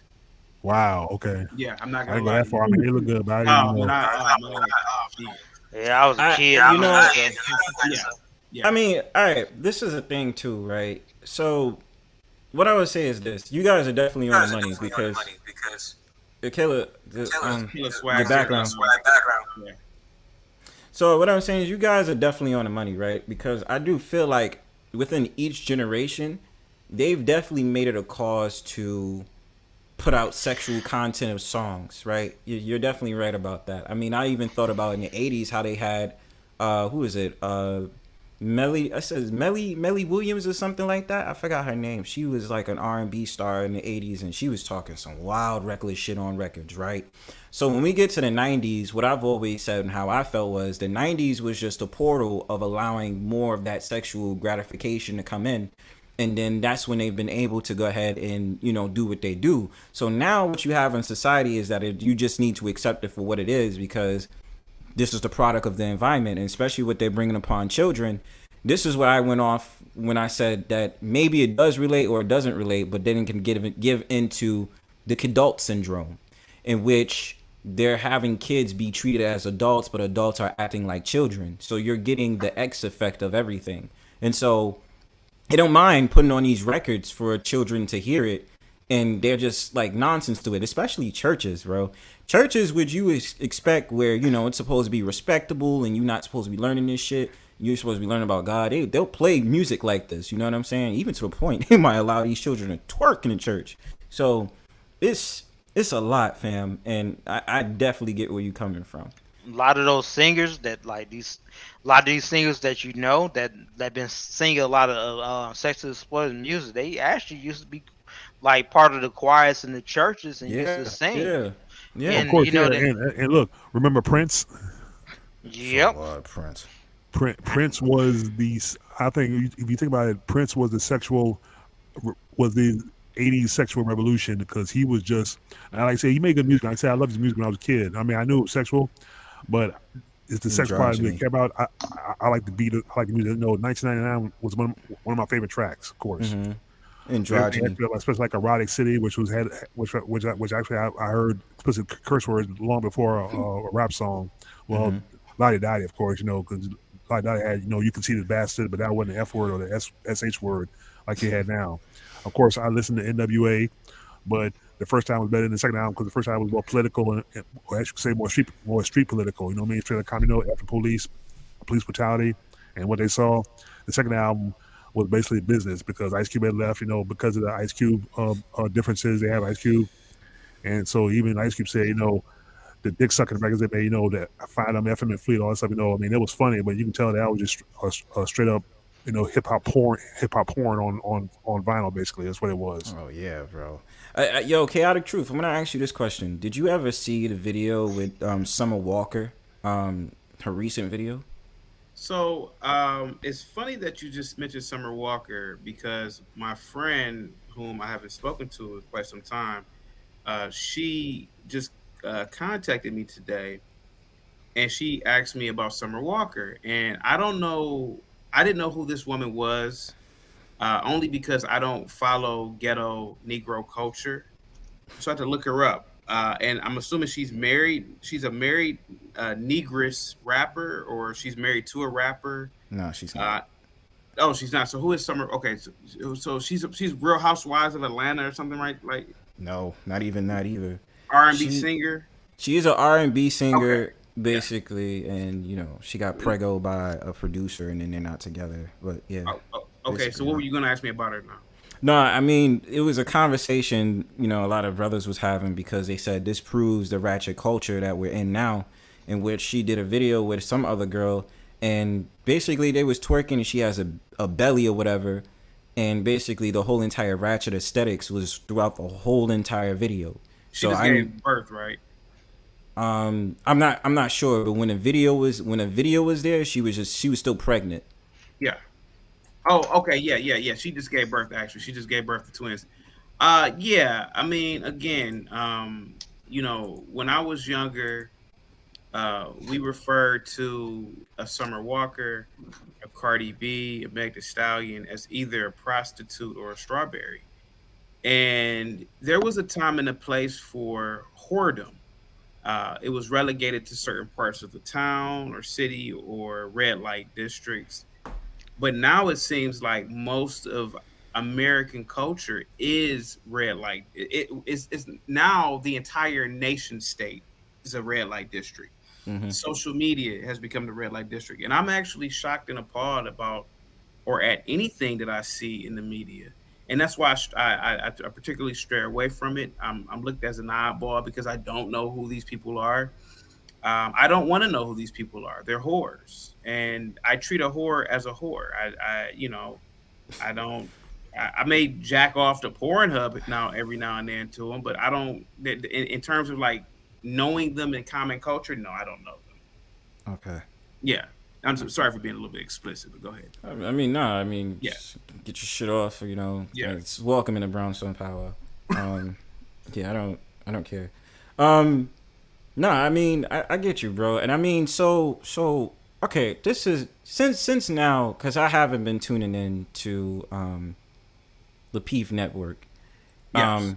Wow. Okay. Yeah, I'm not I gonna didn't go lie. that far. I mean, they look good, but I didn't know. Yeah, I was a kid. I mean, all right. This is a thing too, right? So, what I would say is this: you guys are definitely on the money because the killer, the background. Yeah. So what I'm saying is you guys are definitely on the money, right? Because I do feel like within each generation, they've definitely made it a cause to put out sexual content of songs, right? You're definitely right about that. I mean, I even thought about in the 80s how they had, who is it? Melly Williams or something like that. I forgot her name. She was like an R&B star in the 80s, and she was talking some wild, reckless shit on records, right? So when we get to the 90s, what I've always said and how I felt was the 90s was just a portal of allowing more of that sexual gratification to come in. And then that's when they've been able to go ahead and, do what they do. So now what you have in society is that you just need to accept it for what it is, because this is the product of the environment, and especially what they're bringing upon children. This is what I went off when I said that maybe it does relate or it doesn't relate, but then it can give into the kidult syndrome, in which they're having kids be treated as adults, but adults are acting like children. So you're getting the X effect of everything. And so they don't mind putting on these records for children to hear it, and they're just like nonsense to it, especially churches, bro. Churches, which you expect where, it's supposed to be respectable and you're not supposed to be learning this shit. You're supposed to be learning about God. They'll play music like this, you know what I'm saying? Even to the point they might allow these children to twerk in the church. So it's a lot, fam, and I definitely get where you're coming from. A lot of those singers that a lot of these singers that been singing a lot of sexually explicit music, they actually used to be like part of the choirs in the churches and used to sing. Yeah, and, of course. And look, remember Prince? Yep. Prince. Prince was I think if you think about it, Prince was the 80s sexual revolution, because he was just, and like I say, he made good music. Like I said, I loved his music when I was a kid. I mean, I knew it was sexual, but it's the sex part that care about. I like the beat. I like the music. 1999 was one of my favorite tracks, of course. Mm-hmm. Androgyny, especially like Erotic City, which actually I heard explicit curse words long before a rap song. Well, Lottie Dottie, of course, because Lottie Dottie had, you can see the bastard, but that wasn't the F word or the SH word like he had now. Of course, I listened to NWA, but the first time was better than the second album, because the first album was more political and or I should say more street political. You know what I mean? Straight up after police brutality, and what they saw. The second album was basically business, because Ice Cube had left, because of the Ice Cube differences. They have Ice Cube, and so even Ice Cube said, the dick sucking records they made, that I find them FM and Fleet, all that stuff. I mean, it was funny, but you can tell that was just a straight up, hip hop porn on vinyl. Basically, that's what it was. Oh yeah, bro. Yo, Chaotic Truth, I'm gonna ask you this question: did you ever see the video with Summer Walker, her recent video? So it's funny that you just mentioned Summer Walker, because my friend, whom I haven't spoken to in quite some time, she just contacted me today, and she asked me about Summer Walker, and I didn't know who this woman was, only because I don't follow ghetto Negro culture, so I had to look her up. And I'm assuming she's married. She's a married Negress rapper, or she's married to a rapper. No, she's not. Oh, she's not. So who is Summer? Okay, so she's Real Housewives of Atlanta or something, right? Like no, not even that either. R&B singer. She is an R&B singer, basically, and you know she got preggo by a producer, and then they're not together. But yeah. Okay, so what were you gonna ask me about her now? No, I mean, it was a conversation, you know, a lot of brothers was having, because they said this proves the ratchet culture that we're in now, in which she did a video with some other girl, and basically they was twerking, and she has a belly or whatever, and basically the whole entire ratchet aesthetics was throughout the whole entire video. She just gave birth, right? I'm not sure, but when a video was there, she was still pregnant. Yeah. Oh, okay, yeah. She just gave birth. Actually, she just gave birth to twins. Yeah. I mean, again, you know, when I was younger, we referred to a Summer Walker, a Cardi B, a Meg Thee Stallion as either a prostitute or a strawberry, and there was a time and a place for whoredom. It was relegated to certain parts of the town or city or red light districts. But now it seems like most of American culture is red light. It's now the entire nation state is a red light district. Mm-hmm. Social media has become the red light district. And I'm actually shocked and appalled at anything that I see in the media. And that's why I particularly stray away from it. I'm looked as an oddball because I don't know who these people are. I don't want to know who these people are. They're whores, and I treat a whore as a whore. I may jack off to Pornhub every now and then to them, but I don't. In terms of like knowing them in common culture, no, I don't know them. Okay. Yeah, I'm sorry for being a little bit explicit, but go ahead. I mean, yeah. Get your shit off. You know, yeah. It's welcome in the Brownstone Powwow. Yeah, I don't care. No, I mean, I get you, bro. And I mean, so okay, this is since now, because I haven't been tuning in to the Peef Network. Yes.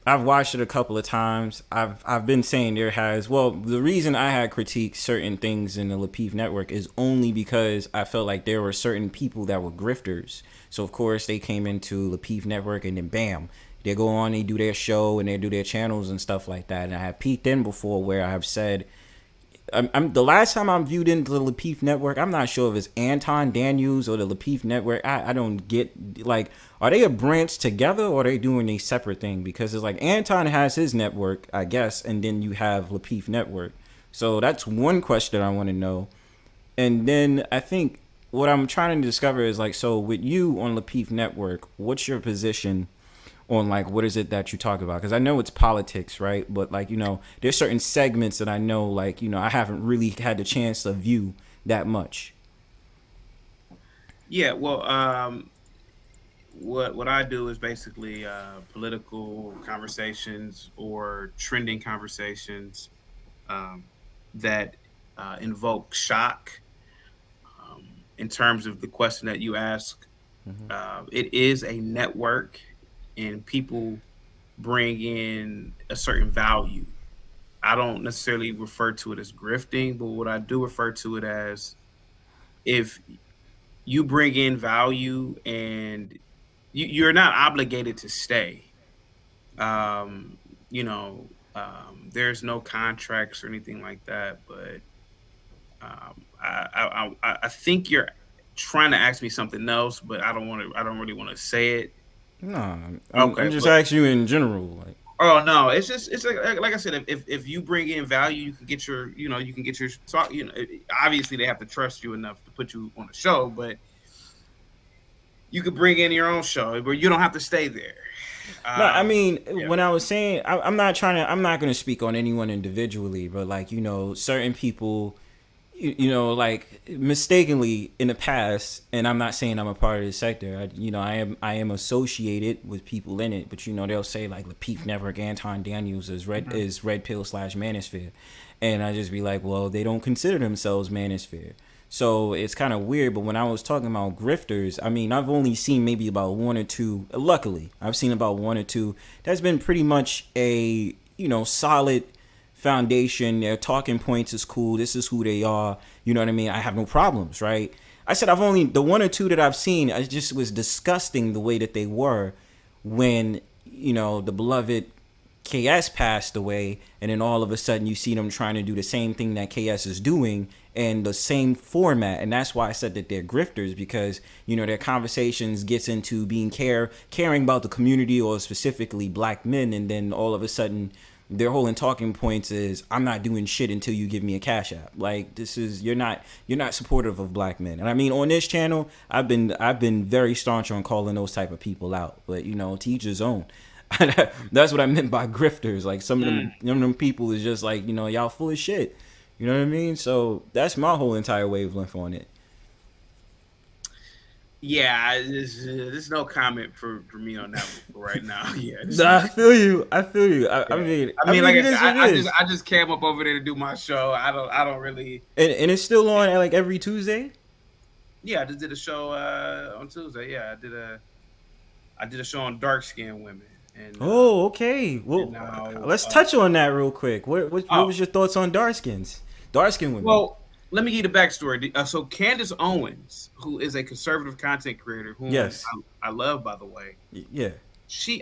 I've watched it a couple of times. I've been saying the reason I had critiqued certain things in the Lapeef Network is only because I felt like there were certain people that were grifters. So of course they came into Lapeef Network, and then bam, they go on, they do their show, and they do their channels and stuff like that. And I have peeked in before where I have said, I'm the last time I'm viewed into the Lapeef Network, I'm not sure if it's Anton Daniels or the Lapeef Network. I don't get, like, are they a branch together or are they doing a separate thing? Because it's like Anton has his network, I guess, and then you have Lapeef Network. So that's one question I want to know. And then I think what I'm trying to discover is, like, so with you on Lapeef Network, what's your position on, like, what is it that you talk about? Because I know it's politics, right? But, like, you know, there's certain segments that I know, like, you know, I haven't really had the chance to view that much. Yeah, well, what I do is basically political conversations or trending conversations that invoke shock. In terms of the question that you ask, it is a network, and people bring in a certain value. I don't necessarily refer to it as grifting, but what I do refer to it as, if you bring in value and you're not obligated to stay. You know, there's no contracts or anything like that, but I think you're trying to ask me something else, but I don't really want to say it. No, I'm just asking you in general. Like, oh no, it's like I said, if you bring in value, you can get your talk. You know, obviously they have to trust you enough to put you on a show, but you could bring in your own show where you don't have to stay there. No, I mean, when I was saying, I'm not going to speak on anyone individually, but, like, you know, certain people, you know, like mistakenly in the past, and I'm not saying I'm a part of the sector. I am associated with people in it, but you know, they'll say like Lapeef Network, Anton Daniels is red pill / manosphere, and I just be like, well, they don't consider themselves manosphere. So it's kind of weird, but when I was talking about grifters, I mean, I've only seen maybe about one or two. Luckily, I've seen about one or two. That's been pretty much a, you know, solid foundation. Their talking points is cool. This is who they are. You know what I mean? I have no problems, right? I said the one or two that I've seen, it just was disgusting the way that they were when, you know, the beloved KS passed away, and then all of a sudden you see them trying to do the same thing that KS is doing and the same format. And that's why I said that they're grifters, because, you know, their conversations gets into being caring about the community, or specifically black men, and then all of a sudden their whole talking points is, I'm not doing shit until you give me a cash app. Like, this is, you're not supportive of black men. And I mean, on this channel, I've been very staunch on calling those type of people out, but you know, to each his own. That's what I meant by grifters. Like, some of them people is just like, you know, y'all full of shit. You know what I mean? So that's my whole entire wavelength on it. Yeah, there's no comment for me on that one right now. Yeah, I feel you. I mean, like I just came up over there to do my show. I don't really. And it's still on like every Tuesday. Yeah, I just did a show on Tuesday. Yeah, I did a show on dark skinned women. And, okay. Well, let's touch on that real quick. What was your thoughts on dark skinned women? Well, let me give you the backstory. So Candace Owens, who is a conservative content creator, who I love, by the way. Yeah.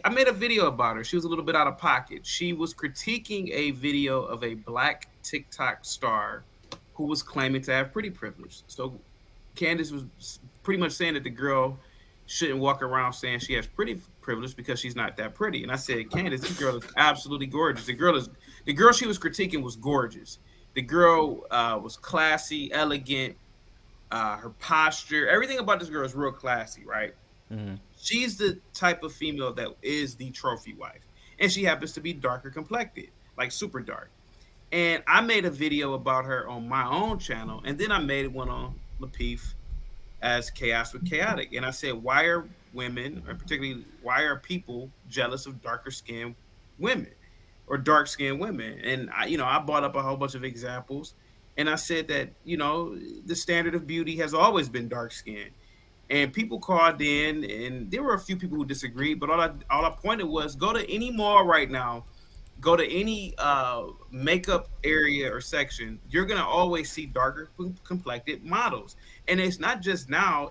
I made a video about her. She was a little bit out of pocket. She was critiquing a video of a black TikTok star who was claiming to have pretty privilege. So Candace was pretty much saying that the girl shouldn't walk around saying she has pretty privilege because she's not that pretty. And I said, Candace, this girl is absolutely gorgeous. The girl she was critiquing was gorgeous. The girl was classy, elegant. Her posture, everything about this girl is real classy, right? Mm-hmm. She's the type of female that is the trophy wife. And she happens to be darker complected, like super dark. And I made a video about her on my own channel. And then I made one on Lapeef as Chaos with Chaotic. And I said, why are women, or particularly why are people jealous of darker skinned women or dark skinned women? And I brought up a whole bunch of examples, and I said that, you know, the standard of beauty has always been dark skin. And people called in, and there were a few people who disagreed, but all I pointed was, go to any mall right now, go to any makeup area or section, you're gonna always see darker complected models. And it's not just now.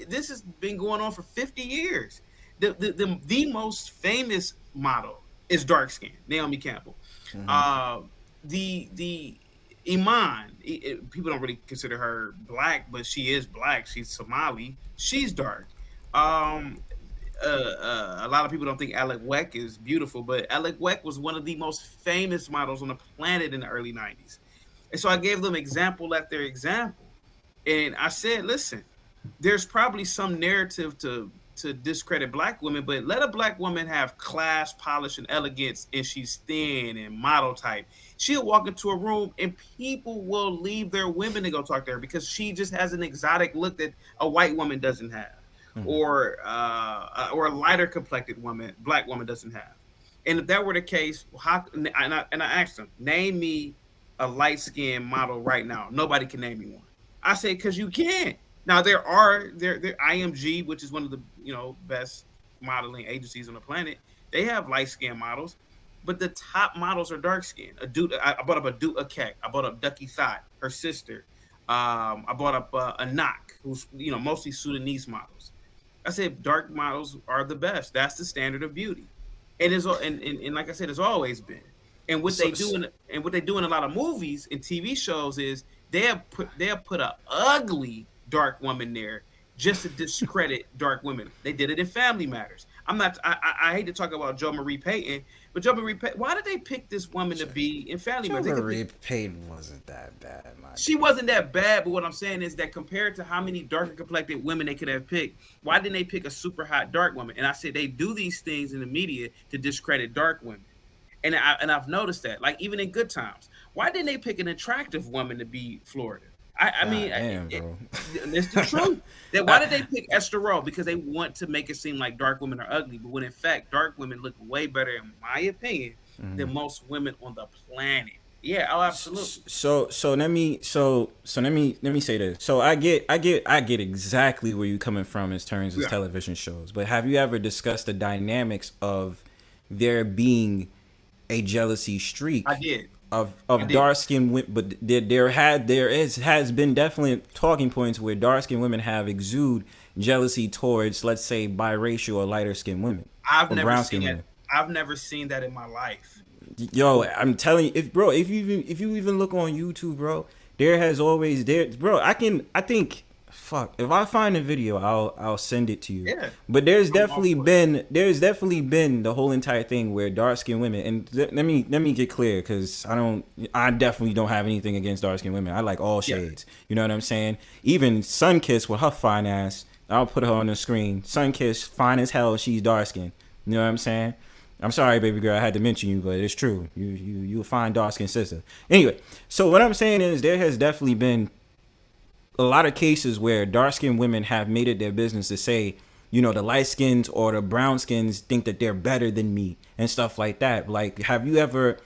This has been going on for 50 years. The most famous model is dark skin, Naomi Campbell. Mm-hmm. The Iman, people don't really consider her black, but she is black. She's Somali. She's dark. A lot of people don't think Alec Weck is beautiful, but Alec Weck was one of the most famous models on the planet in the early 90s. And so I gave them example after example. And I said, listen, there's probably some narrative to discredit black women, but let a black woman have class, polish, and elegance, and she's thin and model type. She'll walk into a room and people will leave their women to go talk to her because she just has an exotic look that a white woman doesn't have, or a lighter complected black woman doesn't have. And if that were the case, and I asked them, name me a light skinned model right now. Nobody can name me one. I say, because you can't. Now there IMG, which is one of the best modeling agencies on the planet. They have light skinned models, but the top models are dark skinned. I brought up a Keck. I brought up Ducky Thought, her sister. I brought up Anak, who's mostly Sudanese models. I said dark models are the best. That's the standard of beauty, and like I said, it's always been. And what they do in a lot of movies and TV shows is they have put a ugly dark woman there just to discredit dark women. They did it in Family Matters. I hate to talk about Jo Marie Payton, but Jo Marie Payton, why did they pick this woman to be in Family Matters? Jo Marie Payton wasn't that bad. She wasn't that bad, but what I'm saying is that compared to how many darker complected women they could have picked, why didn't they pick a super hot dark woman? And I said they do these things in the media to discredit dark women. And I've noticed that, like even in Good Times, why didn't they pick an attractive woman to be Florida? I mean, damn, bro. It's the truth. Why did they pick Stroll? Because they want to make it seem like dark women are ugly, but when in fact dark women look way better, in my opinion, than most women on the planet. Yeah, oh, absolutely. So let me say this. So I get exactly where you're coming from in terms of television shows. But have you ever discussed the dynamics of there being a jealousy streak? I did. Of dark skinned women, but there has been definitely talking points where dark skinned women have exude jealousy towards, let's say, biracial or lighter skinned women. I've never seen that. I've never seen that in my life. Yo, I'm telling you, if you even look on YouTube, bro, there has always if I find a video, I'll send it to you. Yeah. But there's definitely been the whole entire thing where dark skinned women, and let me get clear, because I definitely don't have anything against dark skinned women. I like all shades. You know what I'm saying? Even Sunkiss with her fine ass, I'll put her on the screen. Sunkiss, fine as hell, she's dark skinned. You know what I'm saying? I'm sorry, baby girl, I had to mention you, but it's true. You a fine dark skinned sister. Anyway, so what I'm saying is there has definitely been a lot of cases where dark skinned women have made it their business to say, you know, the light skins or the brown skins think that they're better than me and stuff like that. Like, have you ever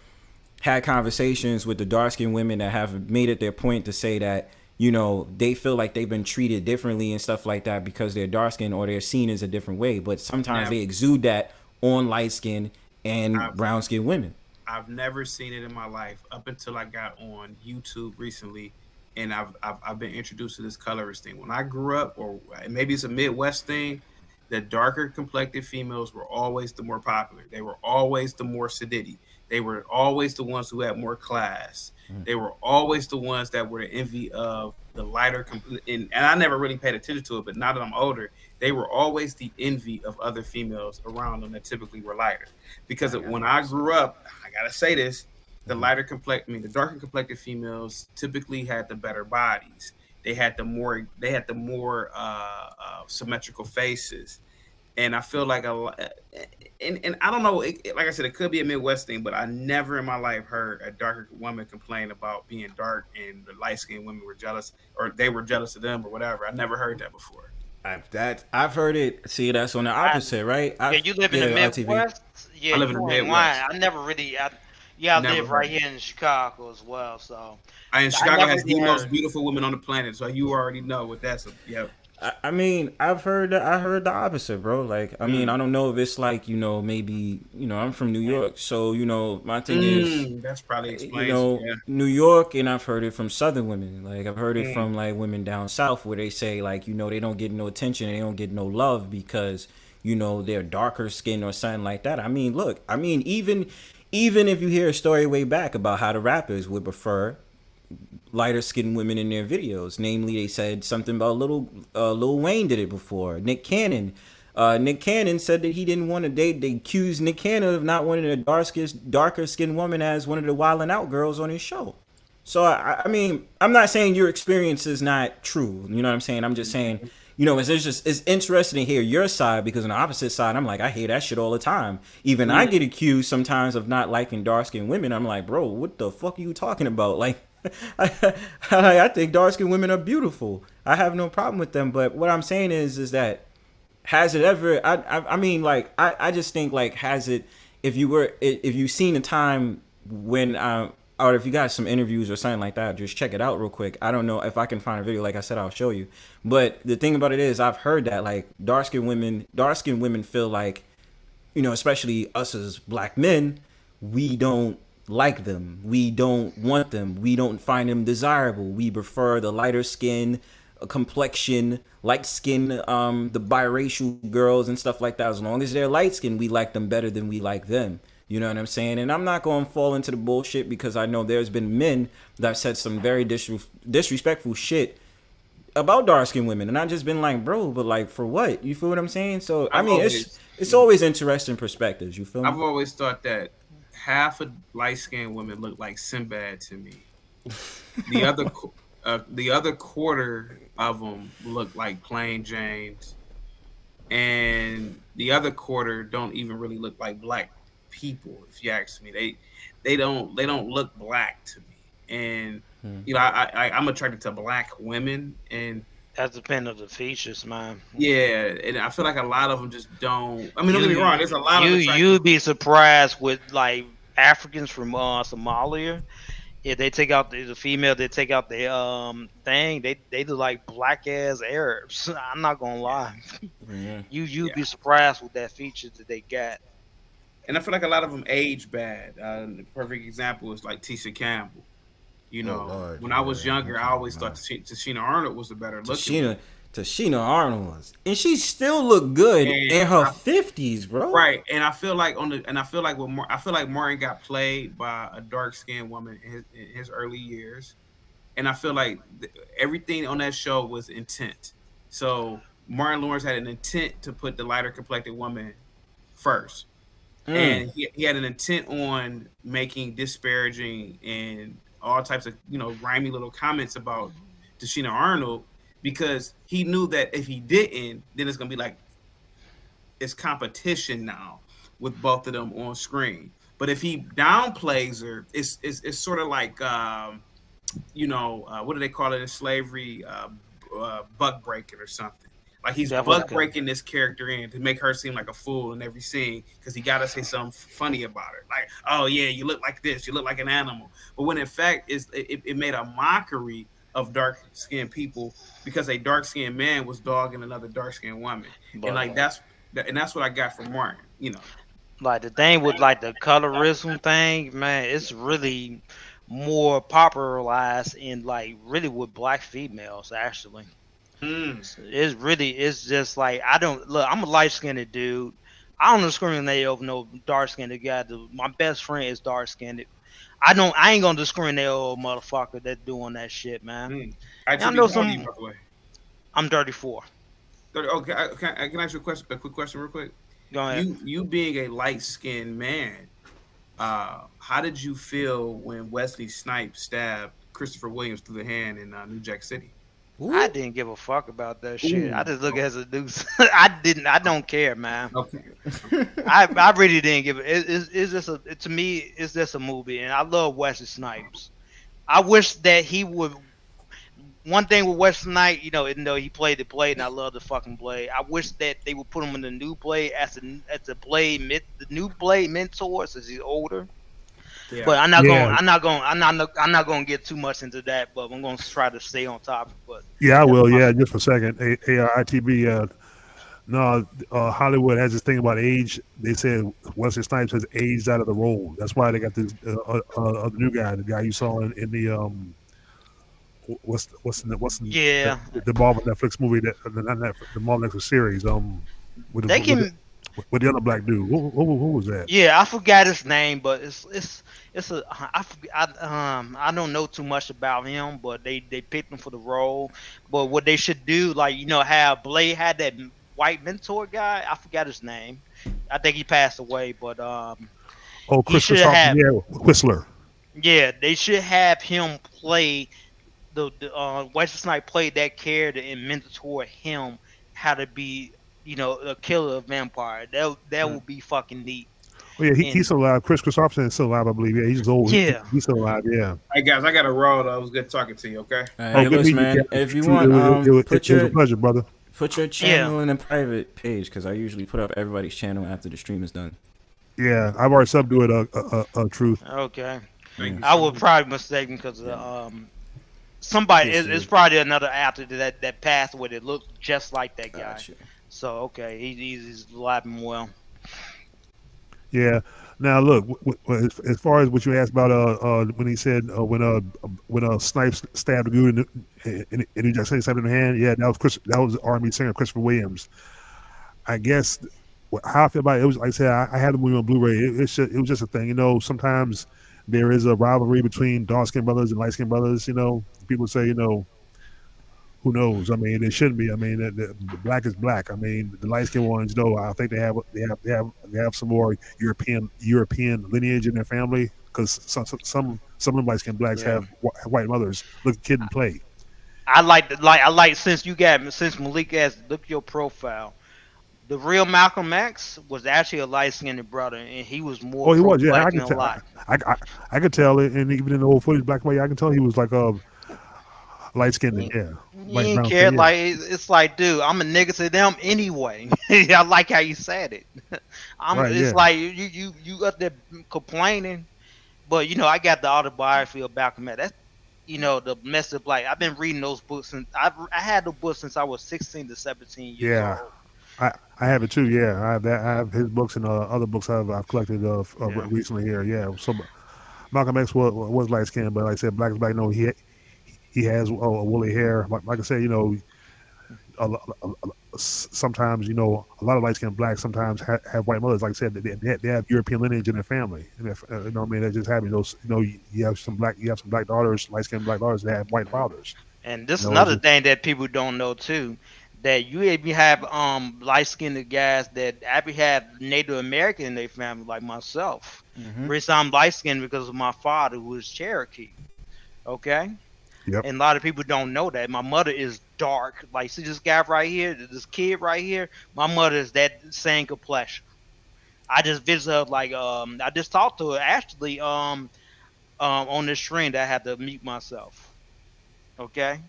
had conversations with the dark skinned women that have made it their point to say that, you know, they feel like they've been treated differently and stuff like that because they're dark skinned or they're seen as a different way, but sometimes they exude that on light skin and brown skinned women? I've never seen it in my life up until I got on YouTube recently. And I've been introduced to this colorist thing. When I grew up, or maybe it's a Midwest thing, the darker complected females were always the more popular. They were always the more sedity. They were always the ones who had more class. They were always the ones that were the envy of the lighter. And I never really paid attention to it, but now that I'm older, they were always the envy of other females around them that typically were lighter. Because when I grew up, I gotta say this, the darker complected females typically had the better bodies. They had the more symmetrical faces, and I feel like and I don't know. Like I said, it could be a Midwest thing, but I never in my life heard a darker woman complain about being dark and the light skinned women were jealous, or they were jealous of them, or whatever. I never heard that before. I've heard it. See, that's on the opposite, right? You live in the Midwest. Yeah, I live in the Midwest. I never really. I live right here in Chicago as well, so. And Chicago has the most beautiful women on the planet, so you already know what that's. Yep. I mean, I heard the opposite, bro. Like, I mean, I don't know if it's like, you know, maybe, you know, I'm from New York, so, you know, my thing is, that's probably explains, you know, New York, and I've heard it from Southern women. Like, I've heard it from like women down south where they say, like, you know, they don't get no attention, they don't get no love because, you know, they're darker skin or something like that. I mean, look, even if you hear a story way back about how the rappers would prefer lighter skinned women in their videos, namely they said something about Lil Wayne did it before. Nick Cannon said that he didn't want to date. They accused Nick Cannon of not wanting a darker skinned woman as one of the Wildin' Out girls on his show. So I mean, I'm not saying your experience is not true. You know what I'm saying? I'm just saying, you know, it's interesting to hear your side, because on the opposite side, I'm like, I hear that shit all the time. Even I get accused sometimes of not liking dark-skinned women. I'm like, bro, what the fuck are you talking about? Like, I think dark-skinned women are beautiful. I have no problem with them. But what I'm saying is that, has it ever, I mean, like, I just think, like, has it, if you've seen a time when, or if you got some interviews or something like that, just check it out real quick. I don't know if I can find a video. Like I said, I'll show you. But the thing about it is, I've heard that, like, dark-skinned women feel like, you know, especially us as black men, we don't like them. We don't want them. We don't find them desirable. We prefer the lighter skin, complexion, light skin, the biracial girls and stuff like that. As long as they're light skinned, we like them better than we like them. You know what I'm saying? And I'm not going to fall into the bullshit, because I know there's been men that have said some very disrespectful shit about dark-skinned women. And I've just been like, bro, but like, for what? You feel what I'm saying? So, I mean, it's always interesting perspectives. You feel me? I've always thought that half of light-skinned women look like Sinbad to me. The other quarter of them look like plain Janes. And the other quarter don't even really look like black people, if you ask me. They don't look black to me. And you know, I'm attracted to black women, and that depends on the features, man. Yeah, and I feel like a lot of them just don't. I mean, don't get me wrong. There's a lot of you'd be surprised with like Africans from Somalia. If they take out the female, they take out the thing. They look like black ass Arabs. I'm not gonna lie. Yeah. You'd be surprised with that feature that they got. And I feel like a lot of them age bad. The perfect example is like Tisha Campbell. You know, when I was younger, I always thought Tashina Arnold was the better looking. Tashina Arnold was, and she still looked good in her 50s, bro. Right, and I feel like Martin got played by a dark skinned woman in his early years, and I feel like everything on that show was intent. So Martin Lawrence had an intent to put the lighter complected woman first, and he had an intent on making disparaging and all types of grimy little comments about Tashina Arnold, because he knew that if he didn't, then it's gonna be like it's competition now with both of them on screen. But if he downplays her, it's sort of like what do they call it in slavery? Buck breaking or something. Like he's buck breaking this character in to make her seem like a fool in every scene because he got to say something funny about her. Like, oh yeah, you look like this, you look like an animal. But when in fact it made a mockery of dark-skinned people because a dark-skinned man was dogging another dark-skinned woman. But, and like that's what I got from Martin, Like the thing with like the colorism thing, man, it's really more popularized in like really with black females actually. It's just like I'm a light-skinned dude. I don't discriminate over no dark-skinned guy. My best friend is dark-skinned. I ain't gonna discriminate over motherfucker that doing that shit, man. I know some. By the way. I'm 34. Okay, can I ask you a quick question real quick? Go ahead. You being a light-skinned man, how did you feel when Wesley Snipes stabbed Christopher Williams through the hand in New Jack City? Ooh. I didn't give a fuck about that shit. I just look as a deuce. I don't care, man. Okay. I really didn't give it. It's just to me, it's just a movie, and I love Wesley Snipes. I wish that he would. One thing with Wesley Snipes, even though he played the Blade, and I love the fucking Blade, I wish that they would put him in the new Blade as the new Blade mentor since he's older. Yeah. But I'm not going to get too much into that. But I'm going to try to stay on topic. But yeah, I will. Yeah, just for a second. ITB. Hollywood has this thing about age. They said Wesley Snipes has aged out of the role. That's why they got this the new guy, the guy you saw in the what's the Marvel Netflix movie the Marvel Netflix series with the other black dude. Who was that? Yeah, I forgot his name, but I don't know too much about him, but they picked him for the role. But what they should do, have Blade had that white mentor guy. I forgot his name. I think he passed away, but Whistler. Yeah, they should have him play the Wesley Snipes played that character and mentor him how to be. A killer of vampire. That would be fucking neat. Well, yeah, he's still alive. Chris Christopherson is still alive, I believe. Yeah, he's old. Yeah, he's still alive. Yeah. Hey guys, I got to roll. Though. It was good talking to you. Okay. Hey, listen, man. If you want, it was a pleasure, brother. Put your channel in a private page because I usually put up everybody's channel after the stream is done. Yeah, I've already subbed to it. Truth. Okay. I would probably mistake because somebody it's probably another actor that passed with it looked just like that guy. Gotcha. So okay, he's alive and well. Yeah. Now look, as far as what you asked about when he said when Snipes stabbed a dude and he just said something in the hand, yeah, that was R&B singer Christopher Williams. I guess how I feel about it was like I said, I had the movie on Blu-ray. It was just a thing, Sometimes there is a rivalry between dark-skinned brothers and light-skinned brothers. People say, who knows? I mean, it shouldn't be. I mean, the black is black. I mean, the light-skinned ones, I think they have some more European lineage in their family because some of them light-skinned blacks have white mothers. Look, Kid and Play. I like since Malik X, look at your profile. The real Malcolm X was actually a light skinned brother, and he was more Oh, he was. Yeah, I pro-black can than a tell. lot. I could tell it, and even in the old footage, black and white, I can tell he was like light skinned. Yeah, He light ain't brown care. skin. Yeah, Like it's like, dude, I'm a nigga to them anyway. I like how you said it. right. It's Yeah, like you up there complaining, but I got the autobiography of Malcolm X. That's the mess of black. I've been reading those books since I had the books since I was 16 to 17 years yeah. old. I have it too. Yeah, I have that. I have his books and other books I've collected Yeah. recently here. Yeah, so Malcolm X was light skinned, but like I said, black is black. No, he has woolly hair. Like I said, sometimes a lot of light skinned blacks sometimes have white mothers. Like I said, they have European lineage in their family. And you know what I mean, that just happens. You have some black daughters, light skinned black daughters that have white fathers. And this is It's another thing that people don't know too, that you even have light skinned guys that actually have Native American in their family, like myself. Mm-hmm. Reason I'm light skinned because of my father, who is Cherokee. Okay. Yep. And a lot of people don't know that. My mother is dark. Like, see this guy right here, this kid right here? My mother is that same complexion. I just visit her, like, I just talked to her actually on this stream that I had to mute myself. Okay?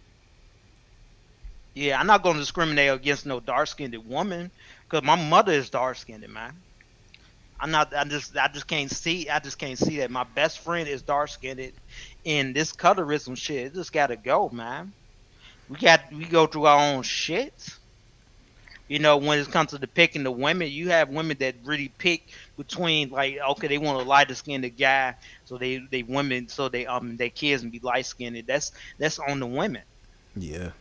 Yeah, I'm not going to discriminate against no dark-skinned woman because my mother is dark-skinned, man. I'm not. I just can't see. I just can't see that. My best friend is dark skinned, and this colorism shit. It just gotta go, man. We go through our own shit. When it comes to the picking the women, you have women that really pick between, like, okay, they want a lighter skinned guy, so they women, so their kids and be light skinned. That's on the women. Yeah.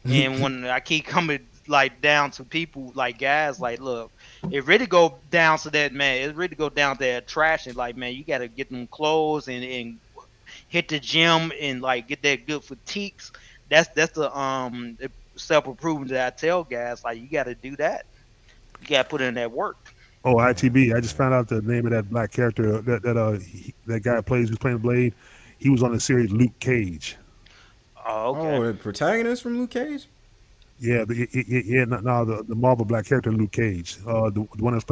And when I keep coming like down to people like guys, like, look, it really go down to that, man. It really go down to that trash, and like, man, you gotta get them clothes and hit the gym and like get that good fatigues. That's the self improvement that I tell guys, like, you gotta do that. You gotta put in that work. Oh, ITB. I just found out the name of that black character that guy who's playing Blade. He was on the series Luke Cage. Oh, okay. Oh, the protagonist from Luke Cage? Yeah, the Marvel black character Luke Cage, the one that's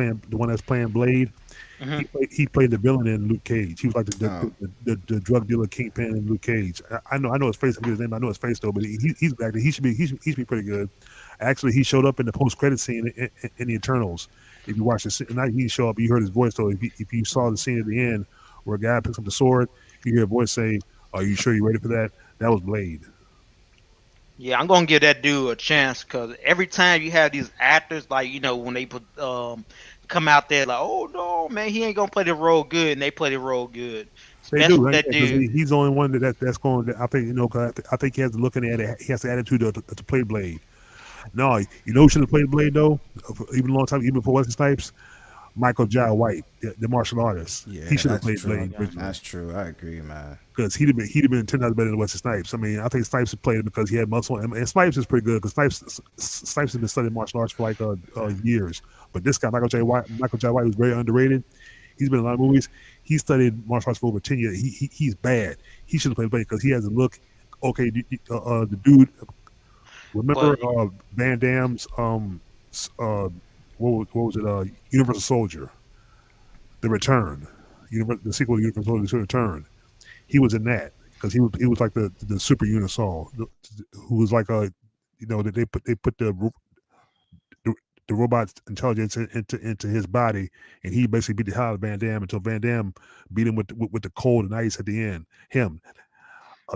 playing Blade. Mm-hmm. He played the villain in Luke Cage. He was like the drug dealer kingpin in Luke Cage. I know his face. I his name. I know his face though, but he's back there. He should be pretty good. Actually, he showed up in the post credit scene in the Eternals. If you watch the scene, not he show up, you heard his voice though. If you saw the scene at the end where a guy picks up the sword, you hear a voice say, "Are you sure you're ready for that?" That was Blade. Yeah, I'm gonna give that dude a chance because every time you have these actors, like, when they put come out there like, oh no, man, he ain't gonna play the role good, and they play the role good. They Especially do, right? that dude. He's the only one that's going. I think cause I think he has to look at it. He has the attitude to play Blade. No, who should have played Blade though? Even a long time, even before Wesley Snipes, Michael Jai White, the martial artist. Yeah, he should have that's played true. Blade. That's true. I agree, man. Because he'd have been 10 times better than Wesley Snipes. I mean, I think Snipes played it because he had muscle, and Snipes is pretty good because Snipes has been studying martial arts for like years. But this guy, Michael Jai White, was very underrated. He's been in a lot of movies. He studied martial arts for over 10 years. He's bad. He should have played Blade because he has a look. Okay, the dude. Remember Van Damme's what was it? Universal Soldier, The Return, the sequel to Universal Soldier, The Return. He was in that because he was like the super Unisol, who was like they put the robot's intelligence into his body, and he basically beat the hell out of Van Damme until Van Damme beat him with the cold and ice at the end.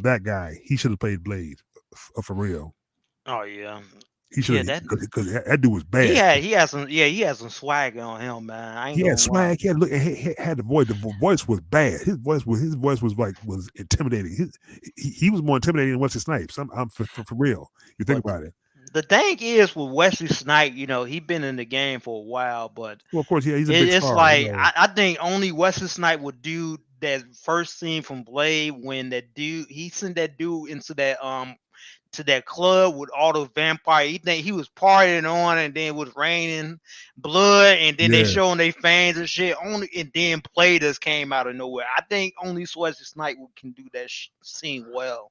That guy, he should have played Blade for real. Oh yeah. He should have, because that dude was bad. He had some swag on him, man. He had swag. He had the voice. The voice was bad. His voice was intimidating. He was more intimidating than Wesley Snipes. I'm for real. You think about it. The thing is with Wesley Snipes, he been in the game for a while, but well, of course, yeah, he's a big star. It's like I think only Wesley Snipes would do that first scene from Blade when that dude he sent that dude into that to that club with all those vampires. He think he was partying on, and then it was raining blood, and then they showing their fangs and shit. And then Players came out of nowhere. I think only Wesley Snipes can do that scene well.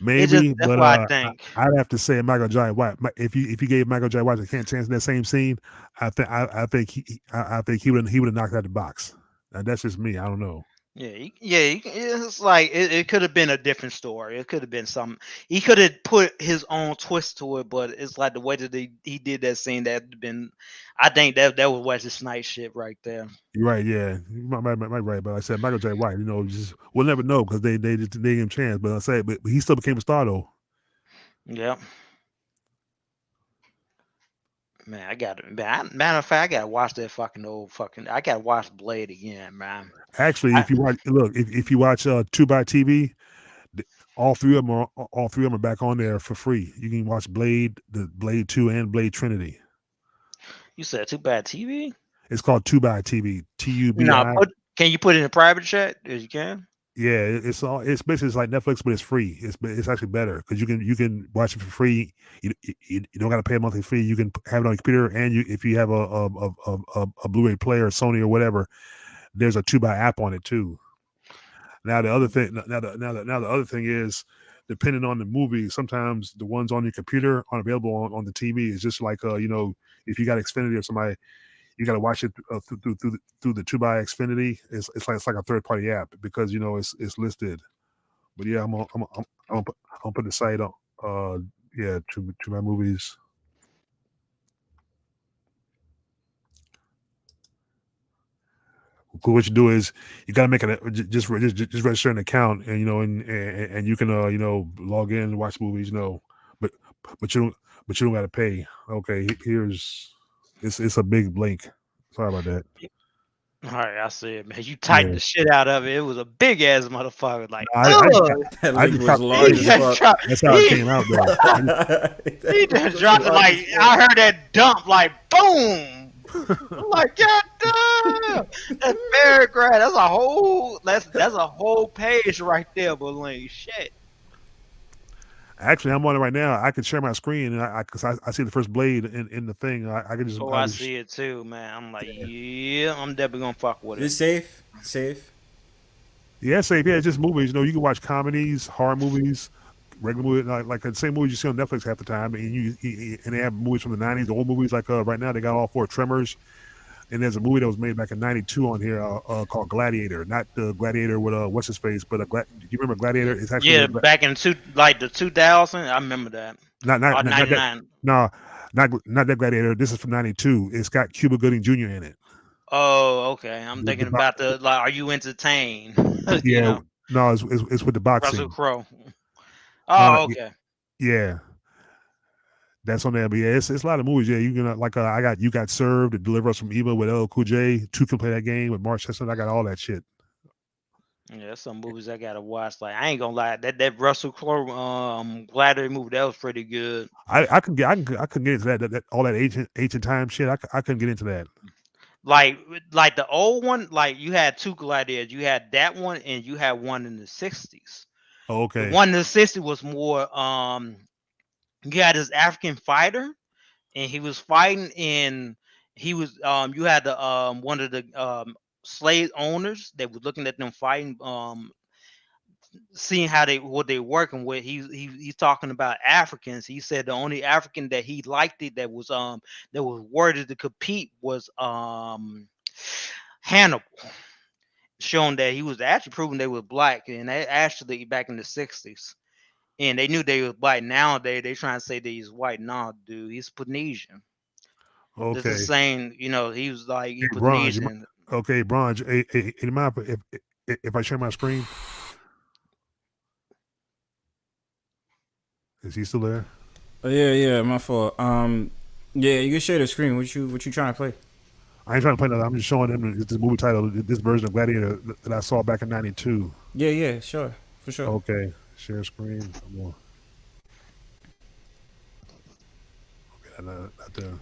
Maybe, that's but what I think. I'd have to say Michael J. White. If you gave Michael J. White a chance in that same scene, I think he would have knocked out the box. Now, that's just me. I don't know. It's like it could have been a different story. It could have been something. He could have put his own twist to it, but it's like the way that he did that scene that had been. I think that was Wesley Snipes shit right there. You're right, yeah, you might right, but I said Michael J. White. Just we'll never know because they gave him a chance. But I say, but he still became a star though. Yeah. Man, matter of fact, I gotta watch that I gotta watch Blade again, man. Actually, if you watch 2ByTV, all three of them are back on there for free. You can watch Blade, the Blade 2 and Blade Trinity. You said 2ByTV? It's called 2ByTV. TUBI. No, can you put it in a private chat? As you can. Yeah, it's basically like Netflix, but it's free. It's actually better because you can watch it for free. You don't got to pay a monthly fee. You can have it on your computer, and if you have a Blu-ray player, Sony or whatever, there's a 2By app on it too. Now the other thing, the other thing is, depending on the movie, sometimes the ones on your computer aren't available on the TV. It's just like if you got Xfinity or somebody, you got to watch it through the 2By Xfinity. It's like a third party app because it's listed. But yeah, I'm gonna put the site on. 2By movies. Cool. What you do is you gotta make just register an account, and and you can log in and watch movies. But you don't gotta pay. Okay, it's a big link. Sorry about that. All right, I see it, man. You typed the shit out of it. It was a big ass motherfucker. Like, I just was large as fuck. That's how it came out, though. He just dropped it like I heard that dump, like boom. I'm like, God damn, that's paragraph. That's a whole page right there, but like shit. Actually, I'm on it right now. I can share my screen, and because I see the first Blade in the thing. I can just. I see it too, man. I'm like, yeah, I'm definitely gonna fuck with it. It's safe. Yeah, safe. Yeah, it's just movies. You can watch comedies, horror movies, regular movies, like the same movies you see on Netflix half the time, and they have movies from the '90s, the old movies. Like right now, they got all 4 Tremors. And there's a movie that was made back in '92 on here called Gladiator. Not the Gladiator with what's his face, but do you remember Gladiator? It's actually back in the 2000. I remember that. Not 99. Not that Gladiator. This is from '92. It's got Cuba Gooding Jr. in it. Oh, okay. I'm thinking about Are You Entertained? Yeah. No, it's with the boxing. Russell Crowe. Oh, okay. Yeah. That's on there, but yeah, it's a lot of movies. Yeah, you can I got You Got Served, to Deliver Us from Evil with LL Cool J. 2 Can Play That Game with Mark Chestnut. I got all that shit. Yeah, some movies I gotta watch. Like I ain't gonna lie, that Russell Crowe Gladiator movie that was pretty good. I couldn't get into that all that ancient time shit. I couldn't get into that. Like the old one, like you had 2 Gladiators. You had that one, and you had one in the '60s. Oh, okay. The one in the '60s was more you had this African fighter, and he was fighting, and he was you had the one of the slave owners that was looking at them fighting, seeing what they working with. He's talking about Africans. He said the only African that he liked that was worthy to compete was Hannibal, showing that he was actually proving they were black, and they actually back in the '60s. And they knew they was black. Nowadays, they trying to say that he's white. Nah, dude, he's Polynesian. Okay. This is saying, he was like Hey, Polynesian. Bronze. If I share my screen, is he still there? Oh, yeah, my fault. Yeah, you can share the screen. What you trying to play? I ain't trying to play nothing. I'm just showing them this movie title, this version of Gladiator that I saw back in '92. Yeah, sure, for sure. Okay. Share screen. Come on. Okay, not there.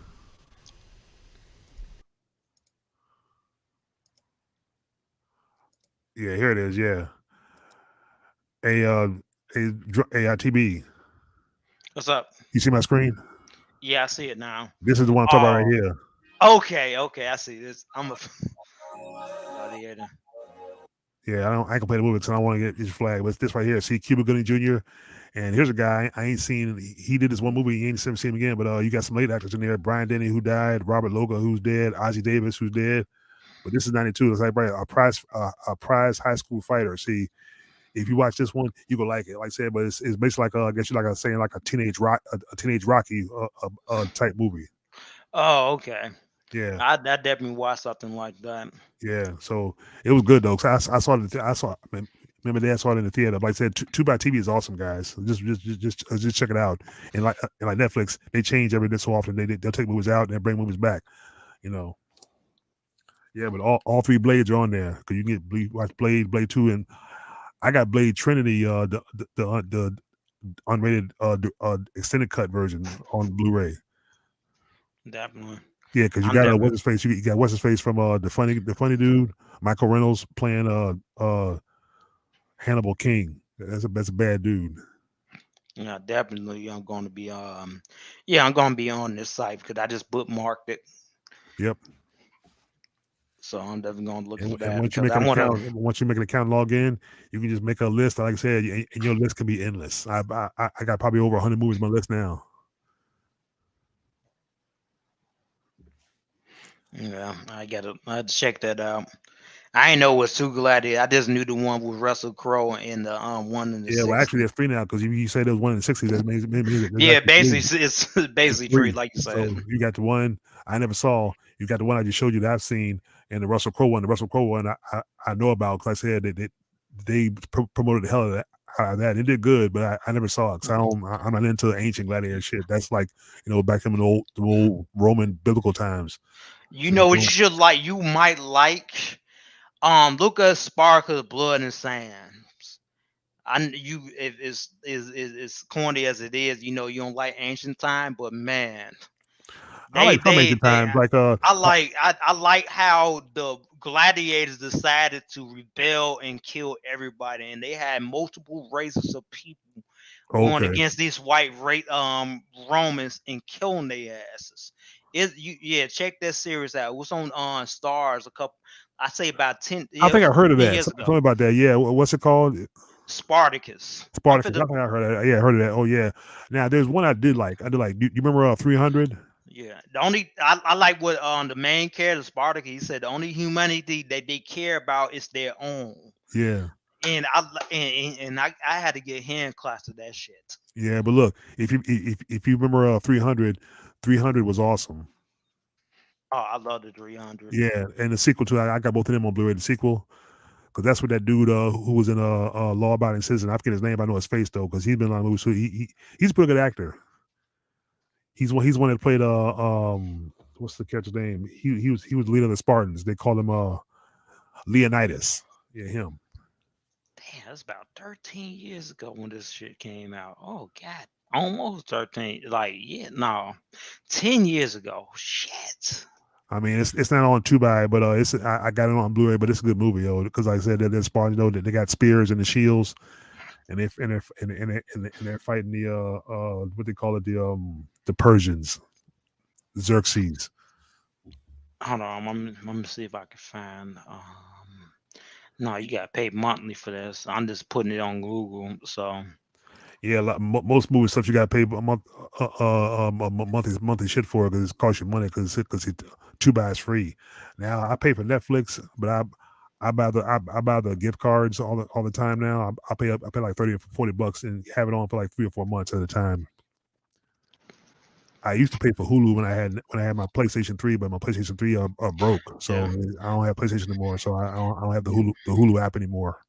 Yeah, here it is. Yeah. TB. What's up? You see my screen? Yeah, I see it now. This is the one I'm talking about right here. Okay, I see this. I'm a Gladiator. Yeah, I can play the movie because I don't want to get his flag. But it's this right here. See, Cuba Gooding Jr. And here's a guy I ain't seen. He did this one movie. You ain't never seen him again. But you got some late actors in there. Brian Denny, who died. Robert Loga, who's dead. Ozzie Davis, who's dead. But this is 92. It's like a prize high school fighter. See, if you watch this one, you gonna like it. Like I said, but it's basically like I guess you like saying like a teenage Rocky type movie. Oh, okay. Yeah, I definitely watched something like that. Yeah, so it was good though. Cause I saw it. Remember, Dad saw it in the theater. Like I said, Tubi TV is awesome, guys. So just check it out. And like Netflix, they change every so often. They'll take movies out and they bring movies back. You know. Yeah, but all three Blades are on there because you can get watch Blade 2, and I got Blade Trinity, the unrated extended cut version on Blu-ray. Definitely. Yeah, because you got what's his face. You got what's his face from the funny dude, Michael Reynolds playing Hannibal King. That's a bad dude. Yeah, definitely. I'm going to be I'm going to be on this site because I just bookmarked it. Yep. So I'm definitely going to look for that. And once you make an account, log in, you can just make a list. Like I said, and your list can be endless. I got probably over 100 movies on my list now. Yeah, I had to check that out. I ain't know it was too glad. I just knew the one with Russell Crowe and the one in the 60s. Well, actually, they're free now because you say there was one in the 60s. That means basically, it's basically free, like you said. So you got the one I never saw. You got the one I just showed you that I've seen, and the Russell Crowe one. The Russell Crowe one I know about because I said that they promoted the hell of that. It did good, but I never saw it because I'm not into ancient gladiator shit. That's like back in the old Roman biblical times. You know what you should like? You might like. Look at Sparkle's Blood and Sands. It's corny as it is. You don't like ancient time, but man, I like some ancient times. I like how the gladiators decided to rebel and kill everybody, and they had multiple races of people going against these white Romans and killing their asses. Check that series out. It was on Stars I say about 10. I think I heard of that. Tell me about that. Yeah, what's it called? Spartacus. I think I heard of that. Yeah, I heard of that. Oh yeah. Now there's one I did like. Do you remember 300? Yeah. The only I like what the main character Spartacus. He said the only humanity that they care about is their own. Yeah. And I had to get hand class to that shit. Yeah, but look, if you remember 300 was awesome. Oh, I love the 300. Yeah, and the sequel to I got both of them on Blu-ray. The sequel, because that's what that dude who was in Law Abiding Citizen. I forget his name. I know his face though, because he's been on movies. So he's a pretty good actor. He's one that played what's the character's name? He was the leader of the Spartans. They called him Leonidas. Yeah, him. Damn, that's about 13 years ago when this shit came out. Oh God, almost 13. 10 years ago. Shit. I mean, it's not on Tubi, but I got it on Blu-ray. But it's a good movie, because like I said, they're Spartans. They got spears and the shields, and they're fighting the what they call it, the Persians, Xerxes. Hold on, I'm gonna see if I can find. No, you gotta pay monthly for this. I'm just putting it on Google, so. Yeah, most movie stuff you got to pay a monthly shit for it because it costs you money because Tubi is free. Now I pay for Netflix, but I buy the gift cards all the time now. I pay like $30 or $40 and have it on for like 3 or 4 months at a time. I used to pay for Hulu when I had my PlayStation 3, but my PlayStation 3 are broke, so I don't have PlayStation anymore. So I don't have the Hulu app anymore.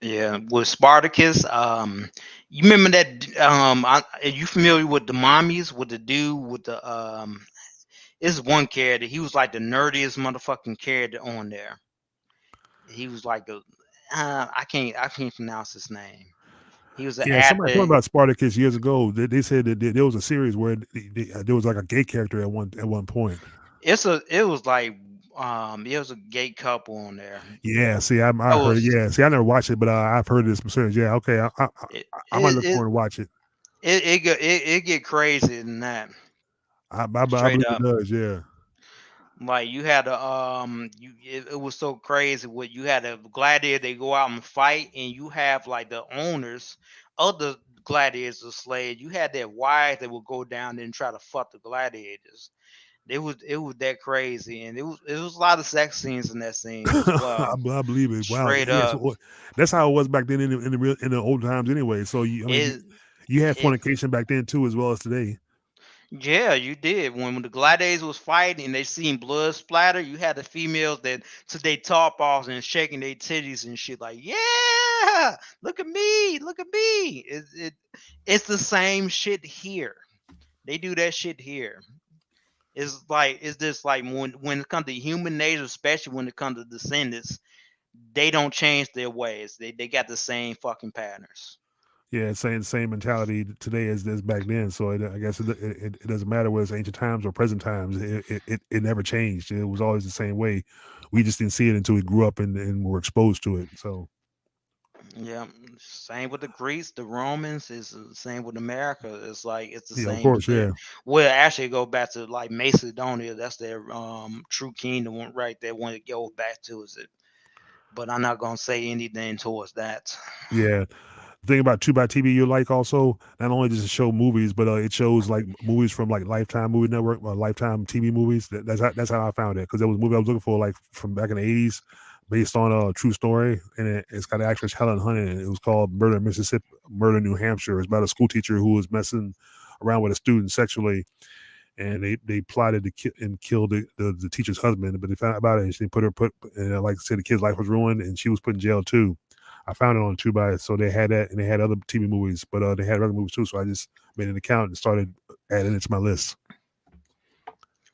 Yeah, with Spartacus, you remember that? Are you familiar with the mommies? With the dude with the it's one character. He was like the nerdiest motherfucking character on there. He was like I can't pronounce his name. He was somebody told me about Spartacus years ago. They said that there was a series where there was like a gay character at one point. It was like. There was a gay couple on there. Yeah, see, I heard. Yeah, see, I never watched it, but I've heard this series. Yeah, okay, I might look forward to watch it. It get crazy than that. I believe it does. Yeah. Like you had a it was so crazy. What you had a gladiator, they go out and fight, and you have like the owners of the gladiators or slaves. You had their wives that would go down there and try to fuck the gladiators. It was that crazy, and it was a lot of sex scenes in that scene as well. I believe it. Wow. Straight Yeah. up, So that's how it was back then in the old times anyway. So I mean, it you had it fornication back then too, as well as today. yeah, you did. When the gladiators was fighting and they seen blood splatter, you had the females that took their top off and shaking their titties and shit like, yeah, look at me. It's the same shit here. They do that shit here. It's just like when it comes to human nature, especially when it comes to descendants, they don't change their ways. They got the same fucking patterns. Yeah, same mentality today as back then. So I guess it doesn't matter whether it's ancient times or present times. It never changed. It was always the same way. We just didn't see it until we grew up and were exposed to it. So Yeah, same with the Greeks, the Romans. Is the same with America. It's like it's the yeah, of same course, with their. yeah, Well, actually, go back to like Macedonia. That's their true kingdom right there. When it goes back to is it. But I'm not gonna say anything towards that. yeah. The thing about Two by TV you like also not only does it show movies, but it shows like movies from like Lifetime Movie Network, Lifetime TV movies. That's how I found it because there was a movie I was looking for like from back in the '80s, based on a true story, and it's got actress Helen Hunt in it. It was called Murder in Mississippi, Murder in New Hampshire. It's about a school teacher who was messing around with a student sexually, and they plotted to kill the teacher's husband, but they found out about it and she put and like I said, the kid's life was ruined and she was put in jail too. I found it on Tubi, so they had that and they had other TV movies, but they had other movies too. So I just made an account and started adding it to my list.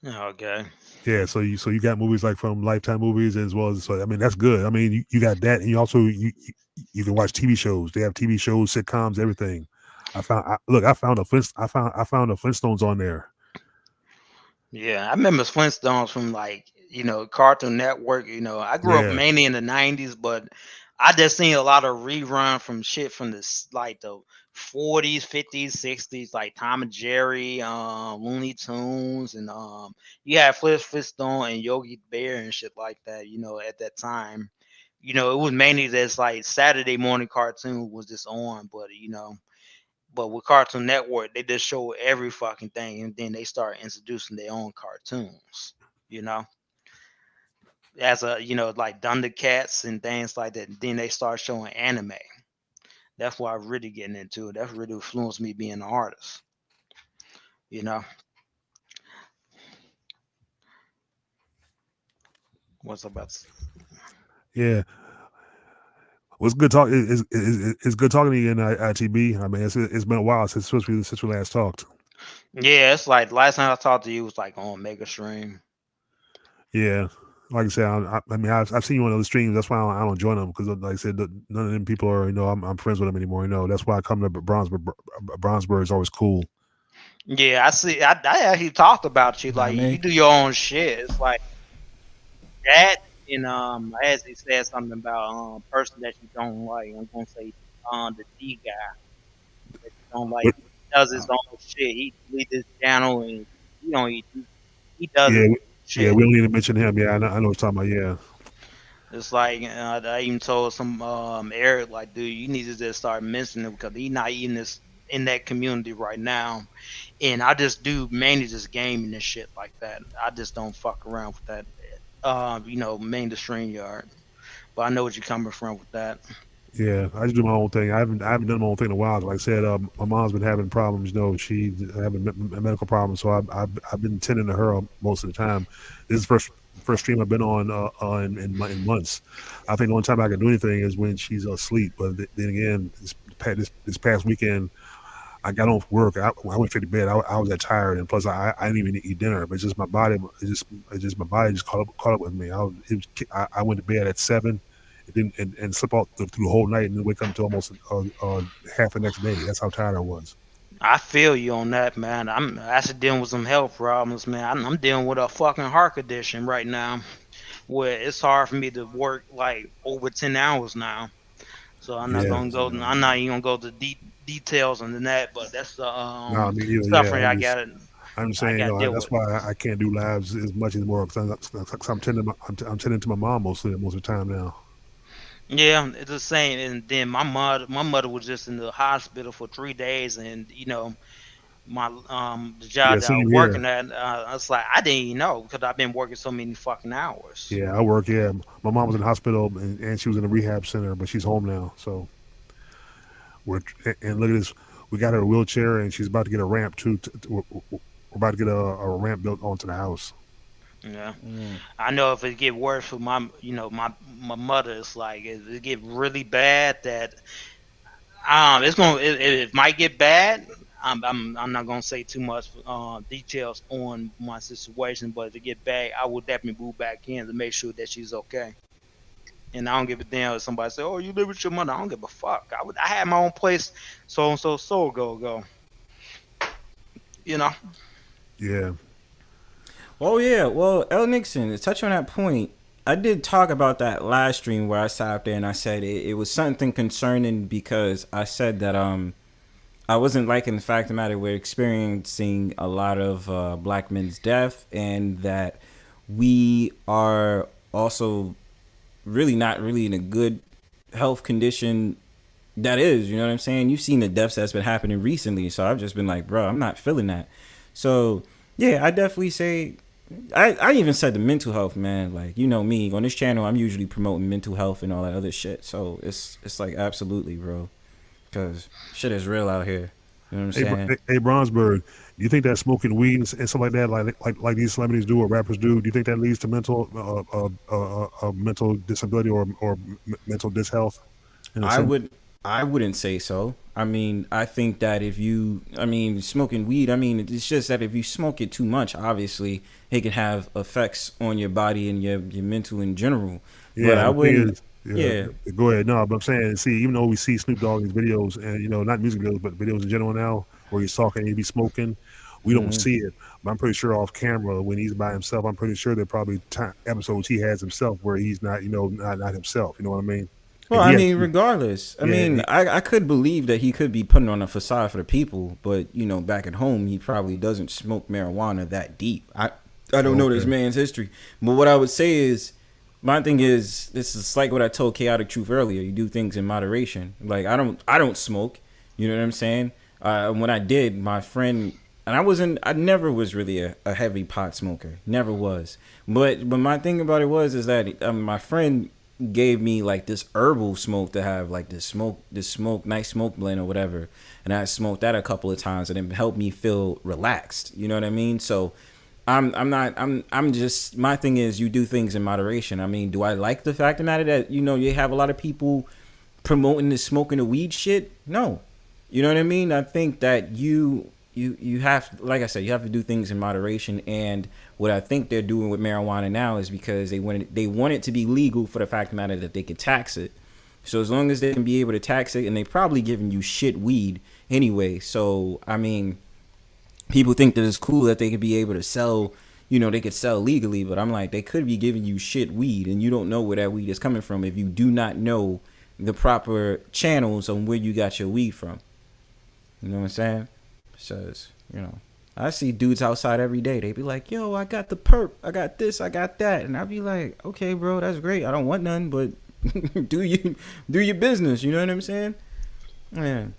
Okay. Yeah, so you got movies like from Lifetime movies as well as, so I mean that's good. I mean you got that, and you also you can watch TV shows. They have TV shows, sitcoms, everything. I found the Flintstones on there. Yeah, I remember Flintstones from like Cartoon Network. I grew up Yeah. mainly in the '90s, but I just seen a lot of rerun from shit from like the '40s, '50s, '60s, like Tom and Jerry, Looney Tunes, and you had Flintstone and Yogi Bear and shit like that. At that time, it was mainly just like Saturday morning cartoon was just on, but with Cartoon Network, they just show every fucking thing, and then they start introducing their own cartoons. You know, as like Thundercats and things like that. And then they start showing anime. That's why I'm really getting into it. That's really influenced me being an artist. You know. What's about? Yeah. Well, it's good talk. It's good talking to you in ITB. I mean, it's been a while since we last talked. Yeah, it's like last time I talked to you was like on Mega Stream. Yeah, like I said, I've seen you on other streams. That's why I don't join them because, like I said, none of them people are I'm friends with them anymore. That's why I come to Bronzebird. Bronzebird is always cool. Yeah, I see. I actually talked about you. Like you do your own shit. It's like that. And I actually said something about person that you don't like. I'm gonna say the D guy that you don't like. He does his own shit. He leads his channel and he does it. Shit. Yeah, we don't need to mention him. Yeah, I know what you're talking about. Yeah. It's like I even told some Eric, like, dude, you need to just start mentioning him because he's not even in that community right now. And I just do mainly just gaming and shit like that. I just don't fuck around with that. Main the StreamYard. But I know what you're coming from with that. Yeah, I just do my own thing. I haven't done my own thing in a while. Like I said, my mom's been having problems. She's having medical problems, so I've been tending to her most of the time. This is the first stream I've been on in months. I think the only time I can do anything is when she's asleep. But then again, this past weekend, I got off work. I went straight to bed. I was that tired, and plus I didn't even eat dinner. But it's just my body. My body just caught up with me. I went to bed at 7. And slept out through the whole night and then wake up until almost half the next day. That's how tired I was. I feel you on that, man. I'm actually dealing with some health problems, man. I'm dealing with a fucking heart condition right now, where it's hard for me to work like over 10 hours now. So I'm not gonna go. I'm not even gonna go to details on that, but that's the suffering I got. I'm saying, that's why I can't do lives as much anymore because I'm tending to my mom most of the time now. Yeah, it's the same. And then my mother was just in the hospital for 3 days, and my the job that I was working at, I was like, I didn't even know because I've been working so many fucking hours. Yeah, I work. Yeah, my mom was in the hospital and she was in a rehab center, but she's home now. So and look at this. We got her a wheelchair, and she's about to get a ramp too. We're about to get a ramp built onto the house. Yeah, I know if it get worse for my mother, it's like it get really bad that it might get bad. I'm not gonna say too much details on my situation, but if it get bad, I will definitely move back in to make sure that she's okay. And I don't give a damn if somebody say, "Oh, you live with your mother." I don't give a fuck. I had my own place, so go. Yeah. Oh yeah. Well, L Nixon, to touch on that point, I did talk about that last stream where I sat up there and I said it was something concerning because I said that I wasn't liking the fact of the matter we're experiencing a lot of black men's death, and that we are also really not really in a good health condition. That is, you know what I'm saying? You've seen the deaths that's been happening recently, so I've just been like, bro, I'm not feeling that. So yeah, I definitely say I even said the mental health, man. Like, you know me, on this channel I'm usually promoting mental health and all that other shit. So it's like absolutely, bro. Cause shit is real out here. You know what I'm saying? Hey, Bronzebird, do you think that smoking weed and stuff like that, like these celebrities do or rappers do you think that leads to mental disability or mental dishealth? I wouldn't say so. I mean, I think that smoking weed, it's just that if you smoke it too much, obviously it can have effects on your body and your mental in general. Yeah, but I wouldn't. Yeah. Go ahead. No, but I'm saying, see, even though we see Snoop Dogg in these videos, and not music videos, but videos in general now, where he's talking and he be smoking, we don't see it. But I'm pretty sure off camera, when he's by himself, I'm pretty sure there are probably episodes he has himself where he's not, not himself. You know what I mean? Well, regardless, I could believe that he could be putting on a facade for the people, but back at home, he probably doesn't smoke marijuana that deep. I don't know this man's history, but what I would say is, my thing is, this is like what I told Chaotic Truth earlier. You do things in moderation. Like I don't smoke. You know what I'm saying? When I did, my friend, and I never was really a heavy pot smoker. Never was. But my thing about it is that my friend gave me like this herbal smoke to have, like this nice smoke blend or whatever, and I smoked that a couple of times, and it helped me feel relaxed. You know what I mean? So I'm just, my thing is, you do things in moderation. I mean, do I like the fact of the matter that you have a lot of people promoting this smoking the weed shit? No. You know what I mean? I think that you have, like I said, you have to do things in moderation. And what I think they're doing with marijuana now is because they want it to be legal for the fact of the matter that they can tax it. So as long as they can be able to tax it, and they probably giving you shit weed anyway. So I mean, people think that it's cool that they could be able to sell, they could sell legally, but I'm like, they could be giving you shit weed, and you don't know where that weed is coming from if you do not know the proper channels on where you got your weed from. You know what I'm saying? So, I see dudes outside every day. They be like, yo, I got the perp, I got this, I got that. And I be like, okay, bro, that's great. I don't want none, but do your business. You know what I'm saying? Man.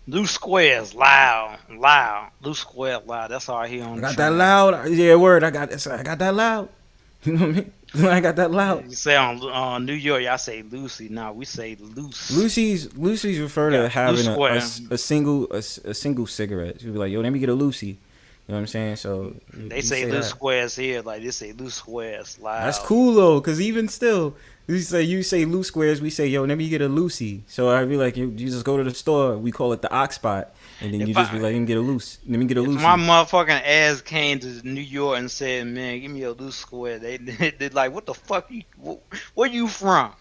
Loose squares, loud. Loose square, loud. That's all I hear on the got that loud. Yeah, word. I got that loud. You know what I mean? I got that loud. You say on New York, y'all say Lucy. No, we say loose. Lucy's refer to having a single cigarette. She'll be like, yo, let me get a Lucy. You know what I'm saying? So they say loose squares here, like they say loose squares loud. That's cool though, cause even still, you say loose squares, we say, yo, let me get a Lucy. So I'd be like, you just go to the store, we call it the Ox Spot, and then you just be like, let me get a Lucy. My motherfucking ass came to New York and said, man, give me a loose square. They like, what the fuck? Where you from?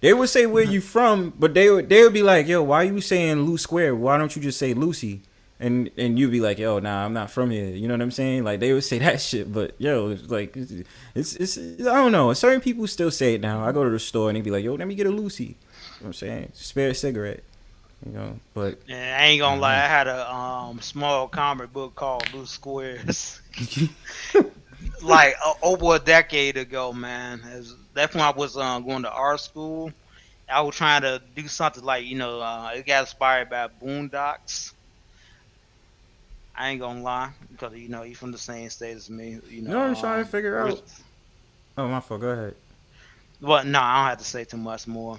They would say where you from, but they would be like, yo, why are you saying loose square? Why don't you just say Lucy? And you'd be like, yo, nah, I'm not from here. You know what I'm saying? Like, they would say that shit, but yo, it's like, it's I don't know. Certain people still say it now. I go to the store and they be like, yo, let me get a Lucy. You know what I'm saying? Spare a cigarette. you know. But And I ain't gonna lie, I had a small comic book called Loose Squares, like over a decade ago, man. That's when I was going to art school. I was trying to do something like, it got inspired by Boondocks. I ain't gonna lie, because he's from the same state as me. No, I'm trying to figure out. Oh, my fault. Go ahead. But no, I don't have to say too much more.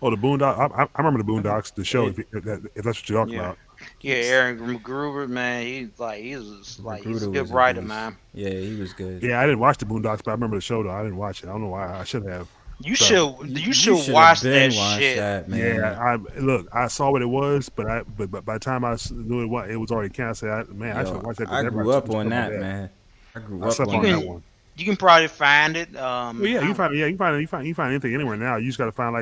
Oh, the Boondocks. I remember the Boondocks, the show. If that's what you're talking about. Yeah, Aaron McGruber, man, he's a good writer, man. Yeah, he was good. Yeah, I didn't watch the Boondocks, but I remember the show though. I didn't watch it. I don't know why. I should have. You should watch that shit. That, man. Yeah, I saw what it was, but by the time I knew it was already canceled. I should watch that. I grew up on that, man. I grew up on that one. You can probably find it. Well, yeah, you can find anything anywhere now. You just got to find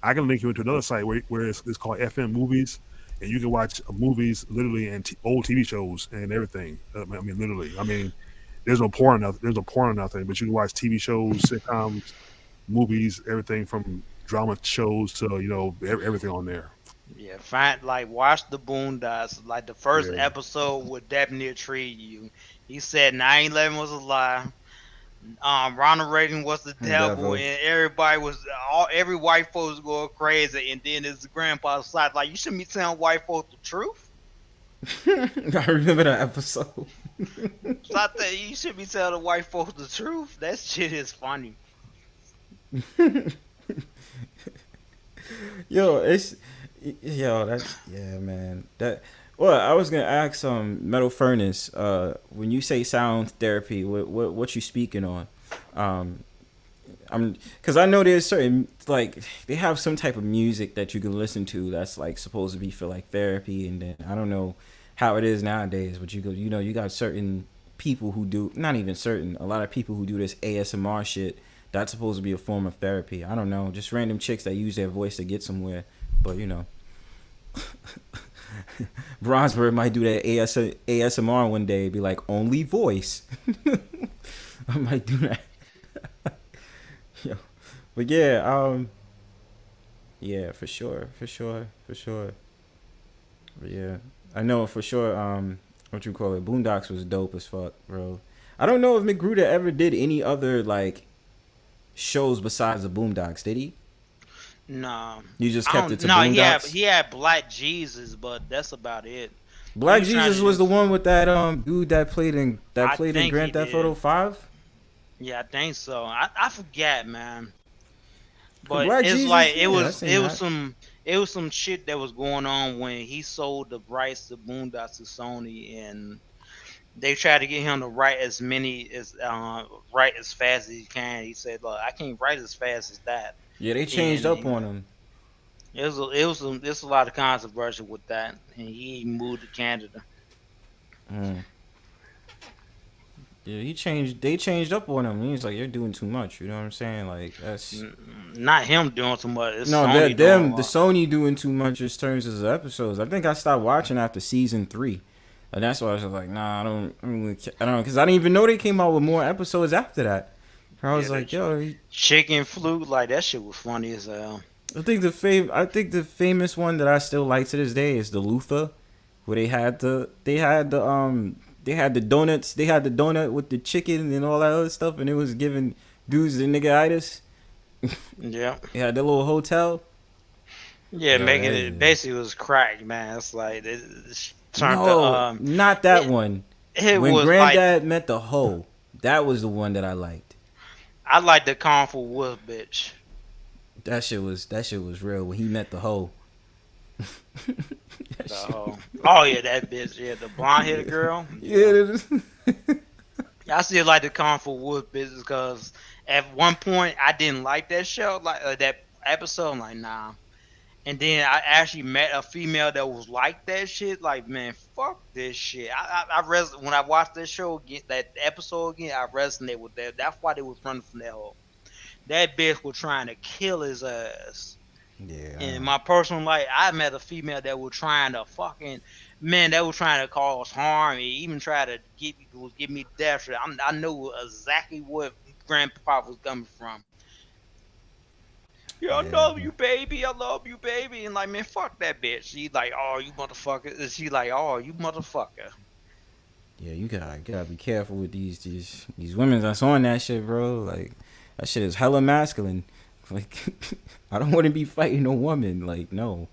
I can link you into another site where it's called FM Movies, and you can watch movies literally and old TV shows and everything. I mean, literally. I mean, there's no porn, or nothing, but you can watch TV shows, sitcoms, movies, everything from drama shows to everything on there. Yeah, watch the Boondocks. Like the first episode would definitely intrigue you. He said 9/11 was a lie. Ronald Reagan was the devil, and every white folks was going crazy. And then his grandpa decided, like, you shouldn't be telling white folks the truth. I remember that episode. So I think you should be telling the white folks the truth. That shit is funny. That's man. Well, I was gonna ask Metal Furnace, when you say sound therapy, what you speaking on? Because I know there's certain, like, they have some type of music that you can listen to that's like supposed to be for like therapy, and then I don't know how it is nowadays, but you got certain people who do, not even certain, a lot of people who do this ASMR shit that's supposed to be a form of therapy. I don't know, just random chicks that use their voice to get somewhere, but Bronzebird might do that ASMR one day, be like, only voice. I might do that. But yeah, for sure. But yeah, I know for sure. Boondocks was dope as fuck, bro. I don't know if McGruder ever did any other like shows besides the Boondocks. Did he? No. You just kept it to Boondocks? He had Black Jesus, but that's about it. Black Jesus was the one with that dude that played in Grand Theft Auto 5? Yeah, I think so. I forget, man. But Black it's Jesus? like it was some shit that was going on when he sold the rights to Boondocks to Sony, and they tried to get him to write as fast as he can. He said, "Look, I can't write as fast as that." Yeah, they changed up on him. There's a lot of controversy with that, and he moved to Canada. Yeah, they changed up on him. He's like, you're doing too much. You know what I'm saying? Like, that's not him doing too much. It's the Sony doing too much in terms of the episodes. I think I stopped watching after season 3, and that's why I was like, nah, I don't, because I didn't even know they came out with more episodes after that. I was like, yo, Chicken Flute, like that shit was funny as hell. I think the famous one that I still like to this day is the Luther, where they had the donuts. They had the donut with the chicken and all that other stuff, and it was giving dudes the nigga-itis. Yeah. They had the little hotel. Yeah, making it basically was crack, man. It's like not that one. When Granddad met the hoe, that was the one that I liked. I like the Kung Fu Wolf bitch. That shit was real when he met the hoe. Oh yeah, that bitch. Yeah, the blonde headed girl. Yeah. I still like the Kung Fu Wolf bitch because at one point I didn't like that show, like that episode. I'm like, nah. And then I actually met a female that was like that shit. Like, man, fuck this shit. When I watched that show again, that episode again, I resonated with that. That's why they was running from that hole. That bitch was trying to kill his ass. Yeah. In my personal life, I met a female that was trying to cause harm and even try to give me death. I knew exactly what Grandpa was coming from. Yeah, I love you, baby. I love you, baby. And like, man, fuck that bitch. She like, oh, you motherfucker. And she like, oh, you motherfucker. Yeah, you gotta be careful with these women that's on that shit, bro. Like, that shit is hella masculine. Like, I don't want to be fighting a woman. Like, no.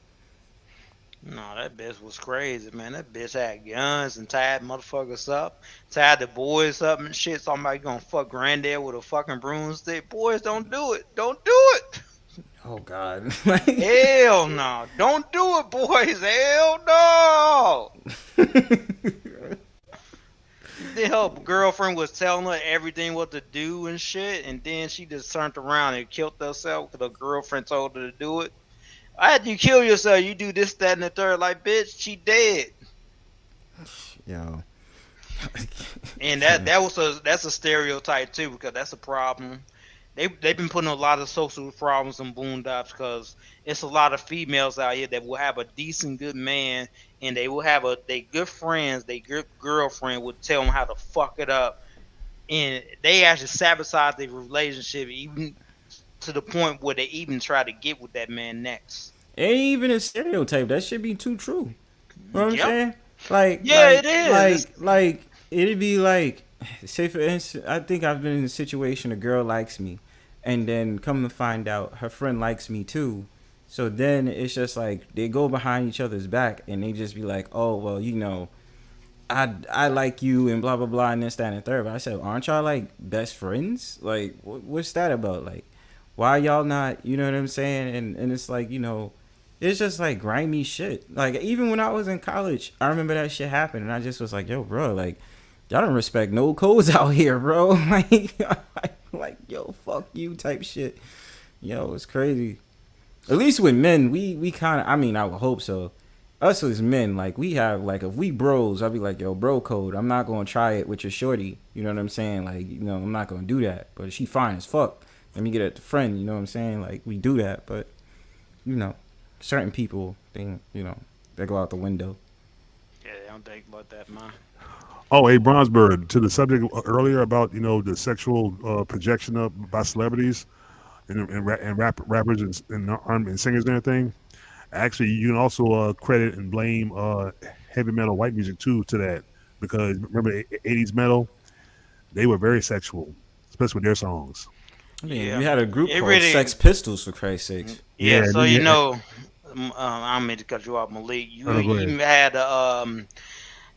No, that bitch was crazy, man. That bitch had guns and tied motherfuckers up, tied the boys up and shit. Somebody gonna fuck granddad with a fucking broomstick. Boys, don't do it. Don't do it. Oh God. Hell no. Don't do it, boys. Hell no. Then her girlfriend was telling her everything what to do and shit, and then she just turned around and killed herself because her girlfriend told her to do it. After you kill yourself, you do this, that, and the third. Like, bitch, she dead. Yo. And that's a stereotype too, because that's a problem. They've been putting a lot of social problems in boondocks because it's a lot of females out here that will have a decent, good man, and they will have they good friends, they good girlfriend would tell them how to fuck it up, and they actually sabotage their relationship even to the point where they even try to get with that man next. Ain't even a stereotype. That should be too true. You know what I'm saying? Like, yeah, like, it is. Like it'd be like, say for instance, I think I've been in a situation a girl likes me, and then come to find out her friend likes me too. So then it's just like they go behind each other's back and they just be like, oh well, you know, I like you and blah blah blah and this, that, and the third. But I said, aren't y'all like best friends? Like, what's that about? Like, why y'all not? You know what I'm saying? And it's like, you know, it's just like grimy shit. Like, even when I was in college, I remember that shit happened, and I just was like, yo, bro, like, y'all don't respect no codes out here, bro. like, yo, fuck you type shit. Yo, it's crazy. At least with men, we kind of, I mean, I would hope so. Us as men, like, we have, like, if we bros, I'll be like, yo, bro code. I'm not going to try it with your shorty. You know what I'm saying? Like, you know, I'm not going to do that. But if she fine as fuck, let me get at the friend. You know what I'm saying? Like, we do that. But, you know, certain people, they, you know, they go out the window. Yeah, they don't think about that, man. Oh, hey, Bronzebird, to the subject earlier about, you know, the sexual projection of by celebrities and rappers and singers and everything. Actually, you can also credit and blame heavy metal white music too to that, because remember 80s metal, they were very sexual, especially with their songs. I mean, we had a group called Sex Pistols, for Christ's sake. Yeah, so you know, I'm meant to cut you off, Malik. You even had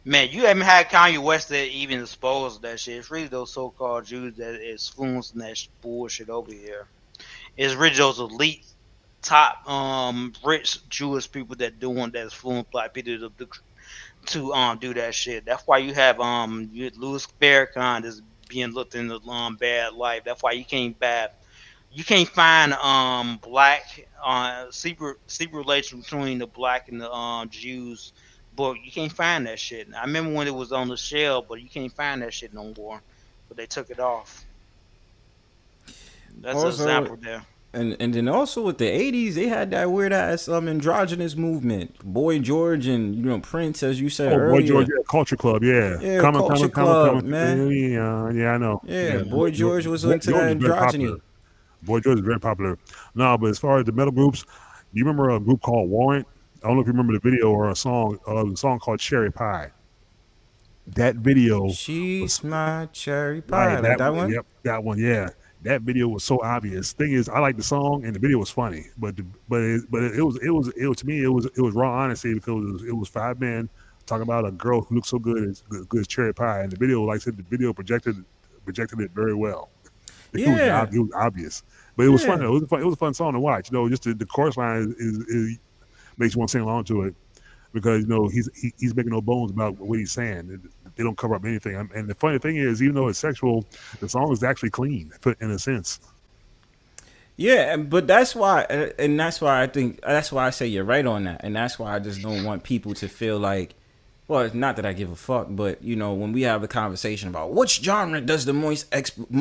man, you haven't had Kanye West that even exposed that shit. It's really those so-called Jews that is influencing that bullshit over here. It's really those elite, top, rich Jewish people that that's influencing black people to do that shit. That's why you have Louis Farrakhan that's being looked in the bad light. That's why you can't find black secret relation between the black and the Jews book. You can't find that shit. I remember when it was on the shelf, but you can't find that shit no more. But they took it off. That's also an example there. And then also with the 80s, they had that weird ass androgynous movement. Boy George and, you know, Prince, as you said earlier. Boy George, yeah, Culture Club, yeah. Yeah, Culture Club, man. Yeah, I know. Yeah, Boy George was into that androgyny. Boy George is very popular. No, but as far as the metal groups, you remember a group called Warrant? I don't know if you remember the video or a song called Cherry Pie. That video. She's my cherry pie. Right, that one? Yep, that one, yeah. That video was so obvious. Thing is, I like the song and the video was funny, but it was to me it was raw honesty, because it was 5 men talking about a girl who looked so good as cherry pie, and the video, like I said, the video projected it very well. It was obvious, but it was fun. It was a fun song to watch. You know, just the chorus line is makes you want to sing along to it, because, you know, he's making no bones about what he's saying. They don't cover up anything. And the funny thing is, even though it's sexual, the song is actually clean in a sense. Yeah, but that's why I say you're right on that, and that's why I just don't want people to feel like, well, it's not that I give a fuck, but, you know, when we have the conversation about which genre does the most exploitation,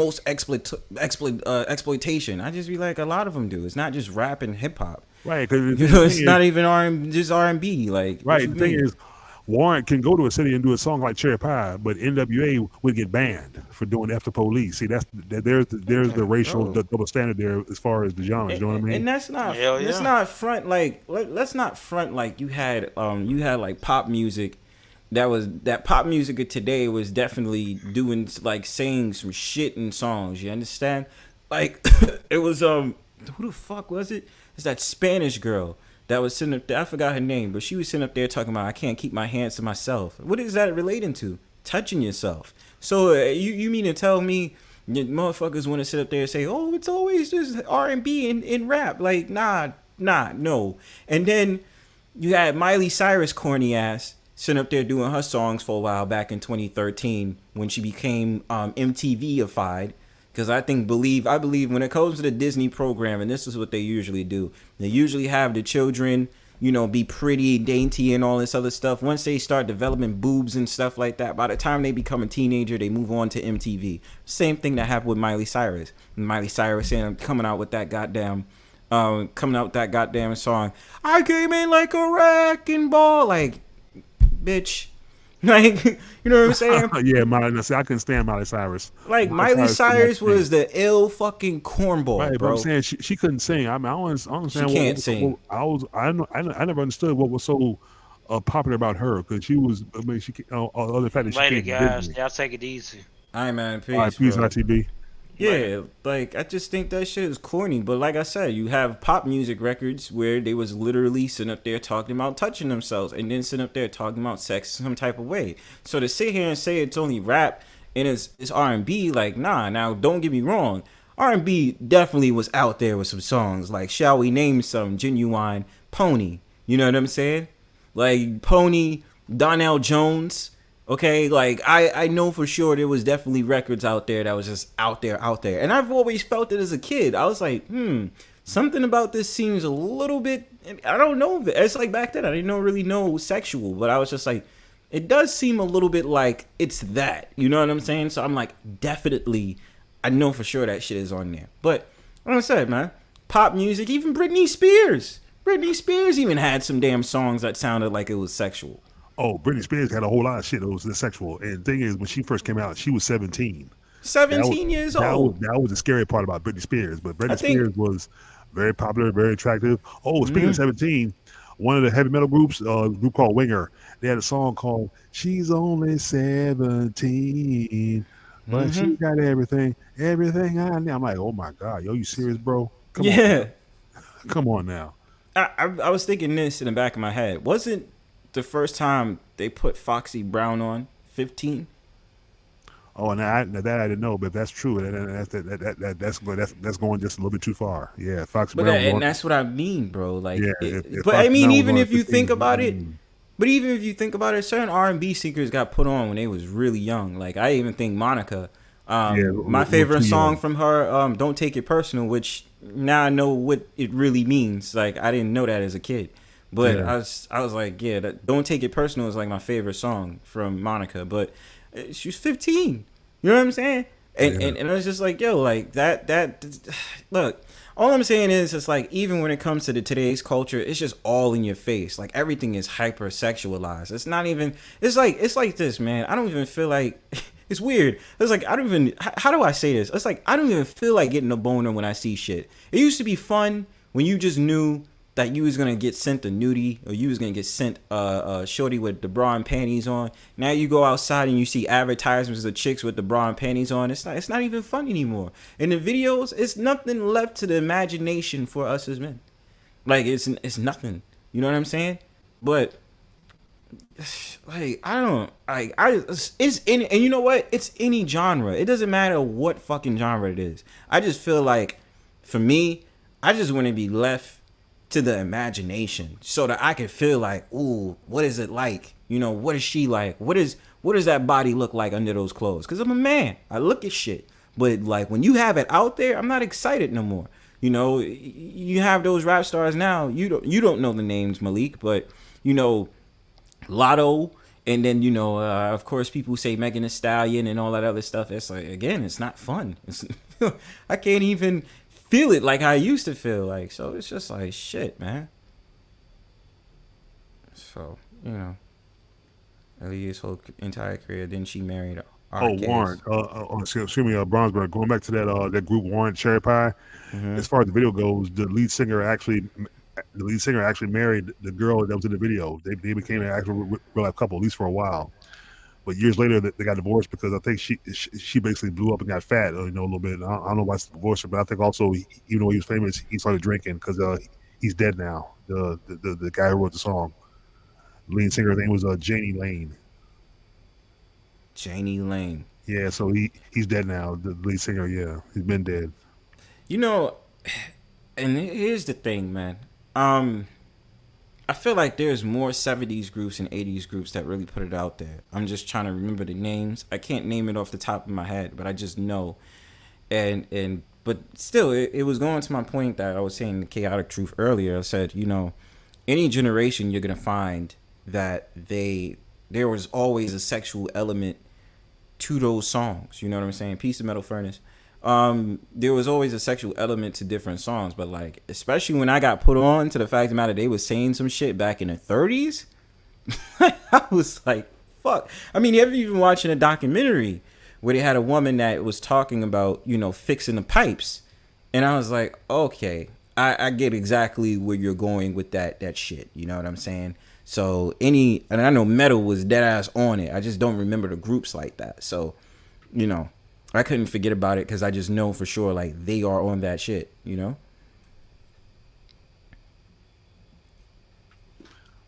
I just be like, a lot of them do. It's not just rap and hip hop. Right, because it's not even just R&B. Like, right, the thing is, Warrant can go to a city and do a song like Cherry Pie, but NWA would get banned for doing F the Police. See, there's the racial the double standard there as far as the genres. You know what I mean? And that's not let's not front like you had like pop music. That pop music of today was definitely doing like saying some shit in songs. You understand? Like it was who the fuck was it? It's that Spanish girl that was sitting up there. I forgot her name, but she was sitting up there talking about I can't keep my hands to myself. What is that relating to? Touching yourself. So you mean to tell me motherfuckers want to sit up there and say, oh, it's always just R&B in rap? Like nah, no. And then you had Miley Cyrus corny ass sitting up there doing her songs for a while back in 2013 when she became MTV-ified. Because I believe when it comes to the Disney program, and this is what they usually do, they usually have the children, be pretty, dainty, and all this other stuff. Once they start developing boobs and stuff like that, by the time they become a teenager, they move on to MTV. Same thing that happened with Miley Cyrus. Miley Cyrus coming out with that goddamn song. I came in like a wrecking ball, like, bitch. Like, you know what I'm saying? Yeah, I couldn't stand Miley Cyrus. Like Miley Cyrus was the ill fucking cornball, right, bro. But I'm saying she couldn't sing. I mean, I don't understand. She can't sing. I never understood what was so popular about her because she was. I mean, other than fact that she later, can't guys. Y'all take it easy. All right, man. Peace, all right, peace, bro. ITB. Yeah, like I just think that shit is corny. But like I said, you have pop music records where they was literally sitting up there talking about touching themselves and then sitting up there talking about sex some type of way. So to sit here and say it's only rap and it's R&B, like nah. Now don't get me wrong, R&B definitely was out there with some songs like Shall We Name Some, Genuine, Pony. You know what I'm saying? Like Pony, Donnell Jones. Okay, like I know for sure there was definitely records out there that was just out there. And I've always felt it as a kid. I was like, something about this seems a little bit, I don't know. It's like back then I didn't really know sexual, but I was just like, it does seem a little bit like it's that. You know what I'm saying? So I'm like, definitely, I know for sure that shit is on there. But like I said, man, pop music, even Britney Spears even had some damn songs that sounded like it was sexual. Oh, Britney Spears had a whole lot of shit that was sexual. And the thing is, when she first came out, she was 17. 17 years old. That was the scary part about Britney Spears. But Britney Spears was very popular, very attractive. Oh, speaking of 17, one of the heavy metal groups, a group called Winger, they had a song called She's Only 17, but she got everything I need. I'm like, oh my God, yo, you serious, bro? Come on. Come on now. I was thinking this in the back of my head. Wasn't the first time they put Foxy Brown on 15? Oh, and that I didn't know, but that's true. That's going just a little bit too far. Yeah, Foxy Brown. And that's what I mean, bro. Like, but I mean, even if you think about it, certain R&B singers got put on when they was really young. Like, I even think Monica. My favorite song from her, "Don't Take It Personal," which now I know what it really means. Like, I didn't know that as a kid. But I was like, "Don't Take It Personal" is like my favorite song from Monica. But she was 15. You know what I'm saying? And I was just like, yo, like that. Look, all I'm saying is, it's like, even when it comes to today's culture, it's just all in your face. Like, everything is hyper sexualized. It's not even. It's like this, man. I don't even feel like. It's weird. It's like, I don't even. How do I say this? It's like, I don't even feel like getting a boner when I see shit. It used to be fun when you just knew that you was gonna get sent a nudie, or you was gonna get sent a shorty with the bra and panties on. Now you go outside and you see advertisements of chicks with the bra and panties on. It's not even fun anymore. In the videos, it's nothing left to the imagination for us as men. Like, it's nothing. You know what I'm saying? But like, it's in, and you know what? It's any genre. It doesn't matter what fucking genre it is. I just feel like, for me, I just want to be left to the imagination, so that I can feel like, ooh, what is it like? You know, what is she like? What does that body look like under those clothes? Because I'm a man, I look at shit. But like, when you have it out there, I'm not excited no more. You know, you have those rap stars now. You don't know the names, Malik, but you know, Lotto, and then you know, of course, people say Megan Thee Stallion and all that other stuff. It's like, again, it's not fun. I can't even feel it like I used to feel like. So it's just like, shit, man. So, you know, Aaliyah's whole entire career. Then she married Oh, Warren. Excuse me, Bronzebird. Going back to that group Warren Cherry Pie. Mm-hmm. As far as the video goes, the lead singer actually married the girl that was in the video. They became an actual real life couple, at least for a while. But years later, they got divorced because I think she basically blew up and got fat, a little bit. I don't know why she divorced her, but I think also, even though he was famous, he started drinking because he's dead now. The guy who wrote the song, the lead singer, his name was Janie Lane. Janie Lane. Yeah, so he's dead now. The lead singer, yeah, he's been dead. And here's the thing, man. I feel like there's more 70s groups and 80s groups that really put it out there. I'm just trying to remember the names. I can't name it off the top of my head, but I just know. But still, it was going to my point that I was saying the chaotic truth earlier. I said, any generation you're gonna find that there was always a sexual element to those songs. You know what I'm saying? Piece of Metal Furnace. There was always a sexual element to different songs, but like, especially when I got put on to the fact of the matter, they was saying some shit back in the 30s. I was like, fuck. I mean, you ever even watching a documentary where they had a woman that was talking about, fixing the pipes, and I was like, okay, I get exactly where you're going with that shit. You know what I'm saying? So and I know metal was dead ass on it. I just don't remember the groups like that. So, I couldn't forget about it because I just know for sure, like, they are on that shit,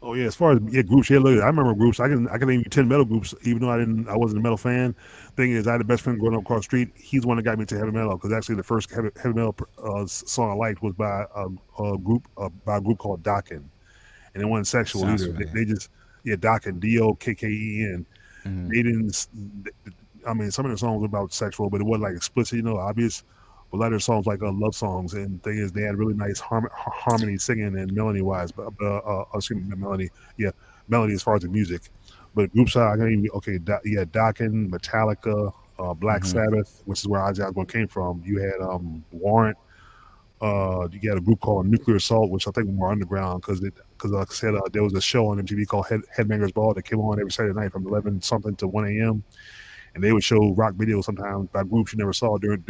Oh yeah, as far as groups, look, I remember groups. I can name you 10 metal groups, even though I wasn't a metal fan. Thing is, I had a best friend growing up across the street. He's the one that got me into heavy metal because actually the first heavy metal song I liked was by a group called Dokken, and it wasn't sexual either. They just Dokken, Dokken. Mm-hmm. They didn't. I mean, some of the songs were about sexual, but it wasn't like explicit, obvious. But a lot of their songs like love songs, and the thing is, they had really nice harmony singing and melody wise. But melody as far as the music. But groups I can Dokken, Metallica, Black Sabbath, which is where Ozzy Osbourne came from. You had Warrant. You got a group called Nuclear Assault, which I think was more underground because like I said, there was a show on MTV called Headbangers Ball that came on every Saturday night from 11 something to 1 a.m. And they would show rock videos sometimes by groups you never saw during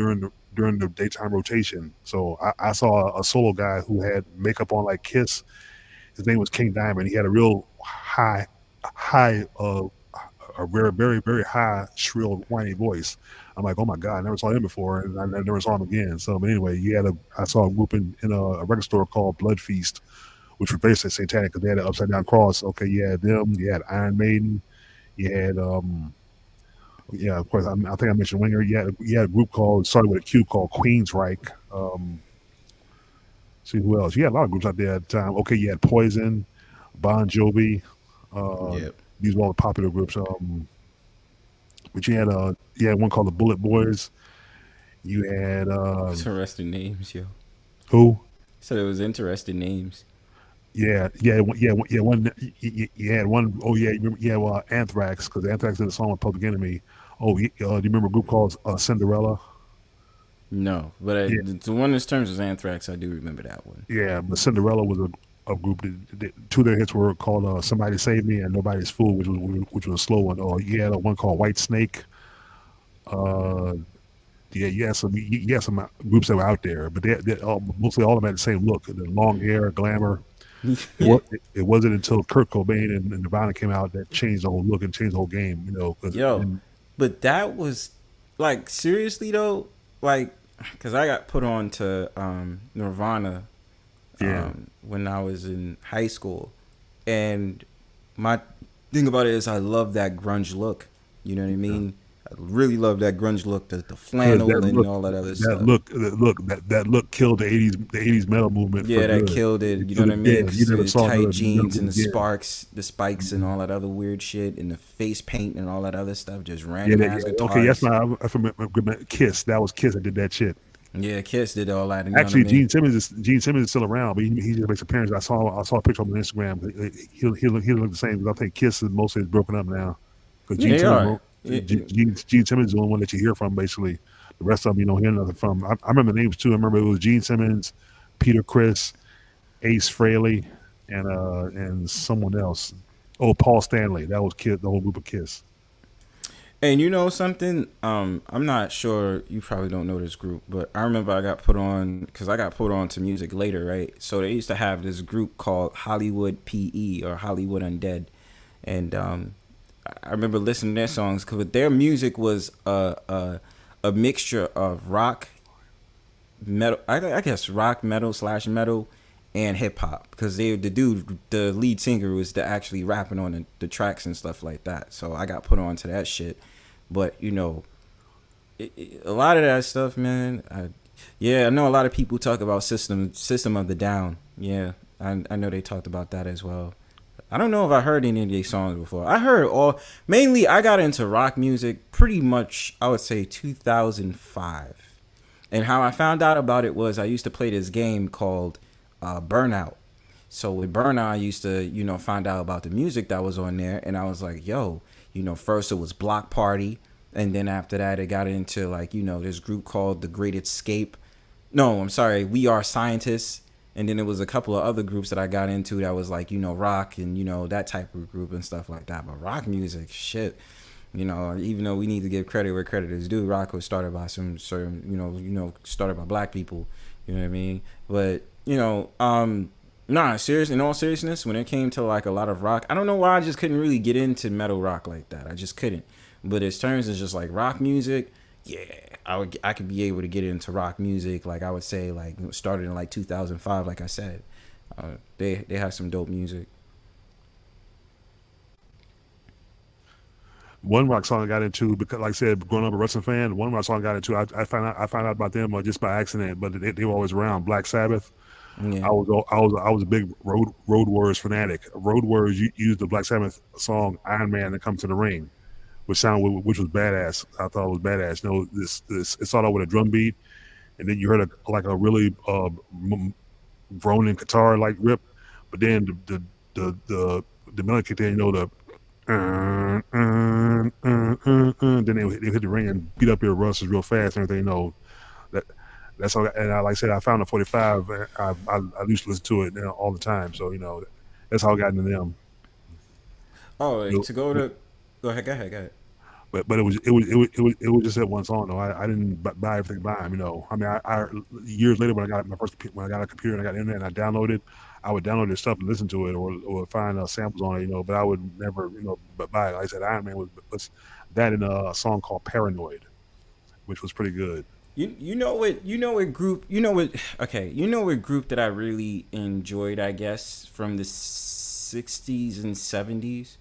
the daytime rotation. So I saw a solo guy who had makeup on like Kiss. His name was King Diamond. He had a real high, a very, very, very high, shrill, whiny voice. I'm like, oh my God, I never saw him before, and I never saw him again. So, but anyway, I saw a group in a record store called Blood Feast, which was basically satanic because they had an upside down cross. Okay, you had them, you had Iron Maiden, you had of course, I think I mentioned Winger. You had a group started with a Q called Queensryche. See who else? You had a lot of groups out there at the time. Okay, you had Poison, Bon Jovi. These were all the popular groups. But you had one called the Bullet Boys. You had interesting names, yo. Who? So it was interesting names. One. You had one. Oh yeah, you remember, Anthrax, because Anthrax did a song with Public Enemy. Oh, do you remember a group called Cinderella? No, but the one in terms of Anthrax, I do remember that one. Yeah, but Cinderella was a group. Two of their hits were called "Somebody Save Me" and "Nobody's Fool," which was a slow one. Oh, you had one called White Snake. You had some groups that were out there, but they mostly all of them had the same look: the long hair, glamour. It wasn't until Kurt Cobain and Nirvana came out that changed the whole look and changed the whole game. But that was like, seriously though, like, because I got put on to Nirvana when I was in high school, and my thing about it is I love that grunge look. You know what I mean? I really love that grunge look, the flannel and all that other stuff. That look killed the 80s metal movement. Yeah, that killed it. You know what I mean? The tight jeans and the spikes and all that other weird shit, and the face paint and all that other stuff, just random ass guitars. Okay, that's not. I remember Kiss. That was Kiss that did that shit. Yeah, Kiss did all that. Actually, Gene Simmons is still around, but he just makes appearances. I saw a picture of him on Instagram. He look the same, because I think Kiss is mostly broken up now. Gene Simmons is the only one that you hear from, basically. The rest of them you don't hear nothing from. I remember the names too. I remember it was Gene Simmons, Peter Criss, Ace Frehley, and someone else. Oh, Paul Stanley. That was Kiss. The whole group of Kiss. And you know something? I'm not sure. You probably don't know this group, but I remember I got put on because I got put on to music later, right? So they used to have this group called Hollywood PE or Hollywood Undead, and I remember listening to their songs because their music was a mixture of rock, metal. I guess rock, metal / metal, and hip hop because the lead singer was actually rapping on the tracks and stuff like that. So I got put on to that shit. But you know, a lot of that stuff, man. I know a lot of people talk about System of a Down. Yeah, I know they talked about that as well. I don't know if I heard any of these songs before. I heard mainly I got into rock music pretty much, I would say 2005. And how I found out about it was I used to play this game called Burnout. So with Burnout, I used to, find out about the music that was on there. And I was like, yo, first it was Block Party. And then after that, it got into this group called The Great Escape. No, I'm sorry, We Are Scientists. And then there was a couple of other groups that I got into that was rock and, that type of group and stuff like that. But rock music, shit. Even though we need to give credit where credit is due, rock was started by some certain, started by black people. You know what I mean? But, in all seriousness, when it came to a lot of rock, I don't know why I just couldn't really get into metal rock like that. I just couldn't. But as terms as just rock music, yeah, I could be able to get into rock music. I would say started in 2005, like I said. They have some dope music. One rock song I got into because, like I said, growing up a wrestling fan, one rock song I got into, I found out about them just by accident, but they were always around. Black Sabbath. Yeah. I was a big Road Warriors fanatic. Road Warriors used the Black Sabbath song Iron Man to come to the ring, which was badass. I thought it was badass. This it started out with a drum beat, and then you heard a really droning guitar rip, but then the melody kicked in. Then they hit the ring and beat up your Russes real fast and everything. That's all. And like I said, I found a 45. I used to listen to it all the time. So that's how I got into them. Oh, go ahead. But it was just that one song though. I didn't buy everything by him. I mean, I years later when I got a computer and I got the internet and I downloaded, I would download this stuff and listen to it or find samples on it. But I would never buy it. Like I said, Iron Man was that in a song called Paranoid, which was pretty good. You know what group that I really enjoyed, I guess, from the 60s and 70s.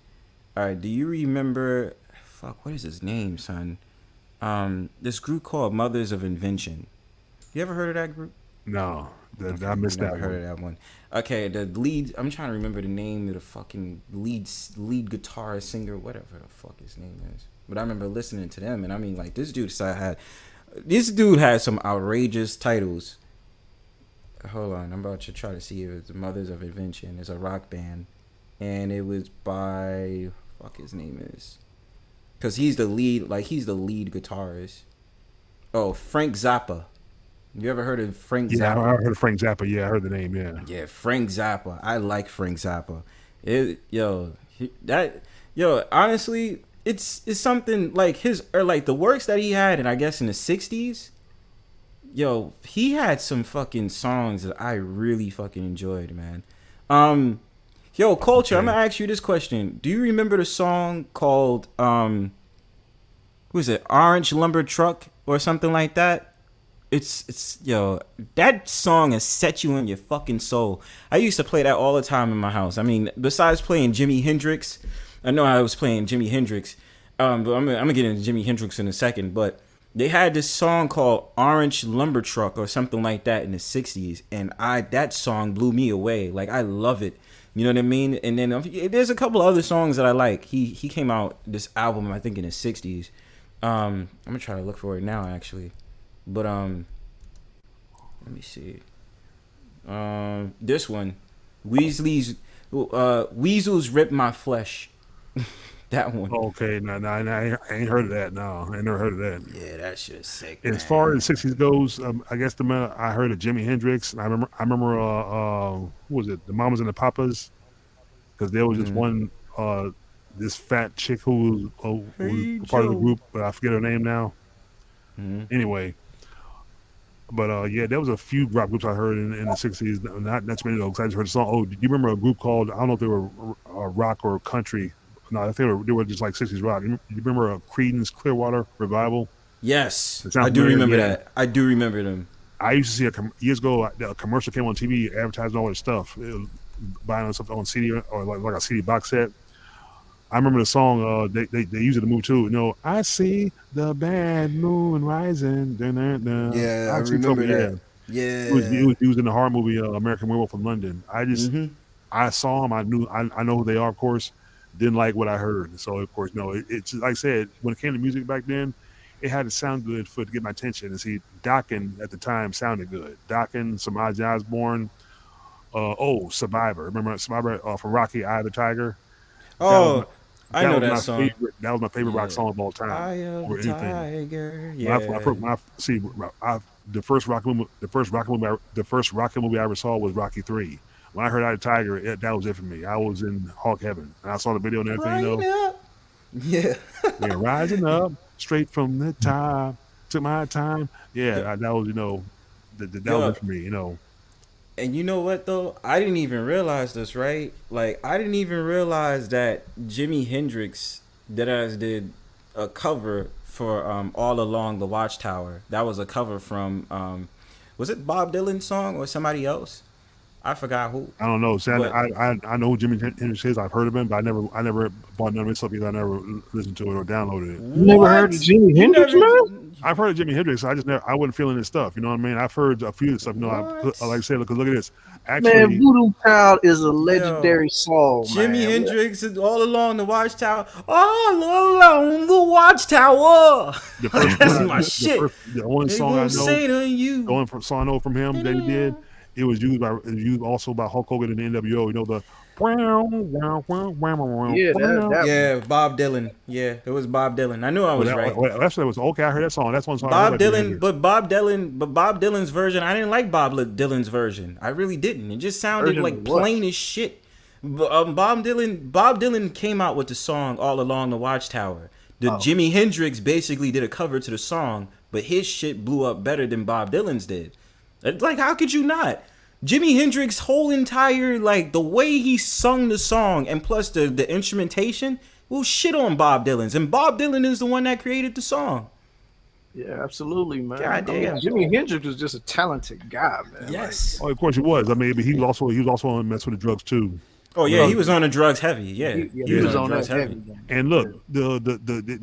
All right, do you remember? Fuck, what is his name, son? This group called Mothers of Invention. You ever heard of that group? No, I missed that one. Heard of that one. Okay, the lead. I'm trying to remember the name of the fucking lead guitarist, singer, whatever the fuck his name is. But I remember listening to them, and I mean, this dude had some outrageous titles. Hold on, I'm about to try to see if it's Mothers of Invention. It's a rock band, and it was by his name is, because he's the lead guitarist. Oh, Frank Zappa. You ever heard of Frank Zappa? Yeah, I heard of Frank Zappa. Yeah, I heard the name. Yeah. Yeah, Frank Zappa. I like Frank Zappa. Honestly, it's something the works that he had, and I guess in the 60s. Yo, he had some fucking songs that I really fucking enjoyed, man. Yo, Culture, okay. I'm gonna ask you this question. Do you remember the song called who is it? Orange Lumber Truck or something like that? It's that song has set you in your fucking soul. I used to play that all the time in my house. I mean, besides playing Jimi Hendrix, I know I was playing Jimi Hendrix. But I'm gonna get into Jimi Hendrix in a second. But they had this song called Orange Lumber Truck or something like that in the 60s, and that song blew me away. I love it. You know what I mean? And then there's a couple of other songs that I like. He came out this album, I think, in the 60s. I'm gonna try to look for it now, actually. But let me see. This one, Weasels Rip My Flesh. That one. Okay, no, I ain't heard of that. No, I ain't never heard of that. Yeah, that shit is sick. As far as the 60s goes, I guess I heard of Jimi Hendrix. And I remember who was it? The Mamas and the Papas, because there was this one this fat chick who was part of the group, but I forget her name now. Anyway, but yeah, there was a few rock groups I heard in the '60s. Not too many though, because I just heard the song. Oh, do you remember a group called, I don't know if they were rock or country? No, I think they were just like '60s rock. You remember Creedence Clearwater Revival? Yes, I do remember that. I do remember them. I used to see years ago. A commercial came on TV advertising all this stuff, buying stuff on CD or like a CD box set. I remember the song. They used it to move too. You know, I see the bad moon rising. Dun, dun, dun. Yeah, I remember that. Yeah, it was used in the horror movie American Werewolf in London. I saw them. I know who they are, of course. Didn't like what I heard, so of course, no. It's like I said, when it came to music back then, it had to sound good to get my attention. And see, Dokken at the time sounded good. Dokken, some Ozzy Osbourne. Survivor. Remember Survivor from Rocky, Eye of the Tiger? Oh, I know that song. That was my favorite rock song of all time. Eye of the Tiger. The first rocket movie I ever saw was Rocky 3. When I heard Eye of the Tiger, that was it for me. I was in Hawk heaven, and I saw the video and everything. Yeah, rising up straight from the top. Took my time. Yeah, that was that was it for me. And you know what though? I didn't even realize this, right? Like I didn't even realize that Jimi Hendrix did a cover for All Along the Watchtower. That was a cover from was it Bob Dylan's song or somebody else? I forgot who. I don't know. See, I know who Jimi Hendrix is. I've heard of him, but I never bought none of his stuff because I never listened to it or downloaded it. You never heard of Jimi Hendrix, man? I've heard of Jimi Hendrix. I wasn't feeling his stuff. You know what I mean? I've heard a few of the stuff. Like I said, look at this. Actually, man, Voodoo Child is a legendary song. Jimi Hendrix is All Along the Watchtower. All Along the Watchtower. That's my shit. The only song I know. The only song I know from him that he did. It was used also by Hulk Hogan in the NWO. You know the yeah, Bob Dylan. Yeah, it was Bob Dylan. I knew I was right. That's what it was. Okay, I heard that song. That's one song. Bob Dylan's version. I didn't like Bob Dylan's version. I really didn't. It just sounded like plain as shit. Bob Dylan came out with the song All Along the Watchtower. Jimi Hendrix basically did a cover to the song, but his shit blew up better than Bob Dylan's did. Like, how could you not? Jimi Hendrix's whole entire, like, the way he sung the song and plus the instrumentation, well, shit on Bob Dylan's. And Bob Dylan is the one that created the song. Yeah, absolutely, man. God damn. Jimi Hendrix was just a talented guy, man. Yes. Like, of course he was. I mean, but he was also on mess with the drugs too. Oh yeah, he was on the drugs heavy. Yeah, he was on drugs heavy. And look, there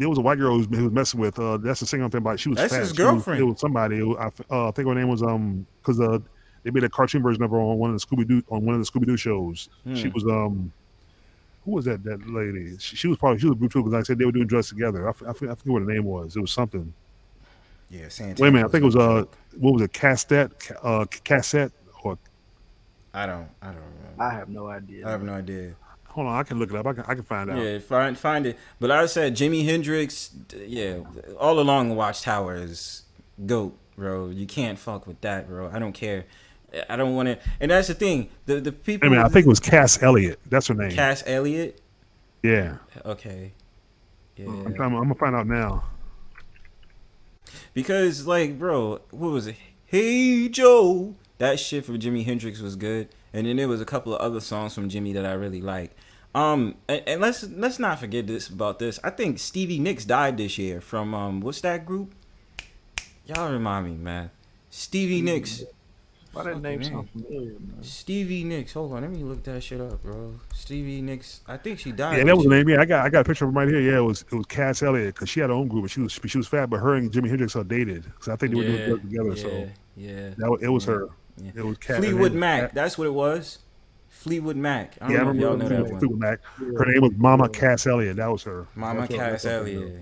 was a white girl he was messing with. That's the thing I'm thinking about. She was that's fat. His girlfriend. It was somebody. I think her name was because they made a cartoon version of her on one of the Scooby Doo shows. She was who was that lady? She was a group too because like I said they were doing drugs together. I forget what her name was. It was something. Yeah, Santana. Wait a minute. I think it was what was it? Cassette or I don't remember. I have no idea. I have no idea. Hold on, I can look it up. I can find out. Yeah, find it. But I said Jimi Hendrix. Yeah, All Along the Watchtower is GOAT, bro. You can't fuck with that, bro. I don't care. I don't want to. And that's the thing. The people. I think it was Cass Elliot. That's her name. Cass Elliot. Yeah. Okay. Yeah. I'm gonna find out now. Because, like, bro, what was it? Hey Joe. That shit from Jimi Hendrix was good. And then there was a couple of other songs from Jimmy that I really like. And let's not forget about this. I think Stevie Nicks died this year from what's that group? Y'all remind me, man. Stevie Nicks. Why that name sound familiar, man? Stevie Nicks. Hold on, let me look that shit up, bro. Stevie Nicks. I think she died. Yeah, that was the name. Yeah, I got a picture of her right here. Yeah, it was Cass Elliot because she had her own group, but she was fat, but her and Jimi Hendrix are dated because I think they were doing drugs together. So it was her. Yeah. It was Fleetwood Mac. That's what it was. Fleetwood Mac. I don't know if y'all know that one. Fleetwood Mac. Her name was Mama Cass Elliot. That was her. Mama Cass Elliot.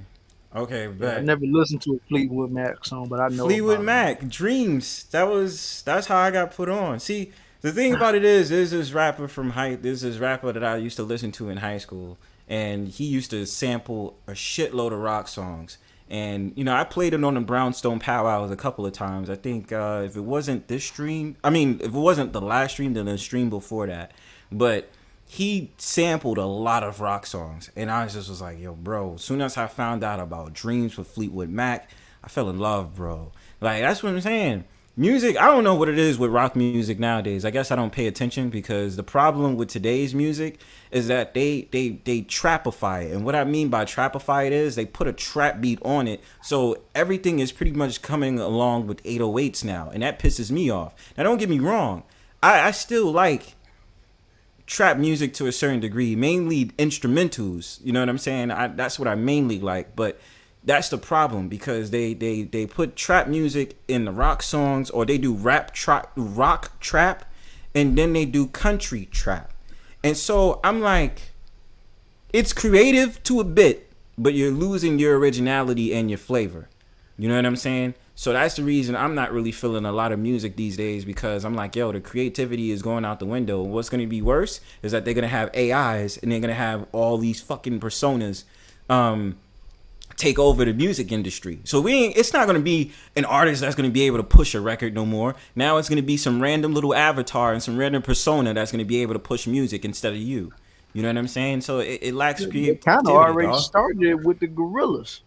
Okay, but I never listened to a Fleetwood Mac song, but I know Fleetwood Mac. Dreams. That's how I got put on. See, the thing about it is, there's this rapper that I used to listen to in high school, and he used to sample a shitload of rock songs. And, I played it on the Brownstone Powwows a couple of times. I think if it wasn't this stream, if it wasn't the last stream, then the stream before that. But he sampled a lot of rock songs, and I just was like, yo, bro. As soon as I found out about Dreams with Fleetwood Mac, I fell in love, bro. Like, that's what I'm saying. Music, I don't know what it is with rock music nowadays. I guess I don't pay attention, because the problem with today's music is that they trapify it. And what I mean by trapify it is they put a trap beat on it. So everything is pretty much coming along with 808s now. And that pisses me off. Now, don't get me wrong. I still like trap music to a certain degree, mainly instrumentals. You know what I'm saying? That's what I mainly like. But that's the problem, because they put trap music in the rock songs, or they do rock trap, and then they do country trap. And so I'm like, it's creative to a bit, but you're losing your originality and your flavor. You know what I'm saying? So that's the reason I'm not really feeling a lot of music these days, because I'm like, yo, the creativity is going out the window. What's going to be worse is that they're going to have AIs, and they're going to have all these fucking personas take over the music industry. So it's not going to be an artist that's going to be able to push a record no more. Now it's going to be some random little avatar and some random persona that's going to be able to push music instead of you. You know what I'm saying? So it lacks creativity. It kind of already started with the gorillas.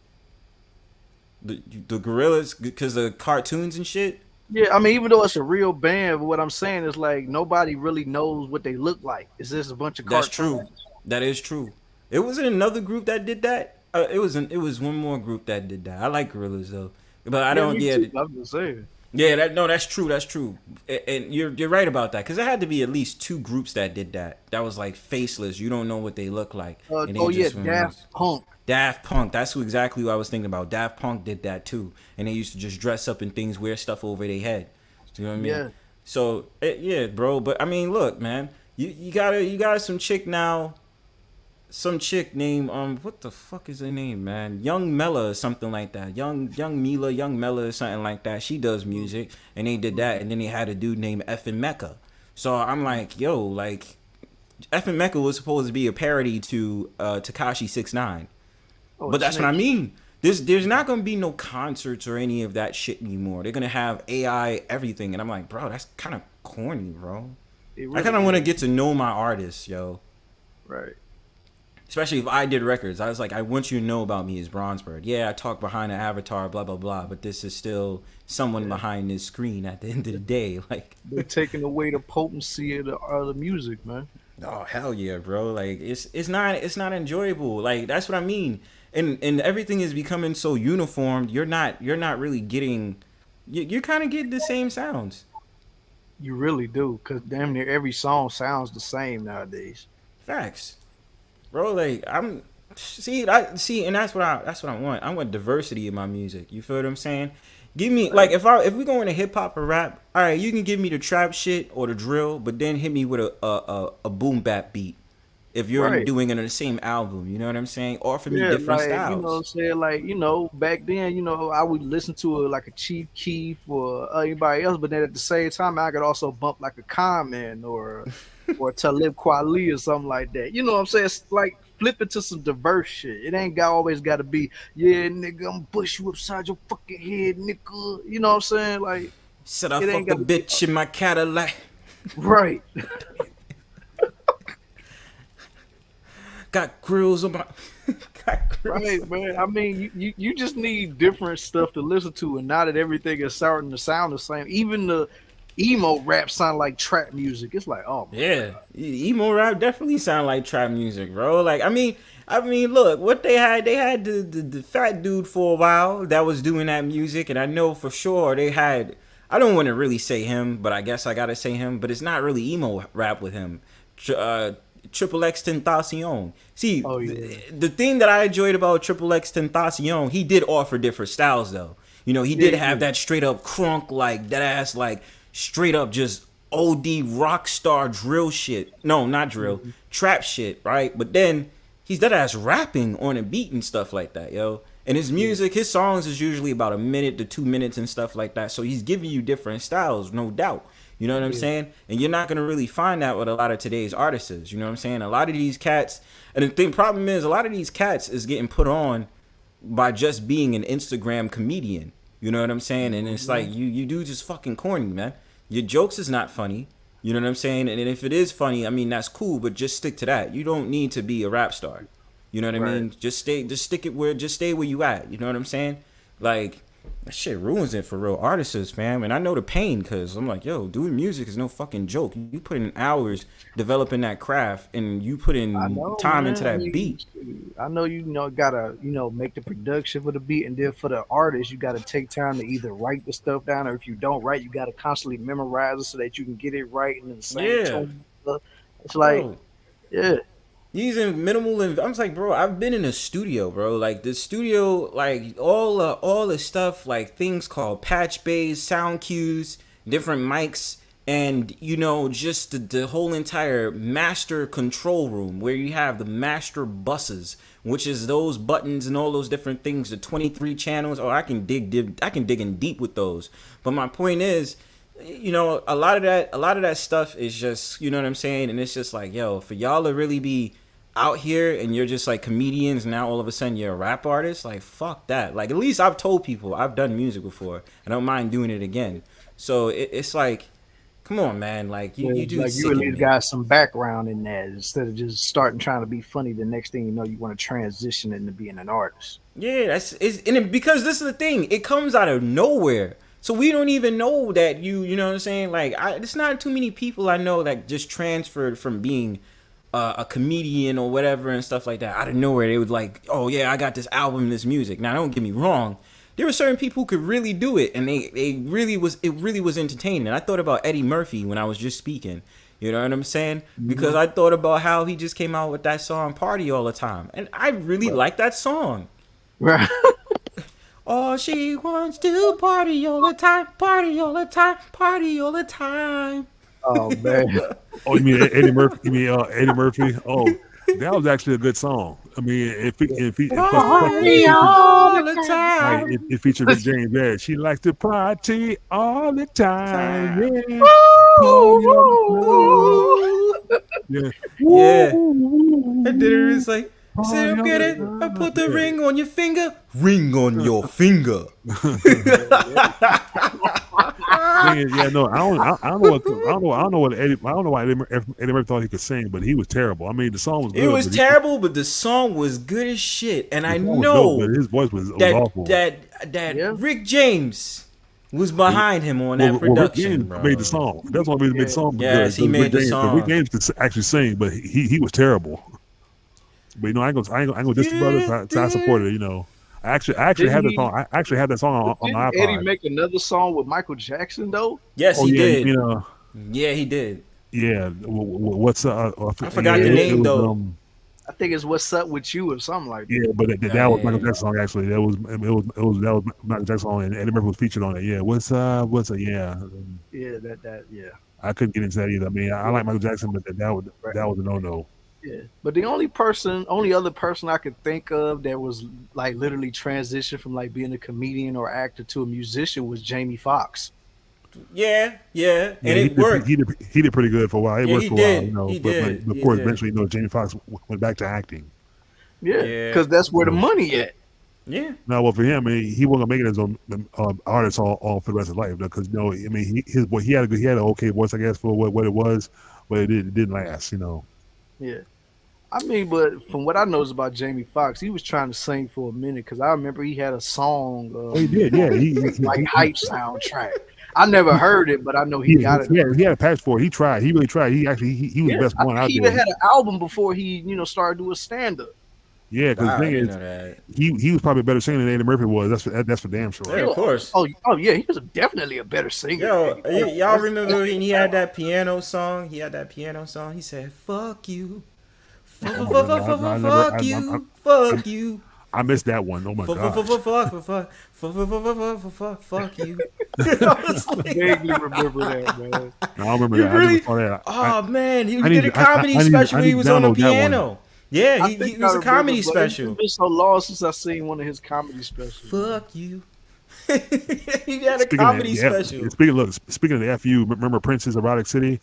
The gorillas, because of cartoons and shit? Yeah, I mean, even though it's a real band, what I'm saying is, like, nobody really knows what they look like. It's just a bunch of cartoons. That's true. That is true. It wasn't another group that did that. It was one more group that did that. I like gorillas though, but I don't. Yeah, I'm just saying. Yeah, that's true. That's true. And you're right about that, because there had to be at least 2 groups that did that. That was like faceless. You don't know what they look like. Daft Punk. Daft Punk. That's exactly what I was thinking about. Daft Punk did that too, and they used to just dress up in things, wear stuff over their head. You know what I mean? Yeah. So yeah, bro. But I mean, look, man, you got some chick now. Some chick named what the fuck is her name, man? Young Mela or something like that. Young Mela or something like that. She does music, and they did that, and then they had a dude named Effin Mecca. So I'm like, yo, like, Effin Mecca was supposed to be a parody to Tekashi 6ix9ine. But that's what I mean. There's not gonna be no concerts or any of that shit anymore. They're gonna have AI everything, and I'm like, bro, that's kind of corny, bro. Really, I kind of want to get to know my artists, yo. Right. Especially if I did records. I was like, I want you to know about me as Bronzebird. Yeah, I talk behind an avatar, blah, blah, blah, but this is still someone behind this screen at the end of the day. Like, they're taking away the potency of the music, man. Oh, hell yeah, bro. Like, it's not enjoyable. Like, that's what I mean. And everything is becoming so uniformed. You're not really getting, you're kind of getting the same sounds. You really do, because damn near every song sounds the same nowadays. Facts. Bro, like, and that's what I want. I want diversity in my music. You feel what I'm saying? Give me, like, if we go into hip hop or rap, all right, you can give me the trap shit or the drill, but then hit me with a boom bap beat. If you're doing it on the same album, you know what I'm saying? Offer me different styles. You know what I'm saying? Like, you know, back then, you know, I would listen to like a Chief Keef or anybody else, but then at the same time, I could also bump like a Common or Talib Kweli or something like that. You know what I'm saying? It's like flip it to some diverse shit. It ain't always got to be, yeah, nigga, I'm gonna push you upside your fucking head, nigga. You know what I'm saying? Like, said I fuck a bitch in my Cadillac. Right. Got grills on my. Right, man. I mean, you just need different stuff to listen to, and now that everything is starting to sound the same, even the emo rap sound like trap music. It's like, oh my yeah, God. Emo rap definitely sound like trap music, bro. Like, I mean, look, what they had the fat dude for a while that was doing that music, and I know for sure they had. I don't want to really say him, but I guess I gotta say him. But it's not really emo rap with him. Triple X Tentacion. See, the thing that I enjoyed about Triple X Tentacion, he did offer different styles though. You know, he did have that straight up crunk, like that ass, like straight up just OD rock star drill shit. No, not drill, trap shit, right? But then he's that ass rapping on a beat and stuff like that, yo. And his music, his songs is usually about a minute to 2 minutes and stuff like that. So he's giving you different styles, no doubt. You know what I'm saying? And you're not going to really find that with a lot of today's artists. You know what I'm saying? A lot of these cats, and the problem is a lot of these cats is getting put on by just being an Instagram comedian. You know what I'm saying? And it's like, you do just fucking corny, man. Your jokes is not funny. You know what I'm saying? And if it is funny, I mean that's cool, but just stick to that. You don't need to be a rap star. You know what I mean? Just stay where you at. You know what I'm saying? Like that shit ruins it for real artists, fam. And I know the pain because I'm like, yo, doing music is no fucking joke. You put in hours developing that craft, and you put in time into that beat. I know gotta make the production for the beat, and then for the artist, you gotta take time to either write the stuff down, or if you don't write, you gotta constantly memorize it so that you can get it right and in the same tone. It's like, using minimal. I'm just like, bro, I've been in a studio, bro. Like the studio, like all the stuff, like things called patch bays, sound cues, different mics, and just the whole entire master control room where you have the master buses, which is those buttons and all those different things, the 23 channels. Oh, I can dig in deep with those. But my point is, a lot of that stuff is just, you know what I'm saying? And it's just like, yo, for y'all to really be out here and you're just like comedians, and now all of a sudden you're a rap artist, like fuck that. Like at least I've told people I've done music before. I don't mind doing it again. So it's like, come on, man. Like you do. Like you at least got some background in that instead of just starting trying to be funny. The next thing you know, you want to transition into being an artist. Yeah, because this is the thing. It comes out of nowhere. So we don't even know that you know what I'm saying? Like, it's not too many people I know that just transferred from being a comedian or whatever and stuff like that out of nowhere. They would like, oh yeah, I got this album, this music. Now, don't get me wrong. There were certain people who could really do it, and it really was entertaining. And I thought about Eddie Murphy when I was just speaking. You know what I'm saying? Because I thought about how he just came out with that song "Party All the Time," and I really like that song. Right. All she wants to party all the time, party all the time, party all the time. Oh man! Oh, you mean Eddie Murphy? Eddie Murphy? Oh, that was actually a good song. I mean, party all the time. Like, it featured Rick James there. She likes to party all the time. Yeah. Yeah. And then it's like, say, get it. I put the ring on your finger. Ring on your finger. Yeah, no, I don't know why Eddie Murphy thought he could sing, but he was terrible. I mean, the song was good. It was terrible, but the song was good as shit. And I know dope, but his voice was awful. That Rick James was behind him on that production. Rick made the song. That's what made the song. Yes, he made the song. Rick James could actually sing, but he was terrible. But I ain't gonna diss the brother. So I supported it. I actually had the song. I actually had that song on my iPod. Did Eddie make another song with Michael Jackson though? Yes, he did. Yeah, he did. Yeah. What's I forgot the name though. I think it's "What's Up with You" or something like that. Yeah, but that was Michael Jackson song actually. That was Michael Jackson song, and Eddie Murphy was featured on it. Yeah. What's up? Yeah. Yeah, that. Yeah. I couldn't get into that either. I mean, I like Michael Jackson, but that was a no. Yeah, but the only other person I could think of that was like literally transitioned from like being a comedian or actor to a musician was Jamie Foxx. Yeah, and it worked. He did pretty good for a while. It worked for a while, But of course, eventually, Jamie Foxx went back to acting. Yeah, because that's where the money at. Yeah. No, well, for him, I mean, he wasn't gonna make it as an artist all for the rest of his life, because I mean, he had an okay voice, I guess, for what it was, but it didn't last, Yeah. I mean, but from what I know about Jamie Foxx, he was trying to sing for a minute, because I remember he had a song. He did, yeah. Like hype soundtrack. I never heard it, but I know he got it. Yeah, he had a patch for it. He tried. He really tried. He was the best one out there. He even had an album before he, started doing stand up. Yeah, because the thing is, he was probably a better singer than Eddie Murphy was. That's for damn sure. Yeah, of course. Oh yeah, he was definitely a better singer. Y'all remember when he had that piano song? He said, "Fuck you, fuck you, fuck you." I missed that one. Oh my god. Fuck you. I vaguely remember that, man. I don't remember that. Really? Oh man, he did a comedy special where he was on the piano. Yeah, he was a comedy special. It's been so long since I've seen one of his comedy specials. Fuck you. He had a comedy special. Speaking of the FU, remember Prince's Erotic City?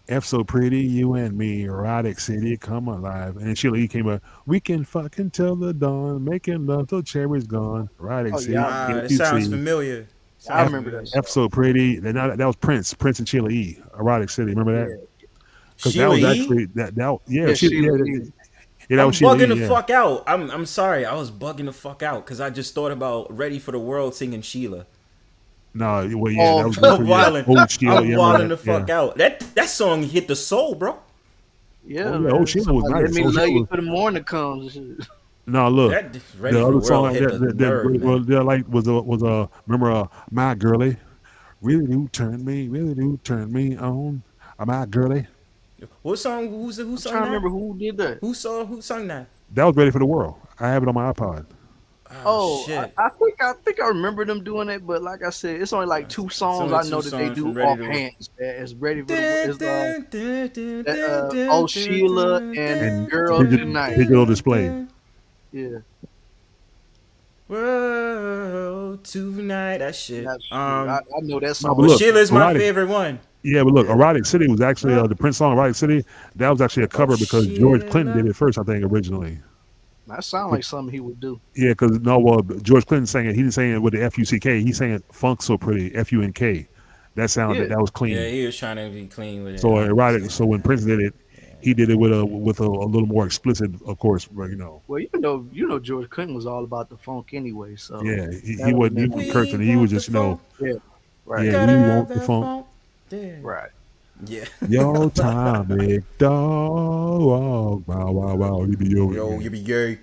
F so pretty, you and me, erotic city, come alive. And then Sheila E came up, we can fucking till the dawn, making love till cherry's gone. Erotic city. It sounds familiar. I remember that. F so pretty. That was Prince and Sheila E. Erotic City. Remember that? Because that Sheila was E? actually Yeah, Sheila E. Yeah, that I'm was Sheila bugging E, the fuck out. I'm sorry. I was bugging the fuck out because I just thought about Ready for the World singing Sheila. No, well, yeah, that was I'm wilding. old Sheila. I'm Yeah, wilding remember the fuck yeah. out. That song hit the soul, bro. Yeah, Oh, yeah, old Sheila was Let nice. me Old love Sheila you was- till the morning comes. and shit. No, look, That Ready the for the other song World hit the nerve, man. that I liked was remember My Girlie, really do turn me on. My Girlie. What song? Who sung I'm that? trying to remember who did that. Who sung that? That was Ready for the World. I have it on my iPod. Oh, shit. I think I remember them doing it, but like I said, it's only like two songs only I two know that they songs do from Ready off to- hands. It's Ready for the Oh Sheila and Girl Tonight. Digital Display. Yeah. World tonight. That shit. I know that song. but look, Sheila's my Erotic- favorite one. Yeah, but look, Erotic City was actually the Prince song Erotic City. That was actually a cover because George Clinton did it first, I think, originally. That sounds like something he would do. Yeah, because George Clinton sang it. He didn't sing it with the F-U-C-K. He sang it Funk So Pretty, F-U-N-K. That sounded that was clean. Yeah, he was trying to be clean with it. So Erotic. So when Prince did it, he did it with a little more explicit, of course. You know. Well, you know, George Clinton was all about the funk anyway. So Yeah, he wasn't cursing. He was just yeah, right. Yeah, you want the funk. Right. Yeah. Yo, Tommy dog, wow, wow, wow, you be yo, you be gay.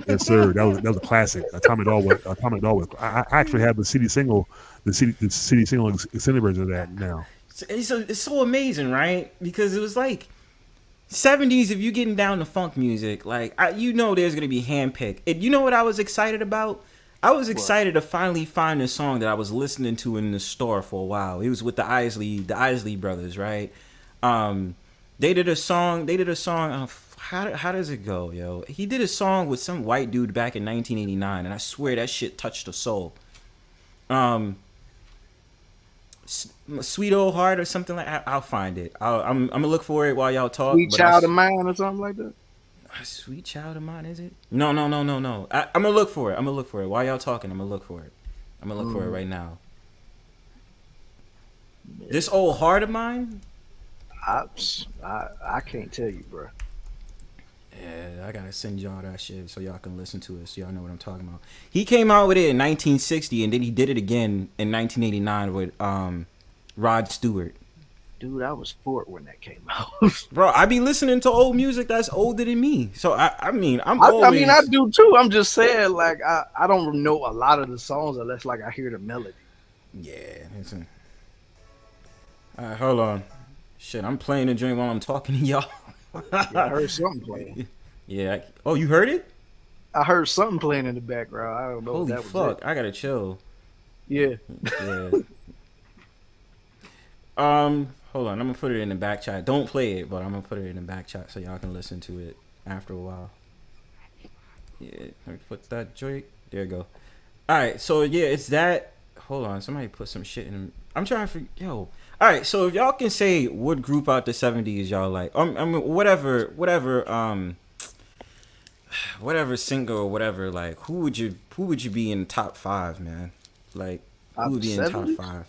Yes, sir. That was a classic. Tommy Dog was. I actually have the CD single, the CD single extended version of that now. It's so amazing, right? Because it was like 70s. If you're getting down to funk music, like there's gonna be handpicked. And you know what I was excited about? I was excited to finally find a song that I was listening to in the store for a while. It was with the Isley brothers, right? They did a song. How does it go, yo? He did a song with some white dude back in 1989, and I swear that shit touched the soul. Sweet Old Heart or something like that. I'll find it. I'm gonna look for it while y'all talk. Sweet Child of Mine or something like that. Sweet Child of Mine, is it? No. I'm gonna look for it. While y'all talking, I'm gonna look for it. I'm gonna look for it right now. Yeah. This Old Heart of Mine? I can't tell you, bro. Yeah, I gotta send y'all that shit so y'all can listen to it, so y'all know what I'm talking about. He came out with it in 1960, and then he did it again in 1989 with Rod Stewart. Dude, I was 4 when that came out. Bro, I be listening to old music that's older than me. So I mean I do too. I'm just saying, like I don't know a lot of the songs unless like I hear the melody. Yeah. Alright, hold on. Shit, I'm playing the joint while I'm talking to y'all. Yeah, I heard something playing. Yeah. Oh, you heard it? I heard something playing in the background. I don't know. Holy if that fuck! was it. I gotta chill. Yeah. Hold on. I'm gonna put it in the back chat. Don't play it, but I'm gonna put it in the back chat so y'all can listen to it after a while. Yeah. Let me put that joint. There you go. All right. So yeah, it's that. Hold on. Somebody put some shit in. I'm trying to. Yo. All right, so if y'all can say what group out the 70s y'all like, I mean, whatever singer or whatever, like, who would you be in the top 5, man? Like, who would be in the top 5?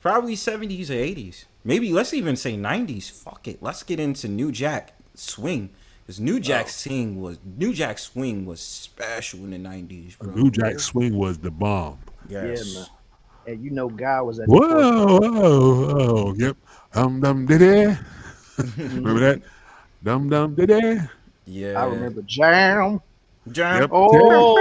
Probably 70s or 80s. Maybe let's even say 90s. Fuck it, let's get into New Jack Swing, because New Jack Swing was special in the 90s, bro. New Jack Swing was the bomb. Yes. Yeah, man. And you know, Guy was at the whoa, yep. Dum diddy. Remember that? Dum diddy. Yeah. I remember Jam. Yep. Oh,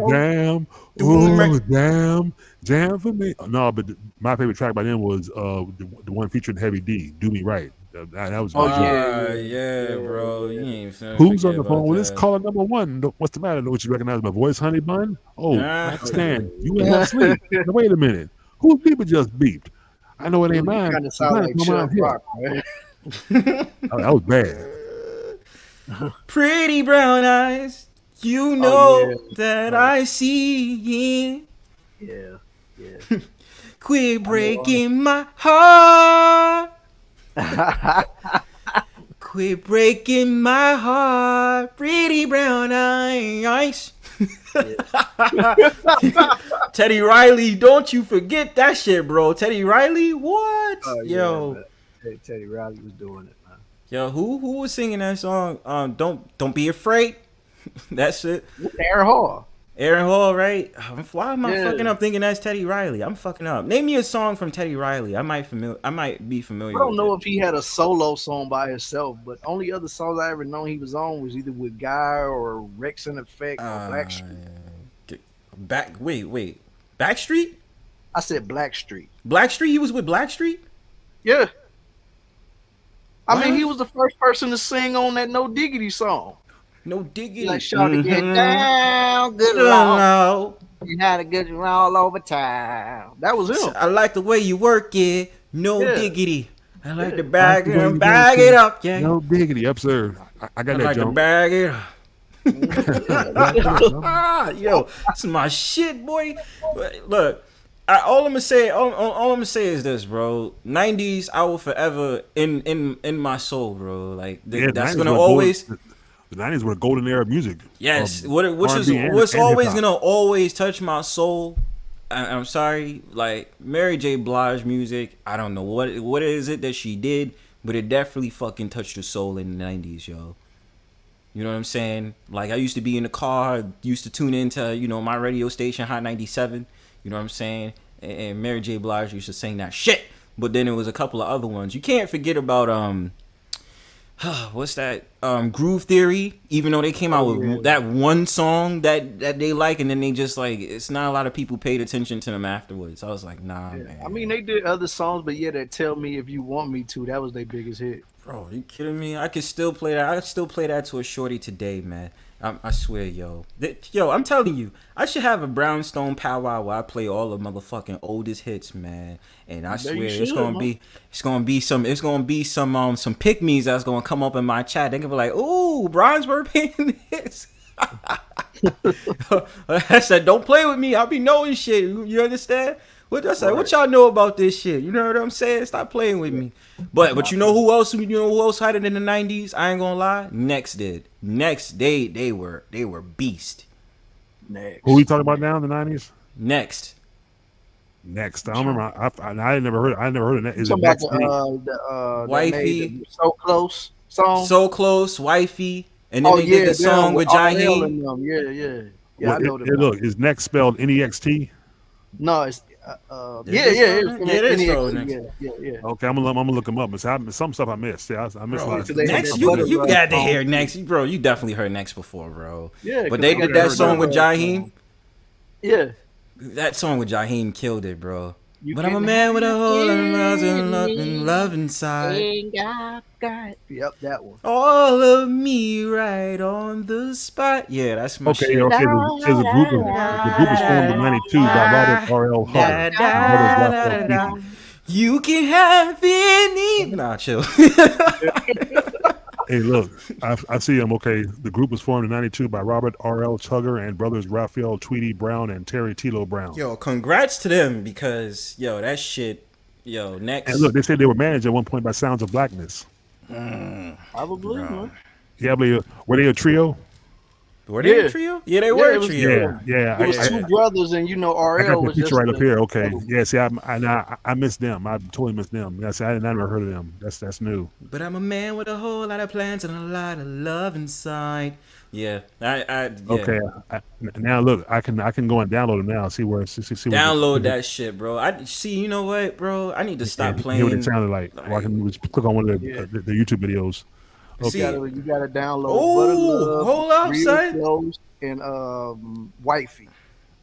Jam. Oh, Jam for me. No, but my favorite track by them was the one featuring Heavy D, Do Me Right. That was yeah, bro. You ain't Who's on the phone? Well, it's caller number 1. What's the matter? Don't you recognize my voice, honey bun? Oh, Stan, you have sleep. Now, wait a minute. Whose beeper just beeped? I know it ain't mine. Kind of sound like Chuck Rock, man. That was bad. Pretty brown eyes, you know that I see. Yeah. Quit breaking my heart. Quit breaking my heart, pretty brown eyes. Teddy Riley, don't you forget that shit, bro. Teddy Riley, what? Oh, Yo. Yeah, Teddy Riley was doing it, man. Yo, who was singing that song? Don't be afraid. That shit. Aaron Hall. Aaron Hall, right? Why am I Yeah. fucking up thinking that's Teddy Riley? I'm fucking up. Name me a song from Teddy Riley. I might be familiar. I don't with know it. if he had a solo song by himself, but only other songs I ever known he was on was either with Guy or Rex in Effect or Blackstreet. Wait. Backstreet? I said Blackstreet. Blackstreet? He was with Blackstreet? Yeah. I What? mean, he was the first person to sing on that No Diggity song. No Diggity. Like, Shawty, get Mhm. down, good Lord. You had a good one all over town. That was him. I like the way you work it. No Yeah. diggity. I like to Bag bag it up. Yeah. No diggity, up, sir. I got I that, like to Joe. bag it up. Yo, it's my shit, boy. Look, all I'm gonna say is this, bro. 90s, I will forever in my soul, bro. Like Yeah, that's 90s gonna were always. The 90s were a golden era of music. Yes, of what's R&B and always hip-hop. gonna always touch my soul. I'm sorry, like Mary J. Blige music. I don't know what is it that she did, but it definitely fucking touched the soul in the 90s, yo. You know what I'm saying? Like I used to be in the car, used to tune into my radio station Hot 97. You know what I'm saying? And Mary J. Blige used to sing that shit. But then there was a couple of other ones. You can't forget about what's that? Groove Theory. Even though they came out with that one song that they like, and then they just like it's not a lot of people paid attention to them afterwards. I was like, nah, man. I mean, they did other songs, but yeah, that Tell Me If You Want Me To, that was their biggest hit. Bro, you kidding me? I could still play that. I still play that to a shorty today, man. I swear, yo. I'm telling you, I should have a Brownstone powwow where I play all the motherfucking oldest hits, man. And I swear it's gonna be some pick-me's that's gonna come up in my chat. They gonna be like, ooh, Bronzebird paying this. I said, don't play with me. I'll be knowing shit. You understand? What y'all know about this shit? You know what I'm saying? Stop playing with me. But you know who else had it in the 90s? I ain't gonna lie. Next did. Next they were beast. Next. Who we talking about now in the 90s? Next. I don't remember. I never heard of that. Is it Talking about Next? the Wifey. So Close song. So Close, Wifey. And then they did the song with Jaheim. Yeah, I know that. Look, is Next spelled N-E-X-T? No, it's it is spelled Next. Yeah. Okay, I'm gonna look them up. But some stuff I missed. Yeah, I missed a lot of stuff. Next, you got to hear Next, bro. You definitely heard Next before, bro. Yeah, but they did that song with Jaheim. Yeah, that song with Jaheim killed it, bro. But I'm a man with a whole lot of love inside. Yep, that one. All of me right on the spot. Yeah, that's my shit. Okay. There's a group was formed in '92 by Robert R.L. Hutter. You can have any. Nah, chill. Hey, look, I see them. Okay, the group was formed in '92 by Robert R.L. Tugger and brothers Raphael Tweedy Brown and Terry Tilo Brown. Yo, congrats to them because that shit. Yo, Next. And look, they said they were managed at one point by Sounds of Blackness. Probably. Man. Yeah, but were they a trio? Were they a trio? Yeah, they were a trio. Yeah. It was two brothers, and I RL got the was picture just right up here. Okay, yeah. See, I missed them. I totally missed them. Yeah, see, I never heard of them. That's new. But I'm a man with a whole lot of plans and a lot of love inside. Yeah, yeah. Okay. Now look, I can go and download them now. See where. See download that shit, bro. I see. You know what, bro? I need to stop playing. Hear what it sounded like. Or I can just click on one of the YouTube videos. Okay. You gotta download. Oh, hold up, son. Close and Wifey.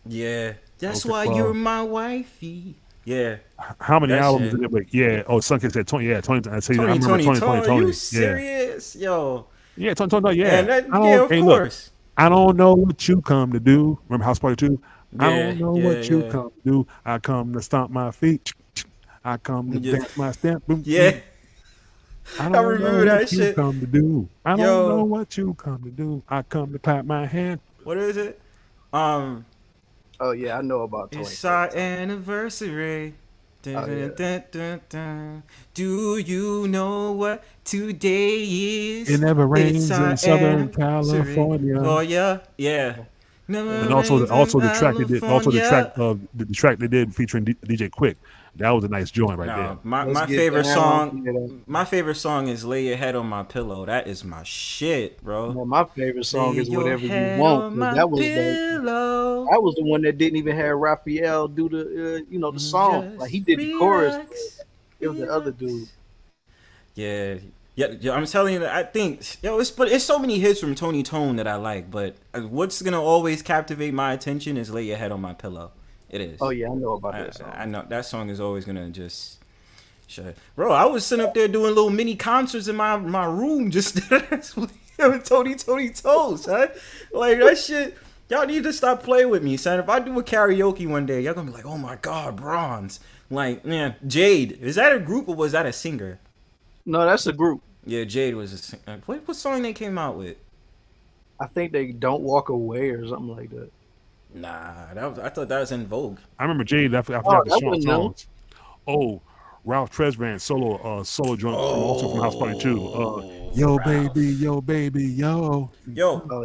Yeah, that's why you're my wifey. Yeah. How many albums did it make? Yeah. Oh, Sunken said 20. Yeah, 20. I say I remember 20. Are you serious, yo? Yeah, 20. Yeah. Of course. I don't know what you come to do. Remember House Party 2? Yeah, I don't know what you come to do. I come to stomp my feet. I come to dance my stamp. Boom, yeah. Boom. I remember that shit. Come to do. I don't know what you come to do. I come to clap my hand. What is it? Oh yeah, I know about 20. It's our anniversary. Dun, dun, dun, dun. Do you know what today is? It never rains in Southern California. Oh yeah. And also the track they did, the track they did featuring DJ Quick. That was a nice joint right there. My favorite song. My favorite song is "Lay Your Head on My Pillow." That is my shit, bro. Well, my favorite song is "Whatever You Want." That was the one that didn't even have Raphael do the the song. Like he did the chorus. It was the other dude. Yeah. I'm telling you, I think it's so many hits from Tony Tone that I like, but what's gonna always captivate my attention is "Lay Your Head on My Pillow." It is. Oh yeah, I know about that song. I know that song is always gonna just shut. Bro, I was sitting up there doing little mini concerts in my room just with Tony Tone, son. Like that shit. Y'all need to stop playing with me, son. If I do a karaoke one day, y'all gonna be like, "Oh my God, Bronze!" Like, man, Jade, is that a group or was that a singer? No, that's a group. Yeah, Jade was a singer. What song they came out with? I think they "Don't Walk Away" or something like that. Nah, I thought that was In Vogue. I remember Jade. I forgot the songs. Oh, Ralph Tresvant solo joint also from House Party 2. Yo baby, yo.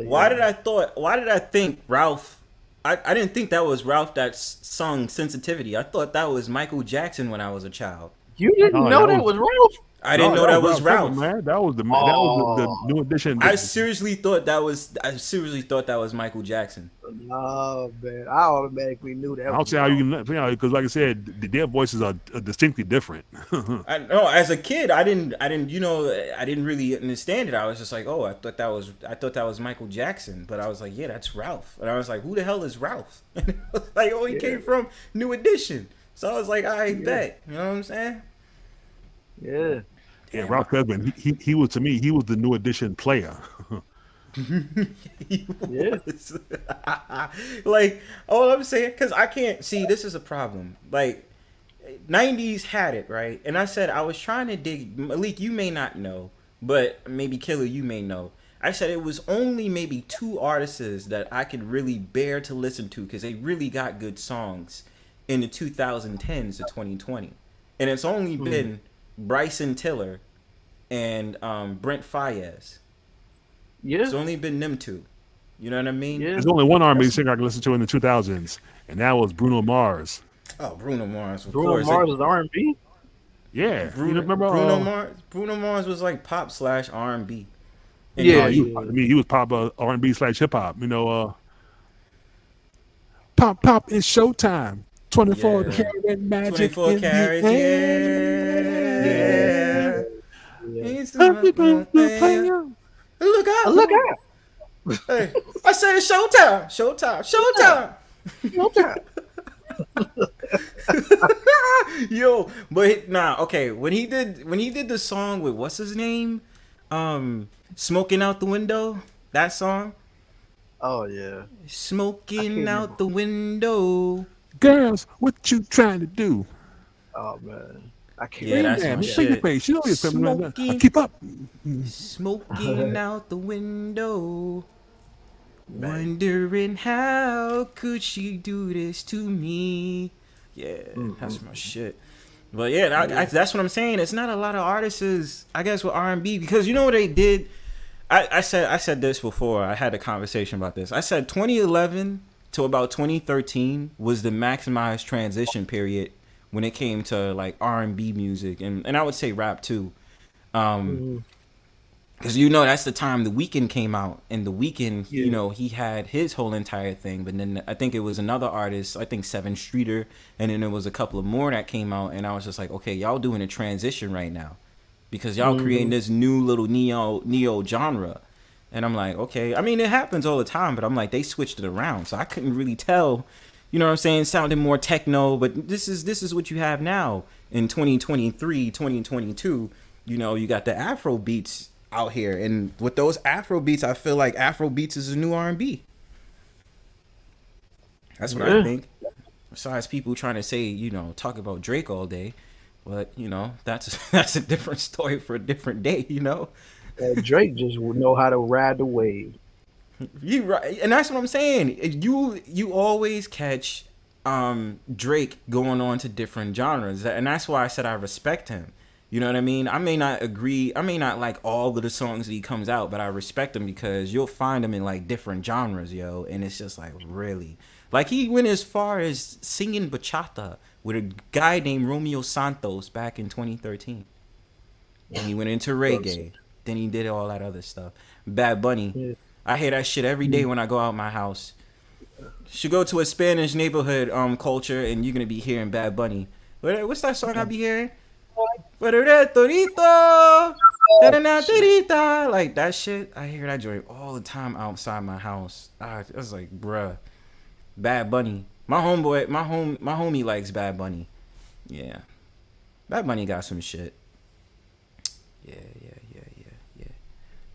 Why did I think Ralph? I didn't think that was Ralph that sung "Sensitivity." I thought that was Michael Jackson when I was a child. You didn't know that was Ralph? I didn't know that was Ralph. Man, that was the new edition. I seriously thought that was Michael Jackson. Oh man, I automatically knew that. I'll say how you can, because like I said, their voices are distinctly different. I know. As a kid, I didn't really understand it. I was just like, oh, I thought that was Michael Jackson, but I was like, yeah, that's Ralph, and I was like, who the hell is Ralph? And it was like, oh, he came from New Edition, so I was like, I bet, you know what I'm saying? Yeah. Yeah, Ralph Tresvant, he was, to me, he was the New Edition player. Yeah. Like, all I'm saying, because I can't see, this is a problem. Like, 90s had it, right? And I said I was trying to dig. Malik, you may not know, but maybe Killer, you may know. I said it was only maybe 2 artists that I could really bear to listen to because they really got good songs in the 2010s to 2020. And it's only been Bryson Tiller and Brent Faiyaz. Yeah. It's only been them 2. You know what I mean? Yeah. There's only one R&B singer I can listen to in the 2000s, and that was Bruno Mars. Oh, Bruno Mars. Bruno Mars is R&B? Yeah. Bruno, remember Bruno Mars was like pop / R&B. Yeah. He was pop R&B / hip hop. Pop is showtime. 24 karat magic. 24 carats, yeah. Look out. Hey, I said it's showtime. Yo, but okay. When he did the song with what's his name, Smoking Out the Window, that song. Oh yeah, smoking out the window. Girls, what you trying to do? Oh man, I can't. Yeah, that's my shit. You know you're smoking, keep up. Smoking out the window. Wondering how could she do this to me? Yeah, that's my shit. But yeah, that's what I'm saying. It's not a lot of artists, I guess, with R&B because you know what they did. I said this before. I had a conversation about this. I said 2011 to about 2013 was the maximized transition period when it came to like R&B music and I would say rap too. Because that's the time The Weeknd came out, and The Weeknd, he had his whole entire thing. But then I think it was another artist, I think Seven Streeter, and then there was a couple of more that came out, and I was just like, okay, y'all doing a transition right now, because y'all creating this new little neo genre, and I'm like, okay. I mean, it happens all the time, but I'm like, they switched it around, so I couldn't really tell. You know what I'm saying? It sounded more techno, but this is what you have now in 2023, 2022. You got the Afro beats out here, and with those Afro beats, I feel like Afro beats is a new R&B. That's what I think. Besides people trying to say, talk about Drake all day, but that's a different story for a different day. Drake just would know how to ride the wave. You right, and that's what I'm saying. You always catch Drake going on to different genres, and that's why I said I respect him. You know what I mean? I may not agree. I may not like all of the songs that he comes out, but I respect him because you'll find him in like different genres, yo. And it's just like really, like he went as far as singing bachata with a guy named Romeo Santos back in 2013. And he went into reggae. Then he did all that other stuff. Bad Bunny. I hear that shit every day when I go out my house. Should go to a Spanish neighborhood culture and you're gonna be hearing Bad Bunny. What's that song I be hearing? Like that shit. I hear that joint all the time outside my house. I was like, bruh, Bad Bunny. My homie likes Bad Bunny. Yeah, Bad Bunny got some shit. Yeah.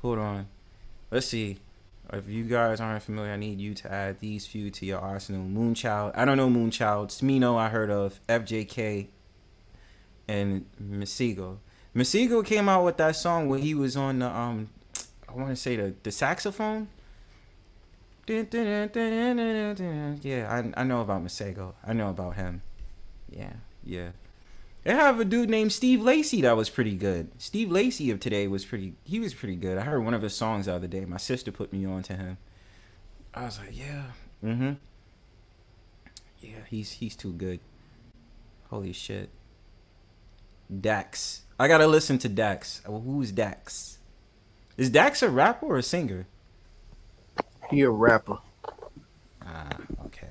Hold on. Let's see. If you guys aren't familiar, I need you to add these few to your arsenal. Moonchild. I don't know Moonchild. Smino I heard of. FJK. And Masego. Masego came out with that song where he was on the I want to say the saxophone. Yeah, I know about Masego. I know about him. Yeah. They have a dude named Steve Lacy that was pretty good. Steve Lacy of today was pretty good. I heard one of his songs the other day. My sister put me on to him. I was like, yeah. Yeah, he's too good. Holy shit. Dax. I gotta listen to Dax. Well, who's Dax? Is Dax a rapper or a singer? He a rapper. Okay.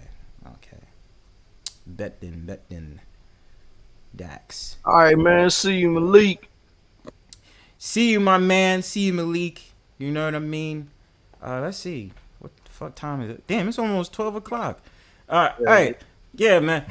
Bet then. Dax. All right, man. See you, Malik. See you, my man. See you, Malik. You know what I mean? Let's see. What the fuck time is it? Damn, it's almost 12 o'clock. All right. Yeah, man.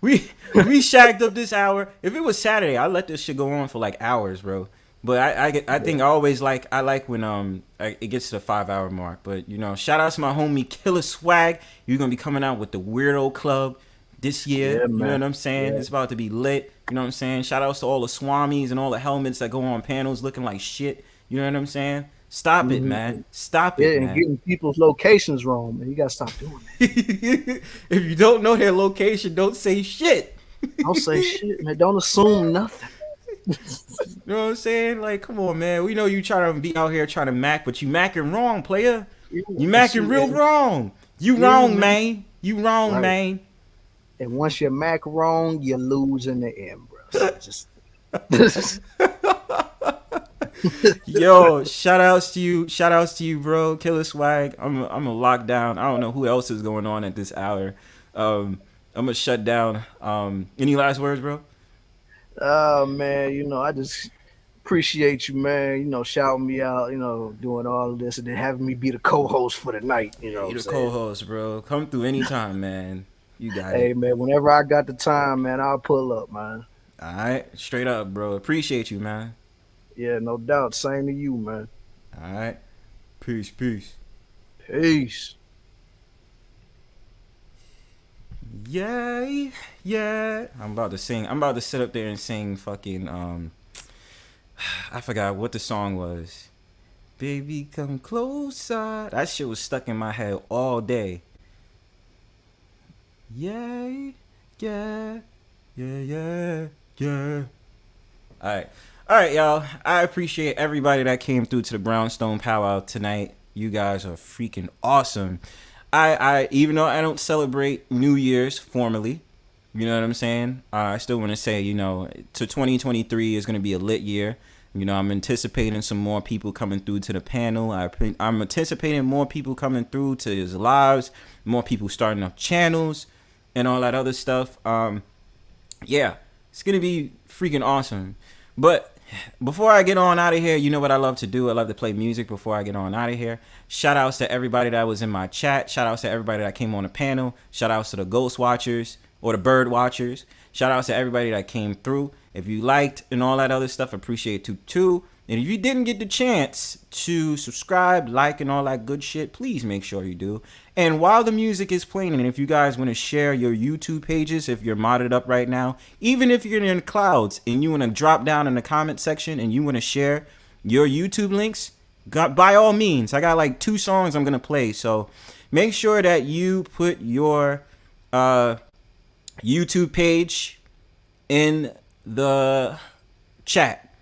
We shacked up this hour. If it was Saturday, I'd let this shit go on for like hours, bro. But I think I like when it gets to the 5 hour mark. But you know, shout out to my homie Killer Swag. You're gonna be coming out with the Weirdo Club this year. You know what I'm saying? It's about to be lit. You know what I'm saying? Shout outs to all the swamis and all the helmets that go on panels looking like shit. You know what I'm saying? Stop it, man. Stop it, man. And getting people's locations wrong, man. You gotta stop doing that. If you don't know their location, don't say shit. Don't say shit, man. Don't assume nothing. You know what I'm saying? Like, come on, man. We know you trying to be out here trying to mac, but you macking wrong, player. You macking real wrong. You wrong, man. You wrong, man. And once you mac wrong, you lose in the end, bro. So just Yo, shout outs to you, bro. Killer Swag. I'm a lockdown. I don't know who else is going on at this hour. I'm gonna shut down. Any last words, bro? Man, you know, I just appreciate you, man. You know, shouting me out, you know, doing all of this and then having me be the co-host for the night. You know, you the co-host, bro. Come through anytime, man. You got it. Hey, man, whenever I got the time, man, I'll pull up, man. All right, straight up, bro. Appreciate you, man. Yeah, no doubt. Same to you, man. All right. Peace. Yeah. I'm about to sing. I'm about to sit up there and sing fucking I forgot what the song was. Baby, come closer. That shit was stuck in my head all day. Yeah. All right, y'all. I appreciate everybody that came through to the Brownstone Powwow tonight. You guys are freaking awesome. I even though I don't celebrate New Year's formally, you know what I'm saying? I still want to say, you know, to 2023 is going to be a lit year. You know, I'm anticipating some more people coming through to the panel. I'm anticipating more people coming through to his lives, more people starting up channels and all that other stuff. Yeah, it's going to be freaking awesome. But before I get on out of here, you know what I love to do? I love to play music before I get on out of here. Shout outs to everybody that was in my chat. Shout outs to everybody that came on the panel. Shout outs to the Ghost Watchers or the Bird Watchers. Shout outs to everybody that came through. If you liked and all that other stuff, appreciate it too. And if you didn't get the chance to subscribe, like, and all that good shit, please make sure you do. And while the music is playing, and if you guys want to share your YouTube pages, if you're modded up right now, even if you're in clouds and you want to drop down in the comment section and you want to share your YouTube links, by all means. I got like 2 songs I'm going to play. So make sure that you put your YouTube page in the chat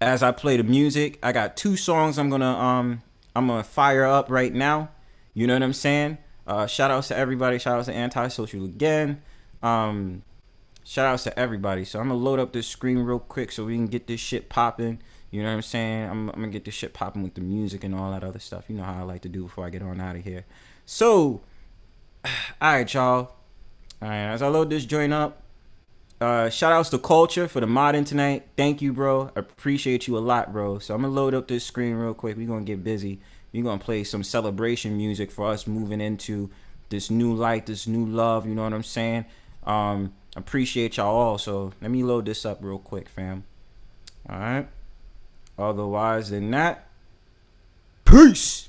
as I play the music. I got 2 songs I'm gonna fire up right now. You know what I'm saying? Shout outs to everybody. Shout outs to Antisocial again. Shout outs to everybody. So I'm gonna load up this screen real quick so we can get this shit popping. You know what I'm saying? I'm gonna get this shit popping with the music and all that other stuff. You know how I like to do before I get on out of here. So, alright, y'all. Alright, as I load this joint up, shout outs to Culture for the modding tonight. Thank you, bro. I appreciate you a lot, bro. So I'm gonna load up this screen real quick. We're gonna get busy. We're gonna play some celebration music for us moving into this new light, this new love. You know what I'm saying? Appreciate y'all all. So let me load this up real quick, fam. Alright. Otherwise than that, peace.